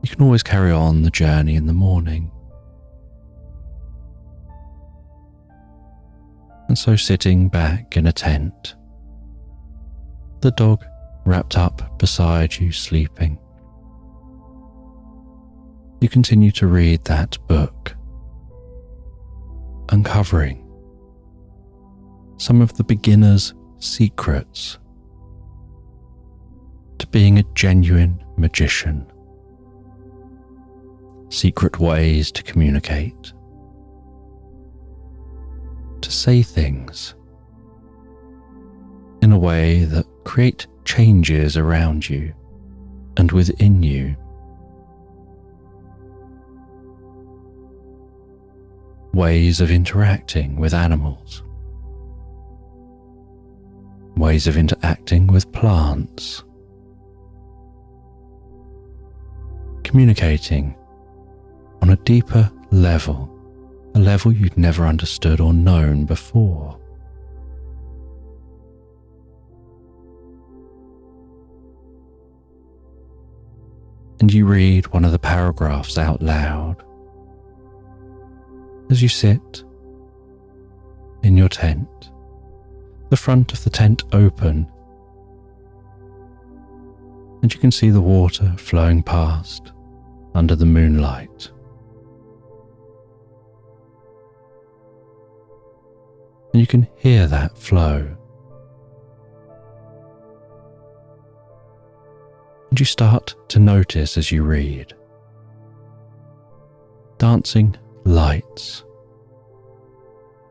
S1: You can always carry on the journey in the morning. And so, sitting back in a tent, the dog wrapped up beside you sleeping, you continue to read that book, uncovering some of the beginner's secrets to being a genuine magician. Secret ways to communicate, to say things in a way that create changes around you and within you. Ways of interacting with animals, ways of interacting with plants, communicating on a deeper level, a level you'd never understood or known before. And you read one of the paragraphs out loud as you sit in your tent, the front of the tent open, and you can see the water flowing past under the moonlight. And you can hear that flow. And you start to notice as you read dancing lights,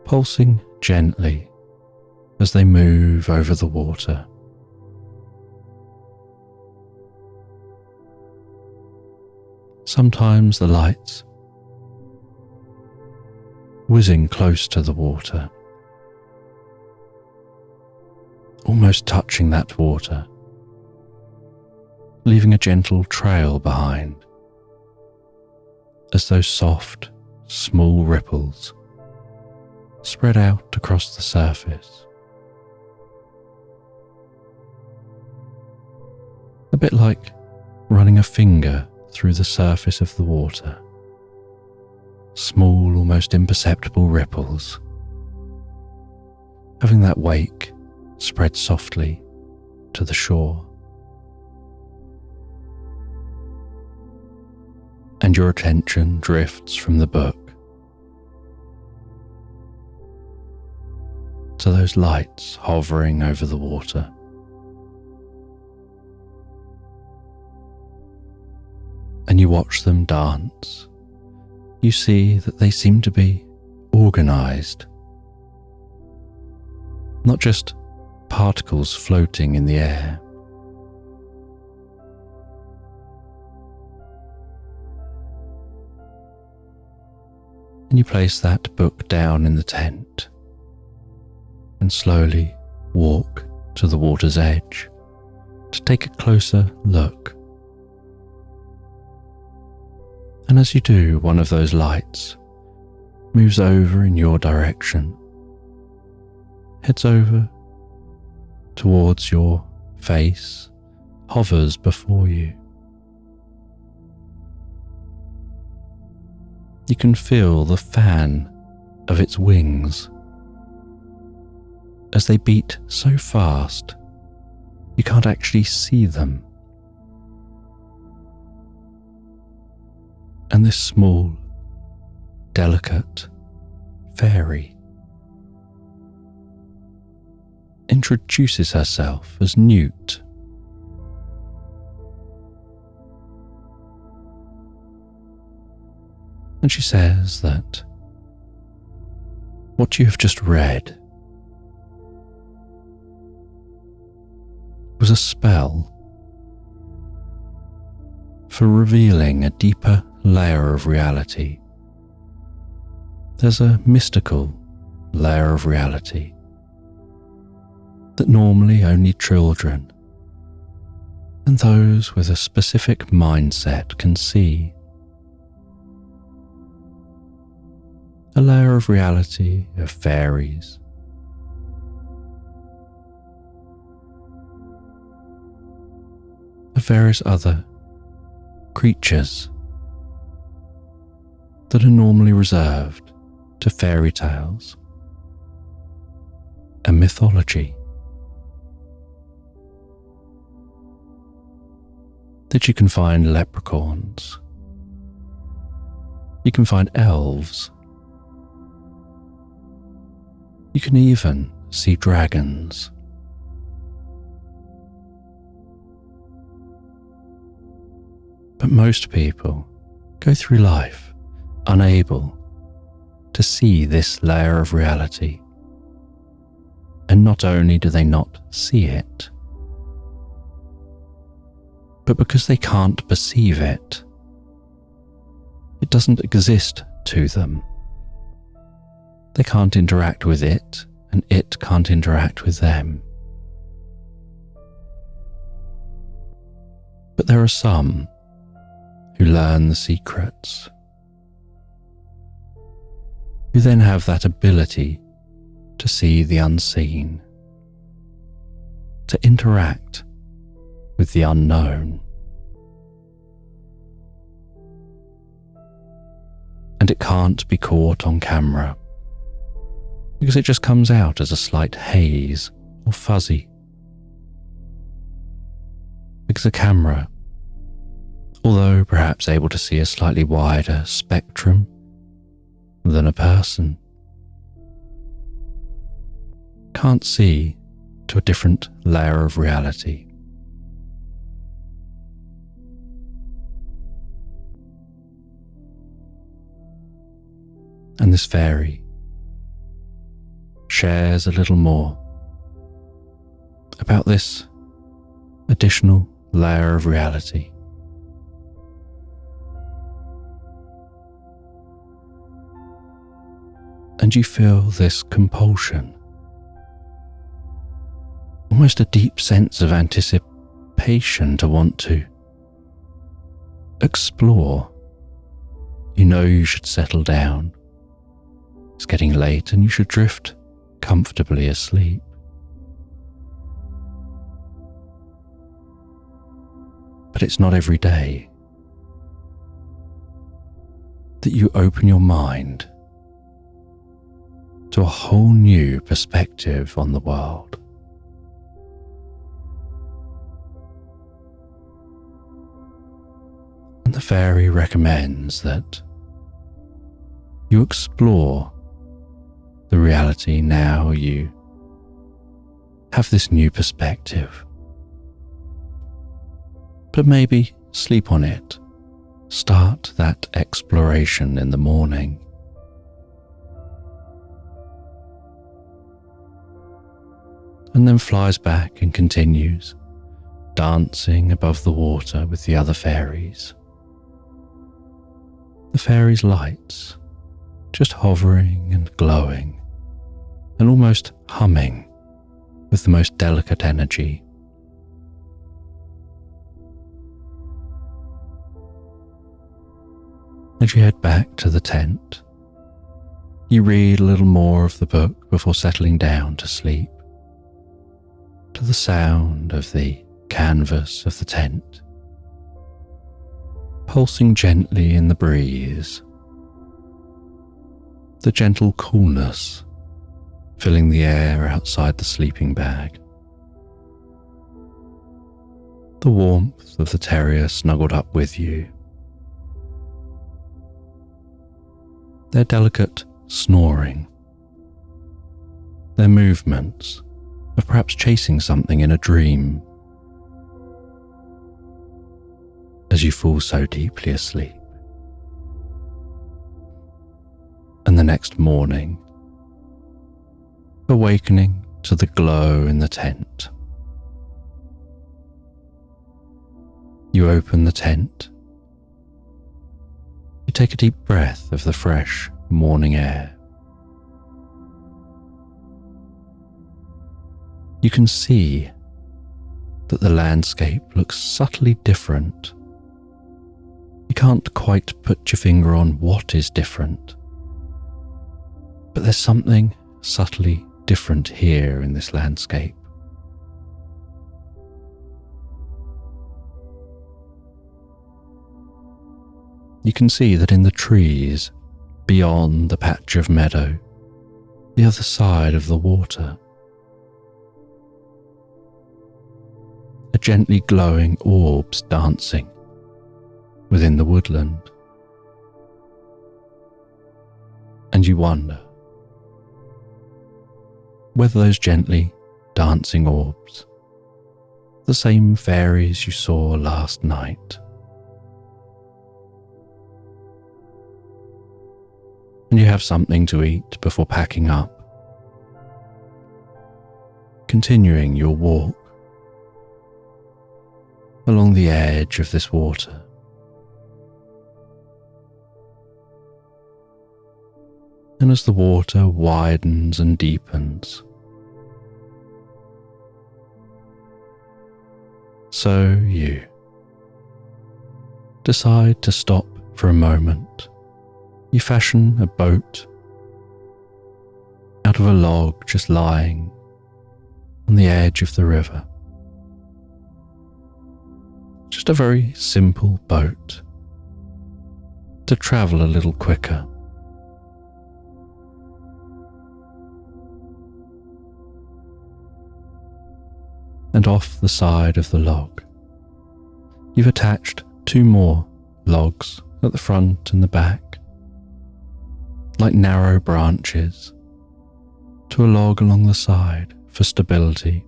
S1: pulsing gently as they move over the water. Sometimes the lights whizzing close to the water, almost touching that water, leaving a gentle trail behind as those soft, small ripples spread out across the surface. A bit like running a finger through the surface of the water. Small, almost imperceptible ripples, having that wake spread softly to the shore. And your attention drifts from the book to those lights hovering over the water. And you watch them dance. You see that they seem to be organized, not just particles floating in the air. And you place that book down in the tent and slowly walk to the water's edge to take a closer look. And as you do, one of those lights moves over in your direction, heads over towards your face, hovers before you. You can feel the fan of its wings as they beat so fast you can't actually see them. And this small, delicate fairy introduces herself as Newt. And she says that what you have just read was a spell for revealing a deeper layer of reality. There's a mystical layer of reality that normally only children and those with a specific mindset can see. A layer of reality of fairies, of various other creatures that are normally reserved to fairy tales and mythology. That you can find leprechauns, you can find elves, you can even see dragons. But most people go through life unable to see this layer of reality. And not only do they not see it, but because they can't perceive it, it doesn't exist to them. They can't interact with it, and it can't interact with them. But there are some who learn the secrets, who then have that ability to see the unseen, to interact with the unknown. And it can't be caught on camera, because it just comes out as a slight haze or fuzzy. Because a camera, although perhaps able to see a slightly wider spectrum than a person, can't see to a different layer of reality. And this fairy shares a little more about this additional layer of reality. And you feel this compulsion, almost a deep sense of anticipation to want to explore. You know you should settle down. It's getting late and you should drift comfortably asleep. But it's not every day that you open your mind to a whole new perspective on the world. And the fairy recommends that you explore the reality now you have this new perspective. But maybe sleep on it. Start that exploration in the morning. And then flies back and continues, dancing above the water with the other fairies. The fairies' lights just hovering and glowing, and almost humming with the most delicate energy. As you head back to the tent, you read a little more of the book before settling down to sleep, to the sound of the canvas of the tent, pulsing gently in the breeze, the gentle coolness filling the air outside the sleeping bag, the warmth of the terrier snuggled up with you, their delicate snoring, their movements of perhaps chasing something in a dream, as you fall so deeply asleep. And the next morning, awakening to the glow in the tent. You open the tent. You take a deep breath of the fresh morning air. You can see that the landscape looks subtly different. You can't quite put your finger on what is different, but there's something subtly different here in this landscape. you can see that in the trees, beyond the patch of meadow, the other side of the water, are gently glowing orbs dancing within the woodland. And you wonder whether those gently dancing orbs are the same fairies you saw last night. And you have something to eat before packing up, continuing your walk along the edge of this water. And as the water widens and deepens, so you decide to stop for a moment. You fashion a boat out of a log just lying on the edge of the river. Just a very simple boat to travel a little quicker. And off the side of the log, you've attached 2 more logs at the front and the back, like narrow branches, to a log along the side for stability.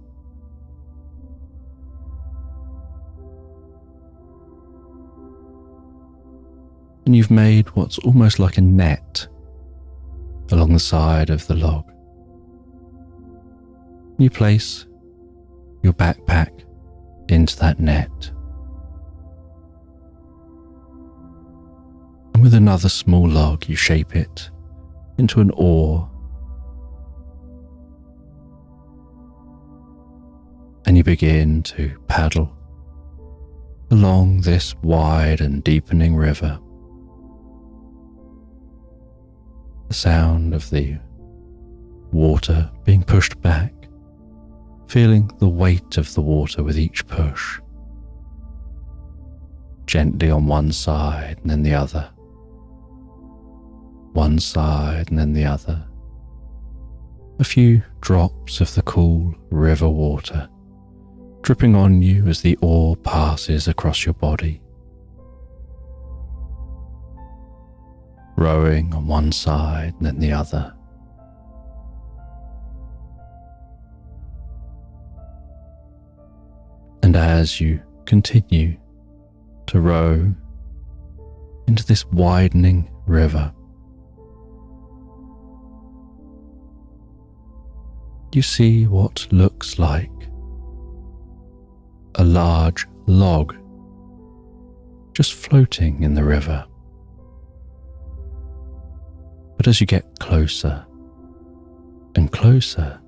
S1: And you've made what's almost like a net along the side of the log. You place your backpack into that net. And with another small log, you shape it into an oar. And you begin to paddle along this wide and deepening river. The sound of the water being pushed back, feeling the weight of the water with each push, gently on one side and then the other, one side and then the other. A few drops of the cool river water dripping on you as the oar passes across your body, rowing on one side and then the other. And as you continue to row into this widening river, you see what looks like a large log just floating in the river. But as you get closer and closer,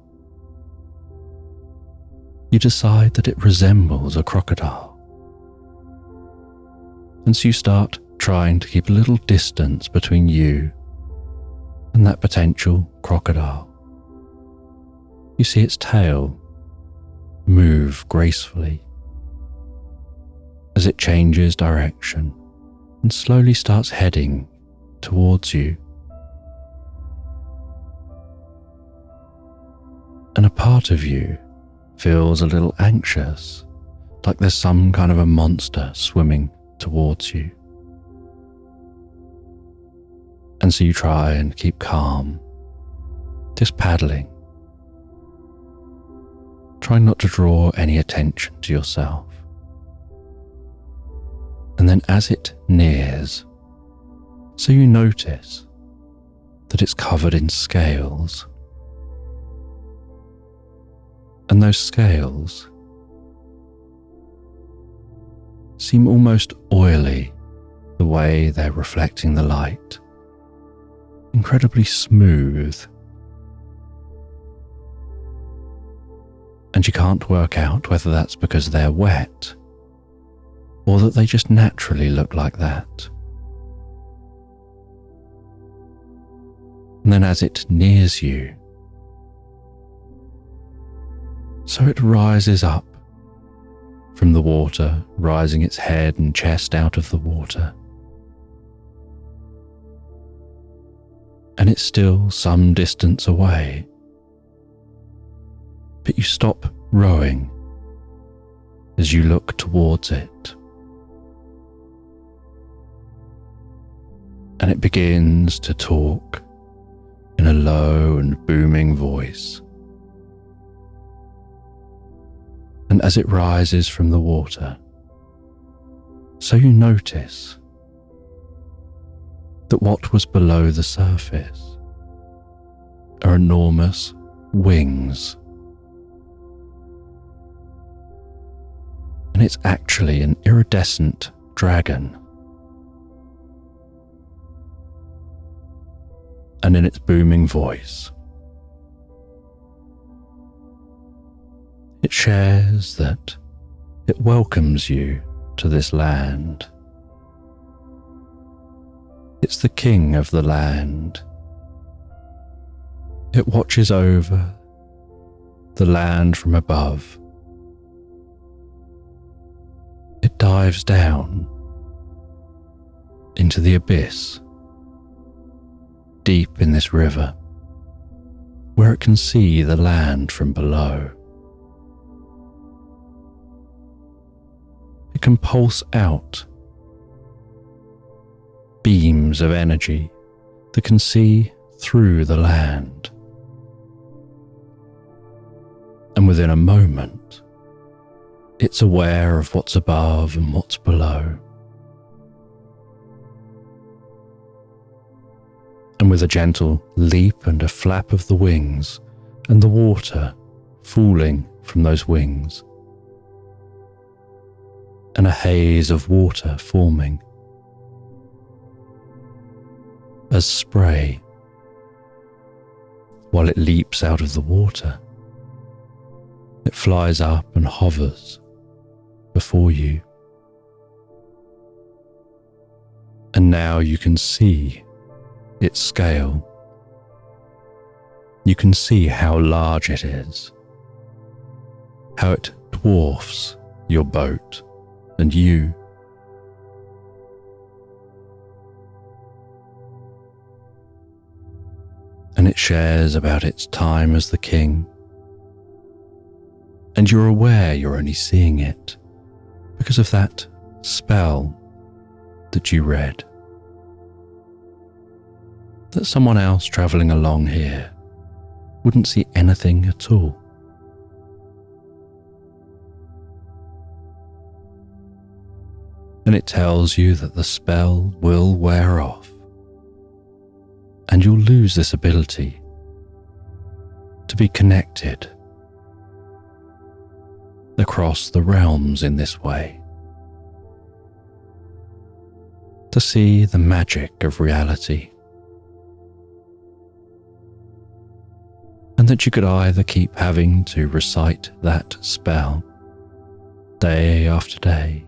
S1: you decide that it resembles a crocodile. And so you start trying to keep a little distance between you and that potential crocodile. You see its tail move gracefully as it changes direction and slowly starts heading towards you. And a part of you feels a little anxious, like there's some kind of a monster swimming towards you. And so you try and keep calm, just paddling, trying not to draw any attention to yourself. And then as it nears, so you notice that it's covered in scales. And those scales seem almost oily the way they're reflecting the light, incredibly smooth. And you can't work out whether that's because they're wet or that they just naturally look like that. And then as it nears you, so it rises up from the water, rising its head and chest out of the water, and it's still some distance away. But you stop rowing as you look towards it. And it begins to talk in a low and booming voice. And as it rises from the water, so you notice that what was below the surface are enormous wings. And it's actually an iridescent dragon. And in its booming voice, it shares that it welcomes you to this land. It's the king of the land. It watches over the land from above. It dives down into the abyss, deep in this river, where it can see the land from below. It can pulse out beams of energy that can see through the land. And within a moment, it's aware of what's above and what's below. And with a gentle leap and a flap of the wings, and the water falling from those wings, and a haze of water forming as spray, while it leaps out of the water, it flies up and hovers before you. And now you can see its scale. You can see how large it is, how it dwarfs your boat and you. And it shares about its time as the king, and you're aware you're only seeing it because of that spell that you read, that someone else travelling along here wouldn't see anything at all. And it tells you that the spell will wear off, and you'll lose this ability to be connected across the realms in this way, to see the magic of reality, and that you could either keep having to recite that spell day after day,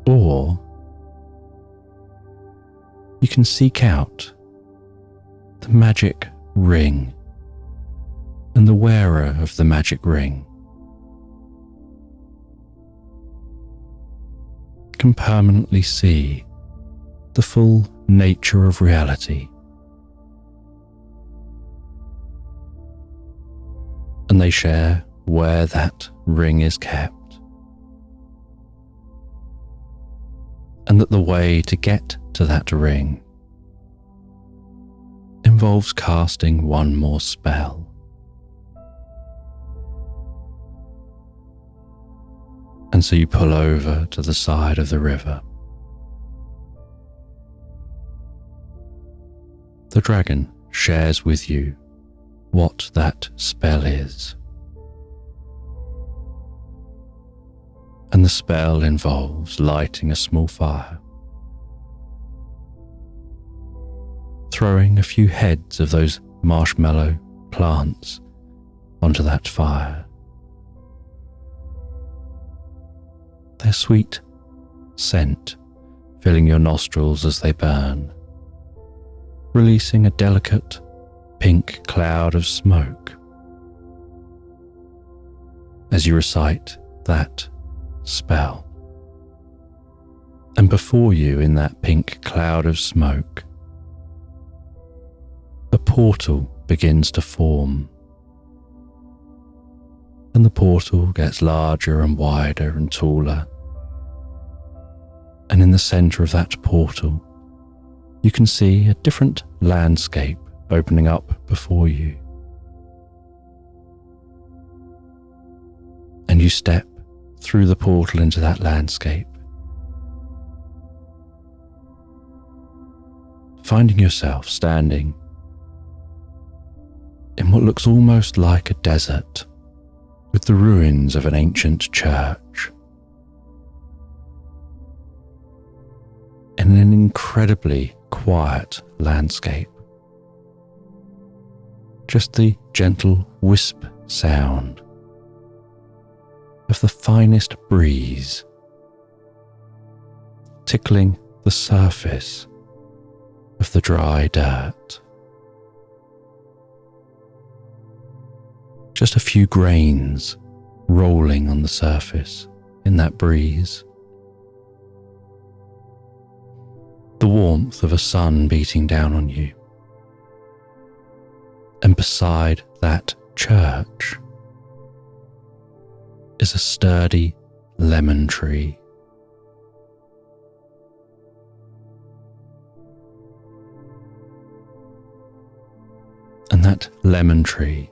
S1: or you can seek out the magic ring, and the wearer of the magic ring can permanently see the full nature of reality. And they share where that ring is kept, and that the way to get to that ring involves casting one more spell. And so you pull over to the side of the river. The dragon shares with you what that spell is. And the spell involves lighting a small fire, throwing a few heads of those marshmallow plants onto that fire. Their sweet scent filling your nostrils as they burn, releasing a delicate pink cloud of smoke as you recite that spell. And before you, in that pink cloud of smoke, portal begins to form. And the portal gets larger and wider and taller. And in the centre of that portal, you can see a different landscape opening up before you. And you step through the portal into that landscape, finding yourself standing in what looks almost like a desert, with the ruins of an ancient church. In an incredibly quiet landscape. Just the gentle wisp sound of the finest breeze tickling the surface of the dry dirt. Just a few grains rolling on the surface in that breeze. The warmth of a sun beating down on you. And beside that church is a sturdy lemon tree. And that lemon tree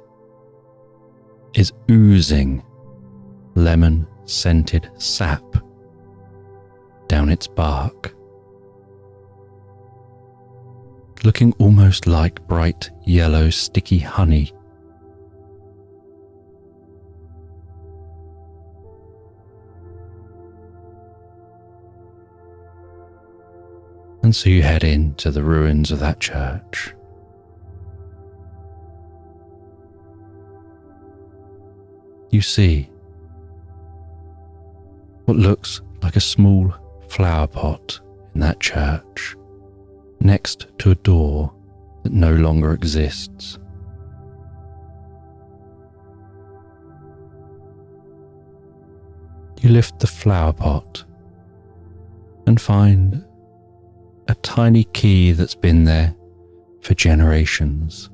S1: is oozing lemon-scented sap down its bark, looking almost like bright yellow sticky honey. And so you head into the ruins of that church. You see what looks like a small flower pot in that church, next to a door that no longer exists. You lift the flower pot and find a tiny key that's been there for generations.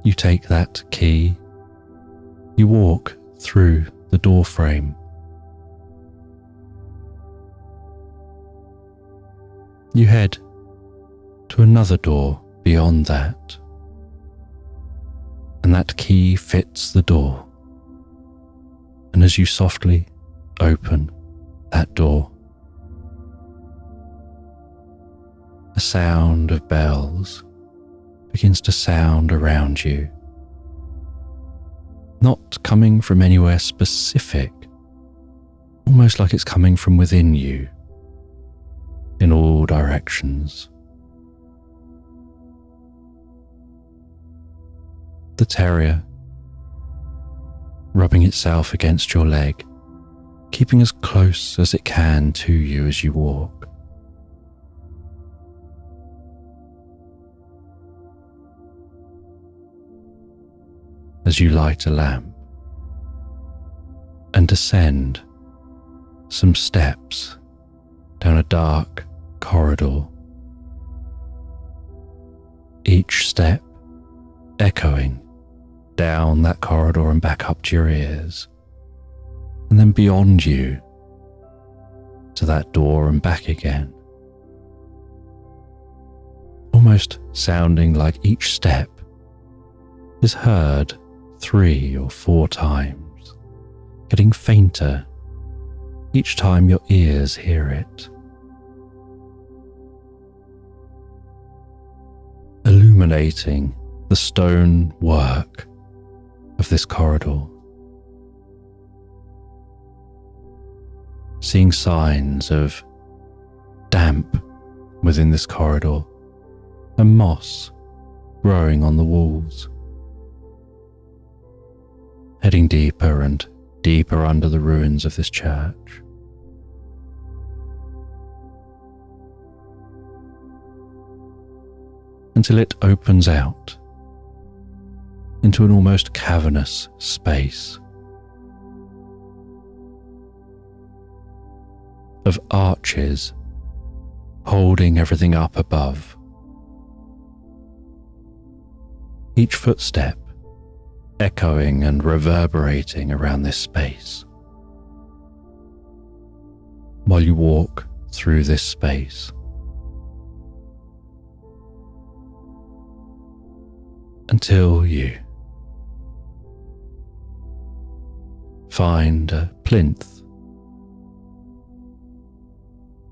S1: You take that key, you walk through the door frame. You head to another door beyond that, and that key fits the door. And as you softly open that door, a sound of bells begins to sound around you, not coming from anywhere specific, almost like it's coming from within you, in all directions. The terrier, rubbing itself against your leg, keeping as close as it can to you as you walk. As you light a lamp and descend some steps down a dark corridor, each step echoing down that corridor and back up to your ears, and then beyond you to that door and back again, almost sounding like each step is heard 3 or 4 times, getting fainter each time your ears hear it, illuminating the stone work of this corridor. Seeing signs of damp within this corridor and moss growing on the walls. Heading deeper and deeper under the ruins of this church. Until it opens out into an almost cavernous space of arches holding everything up above each footstep echoing and reverberating around this space. While you walk through this space, until you find a plinth,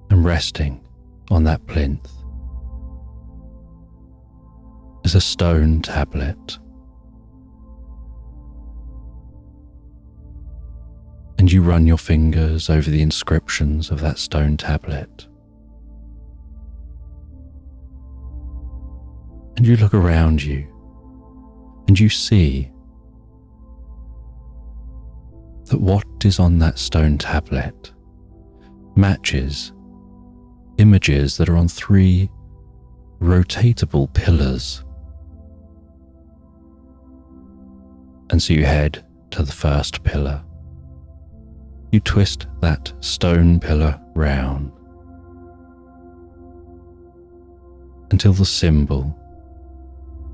S1: and resting on that plinth is a stone tablet. And you run your fingers over the inscriptions of that stone tablet. And you look around you and you see that what is on that stone tablet matches images that are on 3 rotatable pillars. And so you head to the first pillar. You twist that stone pillar round until the symbol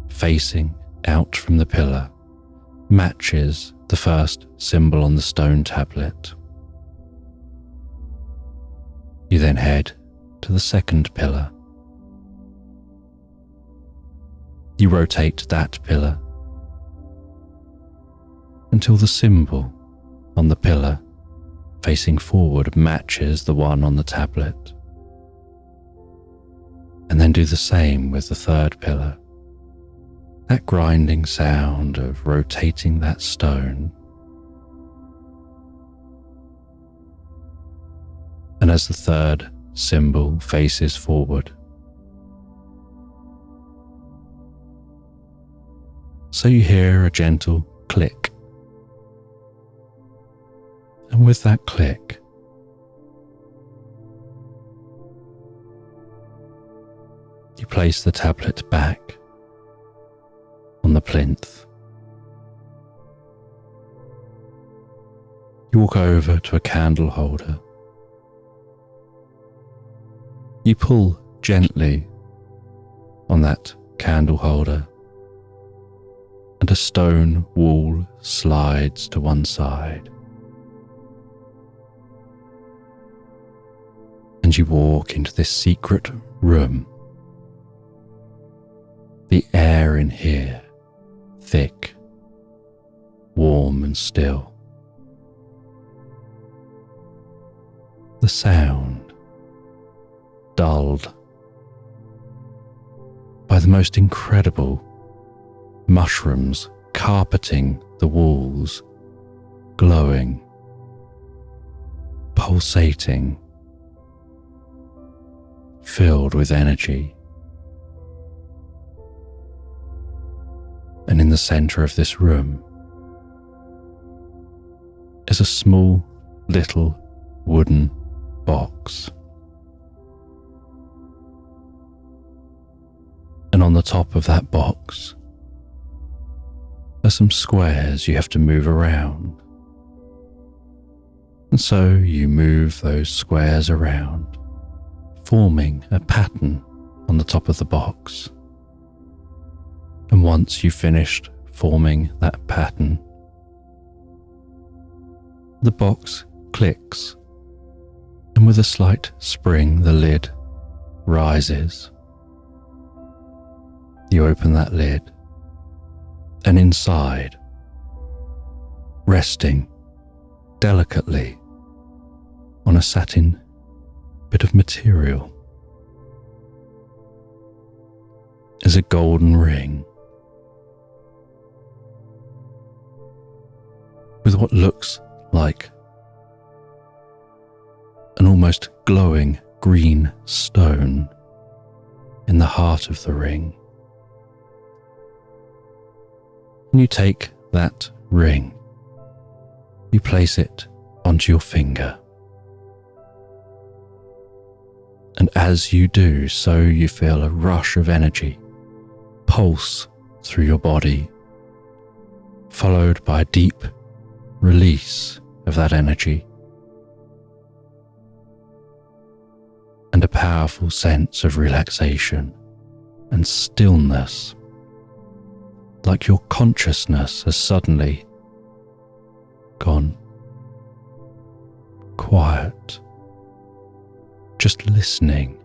S1: facing out from the pillar matches the first symbol on the stone tablet. You then head to the second pillar. You rotate that pillar until the symbol on the pillar facing forward matches the one on the tablet. And then do the same with the third pillar. That grinding sound of rotating that stone. And as the third symbol faces forward, so you hear a gentle click. And with that click, you place the tablet back on the plinth. You walk over to a candle holder. You pull gently on that candle holder, and a stone wall slides to one side. And you walk into this secret room. The air in here, thick, warm and still. The sound, dulled by the most incredible mushrooms carpeting the walls, glowing, pulsating, filled with energy. And in the center of this room is a small little wooden box. And on the top of that box are some squares you have to move around. And so you move those squares around, forming a pattern on the top of the box. And once you've finished forming that pattern, the box clicks, and with a slight spring, the lid rises. You open that lid, and inside, resting delicately on a satin bit of material, is a golden ring with what looks like an almost glowing green stone in the heart of the ring. And you take that ring, you place it onto your finger. And as you do so, you feel a rush of energy pulse through your body, followed by a deep release of that energy, and a powerful sense of relaxation and stillness like your consciousness has suddenly gone quiet, just listening,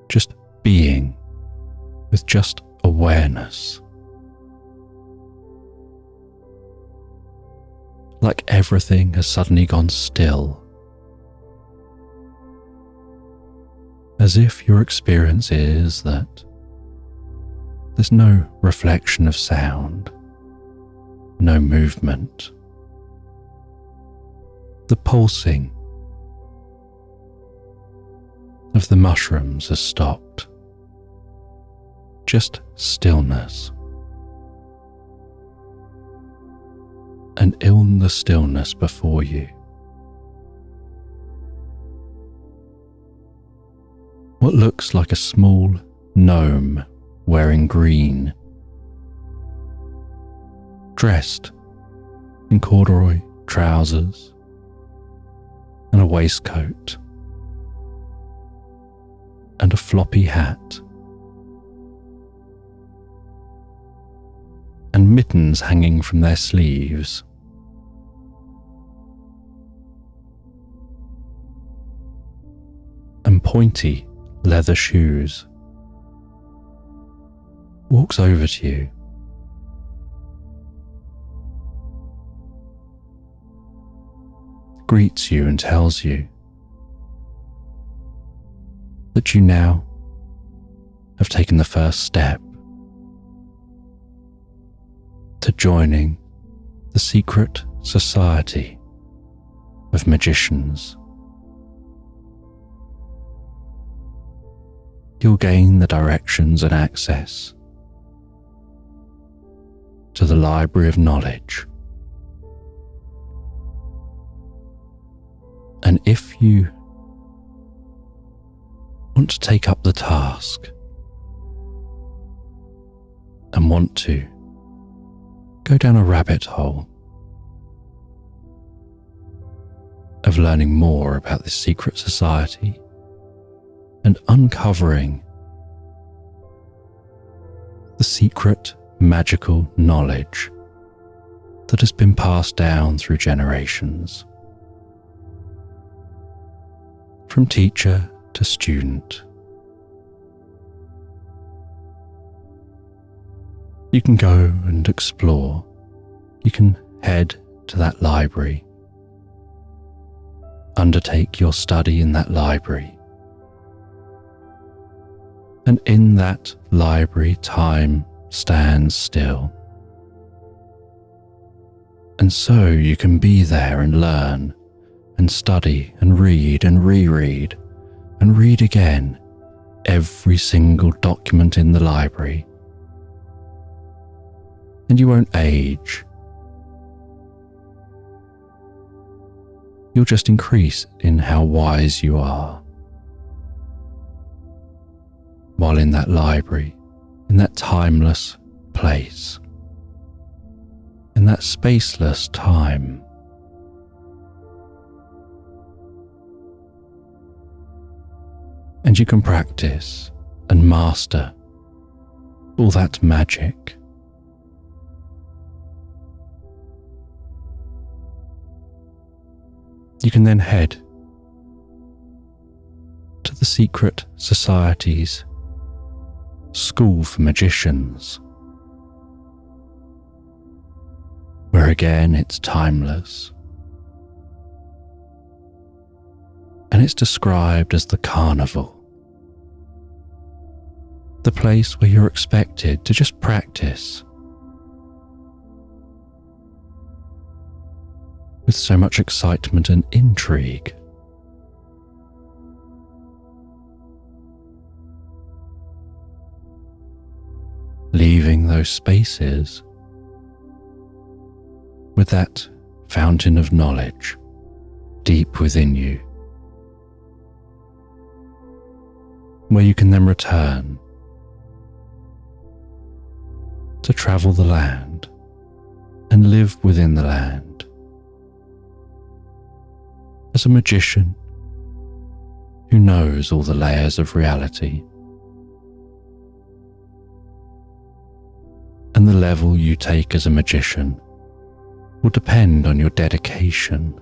S1: just being with just awareness. Like everything has suddenly gone still, as if your experience is that there's no reflection of sound, no movement. The pulsing of the mushrooms has stopped. Just stillness. And in the stillness before you, what looks like a small gnome wearing green, dressed in corduroy trousers and a waistcoat and a floppy hat and mittens hanging from their sleeves. And pointy leather shoes, walks over to you, greets you and tells you that you now have taken the first step to joining the secret society of magicians. You'll gain the directions and access to the library of knowledge. And if you want to take up the task and want to go down a rabbit hole of learning more about this secret society and uncovering the secret magical knowledge that has been passed down through generations, from teacher to student, you can go and explore. You can head to that library, undertake your study in that library. And in that library, time stands still. And so you can be there and learn and study and read and reread and read again every single document in the library. And you won't age. You'll just increase in how wise you are. While in that library, in that timeless place, in that spaceless time, and you can practice and master all that magic. You can then head to the secret society's school for magicians, where again it's timeless, and it's described as the carnival, the place where you're expected to just practice with so much excitement and intrigue. Leaving those spaces with that fountain of knowledge deep within you, where you can then return to travel the land and live within the land as a magician who knows all the layers of reality, and the level you take as a magician will depend on your dedication.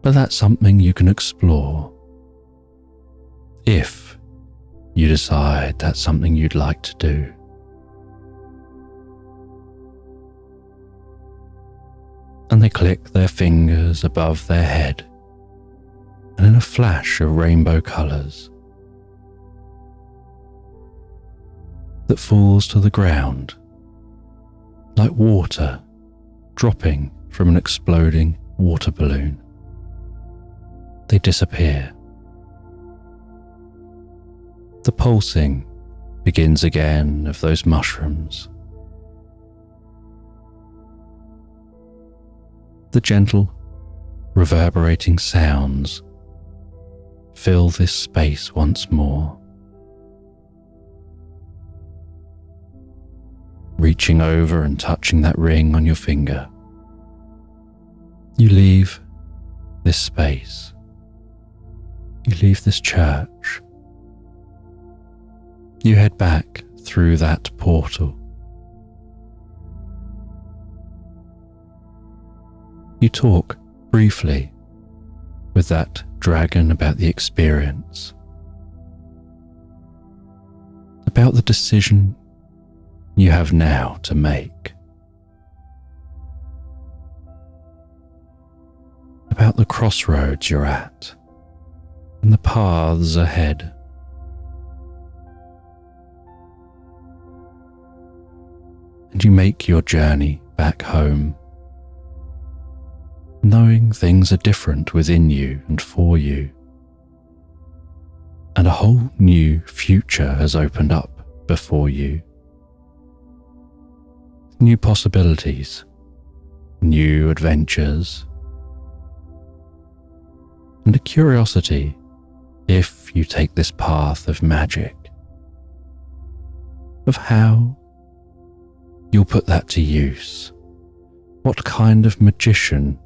S1: But that's something you can explore if you decide that's something you'd like to do. And they click their fingers above their head, and in a flash of rainbow colours that falls to the ground like water dropping from an exploding water balloon, they disappear. The pulsing begins again of those mushrooms. The gentle, reverberating sounds fill this space once more, reaching over and touching that ring on your finger. You leave this space. You leave this church. You head back through that portal. You talk briefly with that dragon about the experience, about the decision you have now to make, about the crossroads you're at and the paths ahead. And you make your journey back home, knowing things are different within you and for you, and a whole new future has opened up before you. New possibilities, new adventures, and a curiosity if you take this path of magic, of how you'll put that to use, what kind of magician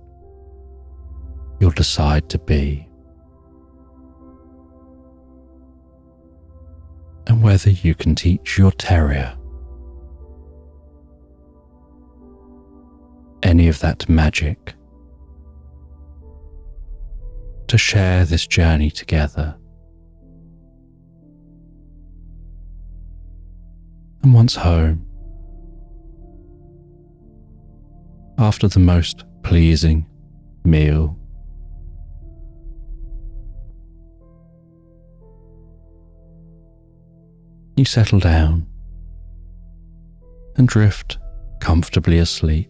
S1: you'll decide to be, and whether you can teach your terrier any of that magic to share this journey together. And once home, after the most pleasing meal, you settle down and drift comfortably asleep.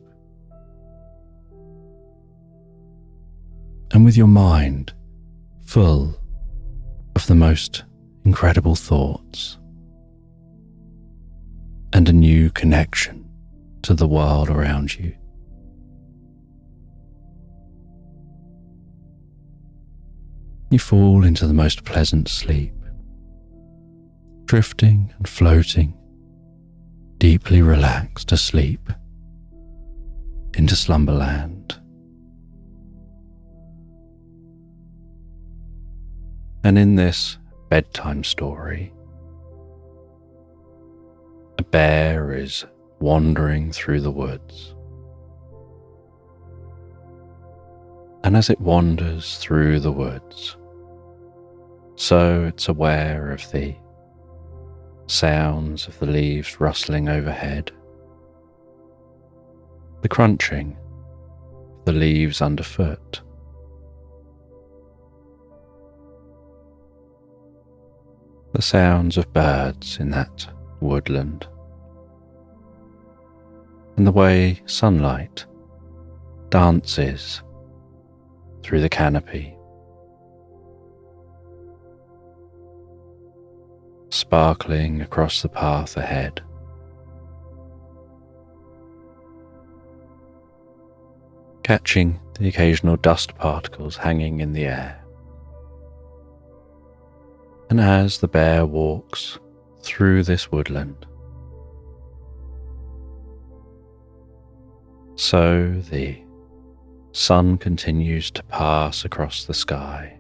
S1: And with your mind full of the most incredible thoughts and a new connection to the world around you. You fall into the most pleasant sleep, drifting and floating, deeply relaxed asleep into Slumberland. And in this bedtime story, a bear is wandering through the woods. And as it wanders through the woods, so it's aware of the sounds of the leaves rustling overhead, the crunching of the leaves underfoot, the sounds of birds in that woodland, and the way sunlight dances through the canopy, sparkling across the path ahead. Catching the occasional dust particles hanging in the air. And as the bear walks through this woodland, so the sun continues to pass across the sky,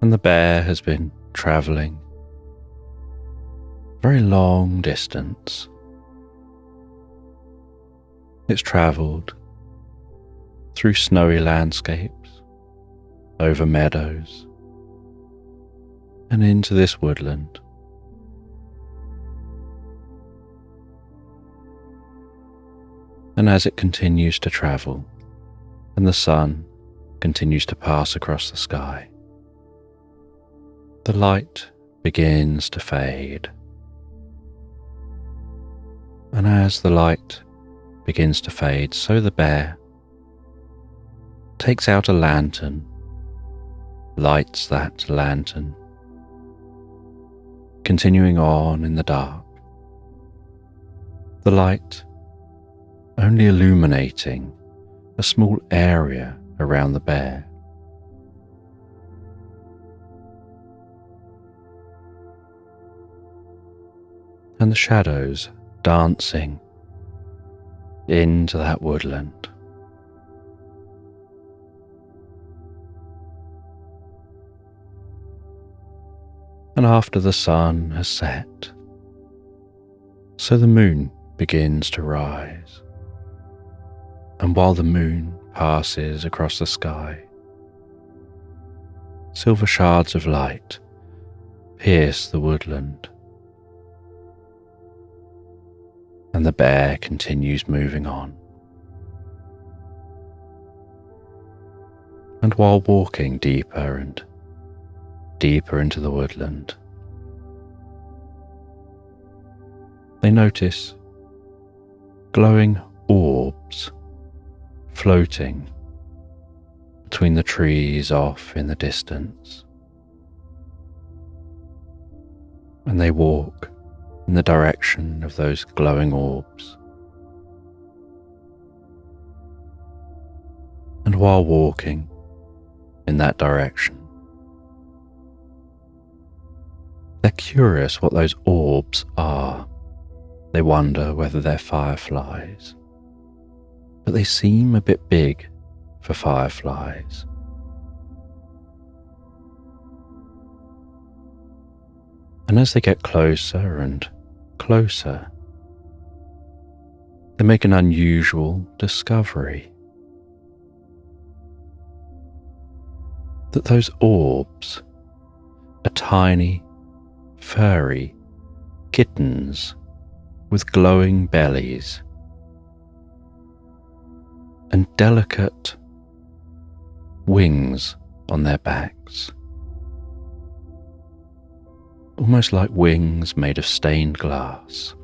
S1: And the bear has been travelling a very long distance. It's travelled through snowy landscapes, over meadows, and into this woodland. And as it continues to travel, and the sun continues to pass across the sky, the light begins to fade. And as the light begins to fade, so the bear takes out a lantern, lights that lantern, continuing on in the dark, the light only illuminating a small area around the bear. And the shadows dancing into that woodland. And after the sun has set, so the moon begins to rise. And while the moon passes across the sky, silver shards of light pierce the woodland. And the bear continues moving on. And while walking deeper and deeper into the woodland, they notice glowing orbs floating between the trees off in the distance. And they walk in the direction of those glowing orbs. And while walking in that direction, they're curious what those orbs are. They wonder whether they're fireflies, but they seem a bit big for fireflies. And as they get closer and closer, they make an unusual discovery. That those orbs are tiny, furry kittens with glowing bellies and delicate wings on their backs, almost like wings made of stained glass,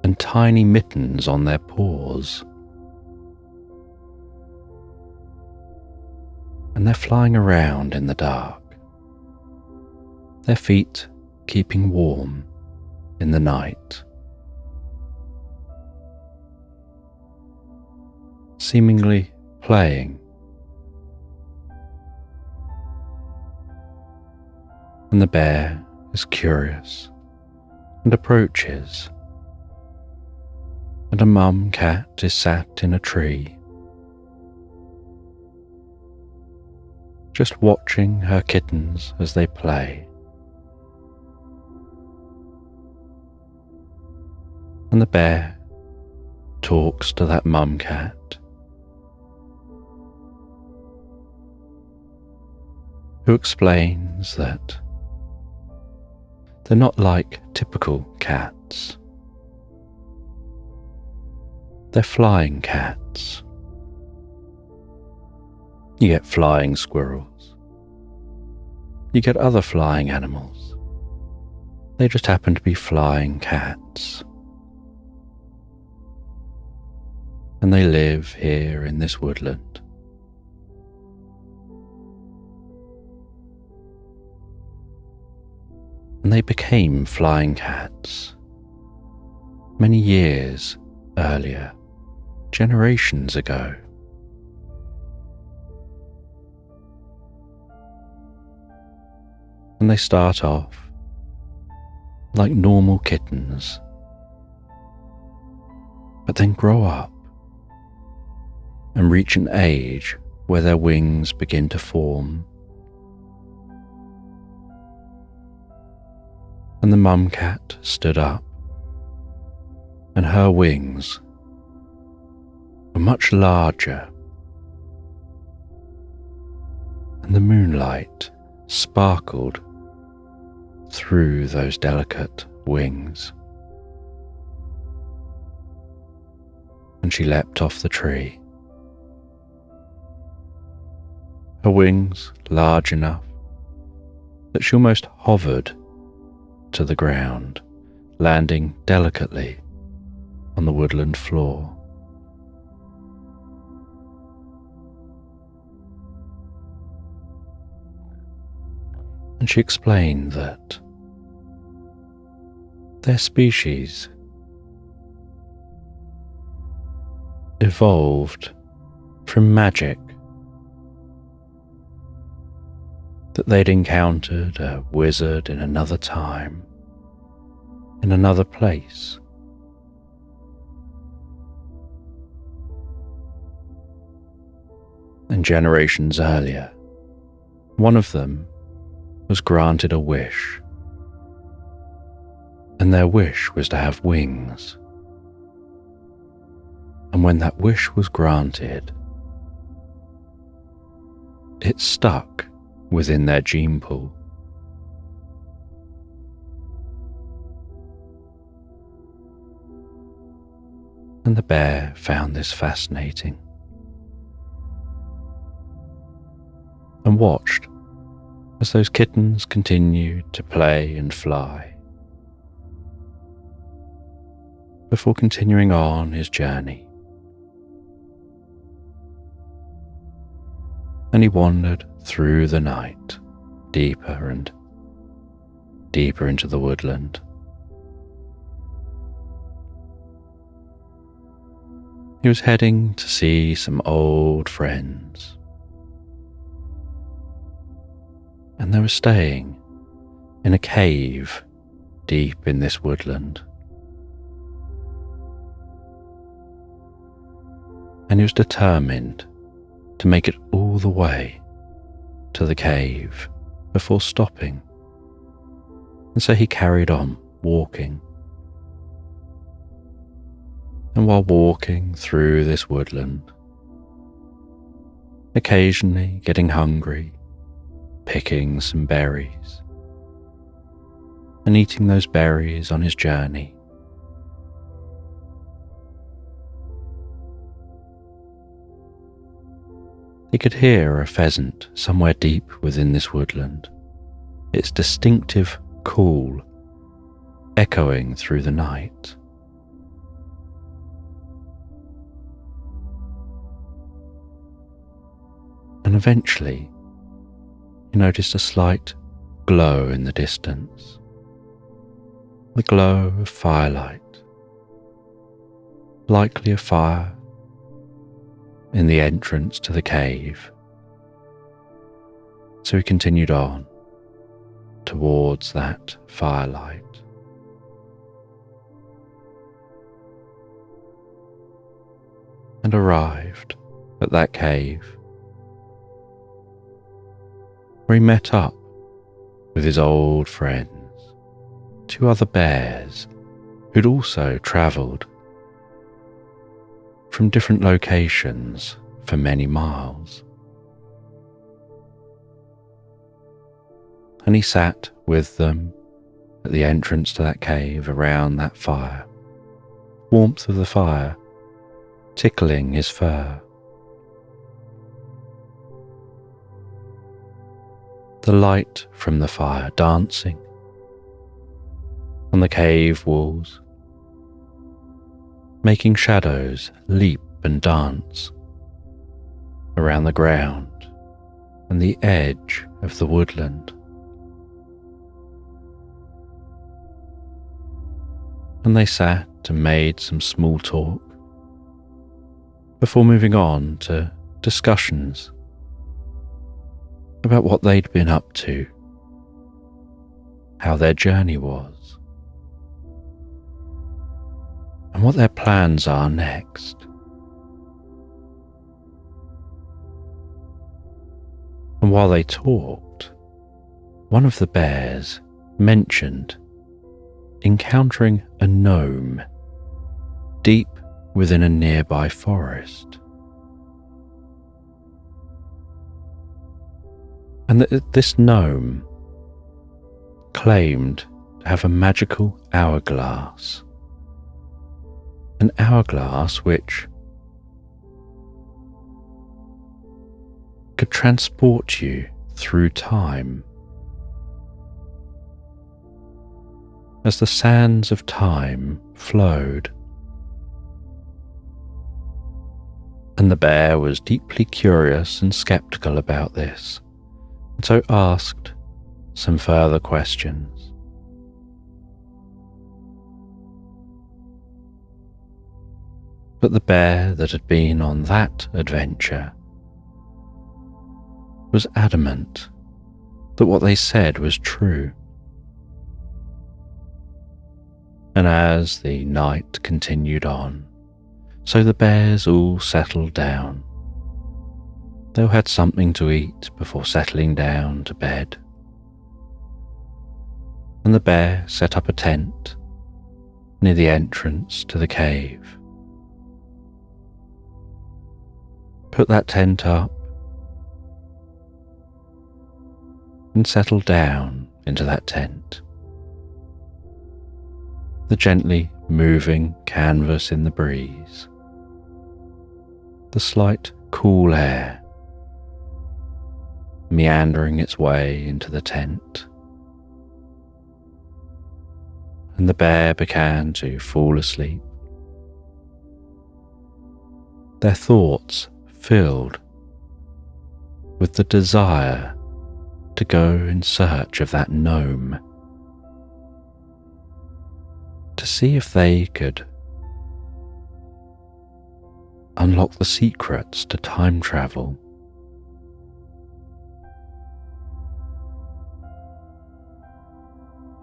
S1: and tiny mittens on their paws. And they're flying around in the dark, their feet keeping warm in the night, seemingly playing. And the bear is curious and approaches, and a mum cat is sat in a tree, just watching her kittens as they play. And the bear talks to that mum cat, who explains that they're not like typical cats. They're flying cats. You get flying squirrels. You get other flying animals. They just happen to be flying cats. And they live here in this woodland. And they became flying cats many years earlier, generations ago. And they start off like normal kittens, but then grow up and reach an age where their wings begin to form, and the mum cat stood up, and her wings were much larger, and the moonlight sparkled through those delicate wings. And she leapt off the tree, her wings large enough that she almost hovered to the ground, landing delicately on the woodland floor. And she explained that their species evolved from magic, that they'd encountered a wizard in another time, in another place, and generations earlier, one of them was granted a wish, and their wish was to have wings. And when that wish was granted, it stuck within their gene pool. And the bear found this fascinating and watched as those kittens continued to play and fly, before continuing on his journey. And he wandered through the night, deeper and deeper into the woodland. He was heading to see some old friends, and they were staying in a cave deep in this woodland. And he was determined to make it all the way to the cave before stopping, and so he carried on walking. And while walking through this woodland, occasionally getting hungry, picking some berries, and eating those berries on his journey, he could hear a pheasant somewhere deep within this woodland, its distinctive call echoing through the night. And eventually, he noticed a slight glow in the distance, the glow of firelight, likely a fire in the entrance to the cave. So he continued on towards that firelight. And arrived at that cave, where he met up with his old friends, two other bears who'd also travelled from different locations for many miles. And he sat with them at the entrance to that cave around that fire, warmth of the fire tickling his fur. The light from the fire dancing on the cave walls, making shadows leap and dance around the ground and the edge of the woodland. And they sat and made some small talk before moving on to discussions about what they'd been up to, how their journey was, and what their plans are next. And while they talked, one of the bears mentioned encountering a gnome deep within a nearby forest. And that this gnome claimed to have a magical hourglass. An hourglass which could transport you through time as the sands of time flowed. And the bear was deeply curious and skeptical about this, and so asked some further questions. But the bear that had been on that adventure was adamant that what they said was true. And as the night continued on, so the bears all settled down. They all had something to eat before settling down to bed. And the bear set up a tent near the entrance to the cave. Put that tent up and settled down into that tent. The gently moving canvas in the breeze, the slight cool air meandering its way into the tent. And the bear began to fall asleep, their thoughts filled with the desire to go in search of that gnome, to see if they could unlock the secrets to time travel.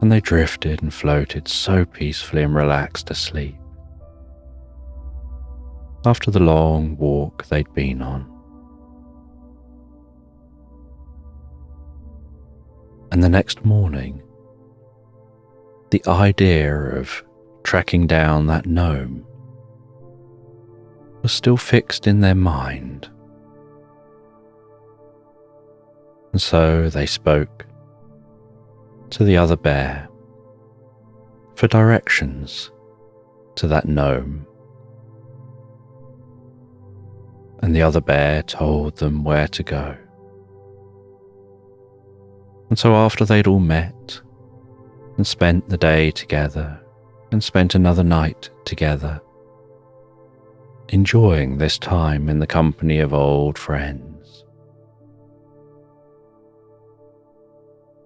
S1: And they drifted and floated so peacefully and relaxed asleep after the long walk they'd been on. And the next morning, the idea of tracking down that gnome was still fixed in their mind. And so they spoke to the other bear for directions to that gnome. And the other bear told them where to go. And so after they'd all met and spent the day together and spent another night together, enjoying this time in the company of old friends,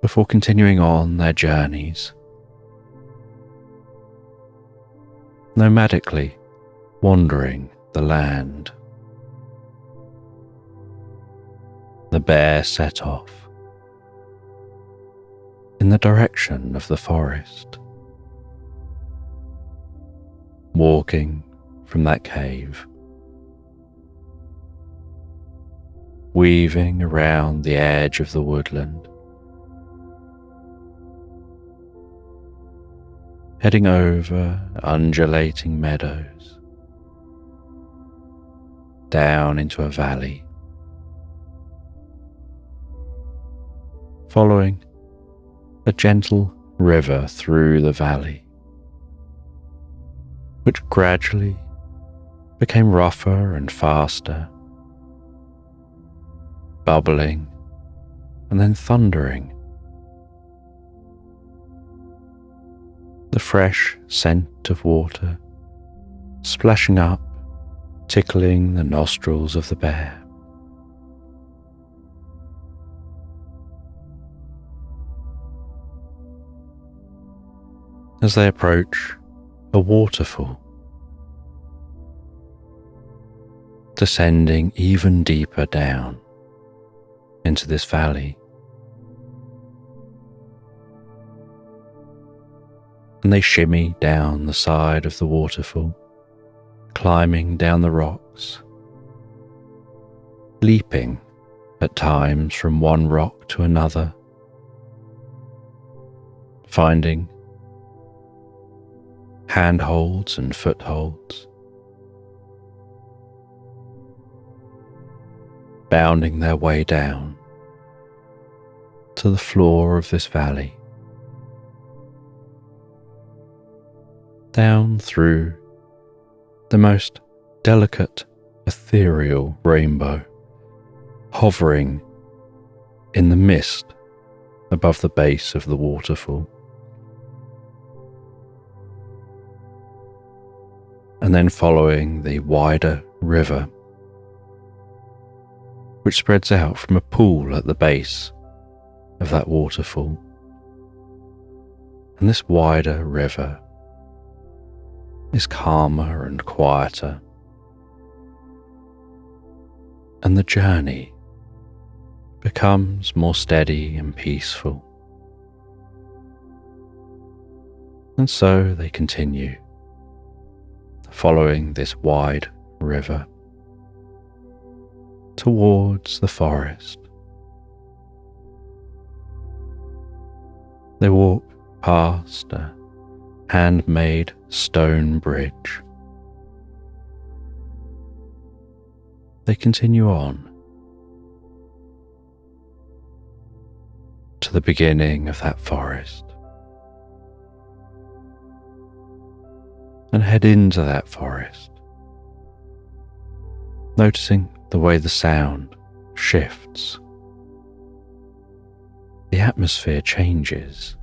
S1: before continuing on their journeys, nomadically wandering the land, the bear set off in the direction of the forest, walking from that cave, weaving around the edge of the woodland, heading over undulating meadows, down into a valley, following a gentle river through the valley, which gradually became rougher and faster, bubbling and then thundering. The fresh scent of water splashing up, tickling the nostrils of the bear. As they approach a waterfall, descending even deeper down into this valley, and they shimmy down the side of the waterfall, climbing down the rocks, leaping at times from one rock to another, finding handholds and footholds, bounding their way down to the floor of this valley, down through the most delicate ethereal rainbow, hovering in the mist above the base of the waterfall. And then following the wider river, which spreads out from a pool at the base of that waterfall. And this wider river is calmer and quieter, and the journey becomes more steady and peaceful. And so they continue, following this wide river towards the forest. They walk past a handmade stone bridge. They continue on to the beginning of that forest and head into that forest, noticing the way the sound shifts. The atmosphere changes.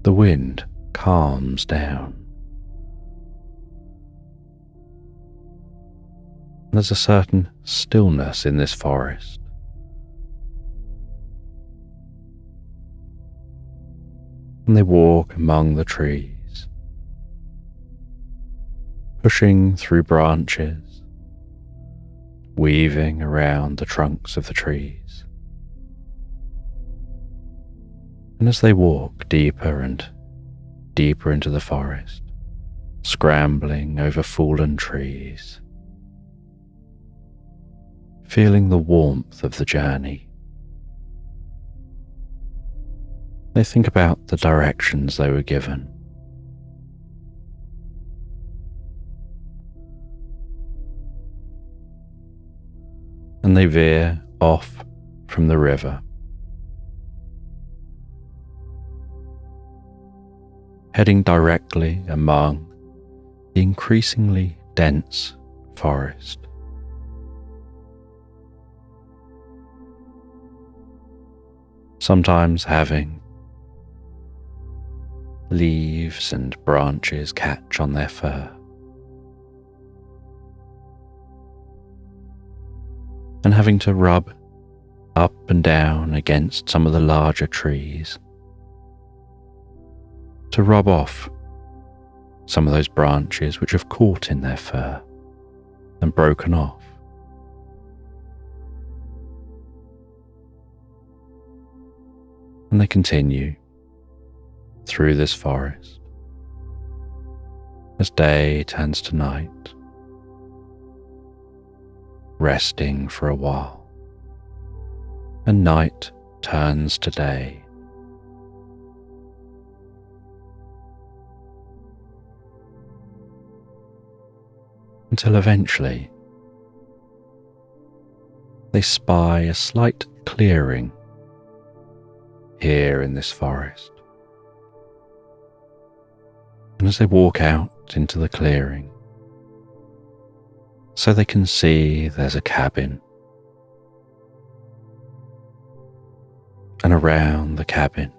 S1: The wind calms down. There's a certain stillness in this forest. And they walk among the trees, pushing through branches, weaving around the trunks of the trees. And as they walk deeper and deeper into the forest, scrambling over fallen trees, feeling the warmth of the journey, they think about the directions they were given. And they veer off from the river, heading directly among the increasingly dense forest. Sometimes having leaves and branches catch on their fur, and having to rub up and down against some of the larger trees to rub off some of those branches which have caught in their fur and broken off. And they continue through this forest as day turns to night, resting for a while, and night turns to day. Until eventually they spy a slight clearing here in this forest. And as they walk out into the clearing, so they can see there's a cabin, and around the cabin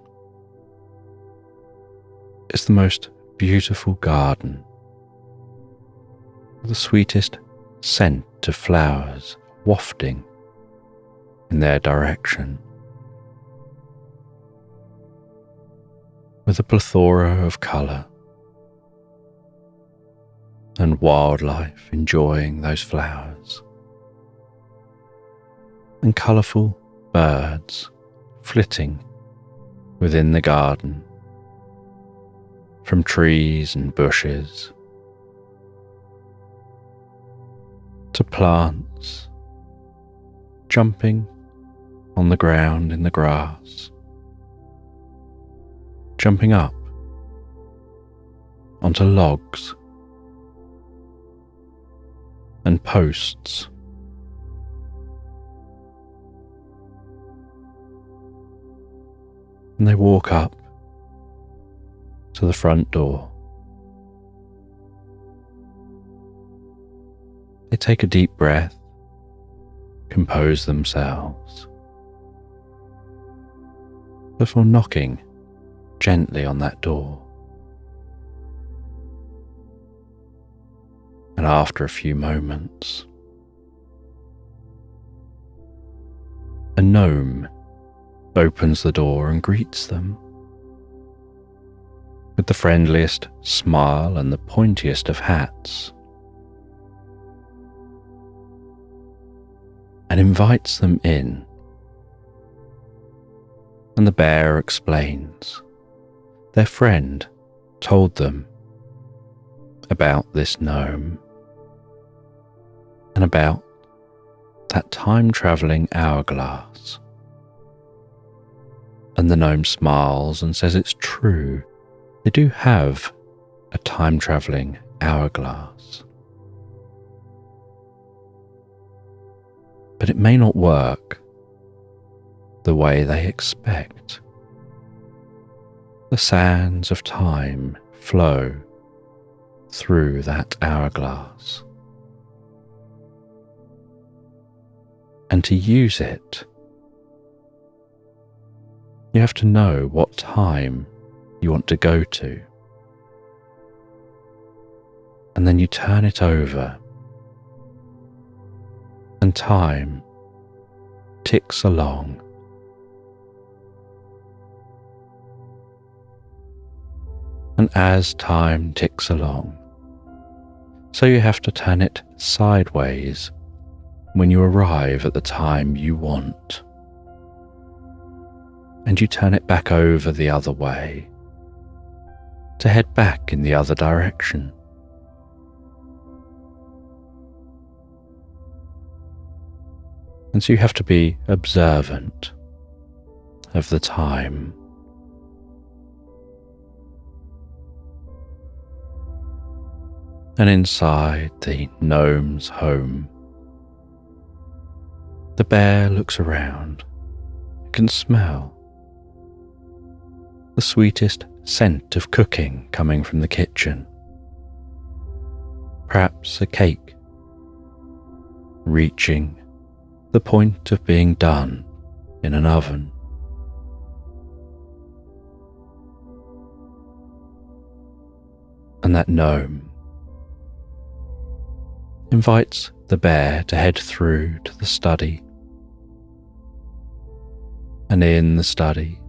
S1: is the most beautiful garden, with the sweetest scent of flowers wafting in their direction, with a plethora of colour and wildlife enjoying those flowers, and colourful birds flitting within the garden from trees and bushes, to plants, jumping on the ground in the grass, jumping up onto logs and posts. And they walk up to the front door. They take a deep breath, compose themselves, before knocking gently on that door. And after a few moments, a gnome opens the door and greets them with the friendliest smile and the pointiest of hats, and invites them in. And the bear explains their friend told them about this gnome and about that time-travelling hourglass. And the gnome smiles and says it's true, they do have a time-travelling hourglass. But it may not work the way they expect. The sands of time flow through that hourglass. And to use it, you have to know what time you want to go to. And then you turn it over, and time ticks along. And as time ticks along, so you have to turn it sideways when you arrive at the time you want. And you turn it back over the other way to head back in the other direction. And so you have to be observant of the time. And inside the gnome's home, the bear looks around and can smell the sweetest scent of cooking coming from the kitchen. Perhaps a cake reaching the point of being done in an oven. And that gnome invites the bear to head through to the study. And in the study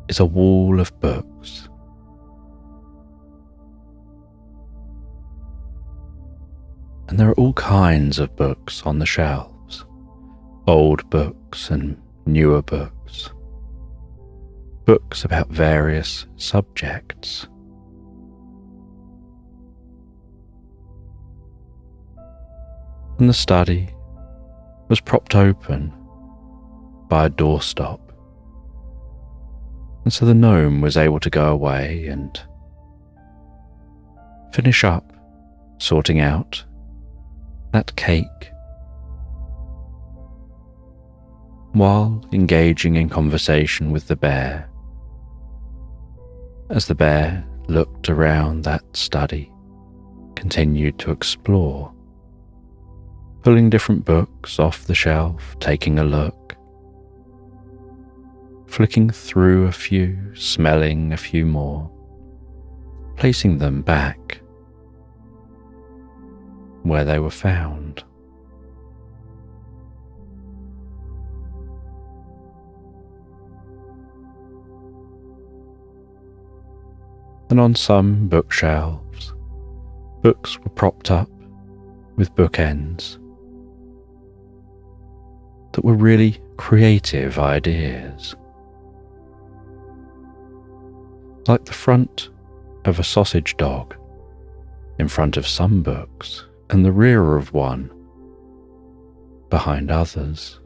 S1: is a wall of books. And there are all kinds of books on the shelves, old books and newer books, books about various subjects. And the study was propped open by a doorstop. And so the gnome was able to go away and finish up sorting out that cake while engaging in conversation with the bear. As the bear looked around that study, continued to explore, pulling different books off the shelf, taking a look, flicking through a few, smelling a few more, placing them back where they were found. And on some bookshelves, books were propped up with bookends that were really creative ideas. Like the front of a sausage dog in front of some books, and the rear of one behind others.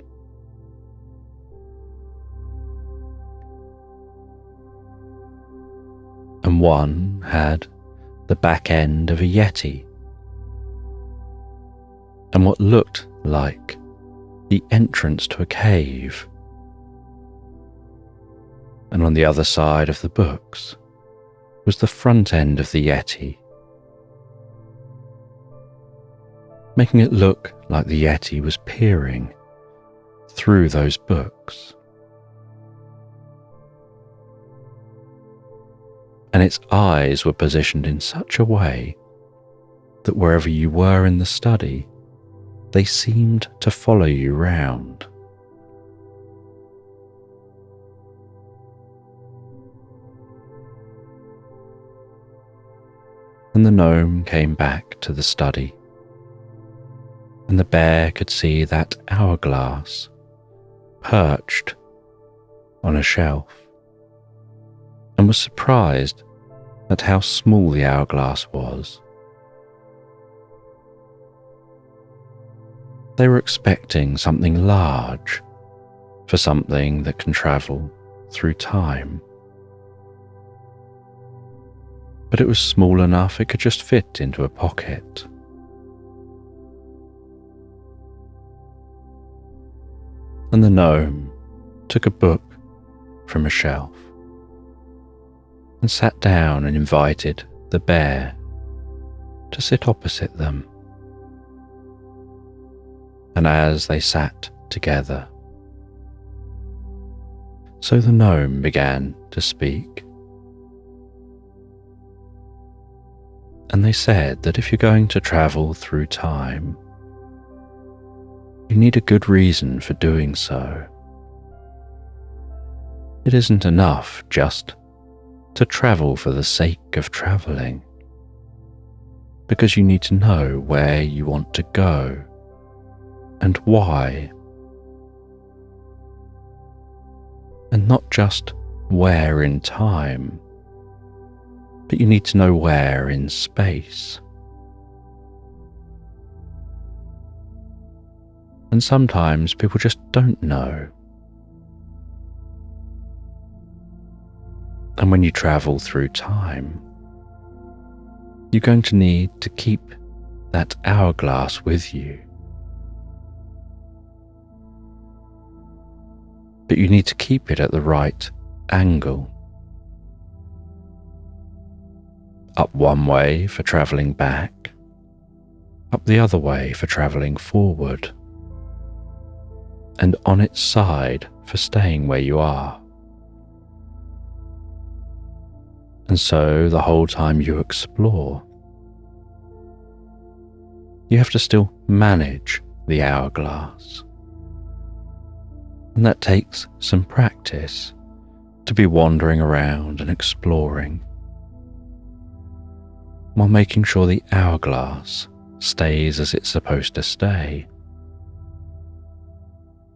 S1: And one had the back end of a yeti and what looked like the entrance to a cave. And on the other side of the books was the front end of the yeti, making it look like the yeti was peering through those books. And its eyes were positioned in such a way that wherever you were in the study, they seemed to follow you round. And the gnome came back to the study, and the bear could see that hourglass perched on a shelf, and was surprised at how small the hourglass was. They were expecting something large for something that can travel through time. But it was small enough it could just fit into a pocket. And the gnome took a book from a shelf and sat down and invited the bear to sit opposite them. And as they sat together, so the gnome began to speak. And they said that if you're going to travel through time, you need a good reason for doing so. It isn't enough just to travel for the sake of traveling, because you need to know where you want to go and why. And not just where in time, but you need to know where in space. And sometimes people just don't know. And when you travel through time, you're going to need to keep that hourglass with you. But you need to keep it at the right angle. Up one way for travelling back, up the other way for travelling forward, and on its side for staying where you are. And so the whole time you explore, you have to still manage the hourglass. And that takes some practice to be wandering around and exploring, while making sure the hourglass stays as it's supposed to stay.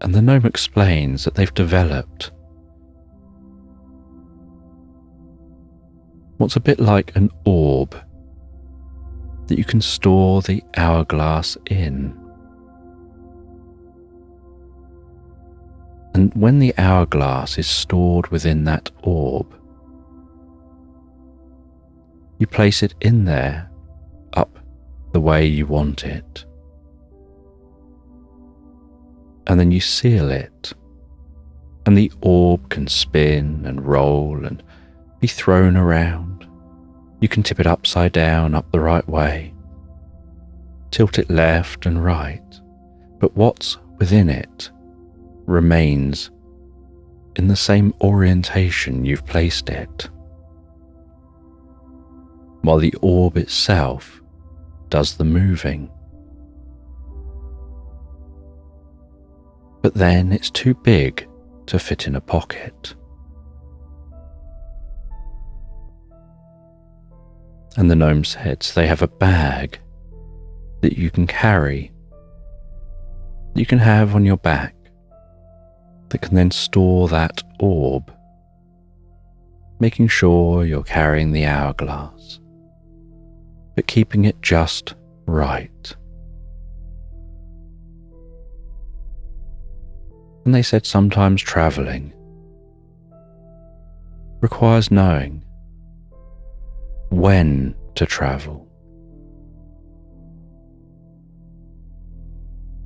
S1: And the gnome explains that they've developed what's a bit like an orb that you can store the hourglass in. And when the hourglass is stored within that orb, you place it in there up the way you want it. And then you seal it, and the orb can spin and roll and be thrown around. You can tip it upside down up the right way, tilt it left and right, but what's within it remains in the same orientation you've placed it, while the orb itself does the moving. But then it's too big to fit in a pocket. And the gnome said they have a bag that you can carry, that you can have on your back, that can then store that orb, making sure you're carrying the hourglass, but keeping it just right. And they said sometimes travelling requires knowing when to travel.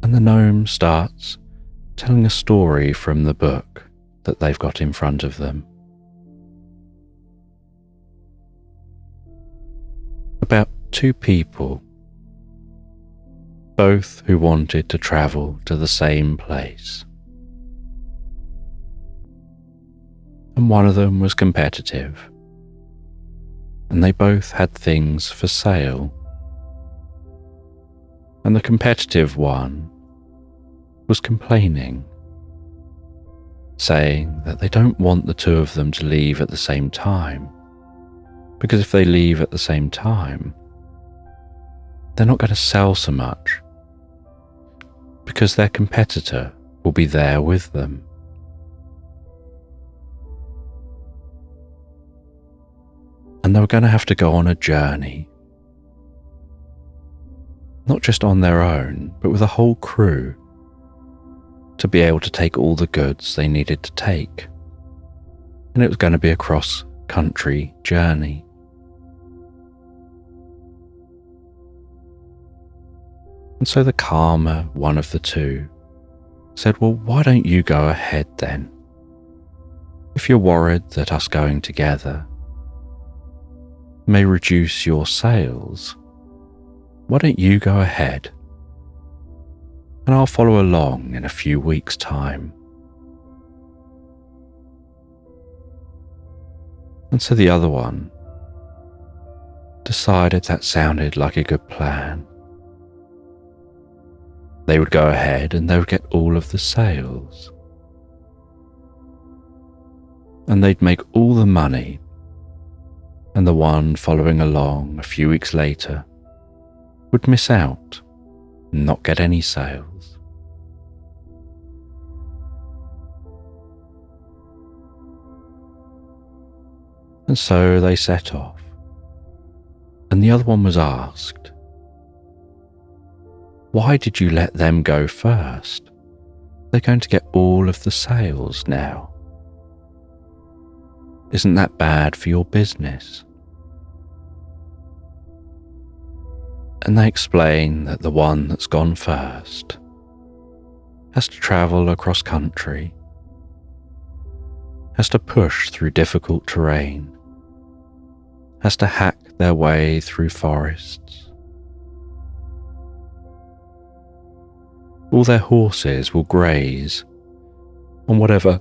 S1: And the gnome starts telling a story from the book that they've got in front of them about two people, both who wanted to travel to the same place. And one of them was competitive, and they both had things for sale. And the competitive one was complaining, saying that they don't want the two of them to leave at the same time, because if they leave at the same time, they're not going to sell so much, because their competitor will be there with them. And they were going to have to go on a journey, not just on their own, but with a whole crew, to be able to take all the goods they needed to take. And it was going to be a cross-country journey. And so the calmer one of the two said, "Well, why don't you go ahead then? If you're worried that us going together may reduce your sales, why don't you go ahead and I'll follow along in a few weeks' time." And so the other one decided that sounded like a good plan. They would go ahead and they would get all of the sales. And they'd make all the money, and the one following along a few weeks later would miss out and not get any sales. And so they set off, and the other one was asked, "Why did you let them go first? They're going to get all of the sales now. Isn't that bad for your business?" And they explain that the one that's gone first has to travel across country, has to push through difficult terrain, has to hack their way through forests. All their horses will graze on whatever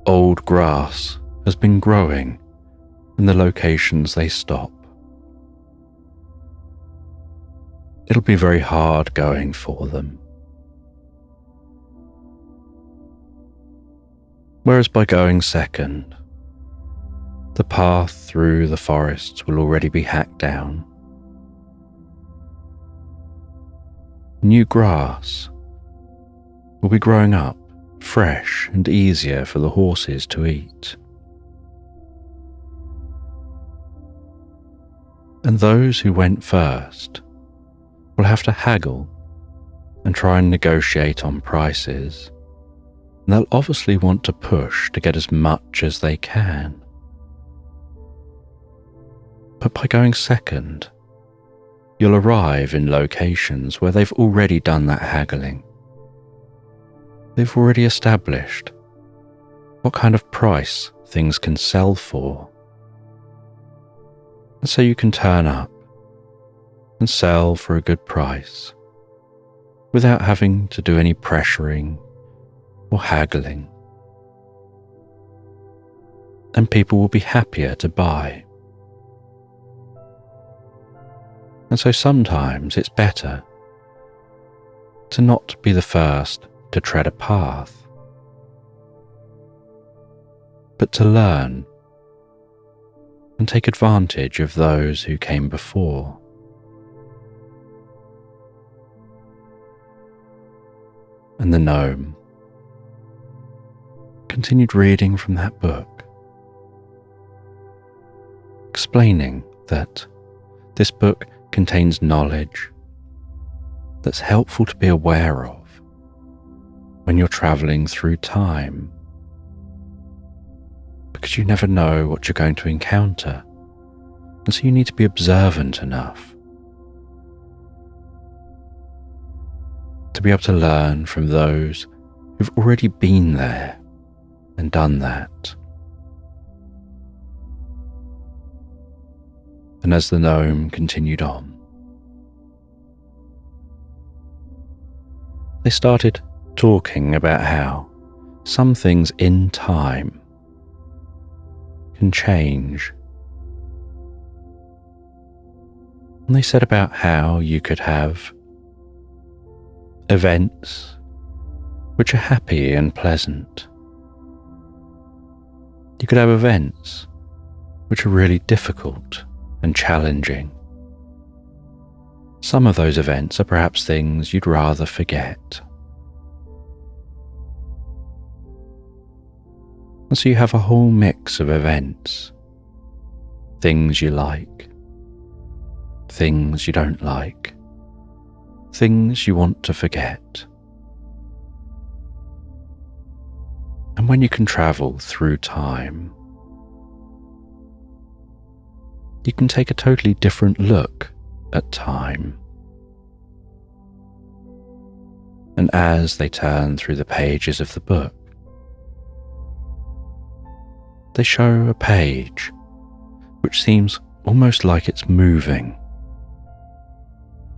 S1: old grass has been growing in the locations they stop. It'll be very hard going for them. Whereas by going second, the path through the forests will already be hacked down. New grass will be growing up fresh and easier for the horses to eat. And those who went first will have to haggle and try and negotiate on prices. And they'll obviously want to push to get as much as they can. But by going second, you'll arrive in locations where they've already done that haggling. They've already established what kind of price things can sell for. And so you can turn up and sell for a good price without having to do any pressuring or haggling. And people will be happier to buy. And so sometimes it's better to not be the first to tread a path, but to learn and take advantage of those who came before. And the gnome continued reading from that book, explaining that this book contains knowledge that's helpful to be aware of, when you're travelling through time, because you never know what you're going to encounter, and so you need to be observant enough to be able to learn from those who've already been there and done that. And as the gnome continued on, they started talking about how some things in time can change. And they said about how you could have events which are happy and pleasant. You could have events which are really difficult and challenging. Some of those events are perhaps things you'd rather forget. And so you have a whole mix of events, things you like, things you don't like, things you want to forget. And when you can travel through time, you can take a totally different look at time. And as they turn through the pages of the book, they show a page which seems almost like it's moving,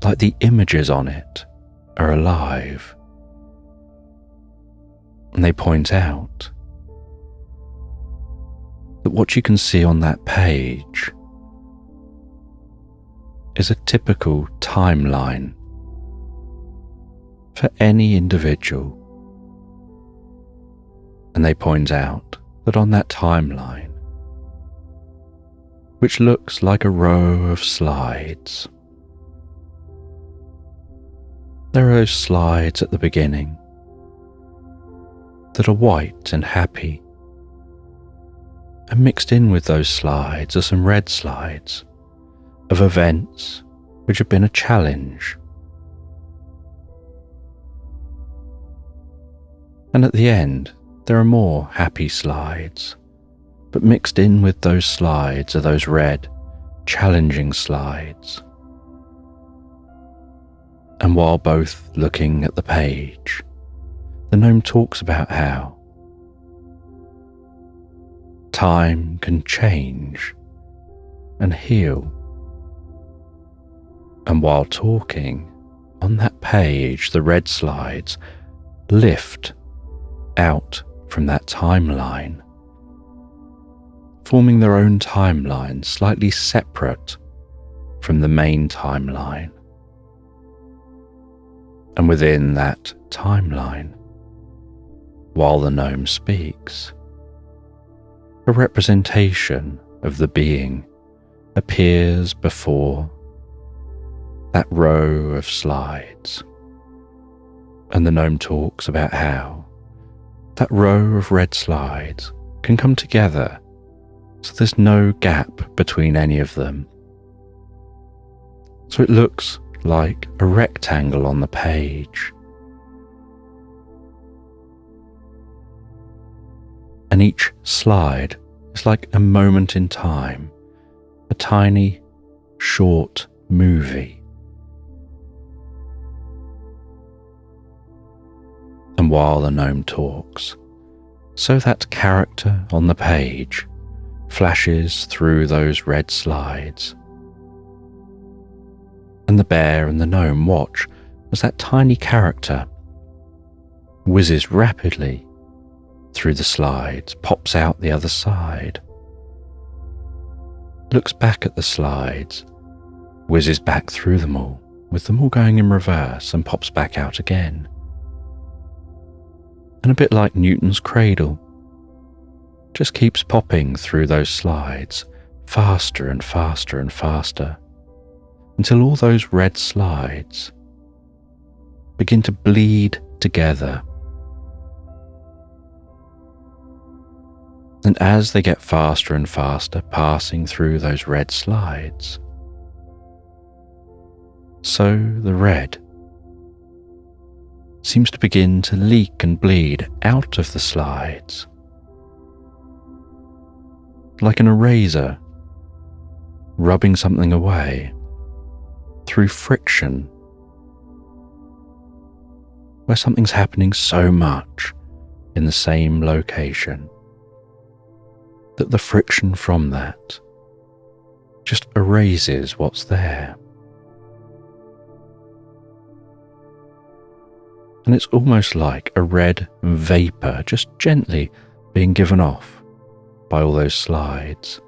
S1: like the images on it are alive. And they point out that what you can see on that page is a typical timeline for any individual. And they point out that on that timeline, which looks like a row of slides, there are those slides at the beginning that are white and happy, and mixed in with those slides are some red slides of events which have been a challenge. And at the end, there are more happy slides, but mixed in with those slides are those red, challenging slides. And while both looking at the page, the gnome talks about how time can change and heal. And while talking, on that page, the red slides lift out from that timeline, forming their own timeline slightly separate from the main timeline. And within that timeline, while the gnome speaks, a representation of the being appears before that row of slides. And the gnome talks about how that row of red slides can come together so there's no gap between any of them. So it looks like a rectangle on the page. And each slide is like a moment in time, a tiny, short movie. And while the gnome talks, so that character on the page flashes through those red slides. And the bear and the gnome watch as that tiny character whizzes rapidly through the slides, pops out the other side, looks back at the slides, whizzes back through them all, with them all going in reverse, and pops back out again. And a bit like Newton's cradle, just keeps popping through those slides, faster and faster and faster, until all those red slides begin to bleed together. And as they get faster and faster, passing through those red slides, so the red seems to begin to leak and bleed out of the slides, like an eraser rubbing something away through friction, where something's happening so much in the same location that the friction from that just erases what's there. And it's almost like a red vapor just gently being given off by all those slides,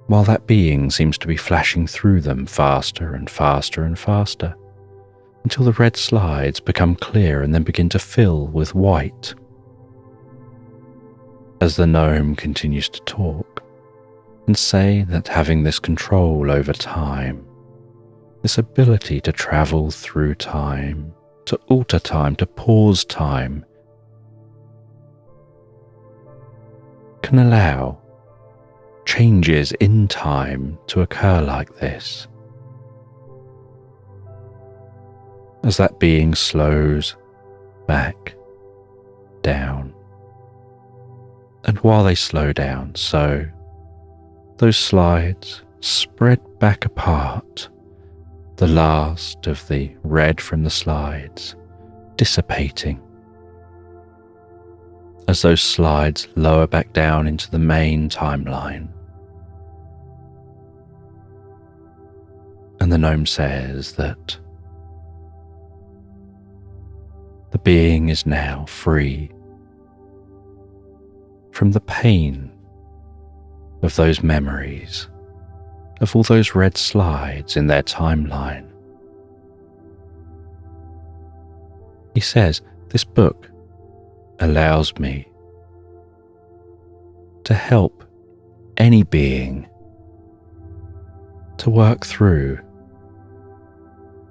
S1: while that being seems to be flashing through them faster and faster and faster, until the red slides become clear and then begin to fill with white. As the gnome continues to talk and say that having this control over time, this ability to travel through time, to alter time, to pause time, can allow changes in time to occur like this. As that being slows back down. And while they slow down, so those slides spread back apart, the last of the red from the slides dissipating, as those slides lower back down into the main timeline. And the gnome says that the being is now free from the pain of those memories, of all those red slides in their timeline. He says, this book allows me to help any being to work through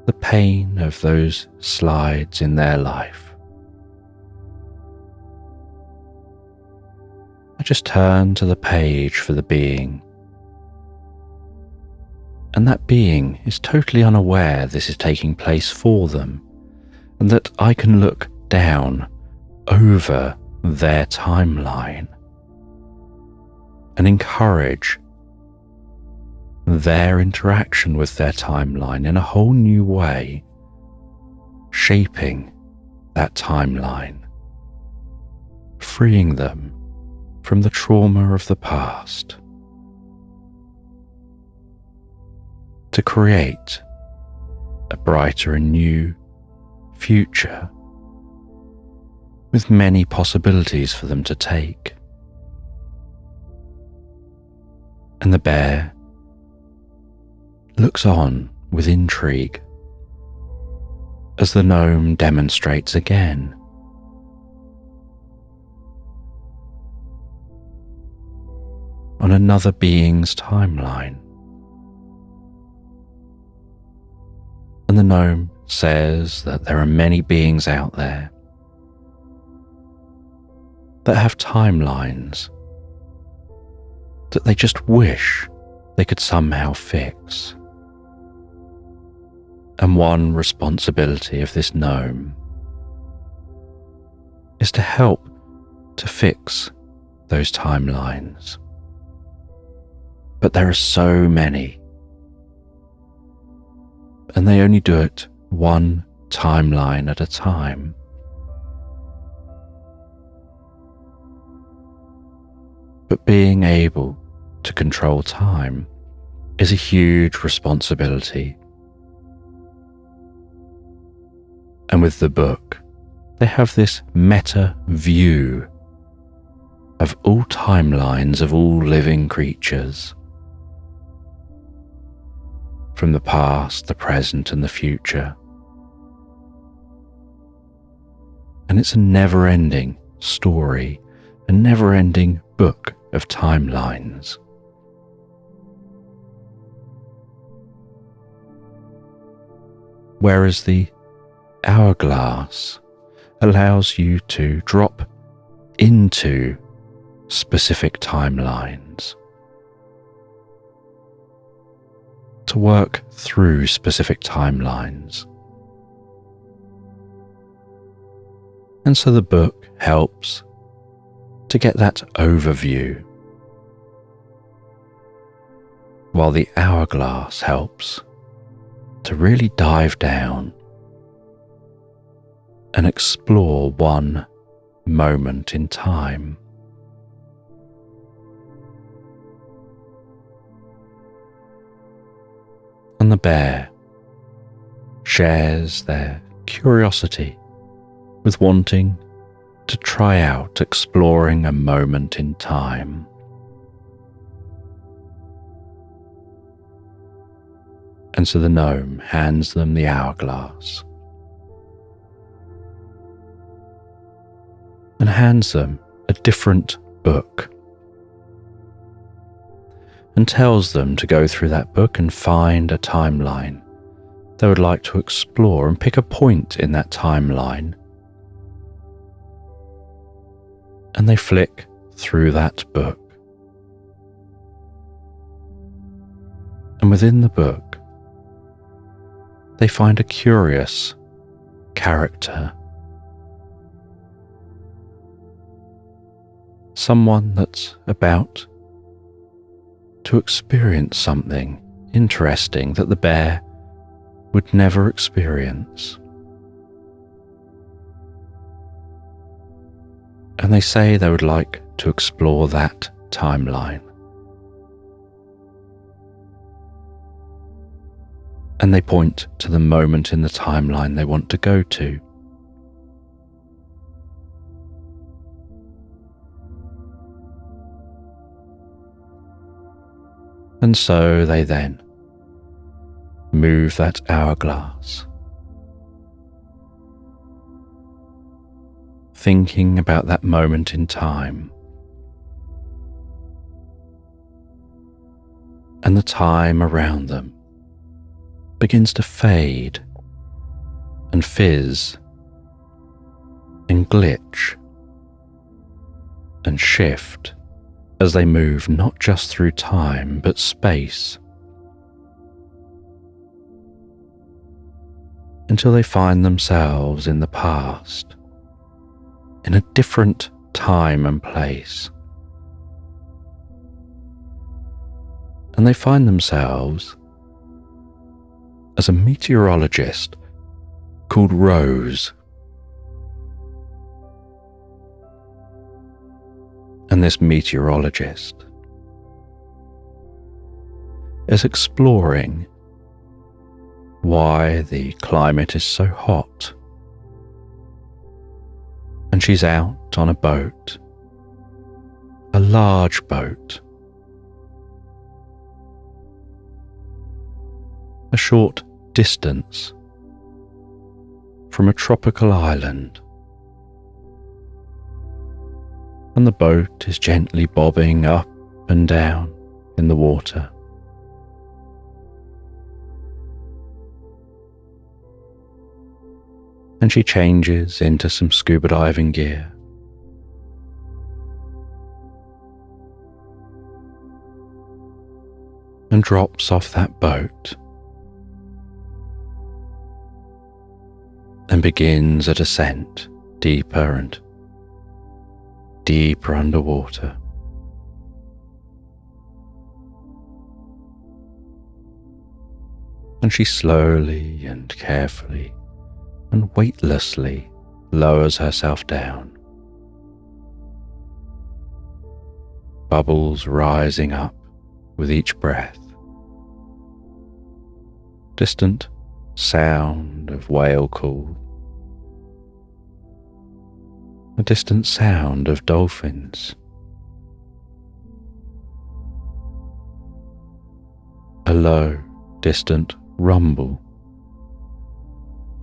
S1: the pain of those slides in their life. I just turn to the page for the being, and that being is totally unaware this is taking place for them, and that I can look down over their timeline and encourage their interaction with their timeline in a whole new way, shaping that timeline, freeing them from the trauma of the past, to create a brighter and new future with many possibilities for them to take. And the bear looks on with intrigue as the gnome demonstrates again. On another being's timeline. And the gnome says that there are many beings out there that have timelines that they just wish they could somehow fix. And one responsibility of this gnome is to help to fix those timelines. But there are so many, and they only do it one timeline at a time. But being able to control time is a huge responsibility. And with the book, they have this meta view of all timelines of all living creatures, from the past, the present, and the future. And it's a never-ending story, a never-ending book of timelines. Whereas the hourglass allows you to drop into specific timelines, to work through specific timelines, And so the book helps to get that overview, while the hourglass helps to really dive down and explore one moment in time. And the bear shares their curiosity with wanting to try out exploring a moment in time. And so the gnome hands them the hourglass and hands them a different book and tells them to go through that book and find a timeline they would like to explore and pick a point in that timeline. And they flick through that book. And within the book, they find a curious character. Someone that's about to experience something interesting that the bear would never experience. And they say they would like to explore that timeline. And they point to the moment in the timeline they want to go to. And so they then move that hourglass, thinking about that moment in time, and the time around them begins to fade and fizz and glitch and shift as they move not just through time but space, until they find themselves in the past, in a different time and place. And they find themselves as a meteorologist called Rose. And this meteorologist is exploring why the climate is so hot. And she's out on a boat, a large boat, a short distance from a tropical island. And the boat is gently bobbing up and down in the water. And she changes into some scuba diving gear. And drops off that boat and begins a descent deeper and deeper underwater. And she slowly and carefully and weightlessly lowers herself down. Bubbles rising up with each breath. Distant sound of whale call. A distant sound of dolphins. A low, distant rumble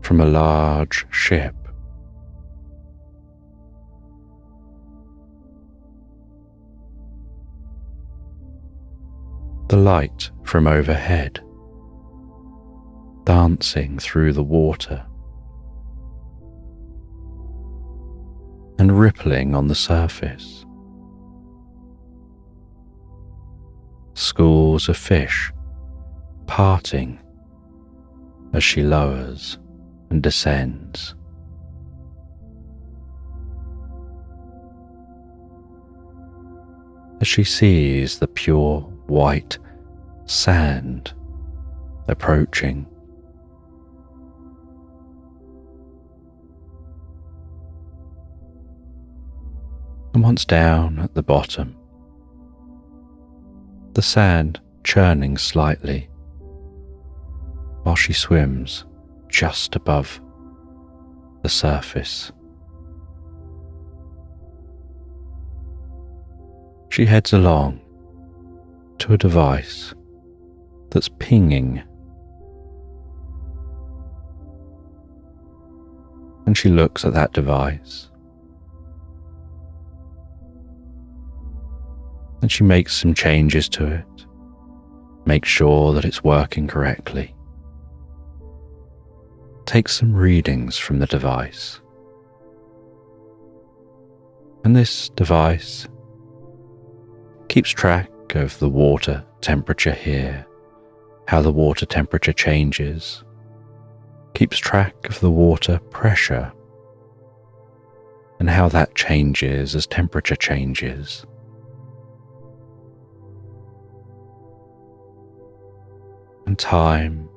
S1: from a large ship. The light from overhead dancing through the water and rippling on the surface. Schools of fish parting as she lowers and descends. as she sees the pure white sand approaching. And once down at the bottom, the sand churning slightly while she swims just above the surface. She heads along to a device that's pinging, and she looks at that device and she makes some changes to it, makes sure that it's working correctly, takes some readings from the device. And this device keeps track of the water temperature here, how the water temperature changes, keeps track of the water pressure and how that changes as temperature changes. And time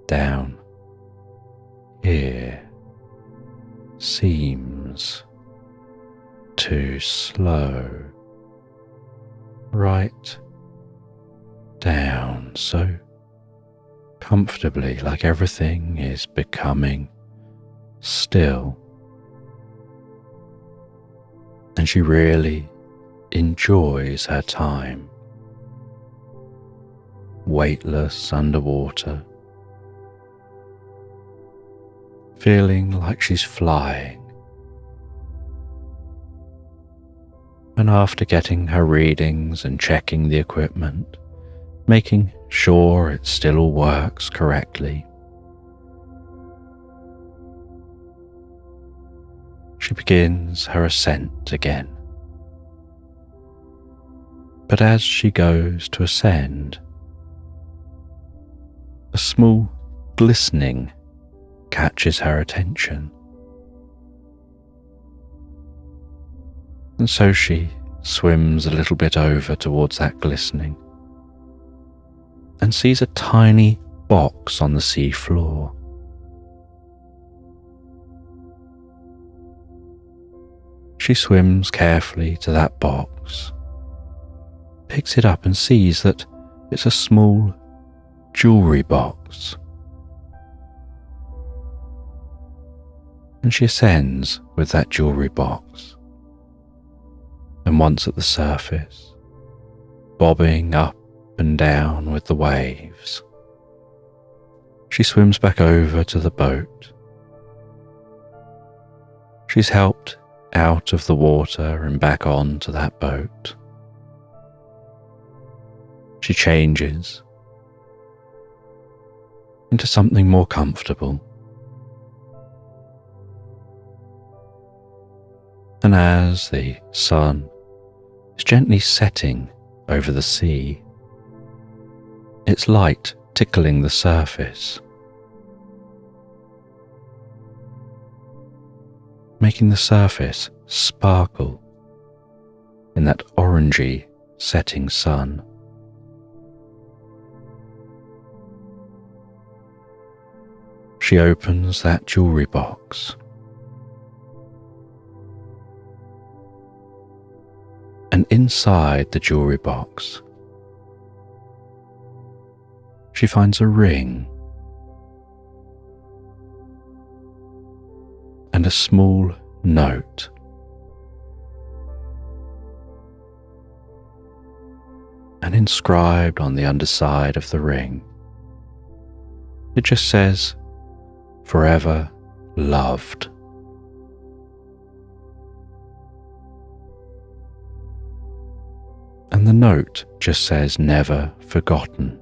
S1: down here seems to slow right down so comfortably, like everything is becoming still. And she really enjoys her time, weightless underwater, feeling like she's flying. And after getting her readings and checking the equipment, making sure it still all works correctly, she begins her ascent again. But as she goes to ascend, a small glistening catches her attention. And so she swims a little bit over towards that glistening and sees a tiny box on the sea floor. She swims carefully to that box, picks it up and sees that it's a small jewellery box. And she ascends with that jewellery box. And once at the surface, bobbing up and down with the waves, she swims back over to the boat. She's helped out of the water and back onto that boat. She changes into something more comfortable. And as the sun is gently setting over the sea, its light tickling the surface, making the surface sparkle in that orangey setting sun. She opens that jewellery box, and inside the jewellery box, she finds a ring and a small note. And inscribed on the underside of the ring, it just says, "Forever loved." And the note just says, "Never forgotten."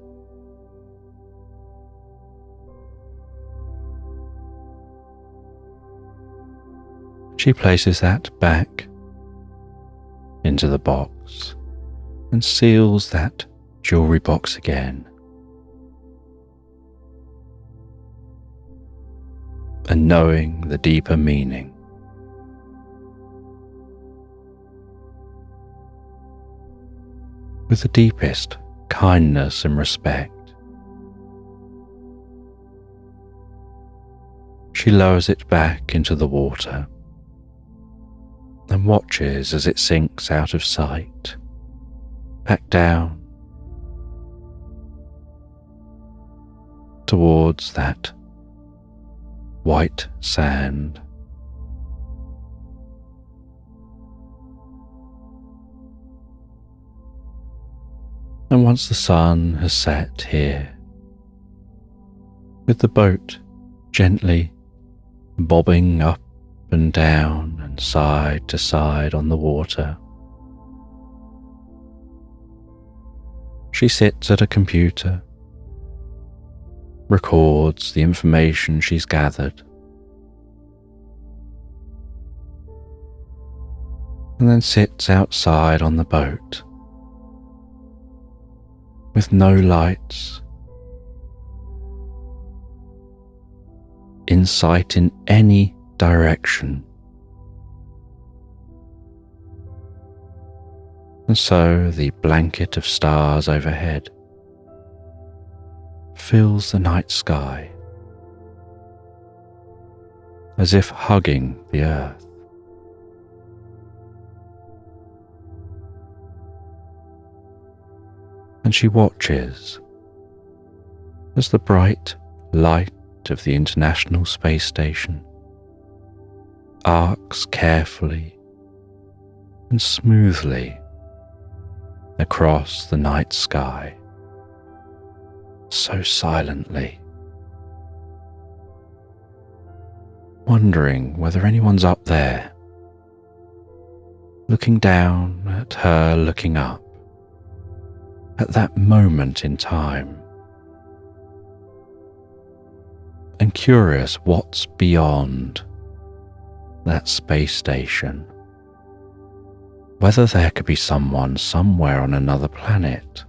S1: She places that back into the box and seals that jewellery box again. And knowing the deeper meaning, with the deepest kindness and respect. She lowers it back into the water and watches as it sinks out of sight, back down towards that white sand. And once the sun has set here, with the boat gently bobbing up and down and side to side on the water, she sits at a computer, records the information she's gathered, and then sits outside on the boat with no lights, in sight in any direction. And so the blanket of stars overhead fills the night sky, as if hugging the earth. And she watches as the bright light of the International Space Station arcs carefully and smoothly across the night sky, so silently, wondering whether anyone's up there, looking down at her looking up, at that moment in time, and curious what's beyond that space station, whether there could be someone somewhere on another planet,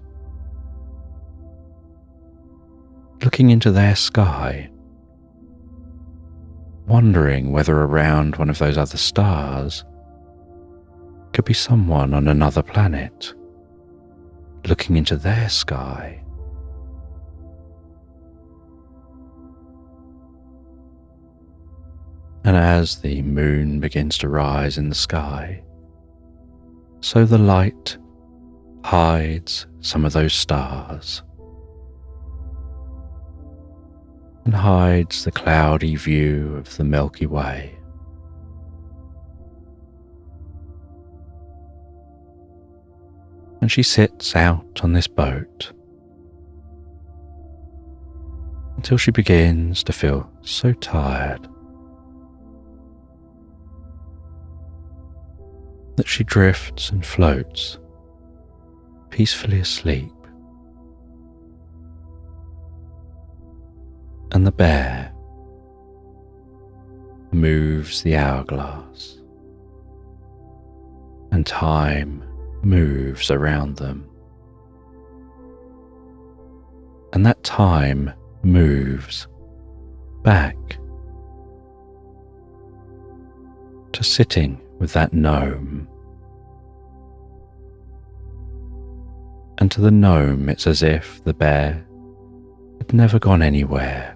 S1: looking into their sky, wondering whether around one of those other stars could be someone on another planet, looking into their sky. And as the moon begins to rise in the sky, so the light hides some of those stars and hides the cloudy view of the Milky Way. And she sits out on this boat until she begins to feel so tired that she drifts and floats peacefully asleep. And the bear moves the hourglass, and time moves around them, and that time moves back to sitting with that gnome. And to the gnome it's as if the bear had never gone anywhere,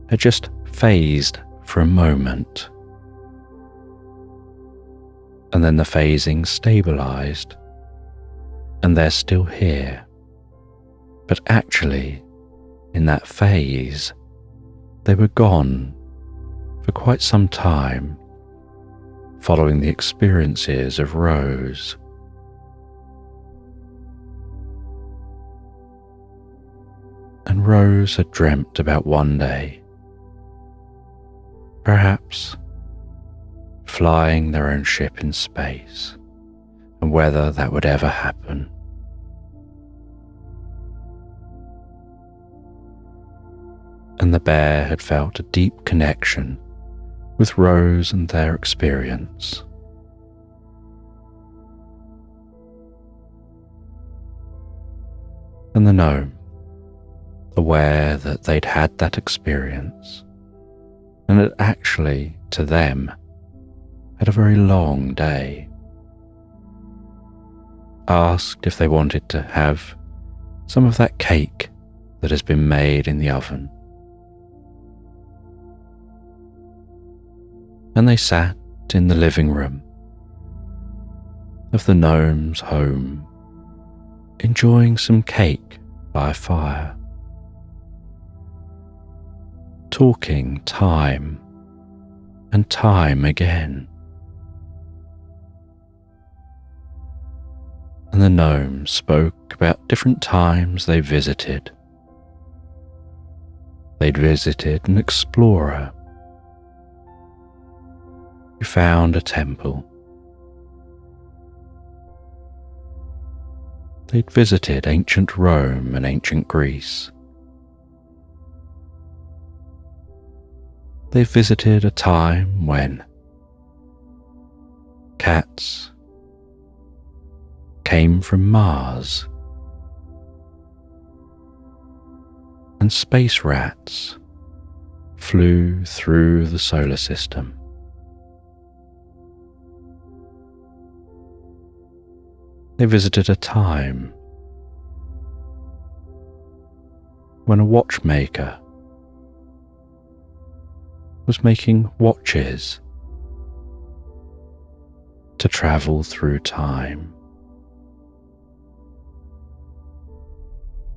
S1: had just phased for a moment, and then the phasing stabilized, and they're still here. But actually, in that phase, they were gone for quite some time, following the experiences of Rose. And Rose had dreamt about one day, perhaps flying their own ship in space, and whether that would ever happen. And the bear had felt a deep connection with Rose and their experience. And the gnome, aware that they'd had that experience, and it actually, to them, had a very long day, asked if they wanted to have some of that cake that has been made in the oven. And they sat in the living room of the gnome's home, enjoying some cake by a fire, talking time and time again. And the gnome spoke about different times they visited. They'd visited an explorer who found a temple. They'd visited ancient Rome and ancient Greece. They visited a time when cats came from Mars and space rats flew through the solar system. They visited a time when a watchmaker was making watches to travel through time.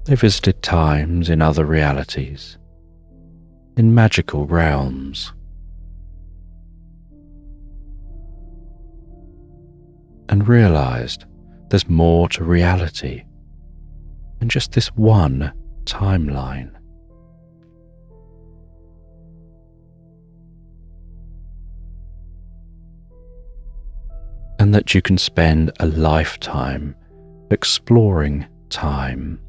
S1: They visited times in other realities, in magical realms, and realized there's more to reality than just this one timeline. And that you can spend a lifetime exploring time.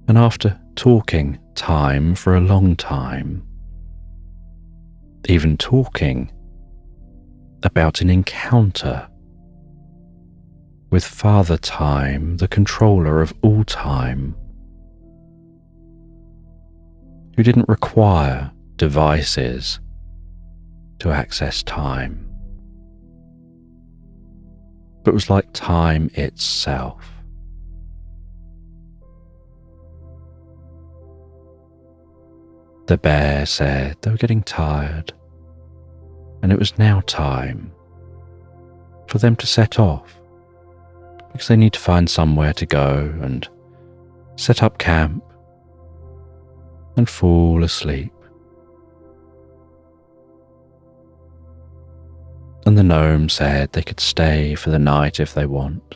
S1: And after talking time for a long time, even talking about an encounter with Father Time, the controller of all time, who didn't require devices to access time, but was like time itself. The bear said they were getting tired, and it was now time for them to set off, because they need to find somewhere to go and set up camp and fall asleep. And the gnome said they could stay for the night if they want,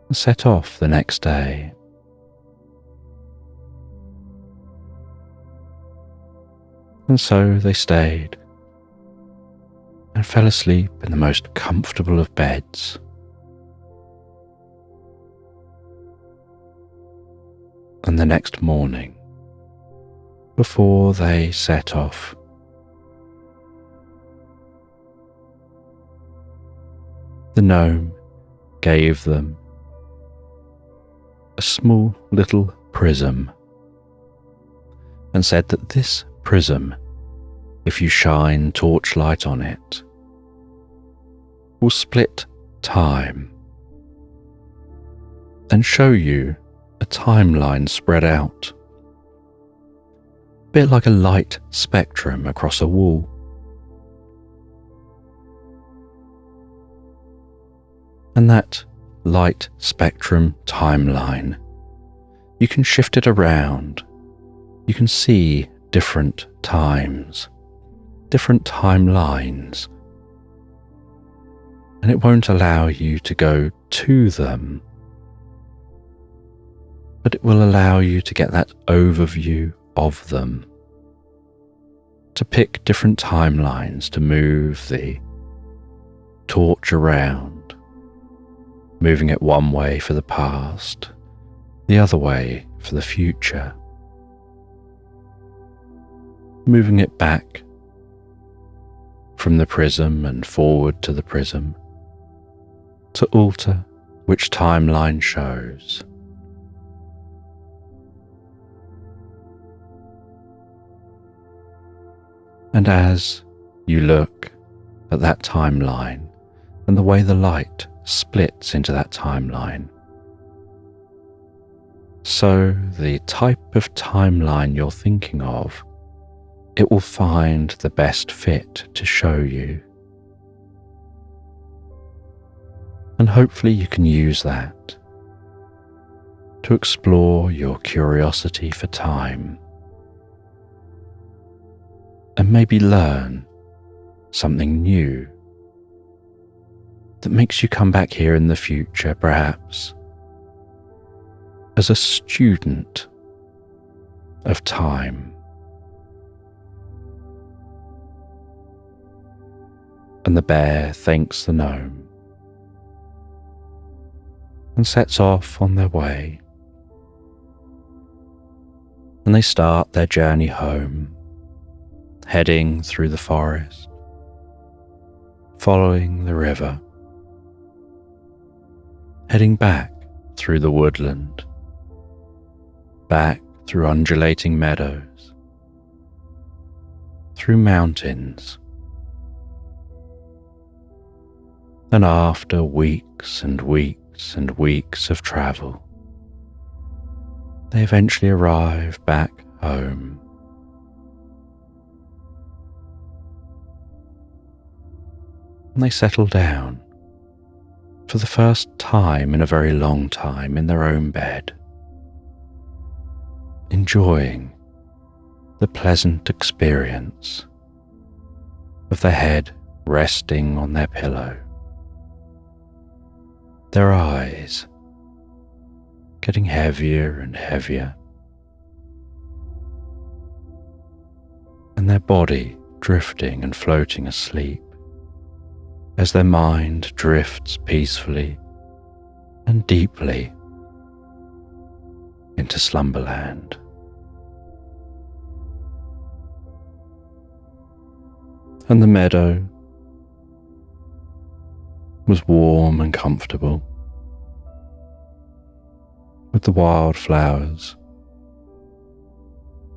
S1: and set off the next day. And so they stayed and fell asleep in the most comfortable of beds. And the next morning, before they set off, the gnome gave them a small little prism and said that this prism, if you shine torchlight on it, will split time and show you a timeline spread out, a bit like a light spectrum across a wall. And that light spectrum timeline, you can shift it around. You can see different times, different timelines, and it won't allow you to go to them, but it will allow you to get that overview of them, to pick different timelines, to move the torch around, moving it one way for the past, the other way for the future, moving it back from the prism and forward to the prism to alter which timeline shows. And as you look at that timeline and the way the light splits into that timeline. So the type of timeline you're thinking of, it will find the best fit to show you. And hopefully you can use that to explore your curiosity for time and maybe learn something new that makes you come back here in the future, perhaps as a student of time. And the bear thanks the gnome and sets off on their way. And they start their journey home, heading through the forest, following the river, heading back through the woodland, back through undulating meadows, through mountains. And after weeks and weeks and weeks of travel, they eventually arrive back home. And they settle down for the first time in a very long time in their own bed, enjoying the pleasant experience of their head resting on their pillow, their eyes getting heavier and heavier, and their body drifting and floating asleep as their mind drifts peacefully and deeply into Slumberland. And the meadow was warm and comfortable, with the wildflowers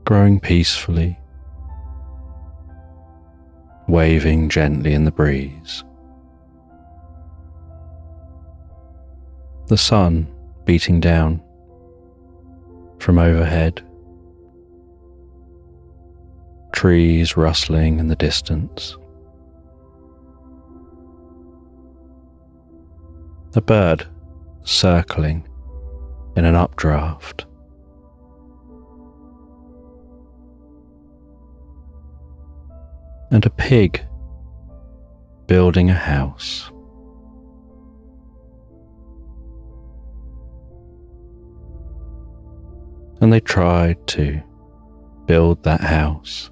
S1: growing peacefully, waving gently in the breeze. The sun beating down from overhead, trees rustling in the distance. A bird circling in an updraft. And a pig building a house. And they tried to build that house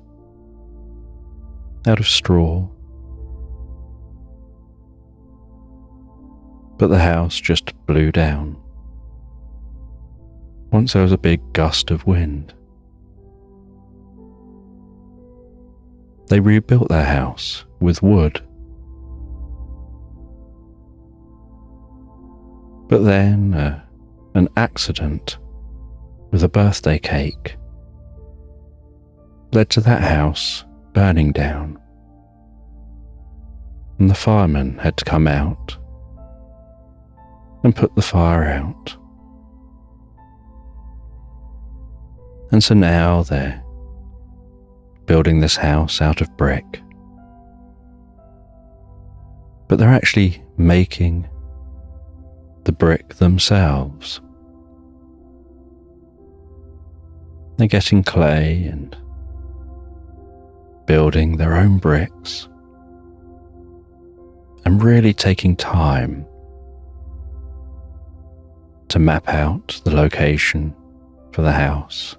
S1: out of straw, but the house just blew down once there was a big gust of wind. They rebuilt their house with wood, but then an accident with a birthday cake led to that house burning down, and the firemen had to come out and put the fire out. And so now they're building this house out of brick, but they're actually making the brick themselves. They're getting clay and building their own bricks and really taking time to map out the location for the house,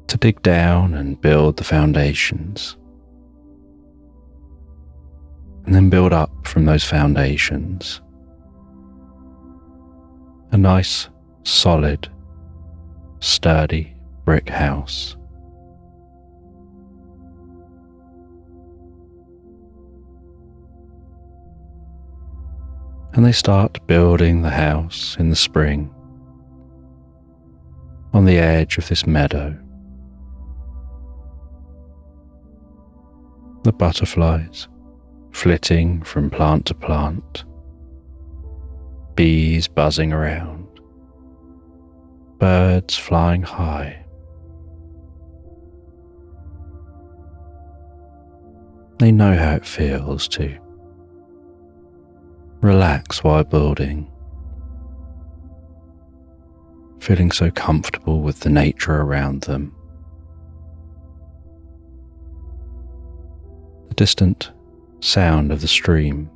S1: to dig down and build the foundations, and then build up from those foundations a nice, solid, sturdy brick house. And they start building the house in the spring on the edge of this meadow. the butterflies flitting from plant to plant, bees buzzing around, birds flying high. They know how it feels to relax while building, feeling so comfortable with the nature around them. The distant sound of the stream,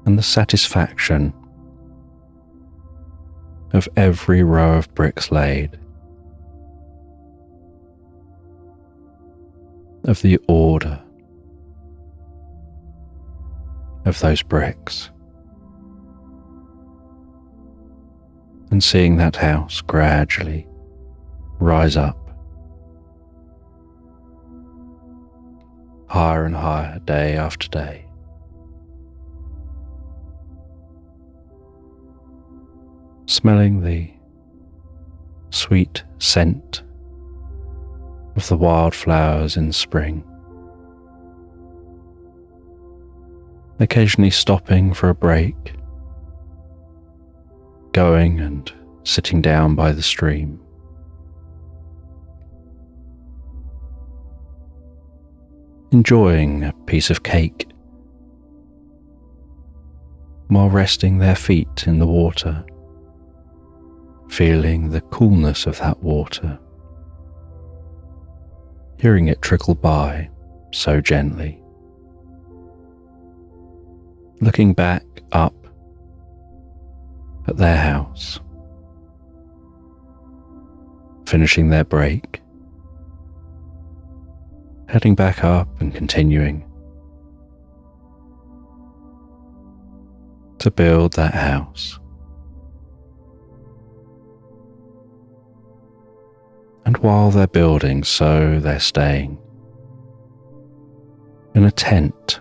S1: and the satisfaction of every row of bricks laid, of the order of those bricks, and seeing that house gradually rise up higher and higher day after day. Smelling the sweet scent of the wildflowers in spring, occasionally stopping for a break, going and sitting down by the stream, enjoying a piece of cake while resting their feet in the water, feeling the coolness of that water, hearing it trickle by so gently, looking back up at their house, finishing their break, heading back up and continuing to build that house. And while they're building, so they're staying in a tent.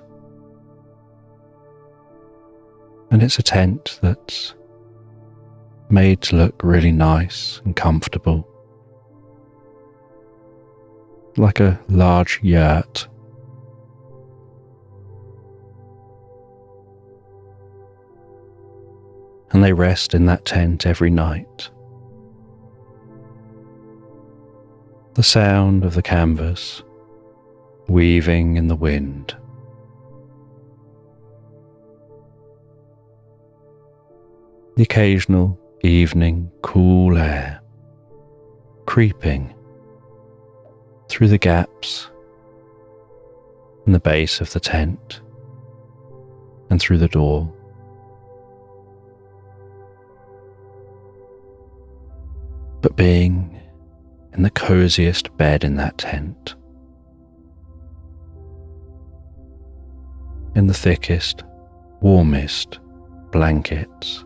S1: And it's a tent that's made to look really nice and comfortable, like a large yurt. And they rest in that tent every night. The sound of the canvas weaving in the wind, the occasional evening cool air creeping through the gaps in the base of the tent and through the door. But being in the coziest bed in that tent, in the thickest, warmest blankets,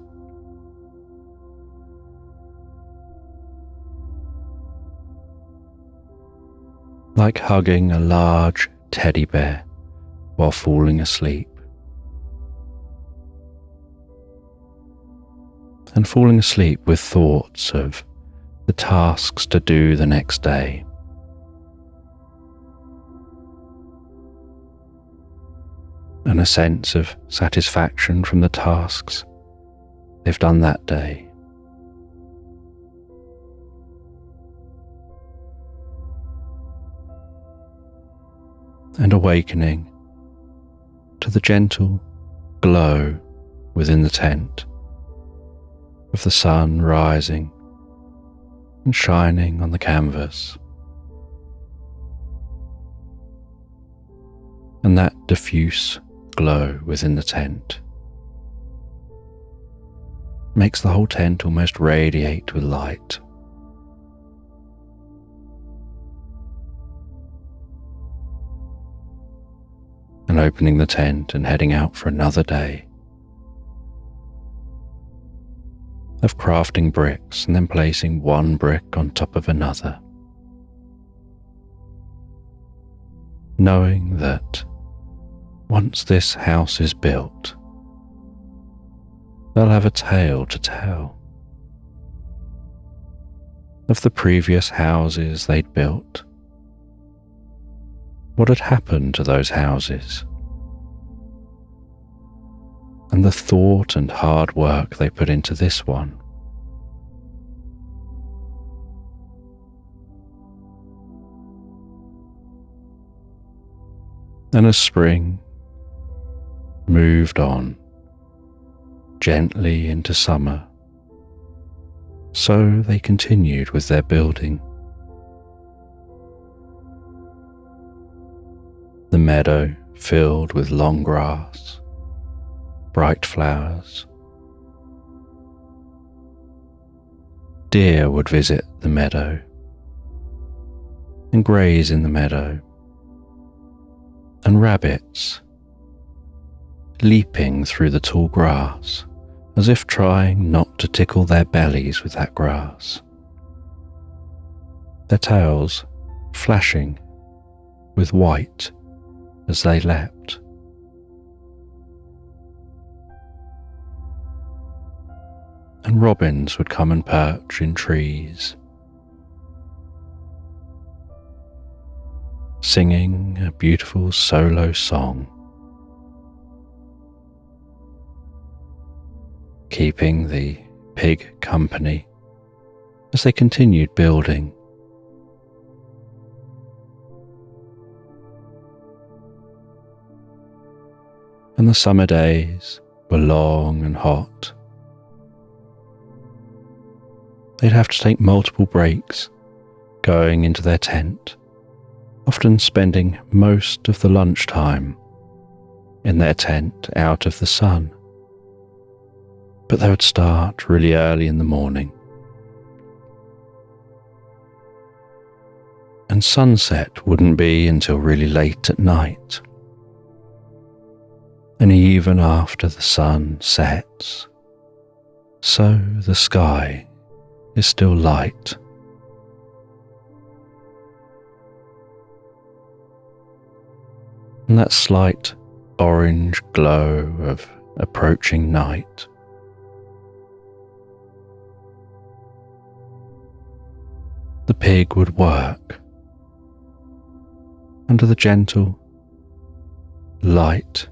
S1: like hugging a large teddy bear while falling asleep, and falling asleep with thoughts of the tasks to do the next day. And a sense of satisfaction from the tasks they've done that day. And awakening to the gentle glow within the tent of the sun rising and shining on the canvas, and that diffuse glow within the tent makes the whole tent almost radiate with light. And opening the tent and heading out for another day of crafting bricks and then placing one brick on top of another, knowing that once this house is built, they'll have a tale to tell. of the previous houses they'd built. What had happened to those houses? And the thought and hard work they put into this one. And as spring moved on gently into summer, so they continued with their building. The meadow filled with long grass, bright flowers. Deer would visit the meadow and graze in the meadow, and rabbits leaping through the tall grass as if trying not to tickle their bellies with that grass, their tails flashing with white as they leapt. And robins would come and perch in trees, singing a beautiful solo song, keeping the pig company as they continued building. And the summer days were long and hot. They'd have to take multiple breaks going into their tent, often spending most of the lunchtime in their tent out of the sun. But they would start really early in the morning. And sunset wouldn't be until really late at night. And even after the sun sets, so the sky is still light. And that slight orange glow of approaching night the pig would work under the gentle light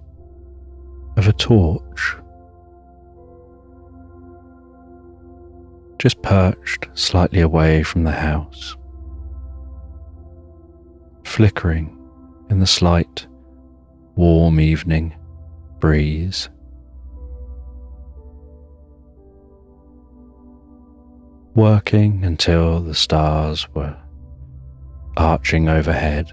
S1: of a torch, just perched slightly away from the house, flickering in the slight warm evening breeze. Working until the stars were arching overhead.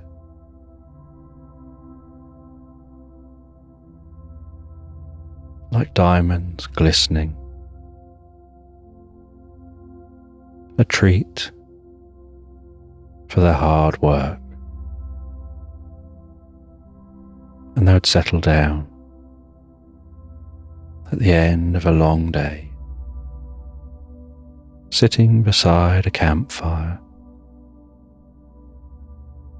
S1: Like diamonds glistening. A treat for their hard work. And they would settle down at the end of a long day, sitting beside a campfire,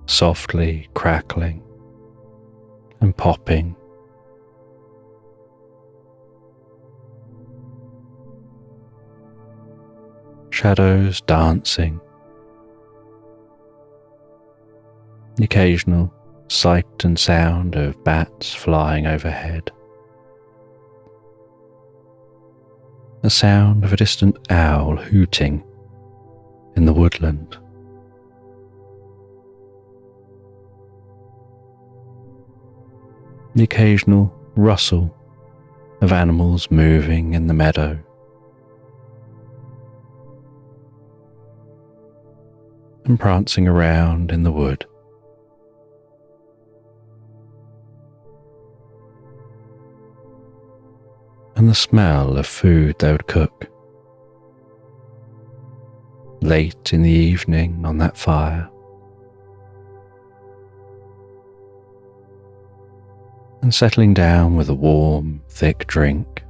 S1: softly crackling and popping. Shadows dancing, the occasional sight and sound of bats flying overhead, the sound of a distant owl hooting in the woodland. The occasional rustle of animals moving in the meadow. And prancing around in the wood. And the smell of food they would cook late in the evening on that fire. And settling down with a warm, thick drink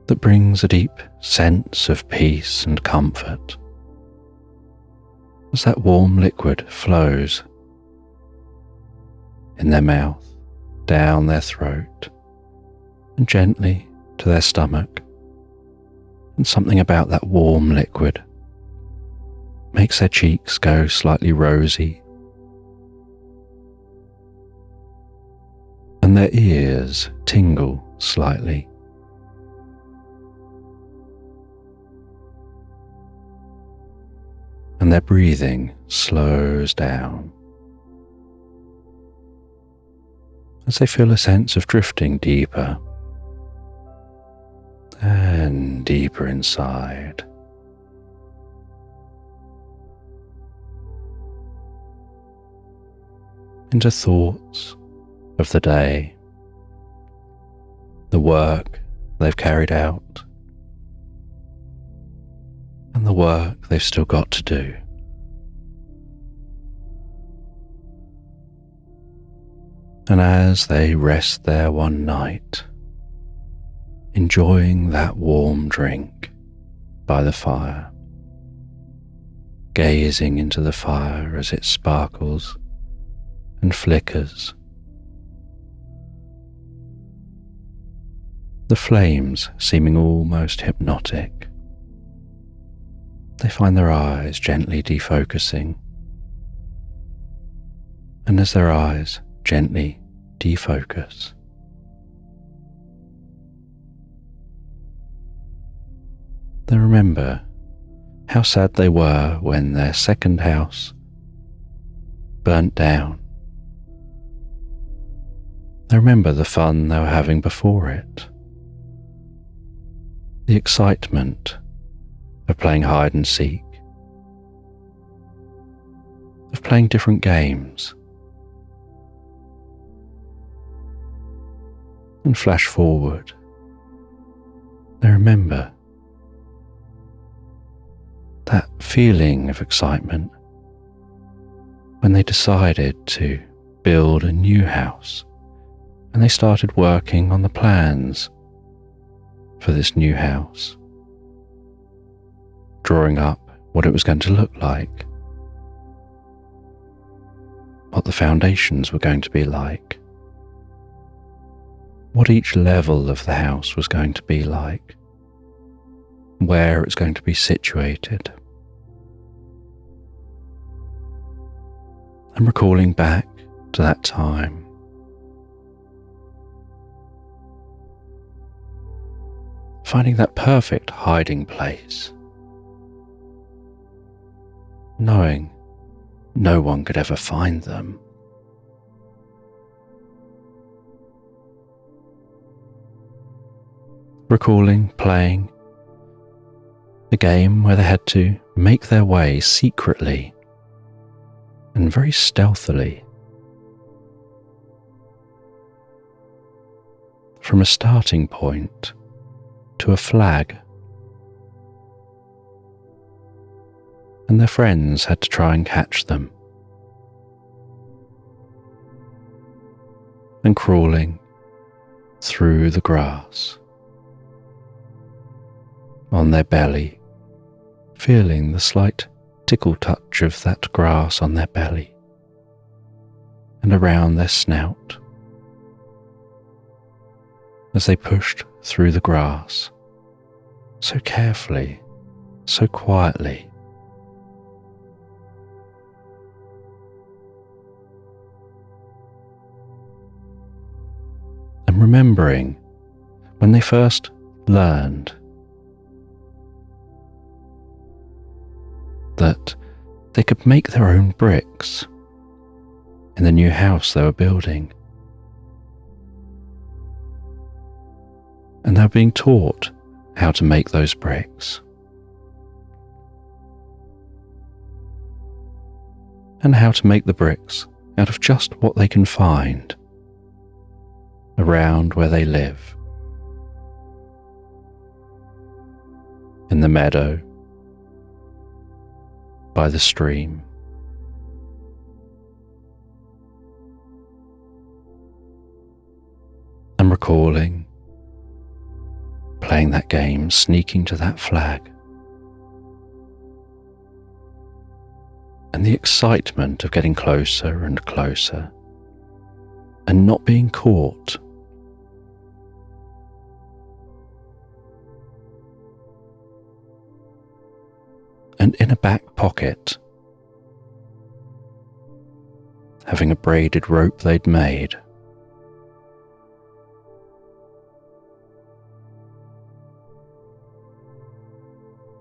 S1: that brings a deep sense of peace and comfort as that warm liquid flows in their mouth, down their throat, and gently to their stomach, and something about that warm liquid makes their cheeks go slightly rosy, and their ears tingle slightly. And their breathing slows down as they feel a sense of drifting deeper and deeper inside. Into thoughts of the day, the work they've carried out, and the work they've still got to do. And as they rest there one night, enjoying that warm drink by the fire, gazing into the fire as it sparkles and flickers, the flames seeming almost hypnotic, they find their eyes gently defocusing, and as their eyes gently defocus, they remember how sad they were when their second house burnt down. They remember the fun they were having before it, the excitement of playing hide and seek, of playing different games, and flash forward. They remember that feeling of excitement when they decided to build a new house and they started working on the plans for this new house, drawing up what it was going to look like, what the foundations were going to be like, what each level of the house was going to be like, where it's going to be situated. And recalling back to that time, finding that perfect hiding place, knowing no one could ever find them. Recalling playing a game where they had to make their way secretly and very stealthily from a starting point to a flag, and their friends had to try and catch them, and crawling through the grass on their belly, feeling the slight tickle touch of that grass on their belly and around their snout as they pushed through the grass so carefully, so quietly. And remembering when they first learned that they could make their own bricks in the new house they were building. And they were being taught how to make those bricks, and how to make the bricks out of just what they can find around where they live, in the meadow, by the stream, and recalling playing that game, sneaking to that flag, and the excitement of getting closer and closer and not being caught. And in a back pocket, having a braided rope they'd made,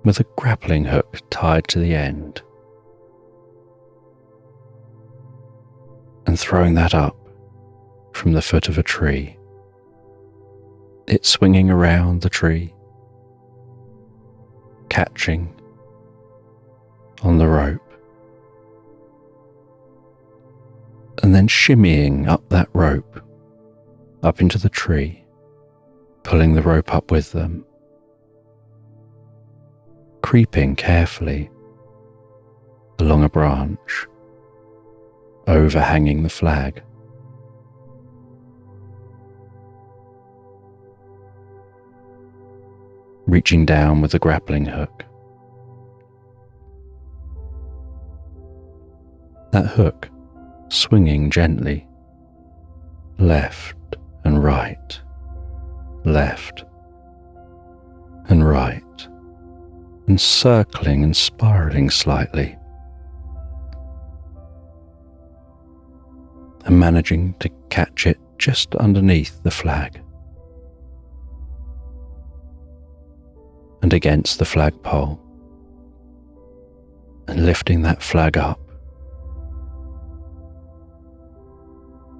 S1: with a grappling hook tied to the end, and throwing that up from the foot of a tree, it swinging around the tree, catching on the rope, and then shimmying up that rope, up into the tree, pulling the rope up with them, creeping carefully along a branch, overhanging the flag. Reaching down with the grappling hook. That hook swinging gently, left and right, left and right, and circling and spiraling slightly, and managing to catch it just underneath the flag and against the flagpole, and lifting that flag up.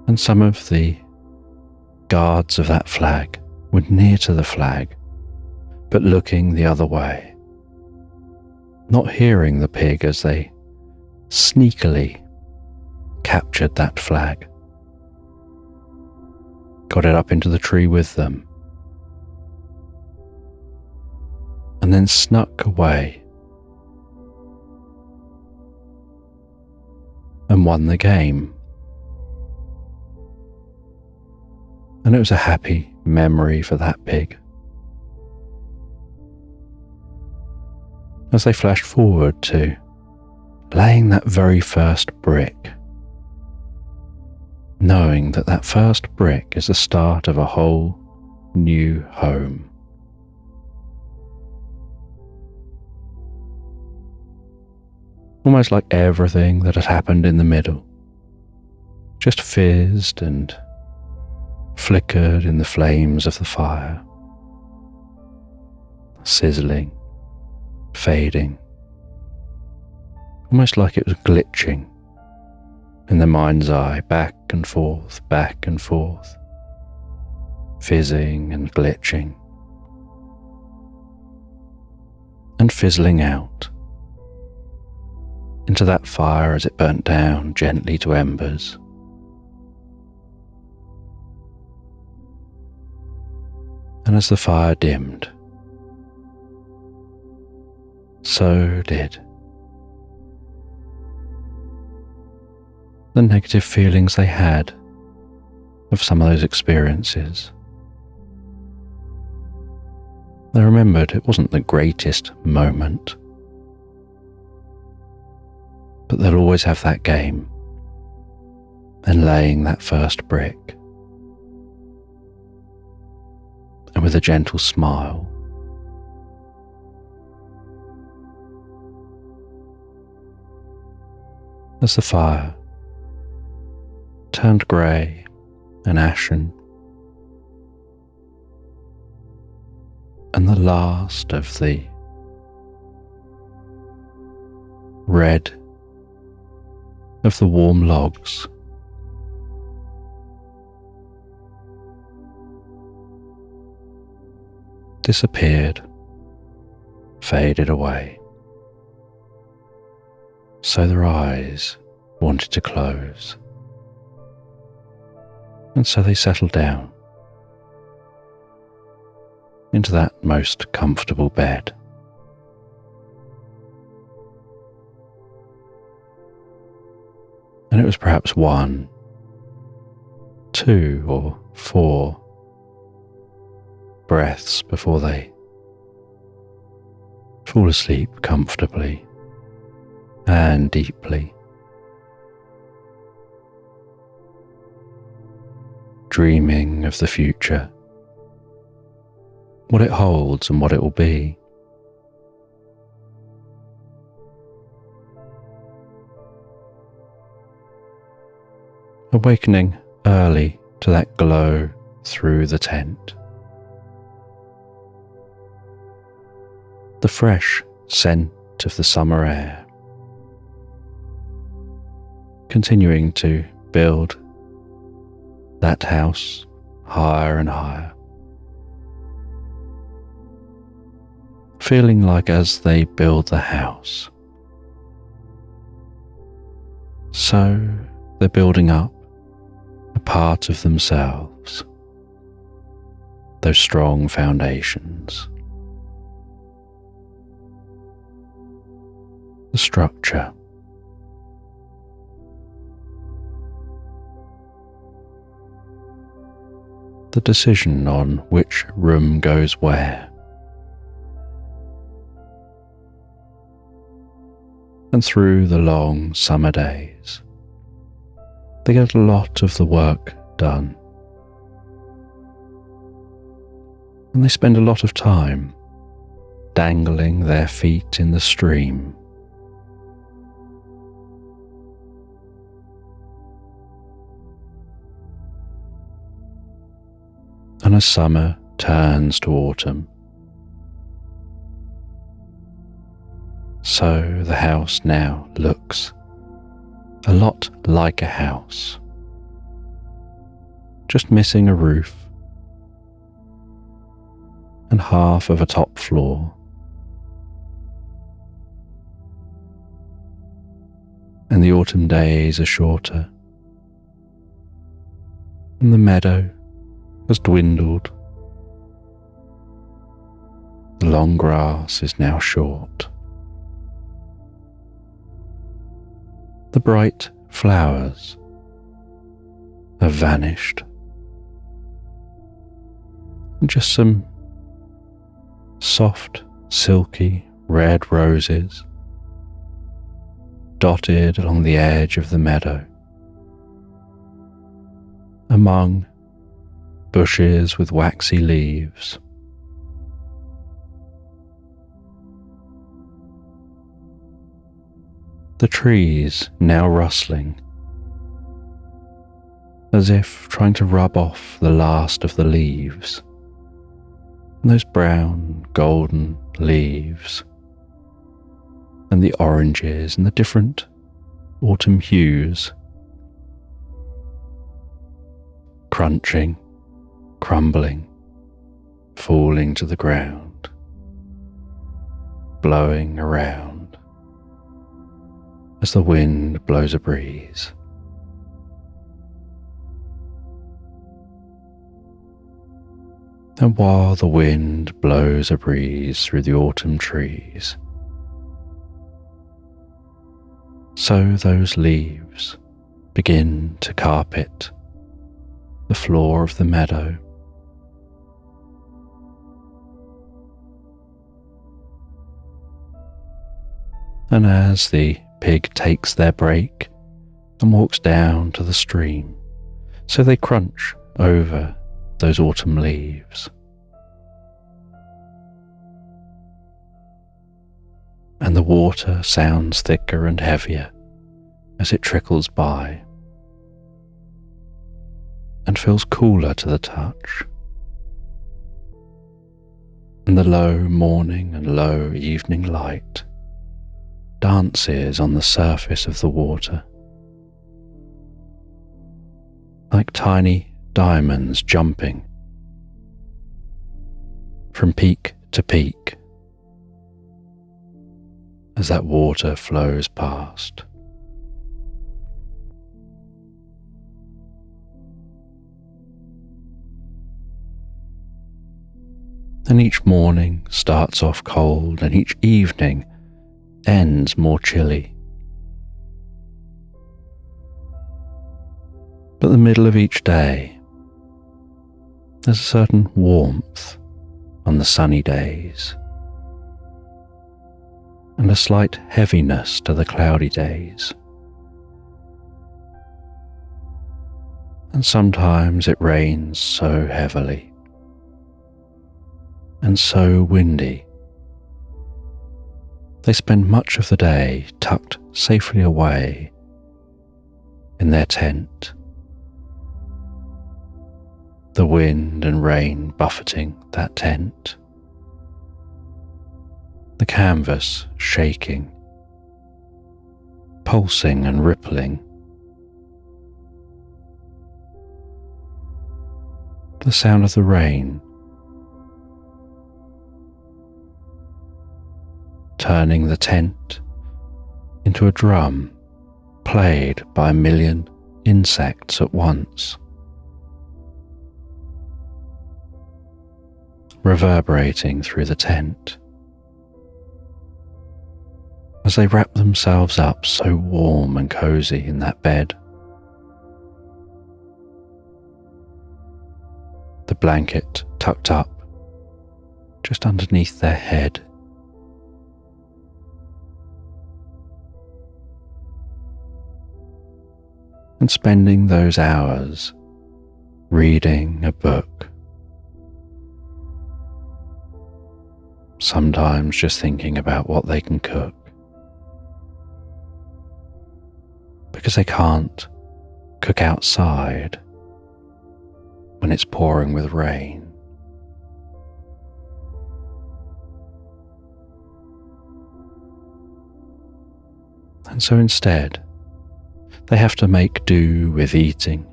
S1: And some of the guards of that flag were near to the flag, but looking the other way, not hearing the pig as they sneakily captured that flag, got it up into the tree with them, and then snuck away and won the game. And it was a happy memory for that pig. As they flashed forward to laying that very first brick, knowing that that first brick is the start of a whole new home. Almost like everything that had happened in the middle just fizzed and flickered in the flames of the fire, sizzling, fading, almost like it was glitching in the mind's eye, back and forth, fizzing and glitching, and fizzling out into that fire as it burnt down gently to embers. And as the fire dimmed, so did the negative feelings they had of some of those experiences. They remembered it wasn't the greatest moment, but they'll always have that game and laying that first brick. And with a gentle smile, as the fire turned grey and ashen, and the last of the red of the warm logs disappeared, faded away, so their eyes wanted to close, and so they settled down into that most comfortable bed. And it was perhaps 1, 2, or 4 breaths before they fall asleep comfortably and deeply, dreaming of the future, what it holds and what it will be, awakening early to that glow through the tent. The fresh scent of the summer air, continuing to build that house higher and higher, feeling like as they build the house, so they're building up a part of themselves, those strong foundations, the structure, the decision on which room goes where, and through the long summer days, they get a lot of the work done, and they spend a lot of time dangling their feet in the stream, and as summer turns to autumn, so the house now looks a lot like a house, just missing a roof and half of a top floor, and the autumn days are shorter, and the meadow has dwindled. The long grass is now short. The bright flowers have vanished, and just some soft, silky red roses dotted along the edge of the meadow, among bushes with waxy leaves. The trees now rustling, as if trying to rub off the last of the leaves, and those brown, golden leaves, and the oranges and the different autumn hues, crunching, crumbling, falling to the ground, blowing around as the wind blows a breeze. And while the wind blows a breeze through the autumn trees, so those leaves begin to carpet the floor of the meadow. And as the pig takes their break and walks down to the stream, so they crunch over those autumn leaves. And the water sounds thicker and heavier as it trickles by, and feels cooler to the touch. And the low morning and low evening light dances on the surface of the water, like tiny diamonds jumping from peak to peak as that water flows past. And each morning starts off cold, and each evening ends more chilly. But the middle of each day, there's a certain warmth on the sunny days, and a slight heaviness to the cloudy days. And sometimes it rains so heavily and so windy, they spend much of the day tucked safely away in their tent the wind and rain buffeting that tent, the canvas shaking, pulsing and rippling, the sound of the rain turning the tent into a drum played by a million insects at once, reverberating through the tent as they wrap themselves up so warm and cozy in that bed. The blanket tucked up just underneath their head. And spending those hours reading a book, sometimes just thinking about what they can cook, because they can't cook outside when it's pouring with rain. And so instead, they have to make do with eating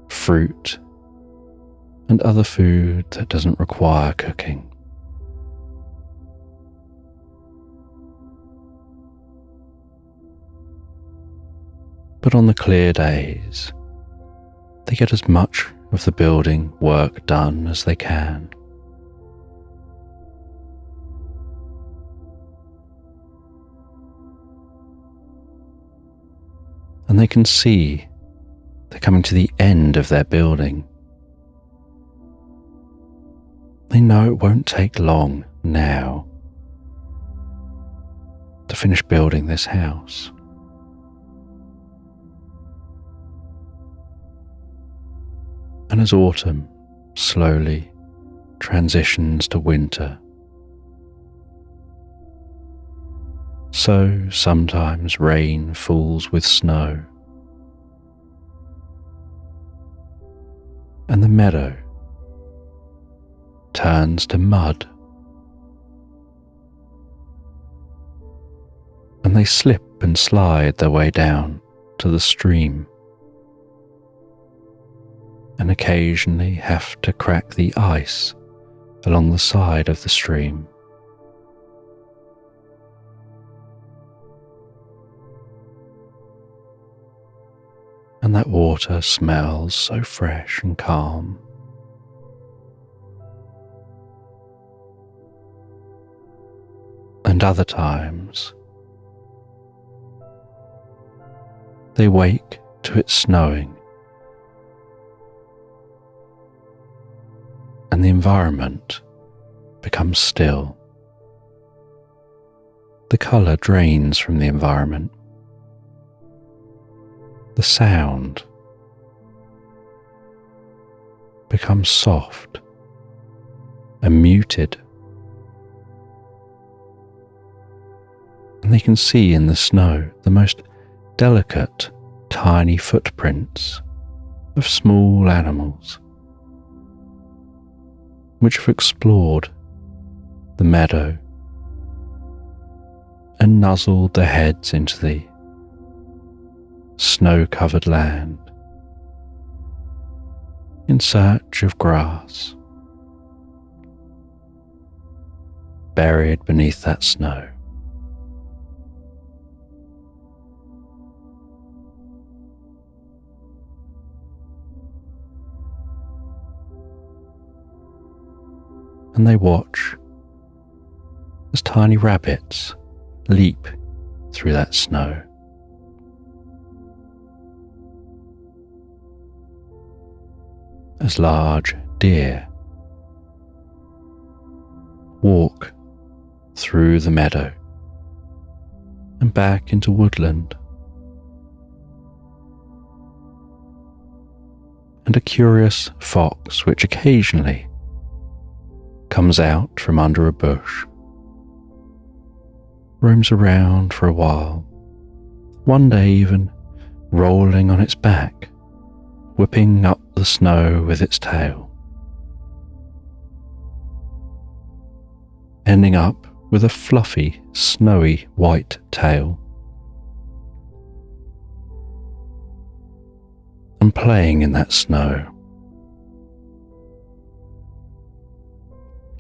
S1: fruit and other food that doesn't require cooking. But on the clear days, they get as much of the building work done as they can. And they can see they're coming to the end of their building. They know it won't take long now to finish building this house. And as autumn slowly transitions to winter, so sometimes rain falls with snow, and the meadow turns to mud, and they slip and slide their way down to the stream, and occasionally have to crack the ice along the side of the stream. And that water smells so fresh and calm. And other times, they wake to it snowing, and the environment becomes still. The colour drains from the environment. The sound becomes soft and muted, and they can see in the snow the most delicate, tiny footprints of small animals which have explored the meadow and nuzzled their heads into the snow-covered land in search of grass, buried beneath that snow. And they watch as tiny rabbits leap through that snow. As large deer walk through the meadow and back into woodland, and a curious fox which occasionally comes out from under a bush, roams around for a while, one day even rolling on its back whipping up the snow with its tail, ending up with a fluffy, snowy white tail, and playing in that snow,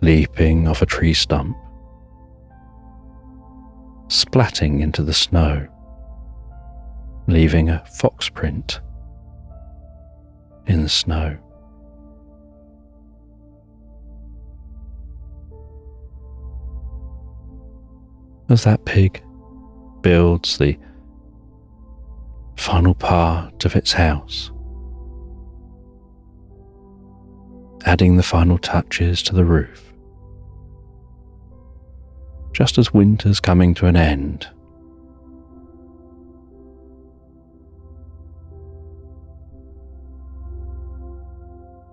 S1: leaping off a tree stump, splatting into the snow, leaving a fox print in the snow. As that pig builds the final part of its house, adding the final touches to the roof, just as winter's coming to an end,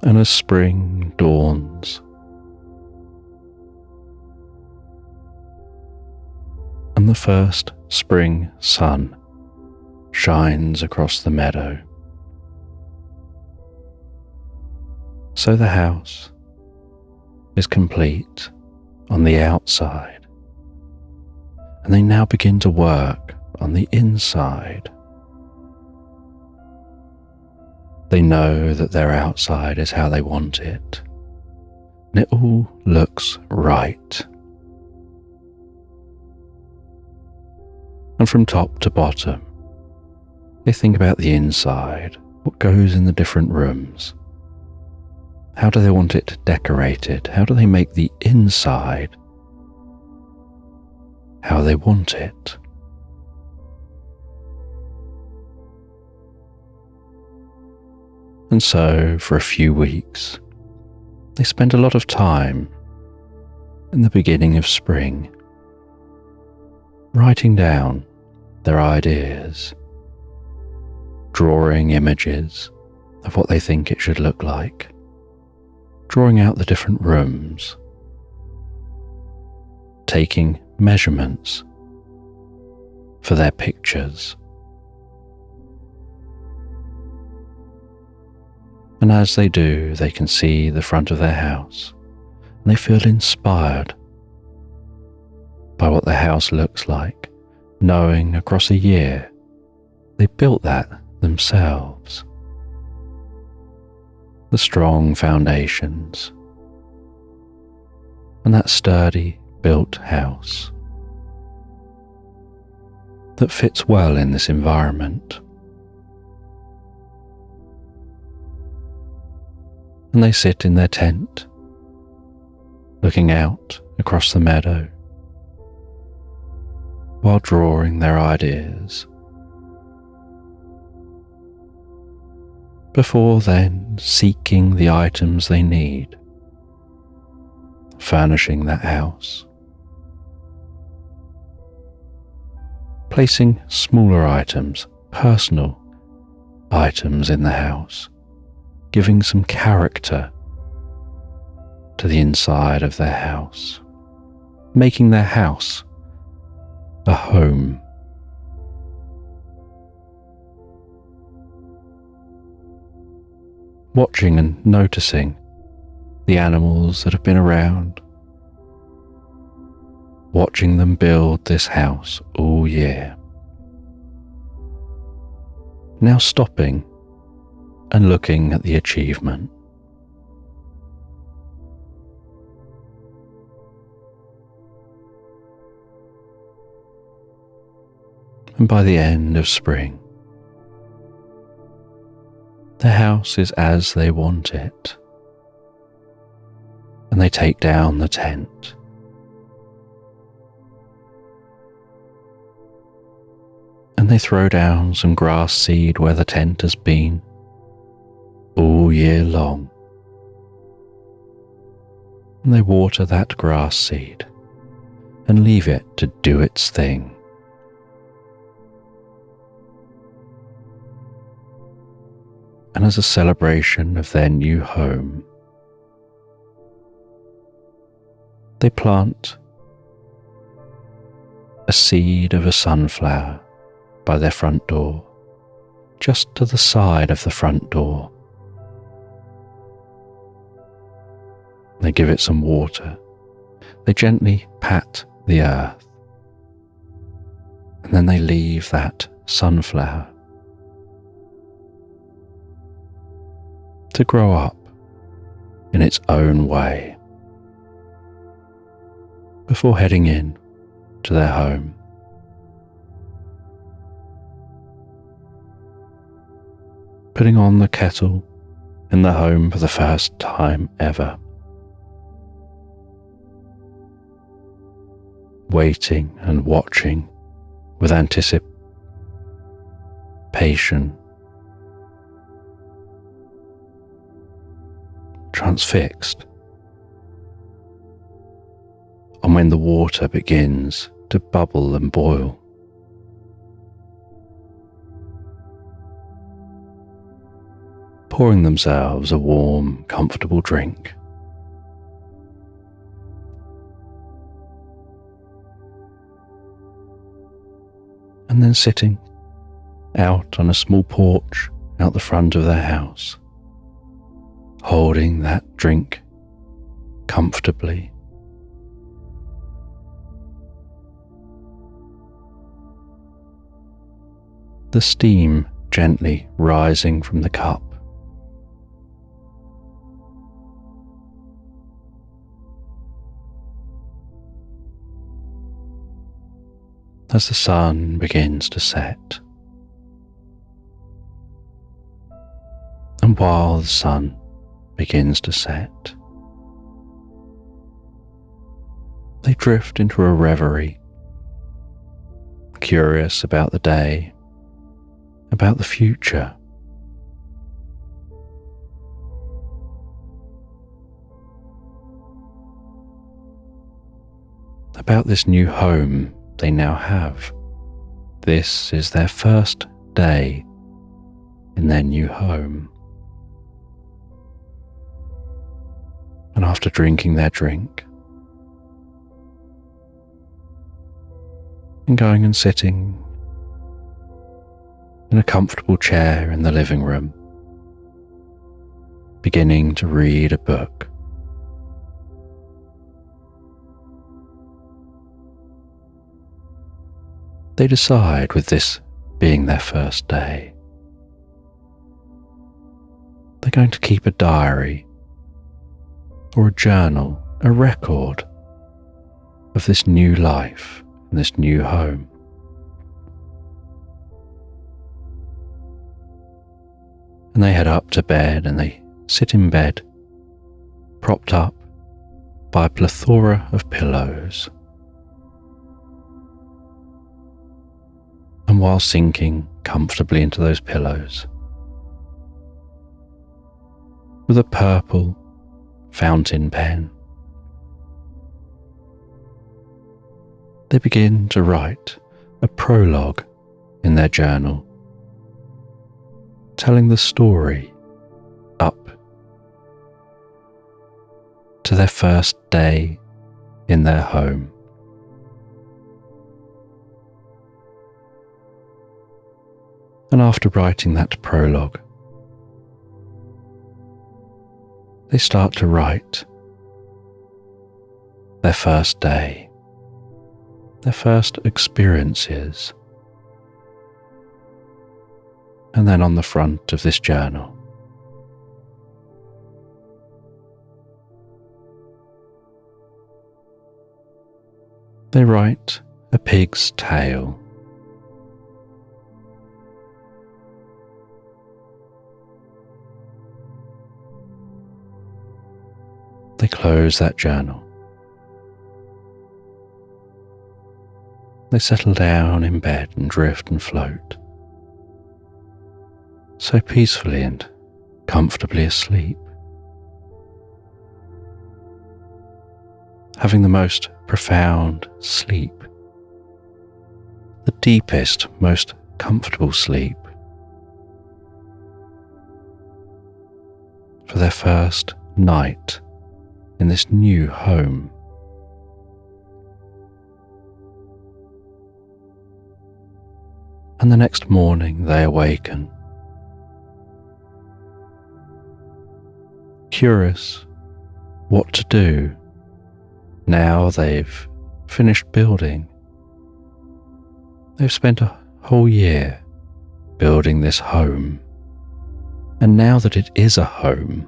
S1: and as spring dawns, and the first spring sun shines across the meadow, so the house is complete on the outside, and they now begin to work on the inside. They know that their outside is how they want it, and it all looks right. And from top to bottom, they think about the inside, what goes in the different rooms. How do they want it decorated? How do they make the inside how they want it? And so, for a few weeks, they spend a lot of time in the beginning of spring, writing down their ideas, drawing images of what they think it should look like, drawing out the different rooms, taking measurements for their pictures. And as they do, they can see the front of their house, and they feel inspired by what their house looks like, knowing across a year they built that themselves. The strong foundations, and that sturdy built house that fits well in this environment. And they sit in their tent, looking out across the meadow, while drawing their ideas. Before then, seeking the items they need, furnishing that house, placing smaller items, personal items in the house, giving some character to the inside of their house, making their house a home. Watching and noticing the animals that have been around, watching them build this house all year. Now stopping and looking at the achievement. And by the end of spring, the house is as they want it, and they take down the tent. And they throw down some grass seed where the tent has been all year long. And they water that grass seed and leave it to do its thing. And as a celebration of their new home, they plant a seed of a sunflower by their front door, just to the side of the front door. They give it some water. They gently pat the earth. And then they leave that sunflower to grow up in its own way before heading in to their home. Putting on the kettle in the home for the first time ever. Waiting and watching with anticipation, transfixed on when the water begins to bubble and boil. Pouring themselves a warm, comfortable drink. And then sitting out on a small porch out the front of their house, holding that drink comfortably. The steam gently rising from the cup. As the sun begins to set. And while the sun begins to set, they drift into a reverie, curious about the day, about the future. About this new home they now have. This is their first day in their new home. And after drinking their drink and going and sitting in a comfortable chair in the living room, beginning to read a book, they decide, with this being their first day, they're going to keep a diary or a journal, a record of this new life and this new home. And they head up to bed and they sit in bed, propped up by a plethora of pillows. And while sinking comfortably into those pillows, with a purple fountain pen, they begin to write a prologue in their journal, telling the story up to their first day in their home. And after writing that prologue, they start to write their first day, their first experiences. And then on the front of this journal, they write a pig's tale. They close that journal. They settle down in bed and drift and float, so peacefully and comfortably asleep, having the most profound sleep, the deepest, most comfortable sleep for their first night in this new home. And the next morning they awaken curious what to do now they've finished building. They've spent a whole year building this home, and now that it is a home,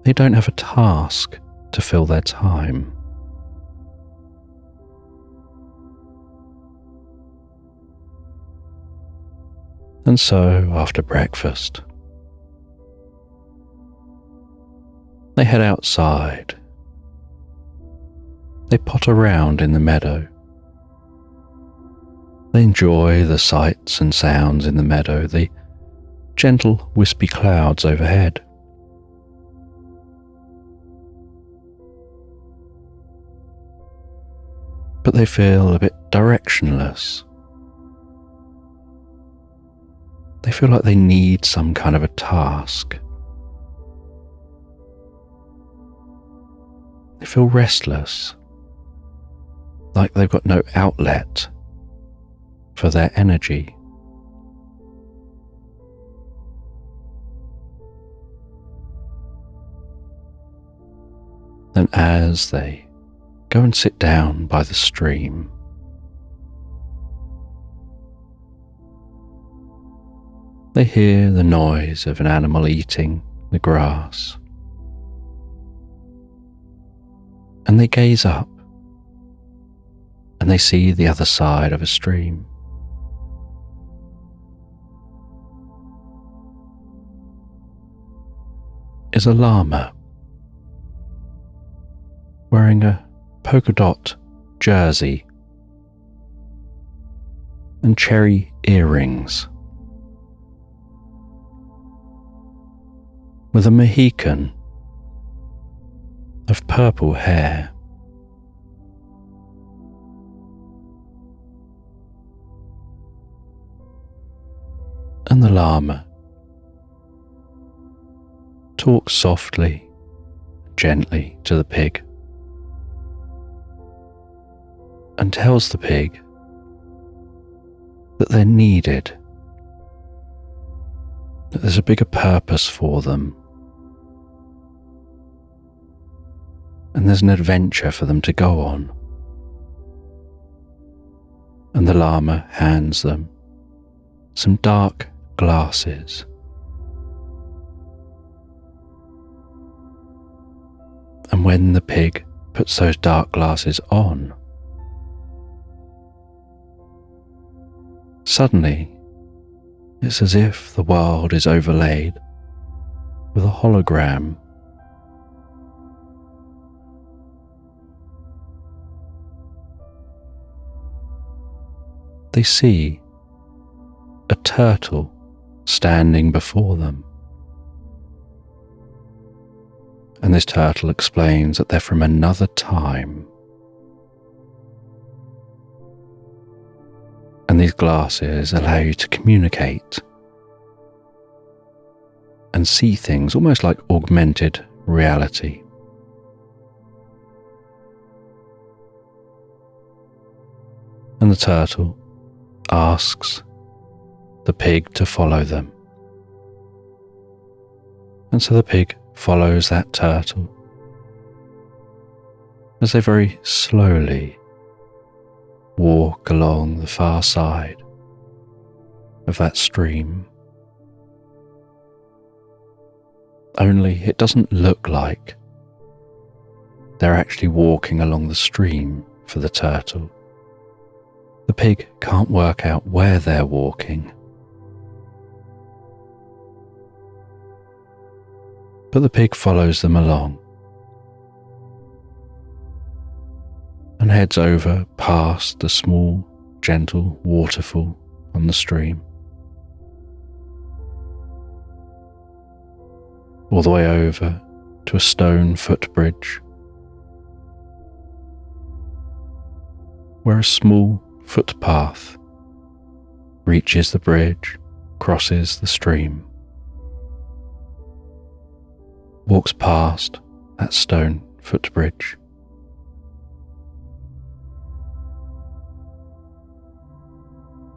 S1: they don't have a task to fill their time. And so, after breakfast, they head outside. They potter around in the meadow. They enjoy the sights and sounds in the meadow, the gentle wispy clouds overhead. But they feel a bit directionless. They feel like they need some kind of a task. They feel restless, like they've got no outlet for their energy. Then as they go and sit down by the stream, they hear the noise of an animal eating the grass. And they gaze up, and they see the other side of a stream. Is a llama wearing a polka dot jersey and cherry earrings, with a Mohican of purple hair. And the llama talks softly, gently to the pig, and tells the pig that they're needed, that there's a bigger purpose for them, and there's an adventure for them to go on. And the llama hands them some dark glasses. And when the pig puts those dark glasses on, suddenly it's as if the world is overlaid with a hologram. They see a turtle standing before them. And this turtle explains that they're from another time. And these glasses allow you to communicate and see things almost like augmented reality. And the turtle asks the pig to follow them. And so the pig follows that turtle as they very slowly walk along the far side of that stream. Only it doesn't look like they're actually walking along the stream for the turtle. The pig can't work out where they're walking. But the pig follows them along and heads over past the small, gentle waterfall on the stream, all the way over to a stone footbridge, where a small footpath reaches the bridge, crosses the stream, walks past that stone footbridge,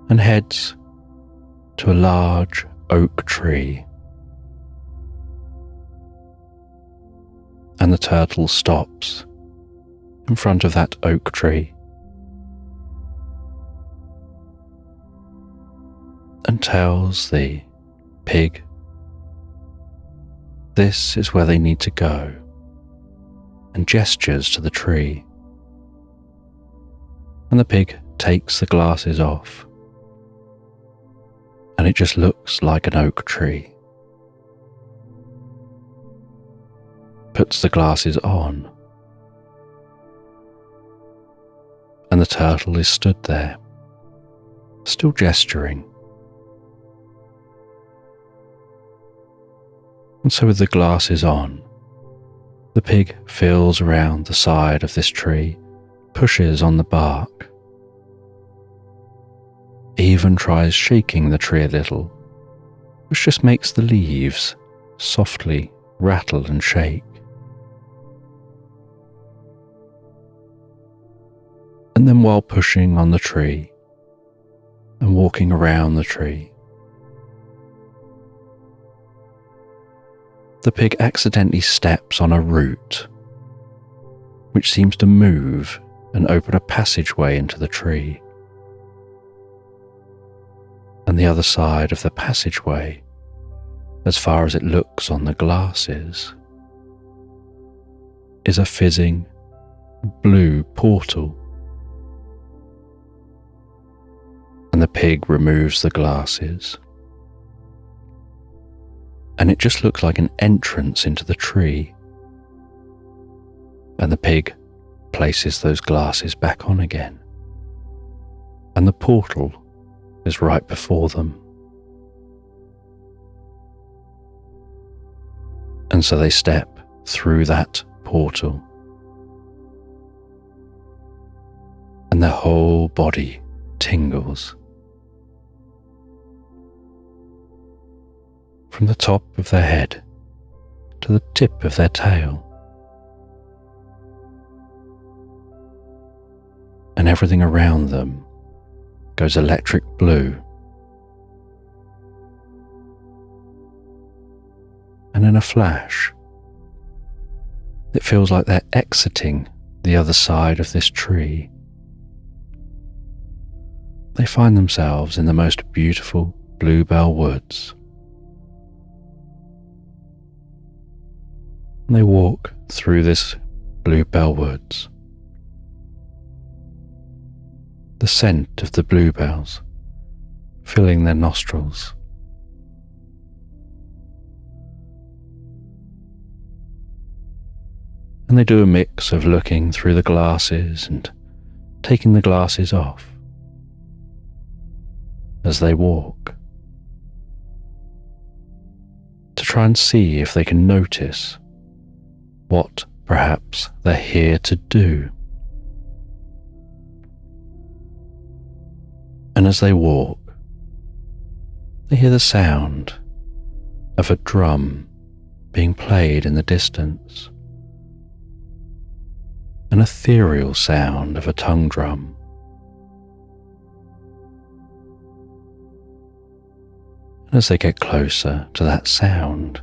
S1: and heads to a large oak tree the turtle stops in front of that oak tree and tells the pig this is where they need to go, and gestures to the tree. And the pig takes the glasses off, and it just looks like an oak tree. Puts the glasses on, and the turtle is stood there, still gesturing. And so with the glasses on, the pig feels around the side of this tree, pushes on the bark, even tries shaking the tree a little, which just makes the leaves softly rattle and shake. And then while pushing on the tree and walking around the tree, the pig accidentally steps on a root which seems to move and open a passageway into the tree. And the other side of the passageway, as far as it looks on the glasses, is a fizzing blue portal. And the pig removes the glasses, and it just looks like an entrance into the tree. And the pig places those glasses back on again, and the portal is right before them. And so they step through that portal, and their whole body tingles. From the top of their head to the tip of their tail. And everything around them goes electric blue. And in a flash, it feels like they're exiting the other side of this tree. They find themselves in the most beautiful bluebell woods. And they walk through this bluebell woods. The scent of the bluebells filling their nostrils. And they do a mix of looking through the glasses and taking the glasses off as they walk, to try and see if they can notice what perhaps they're here to do. And as they walk, they hear the sound of a drum being played in the distance, an ethereal sound of a tongue drum. And as they get closer to that sound,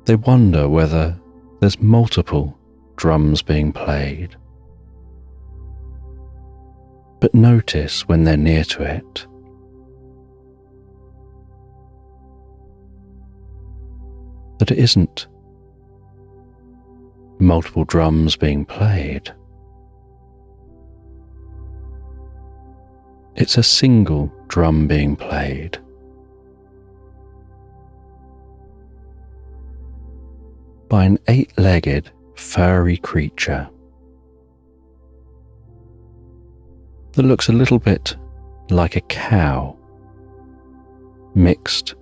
S1: they wonder whether there's multiple drums being played. But notice when they're near to it, that it isn't multiple drums being played. It's a single drum being played. By an 8-legged, furry creature that looks a little bit like a cow, mixed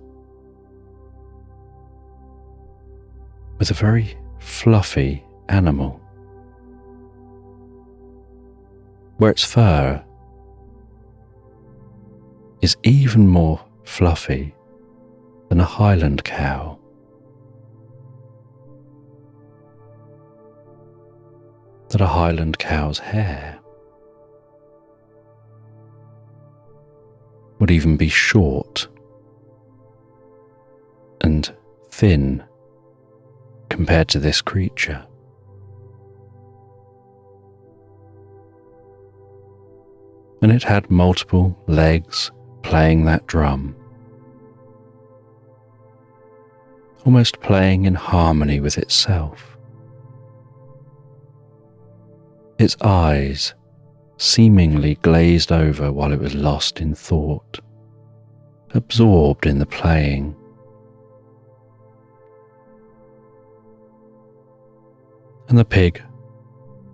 S1: with a very fluffy animal, where its fur is even more fluffy than a Highland cow. That a Highland cow's hair would even be short and thin compared to this creature. And it had multiple legs playing that drum, almost playing in harmony with itself. Its eyes seemingly glazed over while it was lost in thought, absorbed in the playing. And the pig,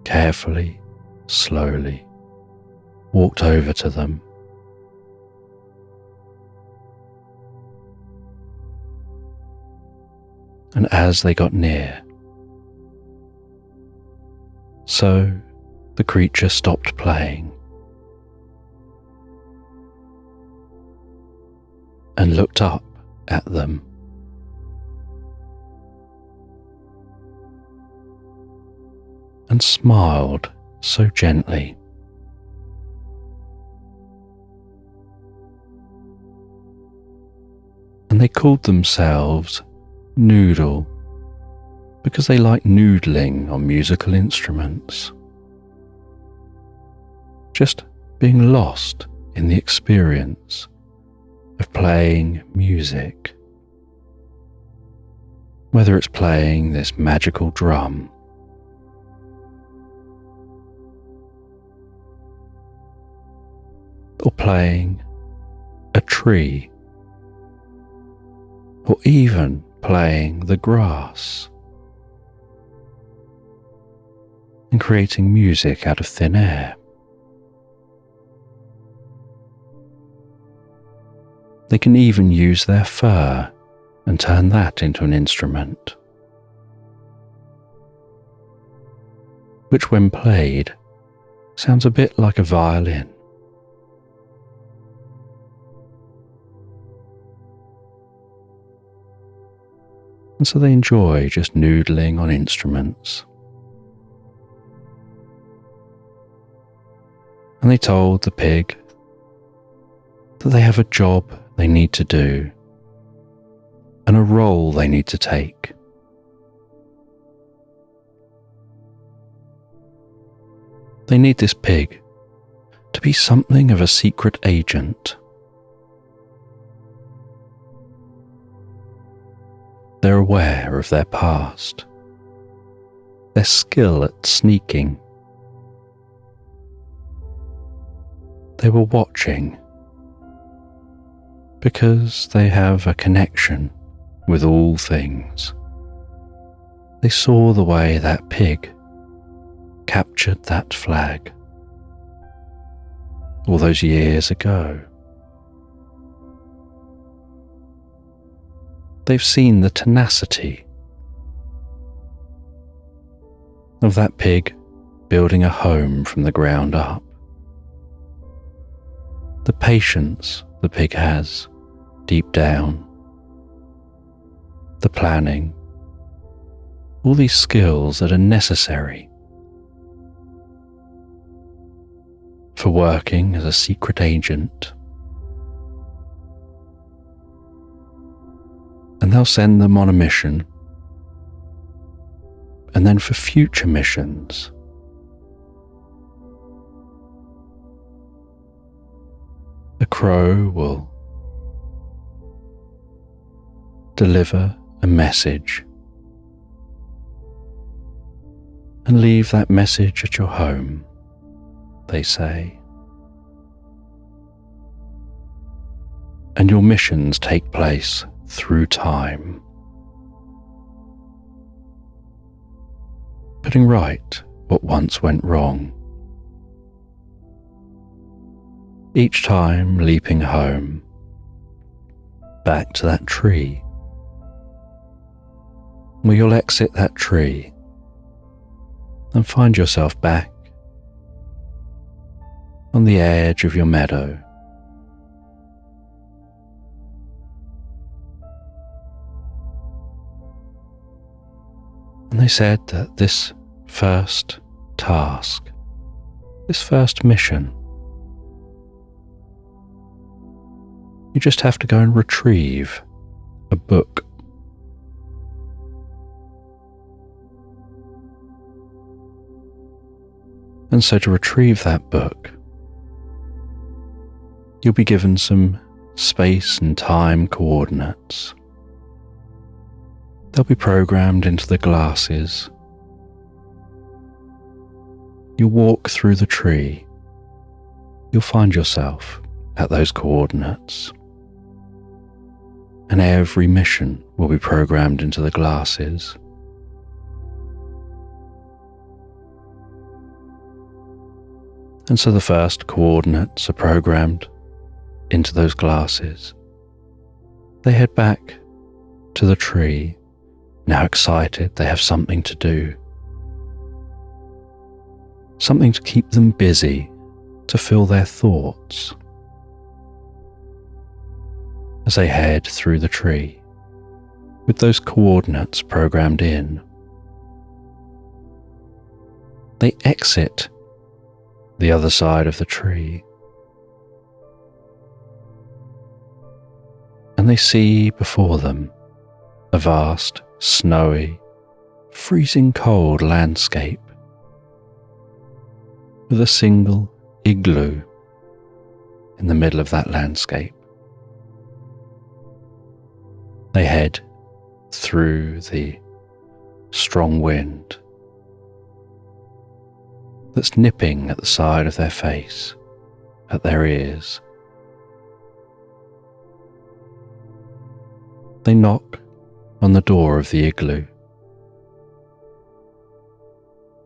S1: carefully, slowly, walked over to them. And as they got near, so the creature stopped playing and looked up at them. And smiled so gently. And they called themselves Noodle because they like noodling on musical instruments. Just being lost in the experience of playing music. Whether it's playing this magical drum, or playing a tree, or even playing the grass, and creating music out of thin air. They can even use their fur and turn that into an instrument, which when played sounds a bit like a violin. And so they enjoy just noodling on instruments. And they told the pig that they have a job they need to do and a role they need to take. They need this pig to be something of a secret agent. They're aware of their past, their skill at sneaking. They were watching because they have a connection with all things. They saw the way that pig captured that flag all those years ago. They've seen the tenacity of that pig building a home from the ground up. The patience the pig has deep down. The planning. All these skills that are necessary for working as a secret agent. And they'll send them on a mission, and then for future missions, the crow will deliver a message and leave that message at your home, they say. And your missions take place through time, putting right what once went wrong. Each time leaping home, back to that tree, where you'll exit that tree and find yourself back on the edge of your meadow. And they said that this first task, this first mission, you just have to go and retrieve a book. And so to retrieve that book, you'll be given some space and time coordinates. They'll be programmed into the glasses. You'll walk through the tree. You'll find yourself at those coordinates. And every mission will be programmed into the glasses. And so the first coordinates are programmed into those glasses. They head back to the tree. Now excited, they have something to do. Something to keep them busy, to fill their thoughts. As they head through the tree, with those coordinates programmed in, they exit the other side of the tree. And they see before them a vast, snowy, freezing cold landscape with a single igloo in the middle of that landscape. They head through the strong wind that's nipping at the side of their face, at their ears. They knock on the door of the igloo.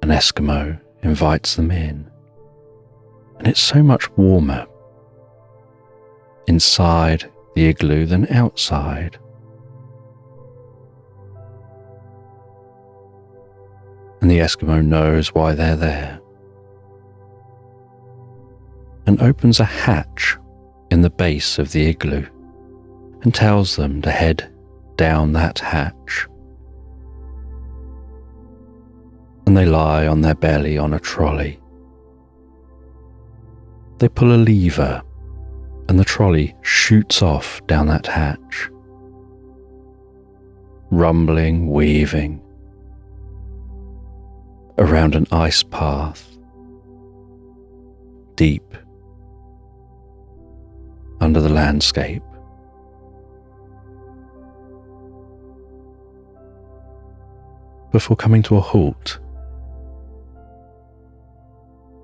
S1: An Eskimo invites them in, and it's so much warmer inside the igloo than outside. And the Eskimo knows why they're there, and opens a hatch in the base of the igloo and tells them to head down that hatch. And they lie on their belly on a trolley. They pull a lever and the trolley shoots off down that hatch, rumbling, weaving around an ice path, deep under the landscape. Before coming to a halt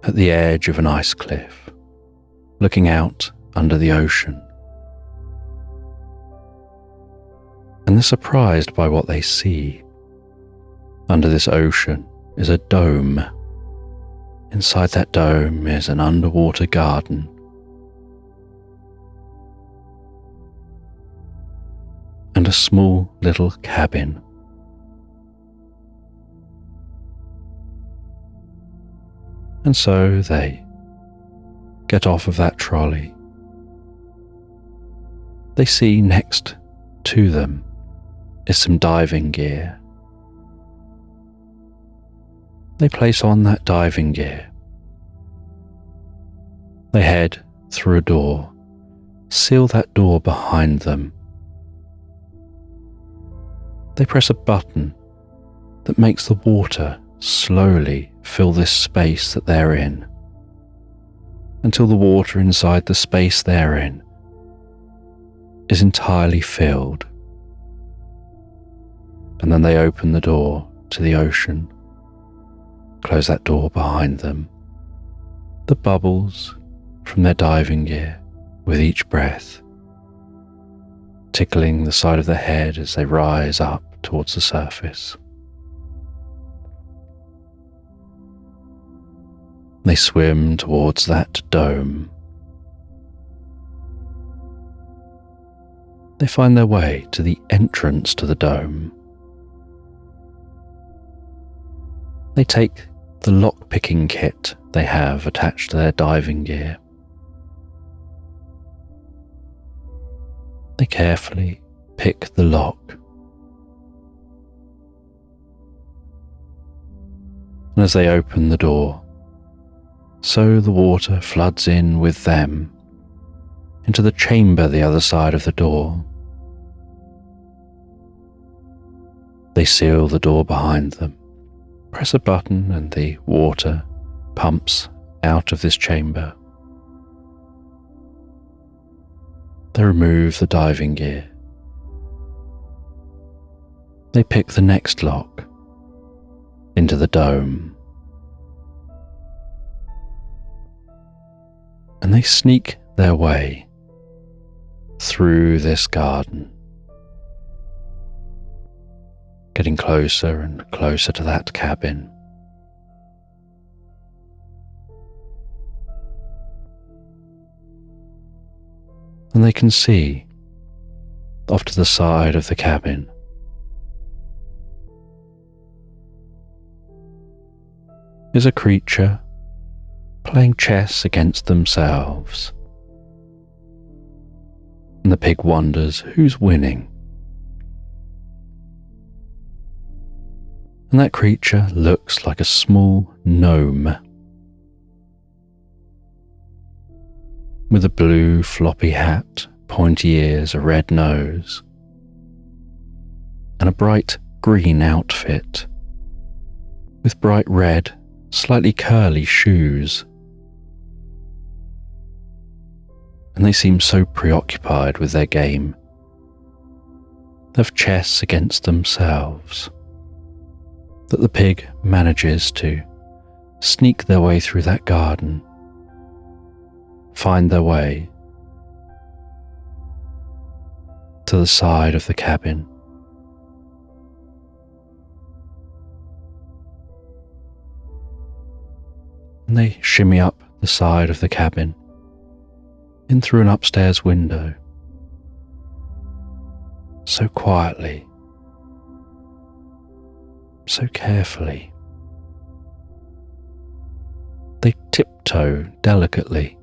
S1: at the edge of an ice cliff, looking out under the ocean. And they're surprised by what they see. Under this ocean is a dome. Inside that dome is an underwater garden. And a small little cabin. And so they get off of that trolley. They see next to them is some diving gear. They place on that diving gear. They head through a door, seal that door behind them. They press a button that makes the water slowly fill this space that they're in, until the water inside the space they're in is entirely filled. And then they open the door to the ocean, close that door behind them. The bubbles from their diving gear with each breath, tickling the side of their head as they rise up towards the surface. They swim towards that dome. They find their way to the entrance to the dome. They take the lock-picking kit they have attached to their diving gear. They carefully pick the lock. And as they open the door, so the water floods in with them into the chamber the other side of the door. They seal the door behind them, press a button and the water pumps out of this chamber. They remove the diving gear. They pick the next lock into the dome. And they sneak their way through this garden, getting closer and closer to that cabin. And they can see, off to the side of the cabin, is a creature playing chess against themselves. And the pig wonders who's winning. And that creature looks like a small gnome with a blue floppy hat, pointy ears, a red nose, and a bright green outfit with bright red, slightly curly shoes. And they seem so preoccupied with their game of chess against themselves that the pig manages to sneak their way through that garden, find their way to the side of the cabin. And they shimmy up the side of the cabin, in through an upstairs window, so quietly, so carefully. They tiptoe delicately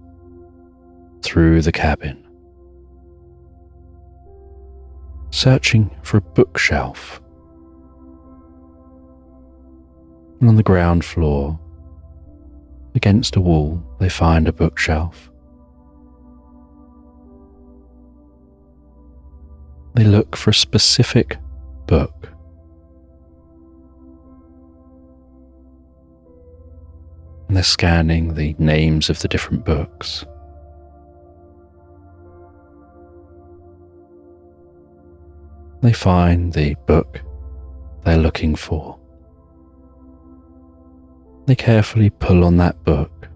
S1: through the cabin, searching for a bookshelf. And on the ground floor, against a wall, they find a bookshelf. They look for a specific book. And they're scanning the names of the different books. They find the book they're looking for. They carefully pull on that book,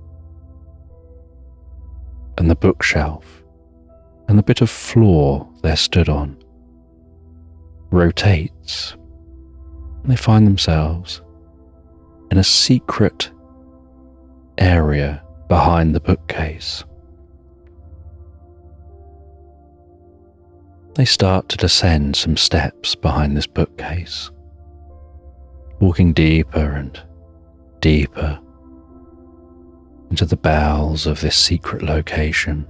S1: and the bookshelf and the bit of floor they're stood on rotates, and they find themselves in a secret area behind the bookcase. They start to descend some steps behind this bookcase, walking deeper and deeper into the bowels of this secret location.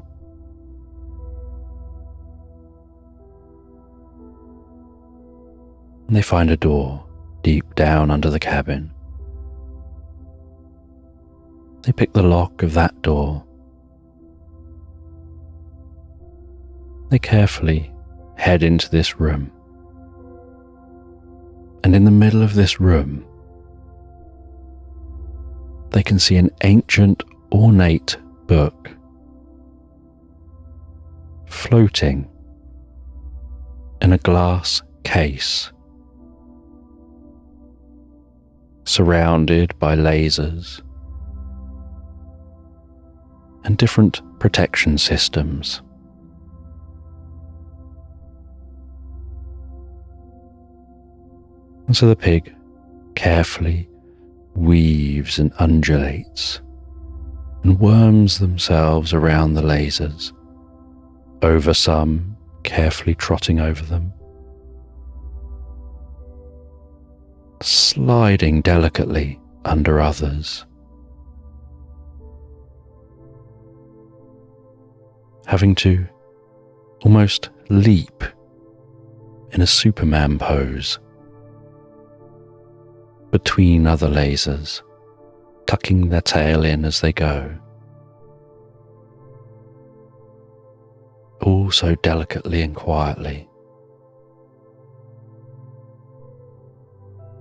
S1: And they find a door deep down under the cabin. They pick the lock of that door. They carefully head into this room. And in the middle of this room, they can see an ancient, ornate book floating in a glass case, surrounded by lasers and different protection systems. And so the pig carefully weaves and undulates and worms themselves around the lasers, over some, carefully trotting over them, sliding delicately under others, having to almost leap in a Superman pose between other lasers, tucking their tail in as they go, all so delicately and quietly,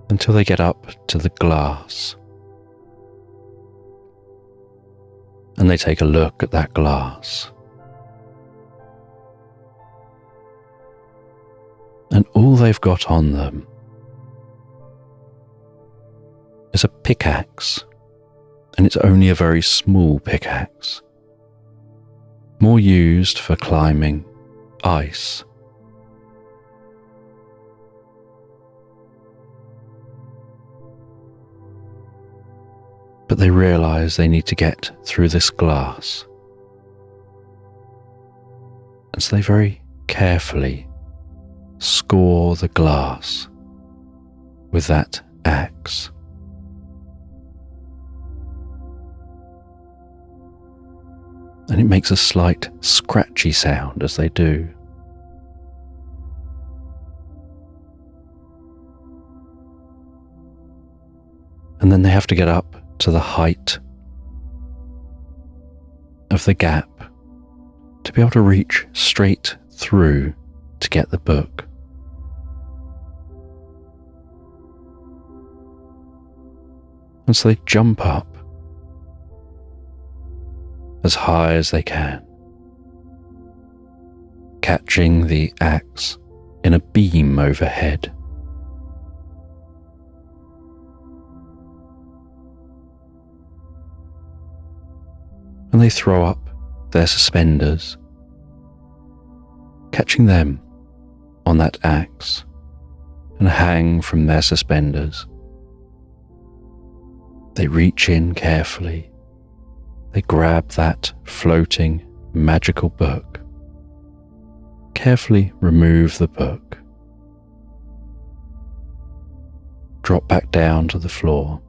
S1: until they get up to the glass. and they take a look at that glass. And all they've got on them is a pickaxe, and it's only a very small pickaxe, more used for climbing ice. But they realise they need to get through this glass, and so they very carefully score the glass with that axe. And it makes a slight scratchy sound as they do. And then they have to get up to the height of the gap to be able to reach straight through to get the book. And so they jump up as high as they can, catching the axe in a beam overhead. And they throw up their suspenders, catching them on that axe, and hang from their suspenders. They reach in carefully. They grab that floating magical book, carefully remove the book, drop back down to the floor,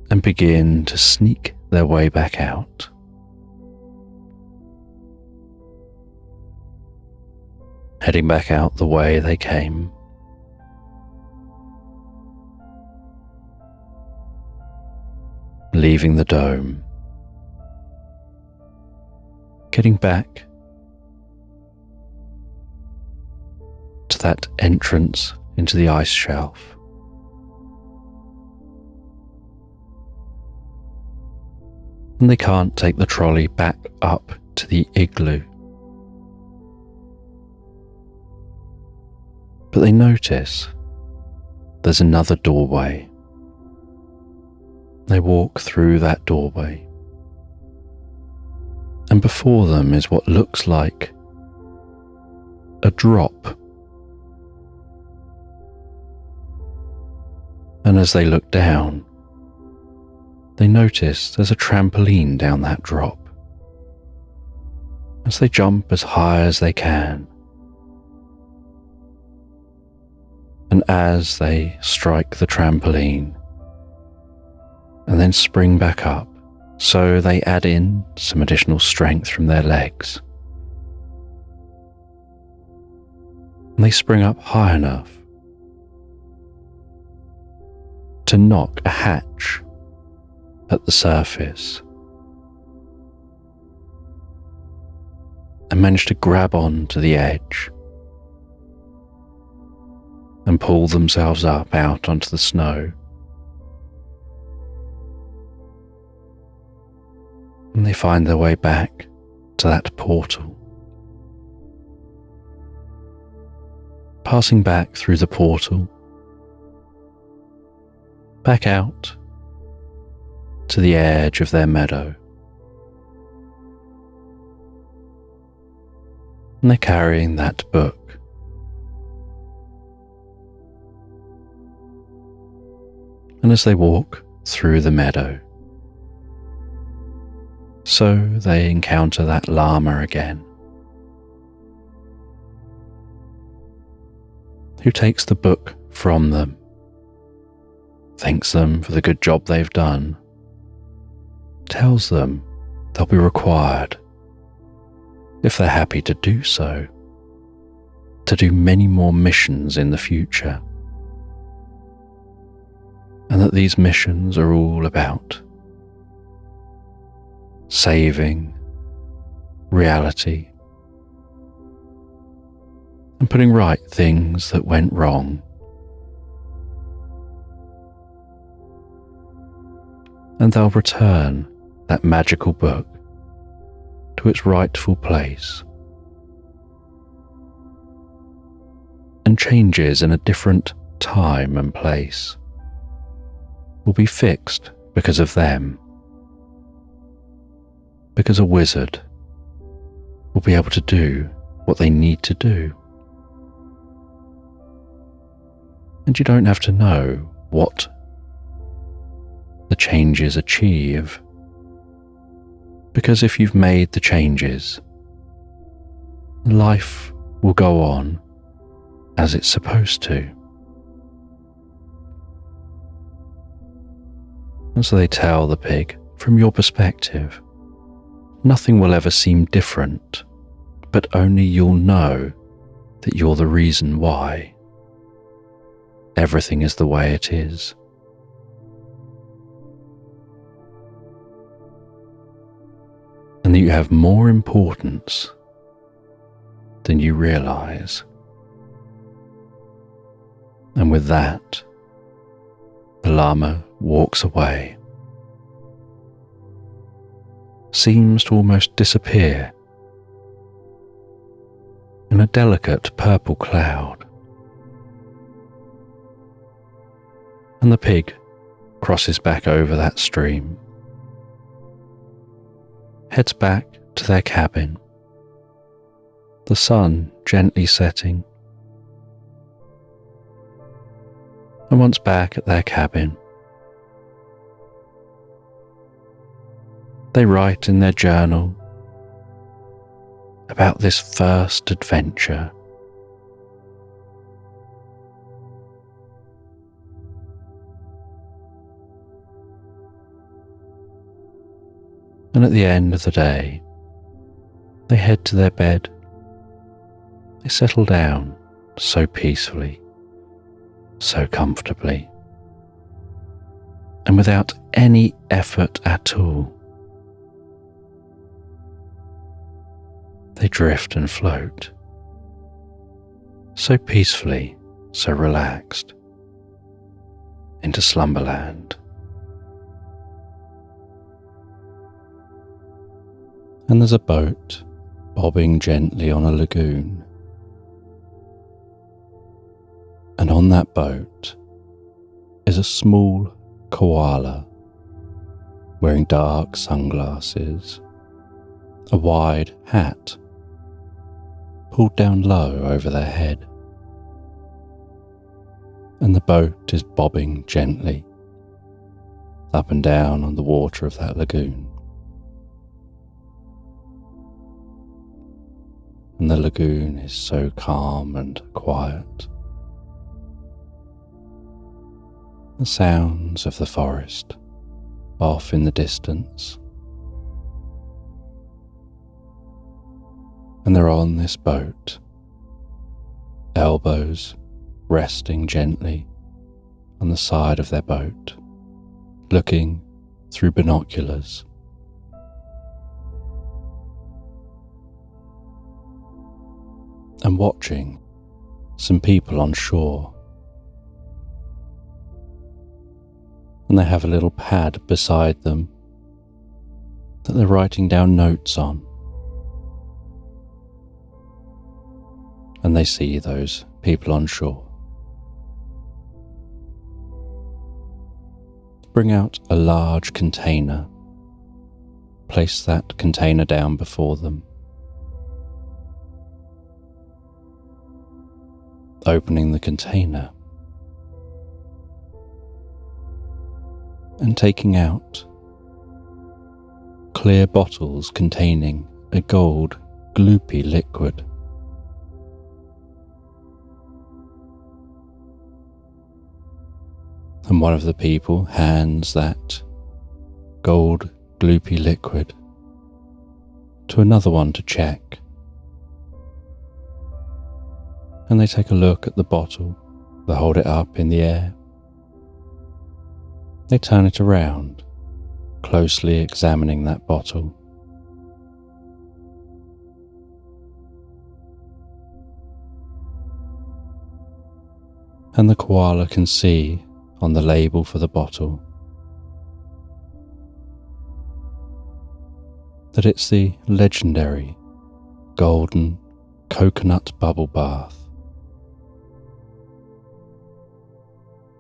S1: and begin to sneak their way back out. Heading back out the way they came. Leaving the dome. Getting back to that entrance into the ice shelf. And they can't take the trolley back up to the igloo. But they notice there's another doorway. They walk through that doorway, and before them is what looks like a drop. And as they look down, they notice there's a trampoline down that drop. As they jump as high as they can, and as they strike the trampoline and then spring back up, so they add in some additional strength from their legs. And they spring up high enough to knock a hatch at the surface and manage to grab on to the edge and pull themselves up out onto the snow. And they find their way back to that portal. Passing back through the portal, back out to the edge of their meadow. And they're carrying that book. And as they walk through the meadow, so they encounter that llama again, who takes the book from them, thanks them for the good job they've done, tells them they'll be required, if they're happy to do so, to do many more missions in the future, and that these missions are all about saving reality and putting right things that went wrong, and they'll return that magical book to its rightful place. And changes in a different time and place will be fixed because of them, because a wizard will be able to do what they need to do. And you don't have to know what the changes achieve, because if you've made the changes, life will go on as it's supposed to. And so they tell the pig, from your perspective, nothing will ever seem different, but only you'll know that you're the reason why everything is the way it is. And that you have more importance than you realize. And with that, the llama walks away, seems to almost disappear in a delicate purple cloud. And the pig crosses back over that stream, heads back to their cabin, the sun gently setting. And once back at their cabin, they write in their journal about this first adventure. And at the end of the day, they head to their bed. They settle down so peacefully, so comfortably, and without any effort at all. They drift and float, so peacefully, so relaxed, into Slumberland. And there's a boat bobbing gently on a lagoon. And on that boat is a small koala wearing dark sunglasses, a wide hat pulled down low over their head. And the boat is bobbing gently up and down on the water of that lagoon. And the lagoon is so calm and quiet. The sounds of the forest off in the distance. And they're on this boat, elbows resting gently on the side of their boat, looking through binoculars. And watching some people on shore. And they have a little pad beside them that they're writing down notes on. And they see those people on shore. Bring out a large container. Place that container down before them. Opening the container and taking out clear bottles containing a gold gloopy liquid. And one of the people hands that gold gloopy liquid to another one to check. And they take a look at the bottle. They hold it up in the air. They turn it around, closely examining that bottle. And the koala can see on the label for the bottle that it's the legendary golden coconut bubble bath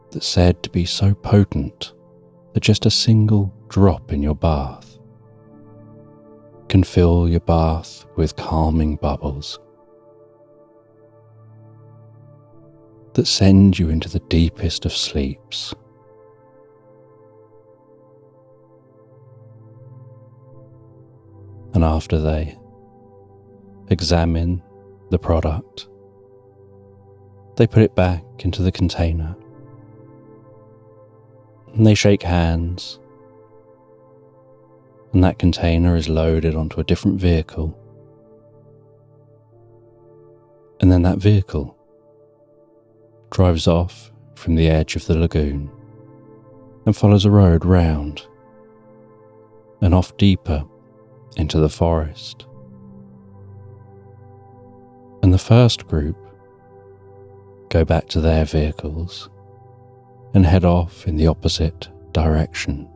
S1: that's said to be so potent that just a single drop in your bath can fill your bath with calming bubbles that send you into the deepest of sleeps. And after they examine the product, they put it back into the container and they shake hands, and that container is loaded onto a different vehicle, and then that vehicle drives off from the edge of the lagoon and follows a road round and off deeper into the forest. And the first group go back to their vehicles and head off in the opposite direction.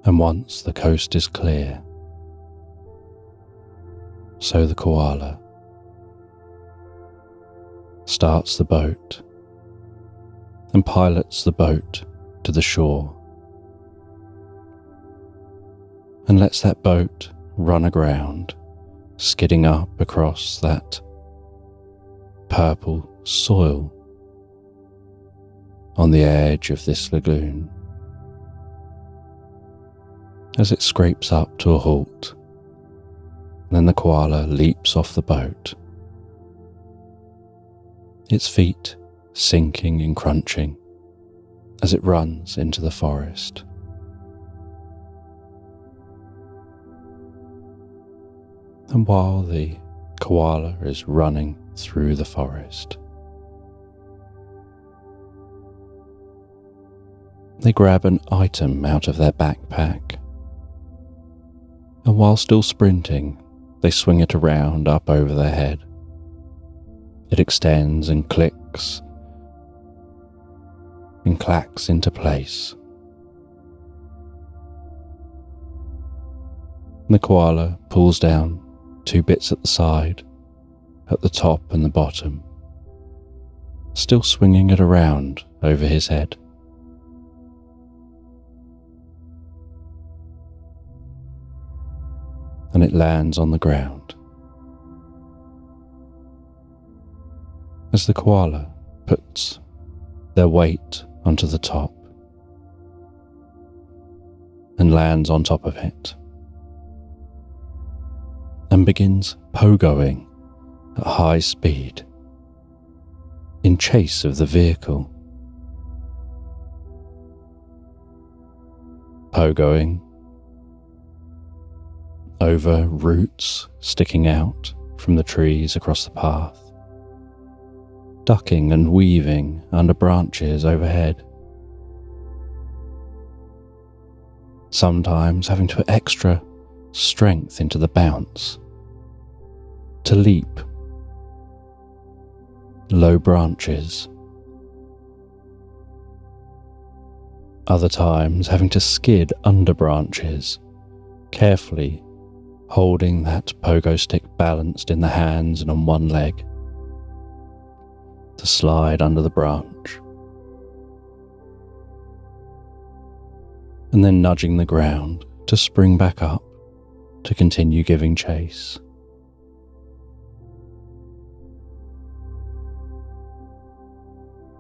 S1: And once the coast is clear, so the koala starts the boat and pilots the boat to the shore and lets that boat run aground, skidding up across that purple soil on the edge of this lagoon. As it scrapes up to a halt, then the koala leaps off the boat, its feet sinking and crunching as it runs into the forest. And while the koala is running through the forest, they grab an item out of their backpack, and while still sprinting, they swing it around up over their head. It extends and clicks and clacks into place. The koala pulls down 2 bits at the side, at the top and the bottom, still swinging it around over his head. And it lands on the ground. As the koala puts their weight onto the top and lands on top of it and begins pogoing at high speed in chase of the vehicle. Pogoing over roots sticking out from the trees across the path, ducking and weaving under branches overhead, sometimes having to put extra strength into the bounce to leap low branches, other times having to skid under branches, carefully holding that pogo stick balanced in the hands and on one leg to slide under the branch, and then nudging the ground to spring back up to continue giving chase.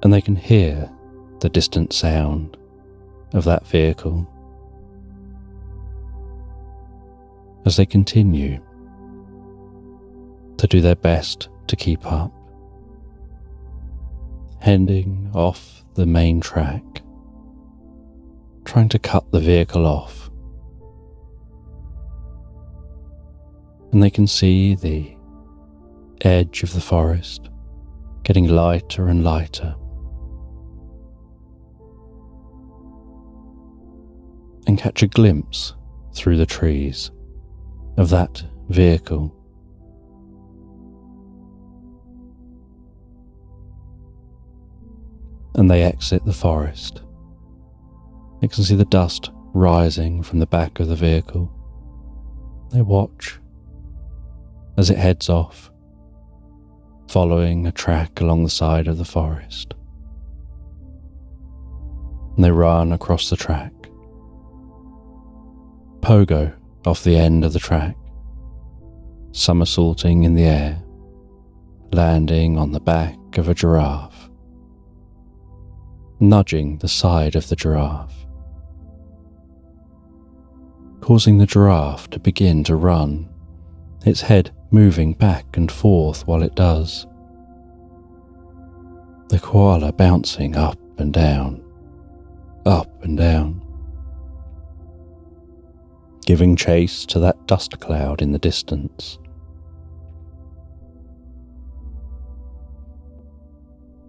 S1: And they can hear the distant sound of that vehicle as they continue to do their best to keep up, heading off the main track, trying to cut the vehicle off. And they can see the edge of the forest getting lighter and lighter, and catch a glimpse through the trees of that vehicle. And they exit the forest. You can see the dust rising from the back of the vehicle. They watch as it heads off, following a track along the side of the forest. And they run across the track, pogo off the end of the track, somersaulting in the air, landing on the back of a giraffe, nudging the side of the giraffe, causing the giraffe to begin to run, its head moving back and forth while it does. The koala bouncing up and down, giving chase to that dust cloud in the distance.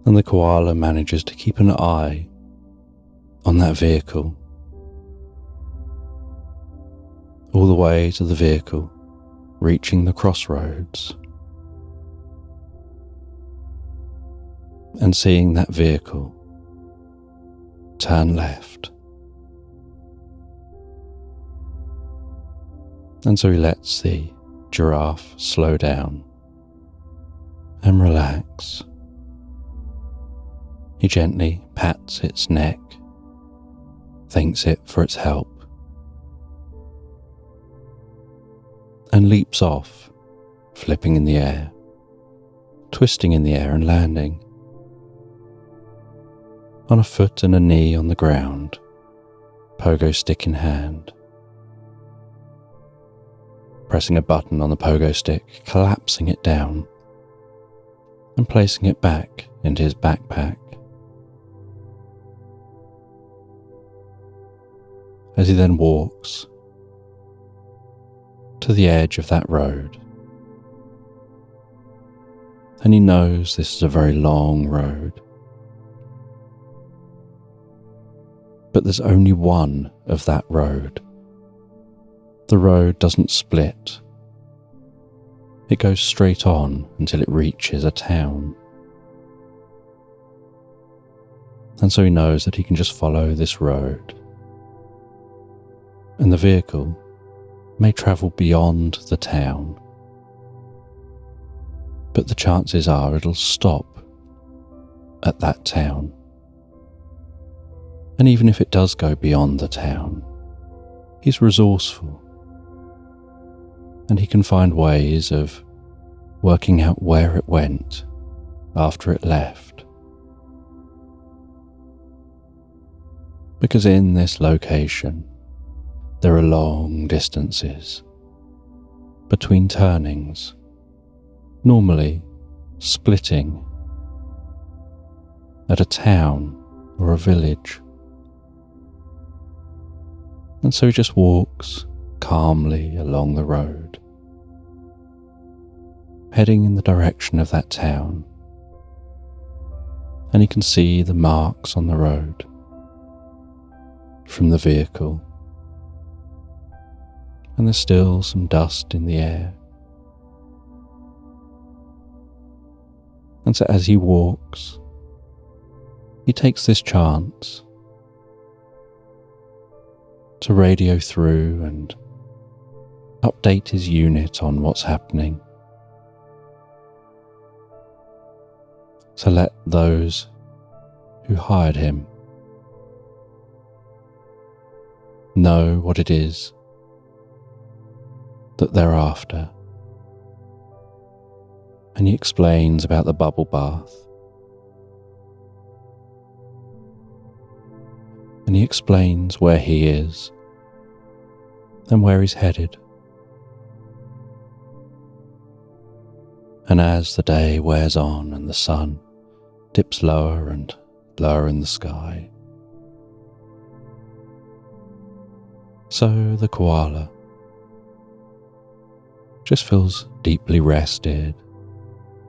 S1: And the koala manages to keep an eye on that vehicle, all the way to the vehicle reaching the crossroads, and seeing that vehicle turn left. And so he lets the giraffe slow down and relax. He gently pats its neck, thanks it for its help, and leaps off, flipping in the air, twisting in the air and landing on a foot and a knee on the ground, pogo stick in hand, pressing a button on the pogo stick, collapsing it down and placing it back into his backpack. As he then walks to the edge of that road, and he knows this is a very long road, but there's only one of that road. The road doesn't split. It goes straight on until it reaches a town. And so he knows that he can just follow this road, and the vehicle may travel beyond the town, but the chances are it'll stop at that town. And even if it does go beyond the town, he's resourceful, and he can find ways of working out where it went after it left. Because in this location, there are long distances between turnings, normally splitting at a town or a village. And so he just walks calmly along the road, heading in the direction of that town, and he can see the marks on the road from the vehicle, and there's still some dust in the air. And so as he walks, he takes this chance to radio through and update his unit on what's happening, to let those who hired him know what it is that they're after. And he explains about the bubble bath, and he explains where he is and where he's headed. And as the day wears on and the sun dips lower and lower in the sky, so the koala just feels deeply rested,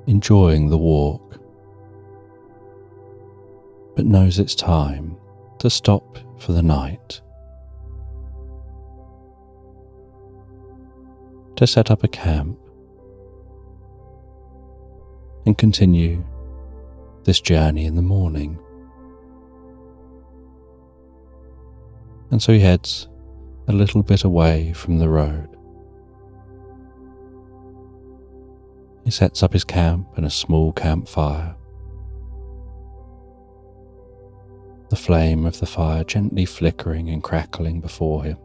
S1: enjoying the walk, but knows it's time to stop for the night, to set up a camp and continue this journey in the morning. And so he heads a little bit away from the road. He sets up his camp in a small campfire. The flame of the fire gently flickering and crackling before him.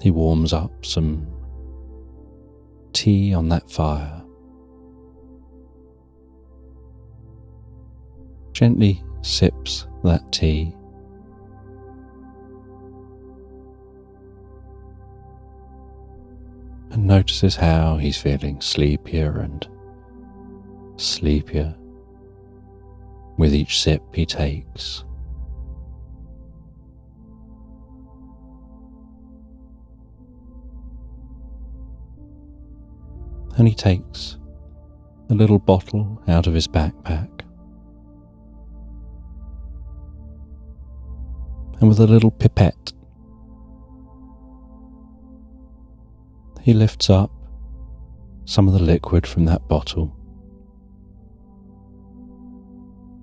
S1: He warms up some tea on that fire, gently sips that tea, and notices how he's feeling sleepier and sleepier with each sip he takes. And he takes a little bottle out of his backpack, and with a little pipette, he lifts up some of the liquid from that bottle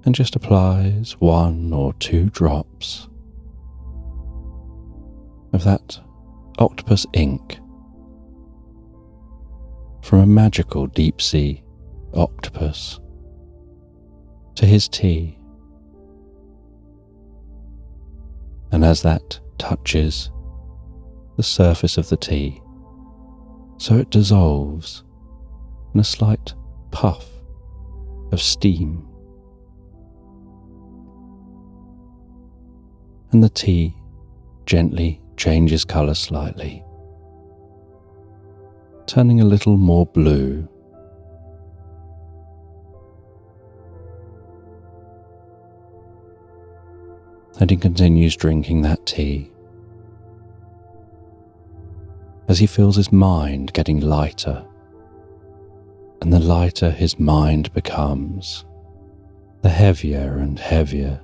S1: and just applies 1 or 2 drops of that octopus ink from a magical deep-sea octopus to his tea. And as that touches the surface of the tea, so it dissolves in a slight puff of steam. And the tea gently changes colour slightly, turning a little more blue. And he continues drinking that tea as he feels his mind getting lighter, and the lighter his mind becomes, the heavier and heavier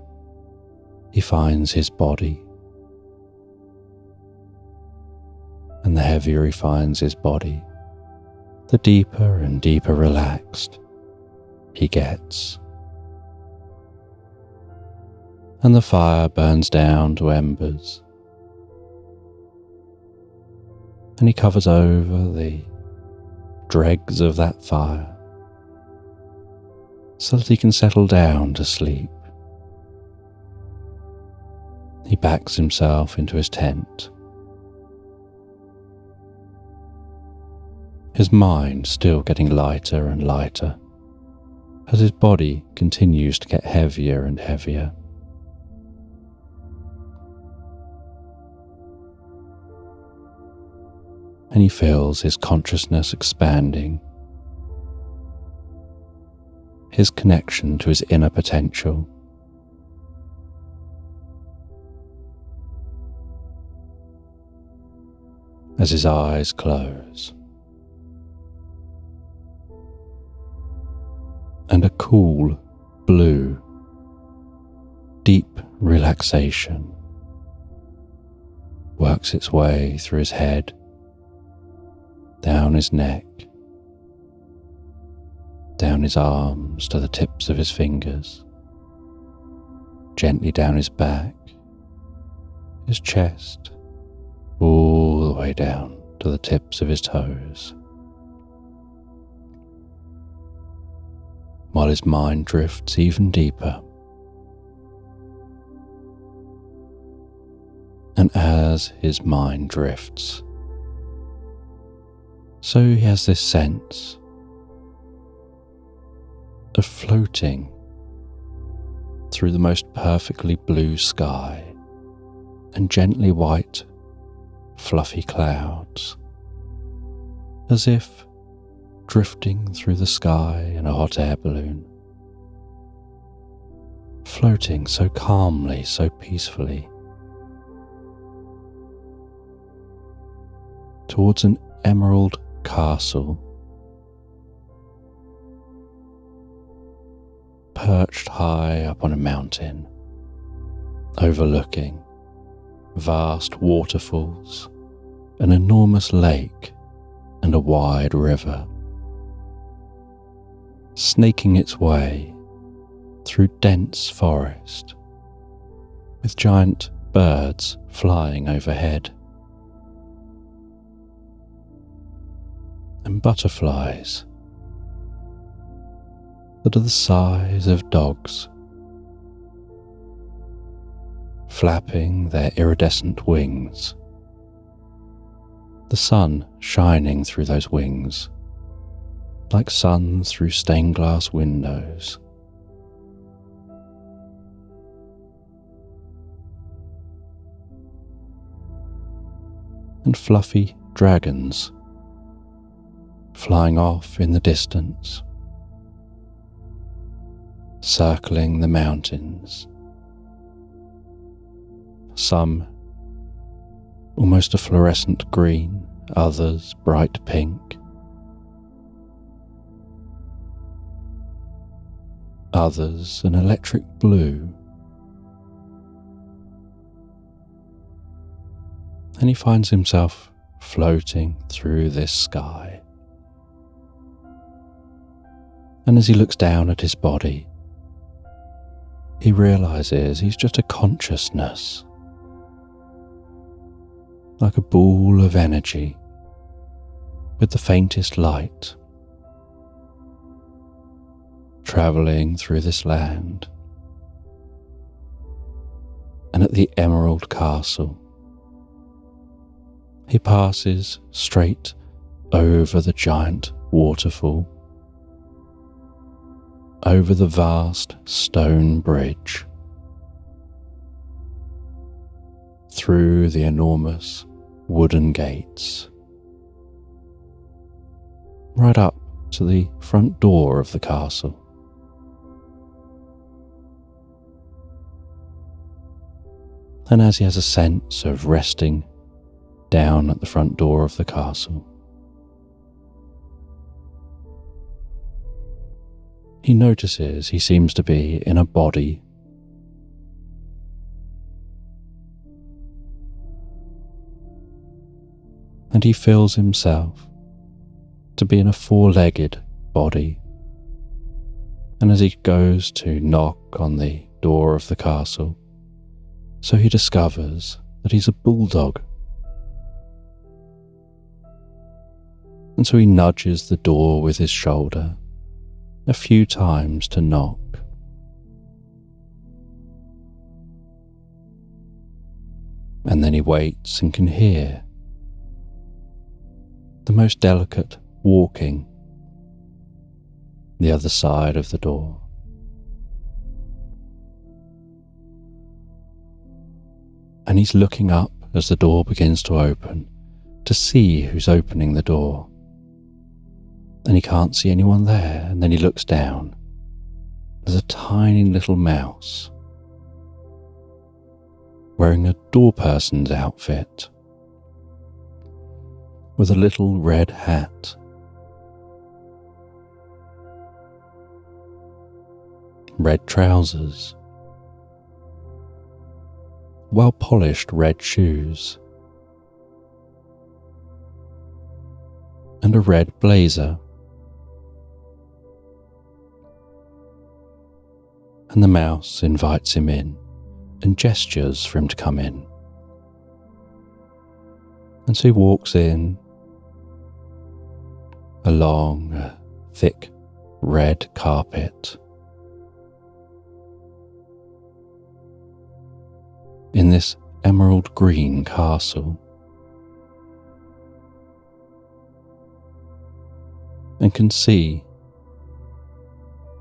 S1: he finds his body. And the heavier he finds his body, the deeper and deeper relaxed he gets. And the fire burns down to embers, and he covers over the dregs of that fire so that he can settle down to sleep. He backs himself into his tent, his mind still getting lighter and lighter as his body continues to get heavier and heavier. And he feels his consciousness expanding, his connection to his inner potential. As his eyes close, and a cool, blue, deep relaxation works its way through his head, down his neck, down his arms to the tips of his fingers, gently down his back, his chest, all the way down to the tips of his toes, while his mind drifts even deeper. And as his mind drifts, so he has this sense of floating through the most perfectly blue sky and gently white, fluffy clouds, as if drifting through the sky in a hot air balloon, floating so calmly, so peacefully, towards an emerald castle perched high up on a mountain, overlooking vast waterfalls, an enormous lake, and a wide river. snaking its way through dense forest, with giant birds flying overhead, and butterflies that are the size of dogs, flapping their iridescent wings, the sun shining through those wings like sun through stained glass windows. And fluffy dragons flying off in the distance, circling the mountains, some almost a fluorescent green, others bright pink, others an electric blue. And he finds himself floating through this sky. And as he looks down at his body, he realizes he's just a consciousness, like a ball of energy with the faintest light, travelling through this land. And at the Emerald Castle, he passes straight over the giant waterfall, over the vast stone bridge, through the enormous wooden gates, right up to the front door of the castle. And as he has a sense of resting down at the front door of the castle, he notices he seems to be in a body. And he feels himself to be in a four-legged body. And as he goes to knock on the door of the castle, so he discovers that he's a bulldog. And so he nudges the door with his shoulder a few times to knock. And then he waits and can hear the most delicate walking the other side of the door. And he's looking up as the door begins to open to see who's opening the door. And he can't see anyone there, and then he looks down. There's a tiny little mouse wearing a door person's outfit with a little red hat, red trousers, well-polished red shoes, and a red blazer. And the mouse invites him in and gestures for him to come in. And so he walks in along a thick red carpet in this emerald green castle, and can see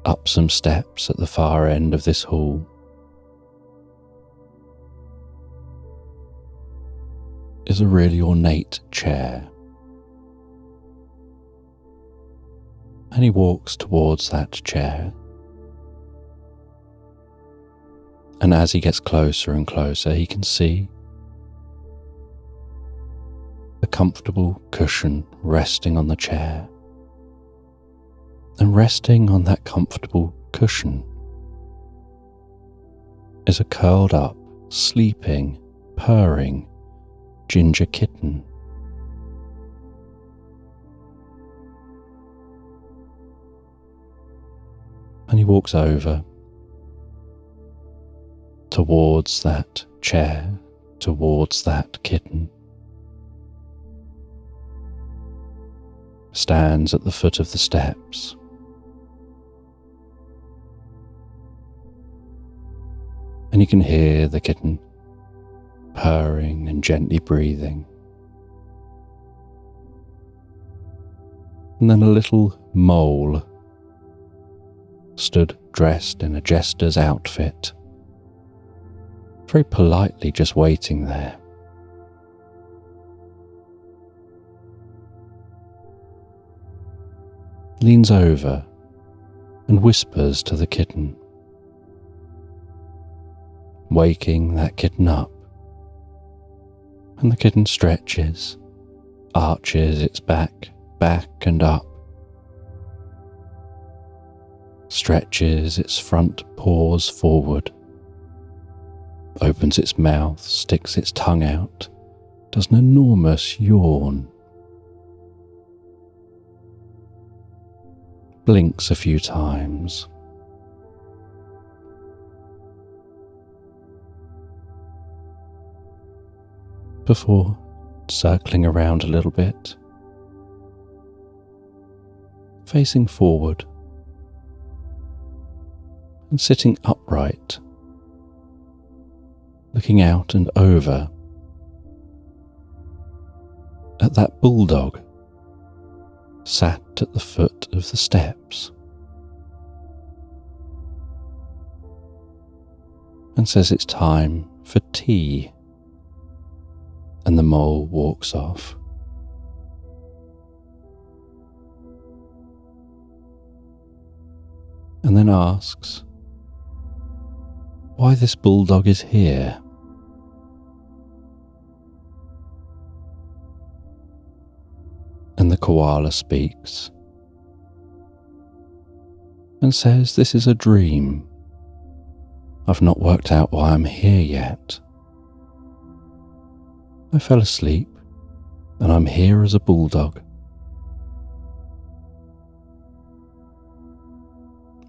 S1: up some steps at the far end of this hall is a really ornate chair. And he walks towards that chair. And as he gets closer and closer, he can see a comfortable cushion resting on the chair. And resting on that comfortable cushion is a curled up, sleeping, purring ginger kitten. And he walks over towards that chair, towards that kitten, stands at the foot of the steps, and you can hear the kitten purring and gently breathing. And then a little mole stood dressed in a jester's outfit, very politely just waiting there. Leans over and whispers to the kitten, waking that kitten up. And the kitten stretches, arches its back and up, stretches its front paws forward, opens its mouth, sticks its tongue out, does an enormous yawn, blinks a few times, before circling around a little bit, facing forward and sitting upright, looking out and over at that bulldog sat at the foot of the steps, and says it's time for tea, and the mole walks off. And then asks why this bulldog is here. And the koala speaks and says this is a dream. I've not worked out why I'm here yet. I fell asleep and I'm here as a bulldog.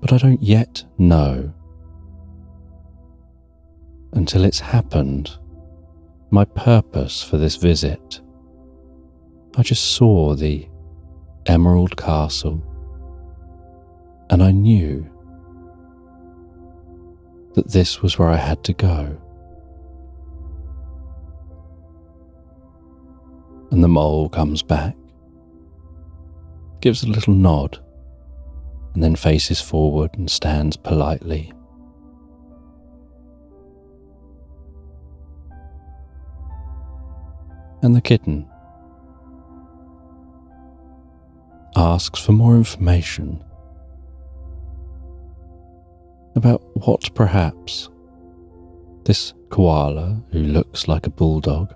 S1: But I don't yet know, until it's happened, my purpose for this visit. I just saw the Emerald Castle, and I knew that this was where I had to go. And the mole comes back, gives a little nod, and then faces forward and stands politely. And the kitten asks for more information about what perhaps this koala, who looks like a bulldog,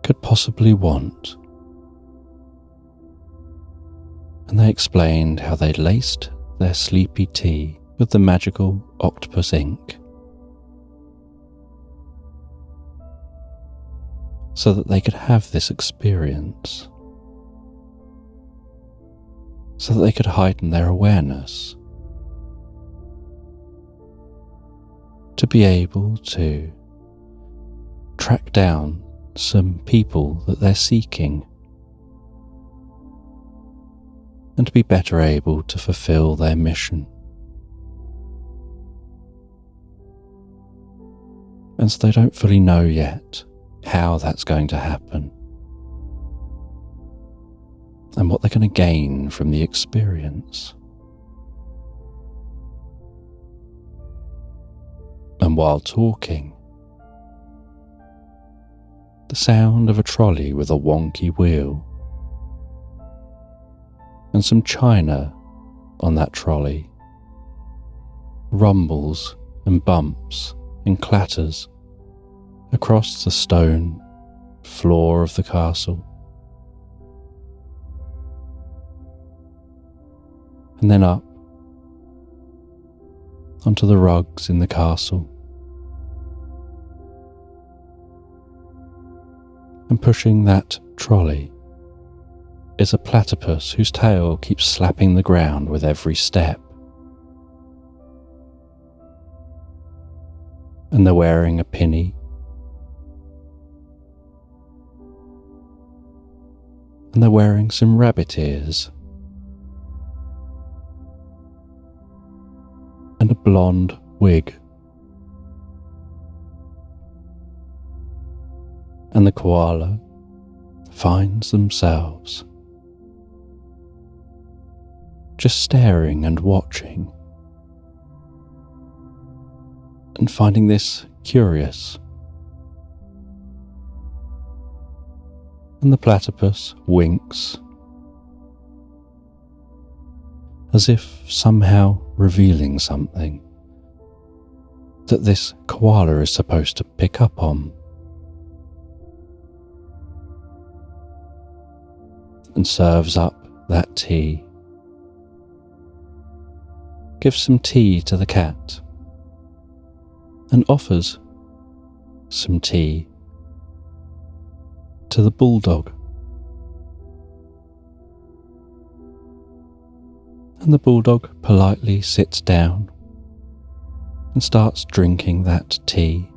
S1: could possibly want. And they explained how they'd laced their sleepy tea with the magical octopus ink, so that they could have this experience, so that they could heighten their awareness, to be able to track down some people that they're seeking, and to be better able to fulfill their mission. And so they don't fully know yet how that's going to happen, and what they're going to gain from the experience. And while talking, the sound of a trolley with a wonky wheel, and some china on that trolley, rumbles and bumps and clatters across the stone floor of the castle, and then up onto the rugs in the castle, and pushing that trolley is a platypus whose tail keeps slapping the ground with every step. And they're wearing a pinny. And they're wearing some rabbit ears. And a blonde wig. And the koala finds themselves just staring and watching, and finding this curious. And the platypus winks, as if somehow revealing something that this koala is supposed to pick up on, and serves up that tea. Gives some tea to the cat, and offers some tea to the bulldog. And the bulldog politely sits down and starts drinking that tea,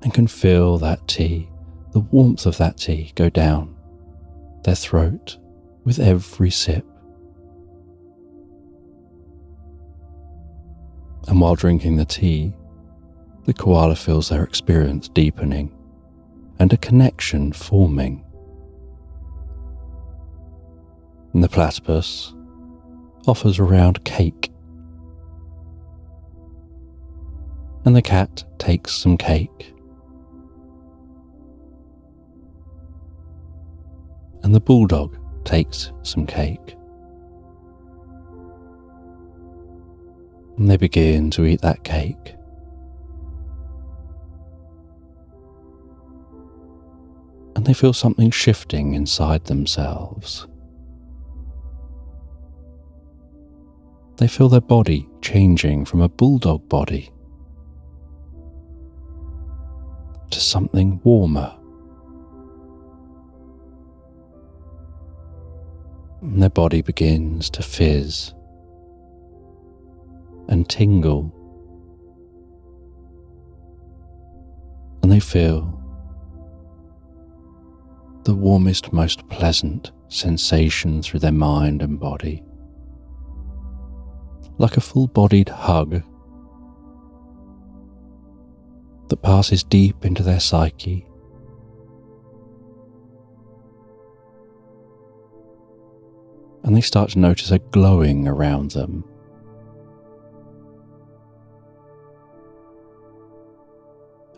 S1: and can feel that tea, the warmth of that tea, go down their throat with every sip. And while drinking the tea, the koala feels their experience deepening and a connection forming. And the platypus offers a round cake. And the cat takes some cake. And the bulldog takes some cake. And they begin to eat that cake. And they feel something shifting inside themselves. They feel their body changing from a bulldog body to something warmer. And their body begins to fizz and tingle, and they feel the warmest, most pleasant sensation through their mind and body, like a full-bodied hug that passes deep into their psyche. And they start to notice a glowing around them.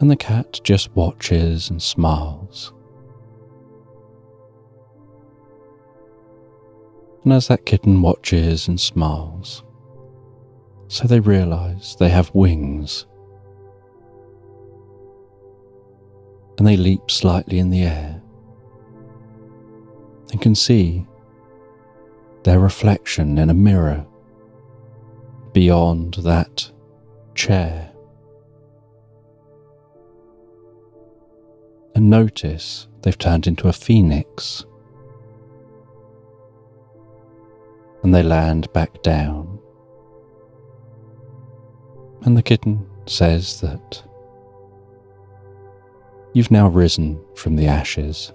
S1: And the cat just watches and smiles. And as that kitten watches and smiles, so they realize they have wings. And they leap slightly in the air and can see their reflection in a mirror beyond that chair. And notice they've turned into a phoenix. And they land back down. And the kitten says that you've now risen from the ashes.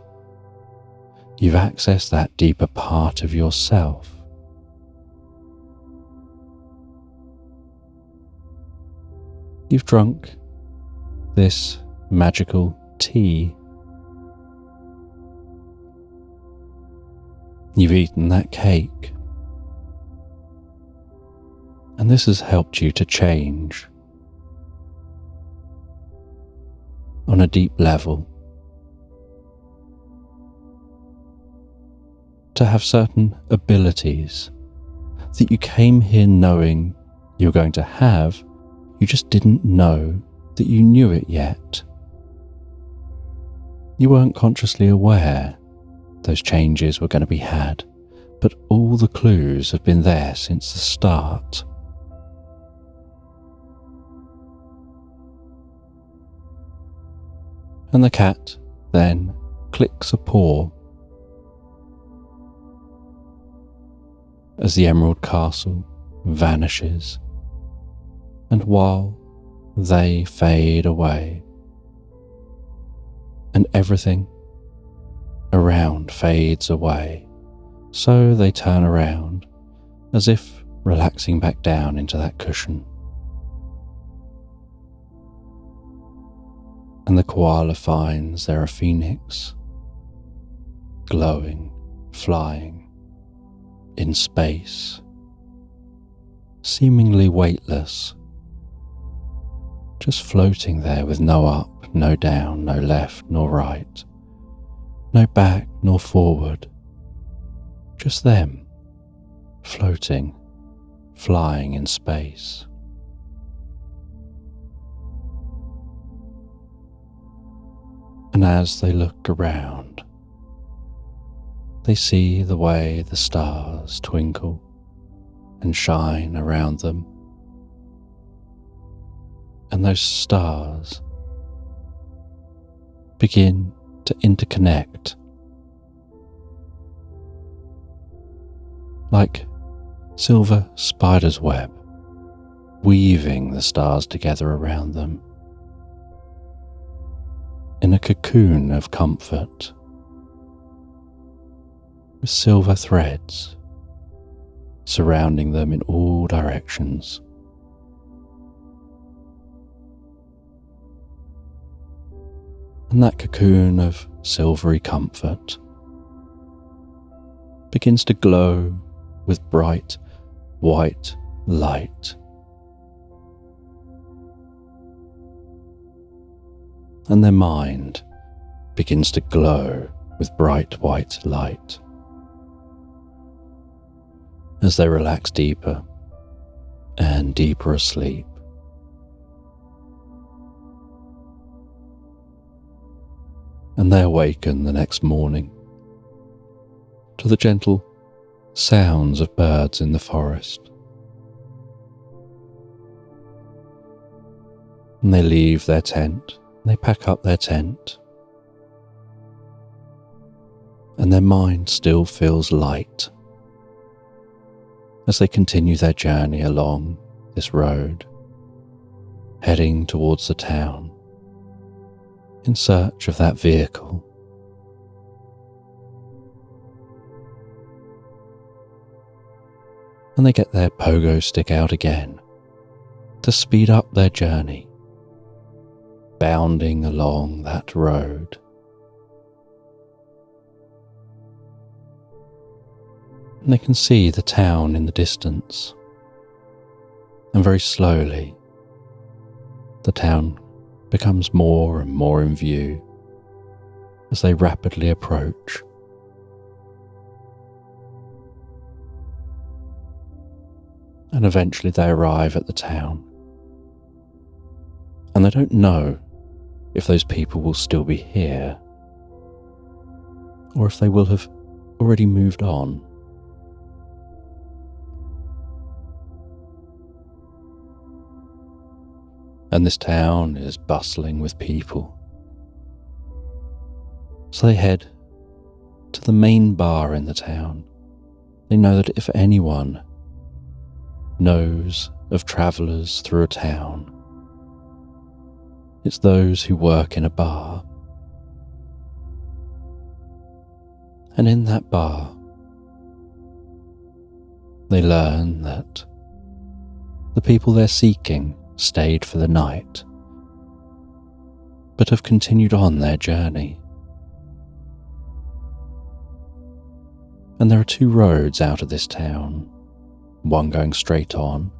S1: You've accessed that deeper part of yourself. You've drunk this magical tea. You've eaten that cake. And this has helped you to change on a deep level, to have certain abilities that you came here knowing you were going to have, you just didn't know that you knew it yet. You weren't consciously aware those changes were going to be had, but all the clues have been there since the start. And the cat then clicks a paw as the Emerald Castle vanishes, and while they fade away, and everything around fades away, so they turn around as if relaxing back down into that cushion. And the koala finds they're a phoenix, glowing, flying in space, seemingly weightless, just floating there with no up, no down, no left nor right, no back nor forward, just them, floating, flying in space. And as they look around, they see the way the stars twinkle and shine around them. And those stars begin to interconnect like silver spider's web, weaving the stars together around them in a cocoon of comfort, with silver threads surrounding them in all directions. And that cocoon of silvery comfort begins to glow with bright white light. And their mind begins to glow with bright white light as they relax deeper and deeper asleep. And they awaken the next morning to the gentle sounds of birds in the forest. And they leave their tent, and they pack up their tent, and their mind still feels light as they continue their journey along this road, heading towards the town in search of that vehicle. And they get their pogo stick out again to speed up their journey, bounding along that road. And they can see the town in the distance, and very slowly the town becomes more and more in view as they rapidly approach. And eventually they arrive at the town, and they don't know if those people will still be here or if they will have already moved on. And this town is bustling with people. So they head to the main bar in the town. They know that if anyone knows of travellers through a town, it's those who work in a bar. And in that bar, they learn that the people they're seeking stayed for the night, but have continued on their journey. And there are two roads out of this town, one going straight on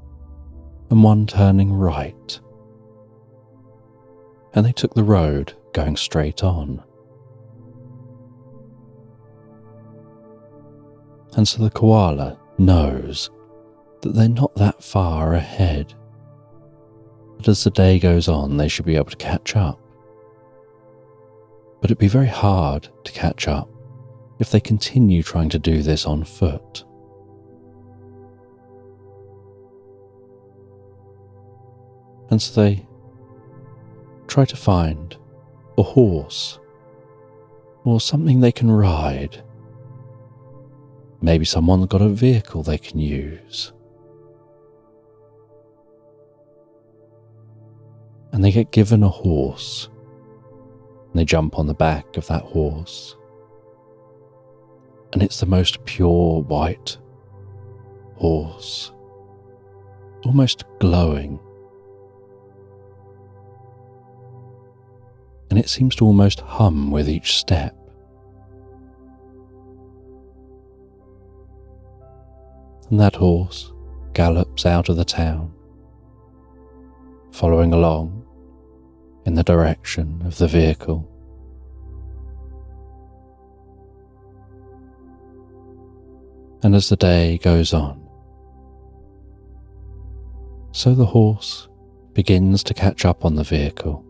S1: and one turning right. And they took the road going straight on. And so the koala knows that they're not that far ahead, but as the day goes on they should be able to catch up. But it'd be very hard to catch up if they continue trying to do this on foot. And so they try to find a horse or something they can ride Maybe someone's got a vehicle they can use. And they get given a horse. And they jump on the back of that horse. And it's the most pure white horse, almost glowing. And it seems to almost hum with each step. And that horse gallops out of the town, following along in the direction of the vehicle. And as the day goes on, so the horse begins to catch up on the vehicle.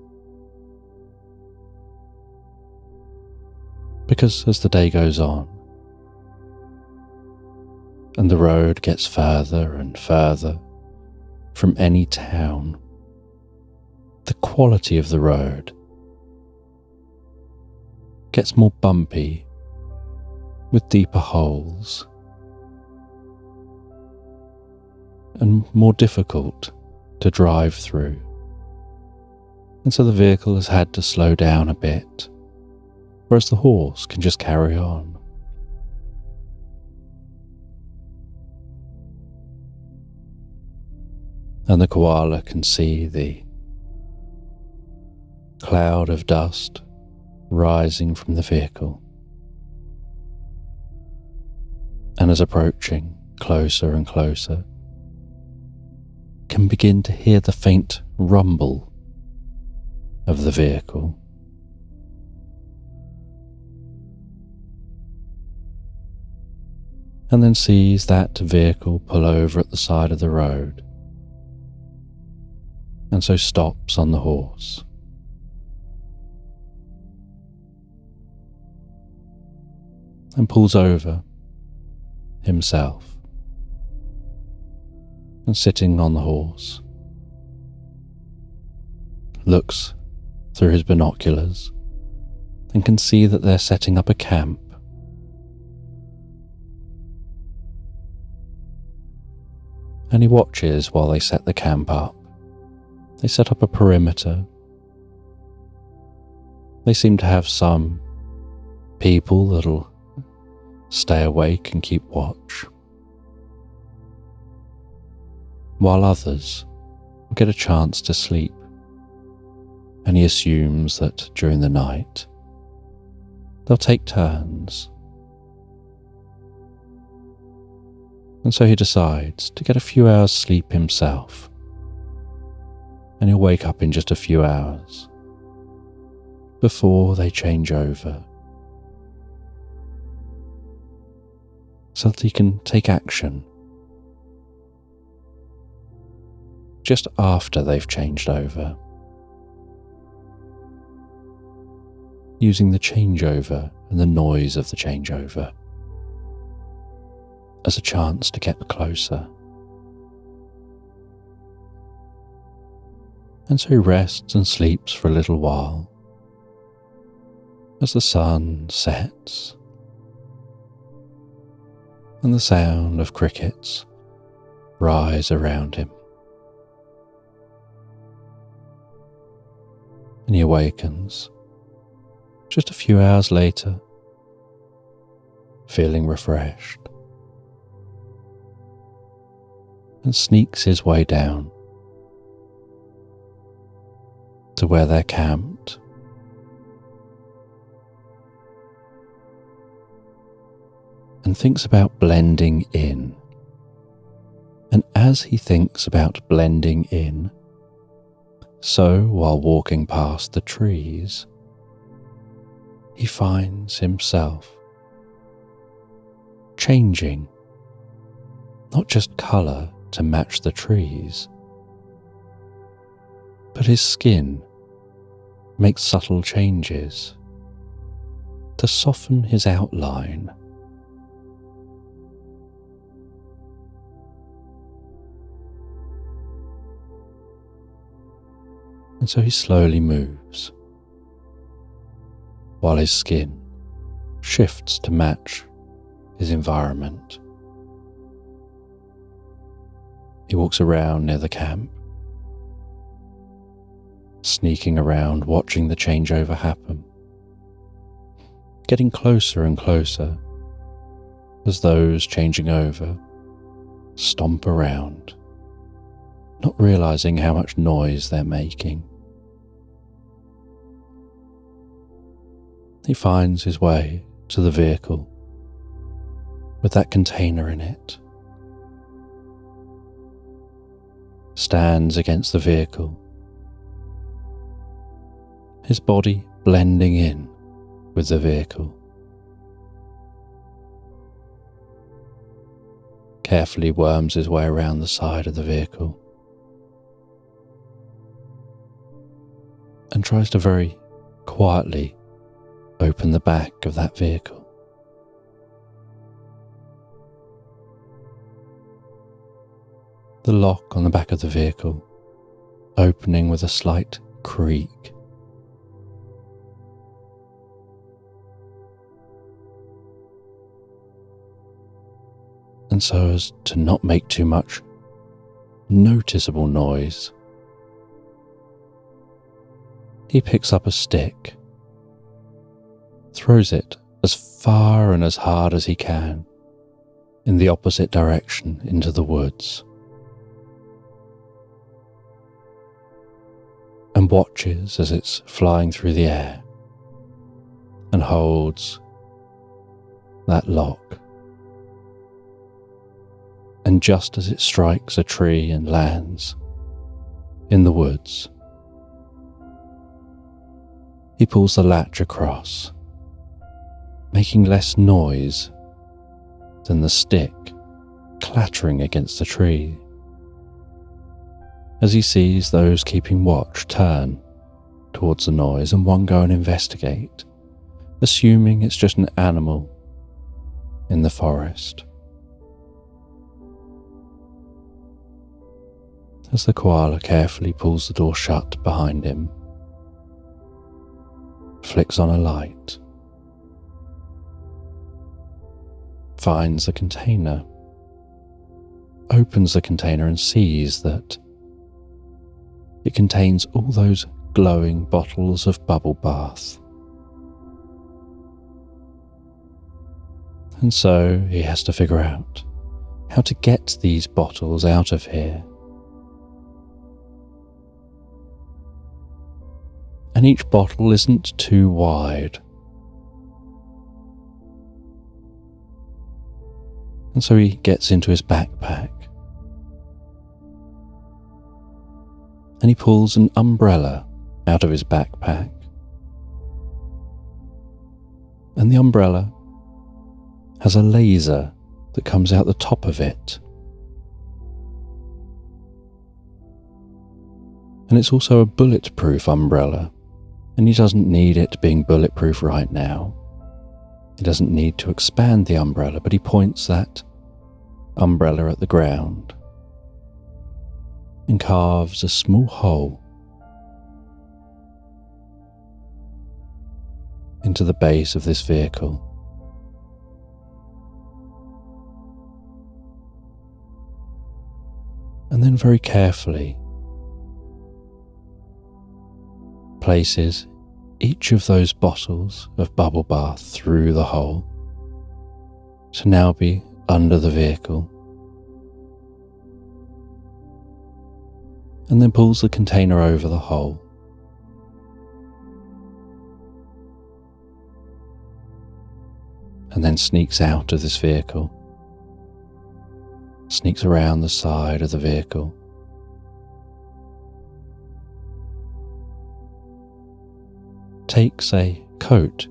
S1: Because as the day goes on, and the road gets further and further from any town, the quality of the road gets more bumpy with deeper holes and more difficult to drive through. And so the vehicle has had to slow down a bit, whereas the horse can just carry on. And the koala can see the cloud of dust rising from the vehicle, and as approaching closer and closer, can begin to hear the faint rumble of the vehicle. And then sees that vehicle pull over at the side of the road, and so stops on the horse. And pulls over himself, and sitting on the horse, looks through his binoculars and can see that they're setting up a camp. And he watches while they set the camp up. They set up a perimeter. They seem to have some people that'll stay awake and keep watch, while others will get a chance to sleep, and he assumes that during the night they'll take turns. And so he decides to get a few hours sleep himself, and he'll wake up in just a few hours before they change over, so that he can take action just after they've changed over, using the changeover and the noise of the changeover as a chance to get closer. And so he rests and sleeps for a little while as the sun sets and the sound of crickets rise around him. And he awakens just a few hours later, feeling refreshed, and sneaks his way down to where they're camped. And thinks about blending in. And as he thinks about blending in, so while walking past the trees, he finds himself changing, not just colour to match the trees, but his skin makes subtle changes to soften his outline. And so he slowly moves, while his skin shifts to match his environment. He walks around near the camp, sneaking around, watching the changeover happen, getting closer and closer as those changing over stomp around, not realizing how much noise they're making. He finds his way to the vehicle with that container in it, stands against the vehicle, his body blending in with the vehicle. Carefully worms his way around the side of the vehicle and tries to very quietly open the back of that vehicle. The lock on the back of the vehicle opening with a slight creak. And so as to not make too much noticeable noise, he picks up a stick, throws it as far and as hard as he can in the opposite direction into the woods, and watches as it's flying through the air and holds that lock. And just as it strikes a tree and lands in the woods, he pulls the latch across, making less noise than the stick clattering against the tree, as he sees those keeping watch turn towards the noise and one go and investigate, assuming it's just an animal in the forest. As the koala carefully pulls the door shut behind him, flicks on a light, finds the container, opens the container and sees that it contains all those glowing bottles of bubble bath. And so he has to figure out how to get these bottles out of here. And each bottle isn't too wide. And so he gets into his backpack and he pulls an umbrella out of his backpack. And the umbrella has a laser that comes out the top of it. And it's also a bulletproof umbrella. And he doesn't need it being bulletproof right now. He doesn't need to expand the umbrella, but he points that umbrella at the ground and carves a small hole into the base of this vehicle. And then very carefully places each of those bottles of bubble bath through the hole to now be under the vehicle, and then pulls the container over the hole. And then sneaks out of this vehicle, sneaks around the side of the vehicle, takes a coat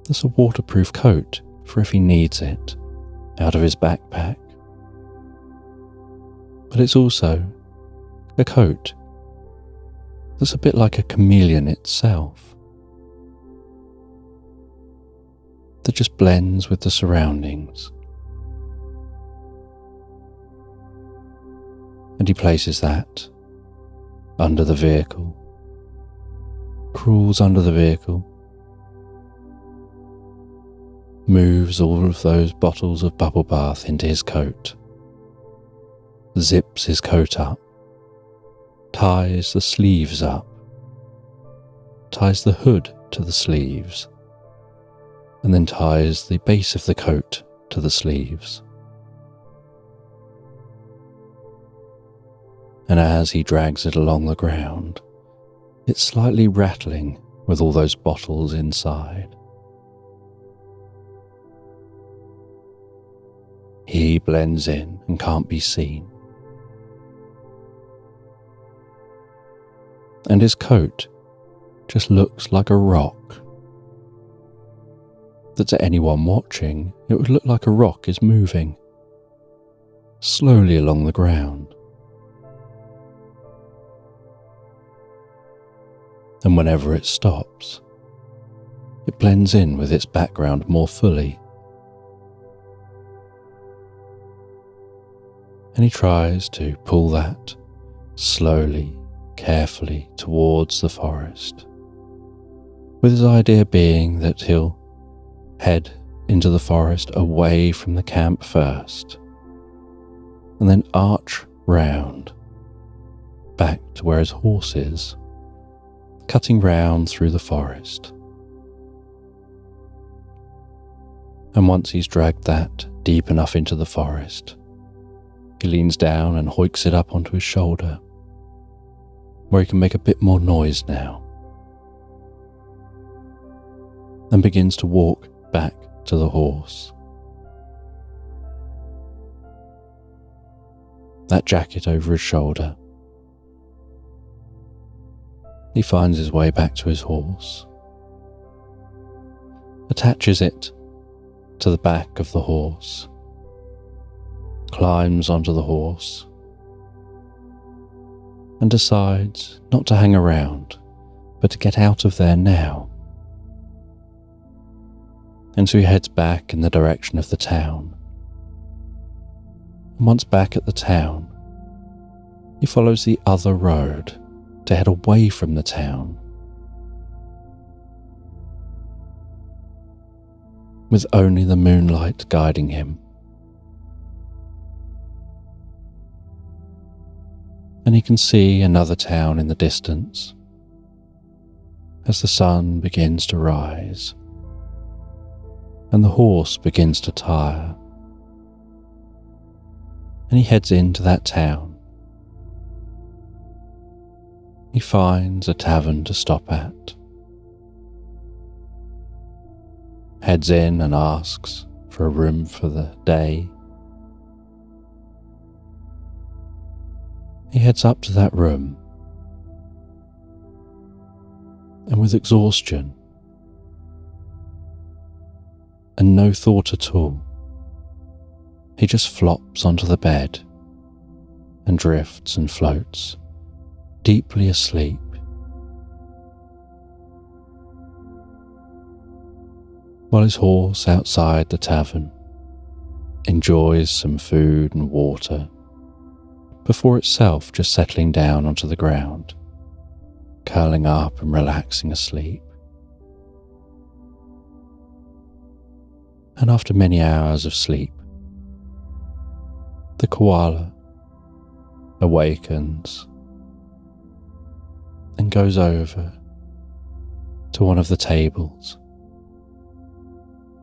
S1: that's a waterproof coat for if he needs it out of his backpack, but it's also a coat that's a bit like a chameleon itself, that just blends with the surroundings. And he places that under the vehicle, crawls under the vehicle, moves all of those bottles of bubble bath into his coat, zips his coat up, ties the sleeves up, ties the hood to the sleeves, and then ties the base of the coat to the sleeves. And as he drags it along the ground, it's slightly rattling with all those bottles inside. He blends in and can't be seen. And his coat just looks like a rock. That to anyone watching, it would look like a rock is moving slowly along the ground. And whenever it stops, it blends in with its background more fully. And he tries to pull that slowly, carefully towards the forest, with his idea being that he'll head into the forest away from the camp first, and then arch round, back to where his horse is, cutting round through the forest. And once he's dragged that deep enough into the forest, he leans down and hoiks it up onto his shoulder, where he can make a bit more noise now, and begins to walk back to the horse. That jacket over his shoulder. He finds his way back to his horse, attaches it to the back of the horse, climbs onto the horse, and decides not to hang around, but to get out of there now. And so he heads back in the direction of the town. And once back at the town, he follows the other road to head away from the town, with only the moonlight guiding him. And he can see another town in the distance as the sun begins to rise and the horse begins to tire. And he heads into that town. He finds a tavern to stop at, heads in and asks for a room for the day. He heads up to that room, and with exhaustion and no thought at all, he just flops onto the bed and drifts and floats, deeply asleep. While his horse outside the tavern enjoys some food and water before itself just settling down onto the ground, curling up and relaxing asleep. And after many hours of sleep, the koala awakens and goes over to one of the tables,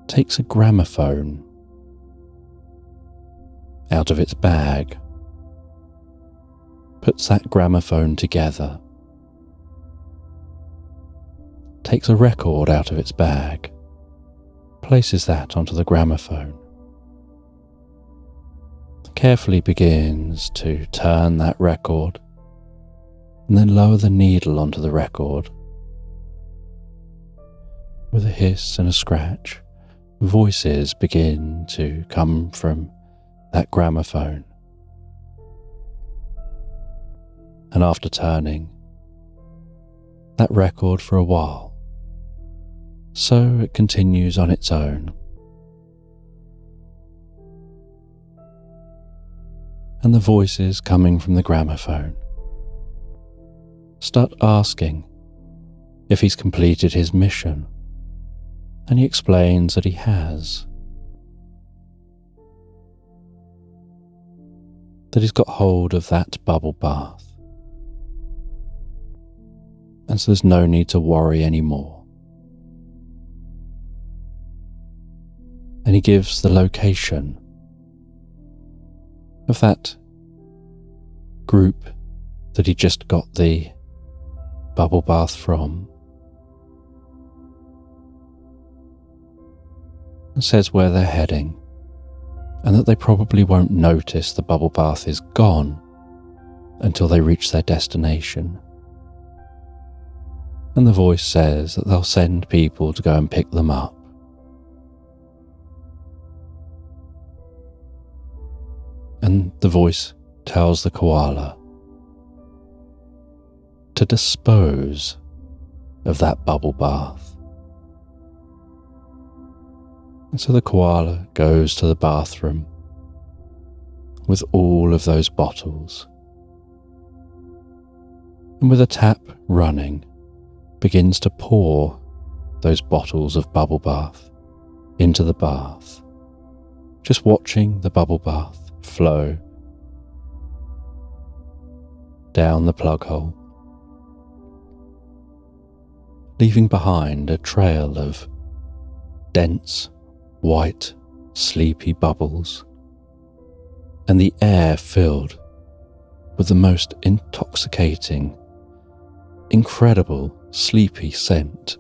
S1: takes a gramophone out of its bag, puts that gramophone together, takes a record out of its bag, places that onto the gramophone, carefully begins to turn that record and then lower the needle onto the record. With a hiss and a scratch, voices begin to come from that gramophone. And after turning that record for a while, so it continues on its own. And the voices coming from the gramophone start asking if he's completed his mission, And he explains that he has. That he's got hold of that bubble bath. And so there's no need to worry anymore. And he gives the location of that group that he just got the bubble bath from, and says where they're heading, and that they probably won't notice the bubble bath is gone until they reach their destination. And the voice says that they'll send people to go and pick them up. And the voice tells the koala to dispose of that bubble bath. And so the koala goes to the bathroom with all of those bottles, and with a tap running, begins to pour those bottles of bubble bath into the bath, just watching the bubble bath flow down the plug hole, leaving behind a trail of dense, white, sleepy bubbles, and the air filled with the most intoxicating, incredible, sleepy scent.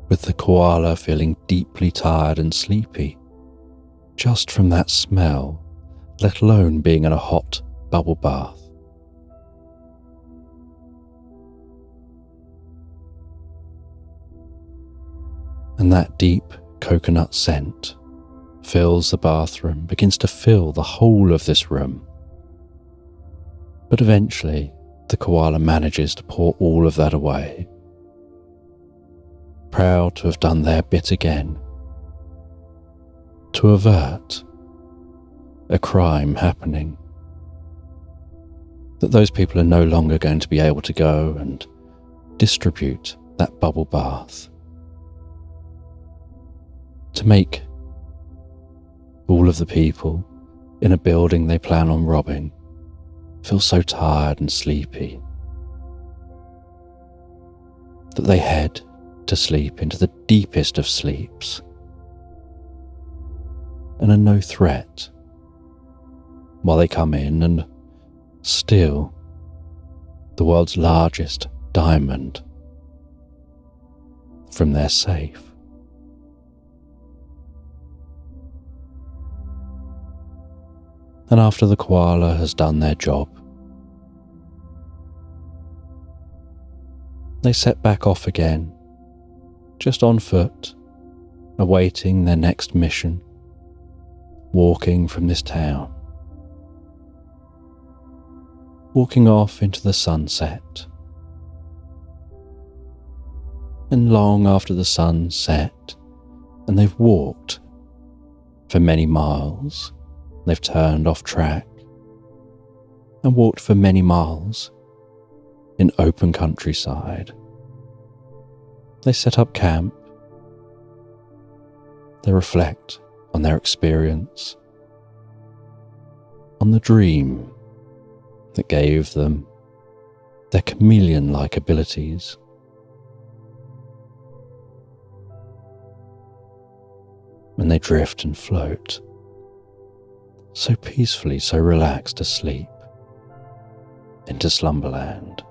S1: With the koala feeling deeply tired and sleepy, just from that smell, let alone being in a hot bubble bath. And that deep coconut scent fills the bathroom, begins to fill the whole of this room. But eventually, the koala manages to pour all of that away, proud to have done their bit again, to avert a crime happening, that those people are no longer going to be able to go and distribute that bubble bath, to make all of the people in a building they plan on robbing feel so tired and sleepy that they head to sleep into the deepest of sleeps and are no threat while they come in and steal the world's largest diamond from their safe. And after the koala has done their job, they set back off again, just on foot, awaiting their next mission, walking from this town, walking off into the sunset. And long after the sun set, and they've walked for many miles, they've turned off track and walked for many miles in open countryside. They set up camp. They reflect on their experience, on the dream that gave them their chameleon-like abilities. And they drift and float, so peacefully, so relaxed asleep, into Slumberland.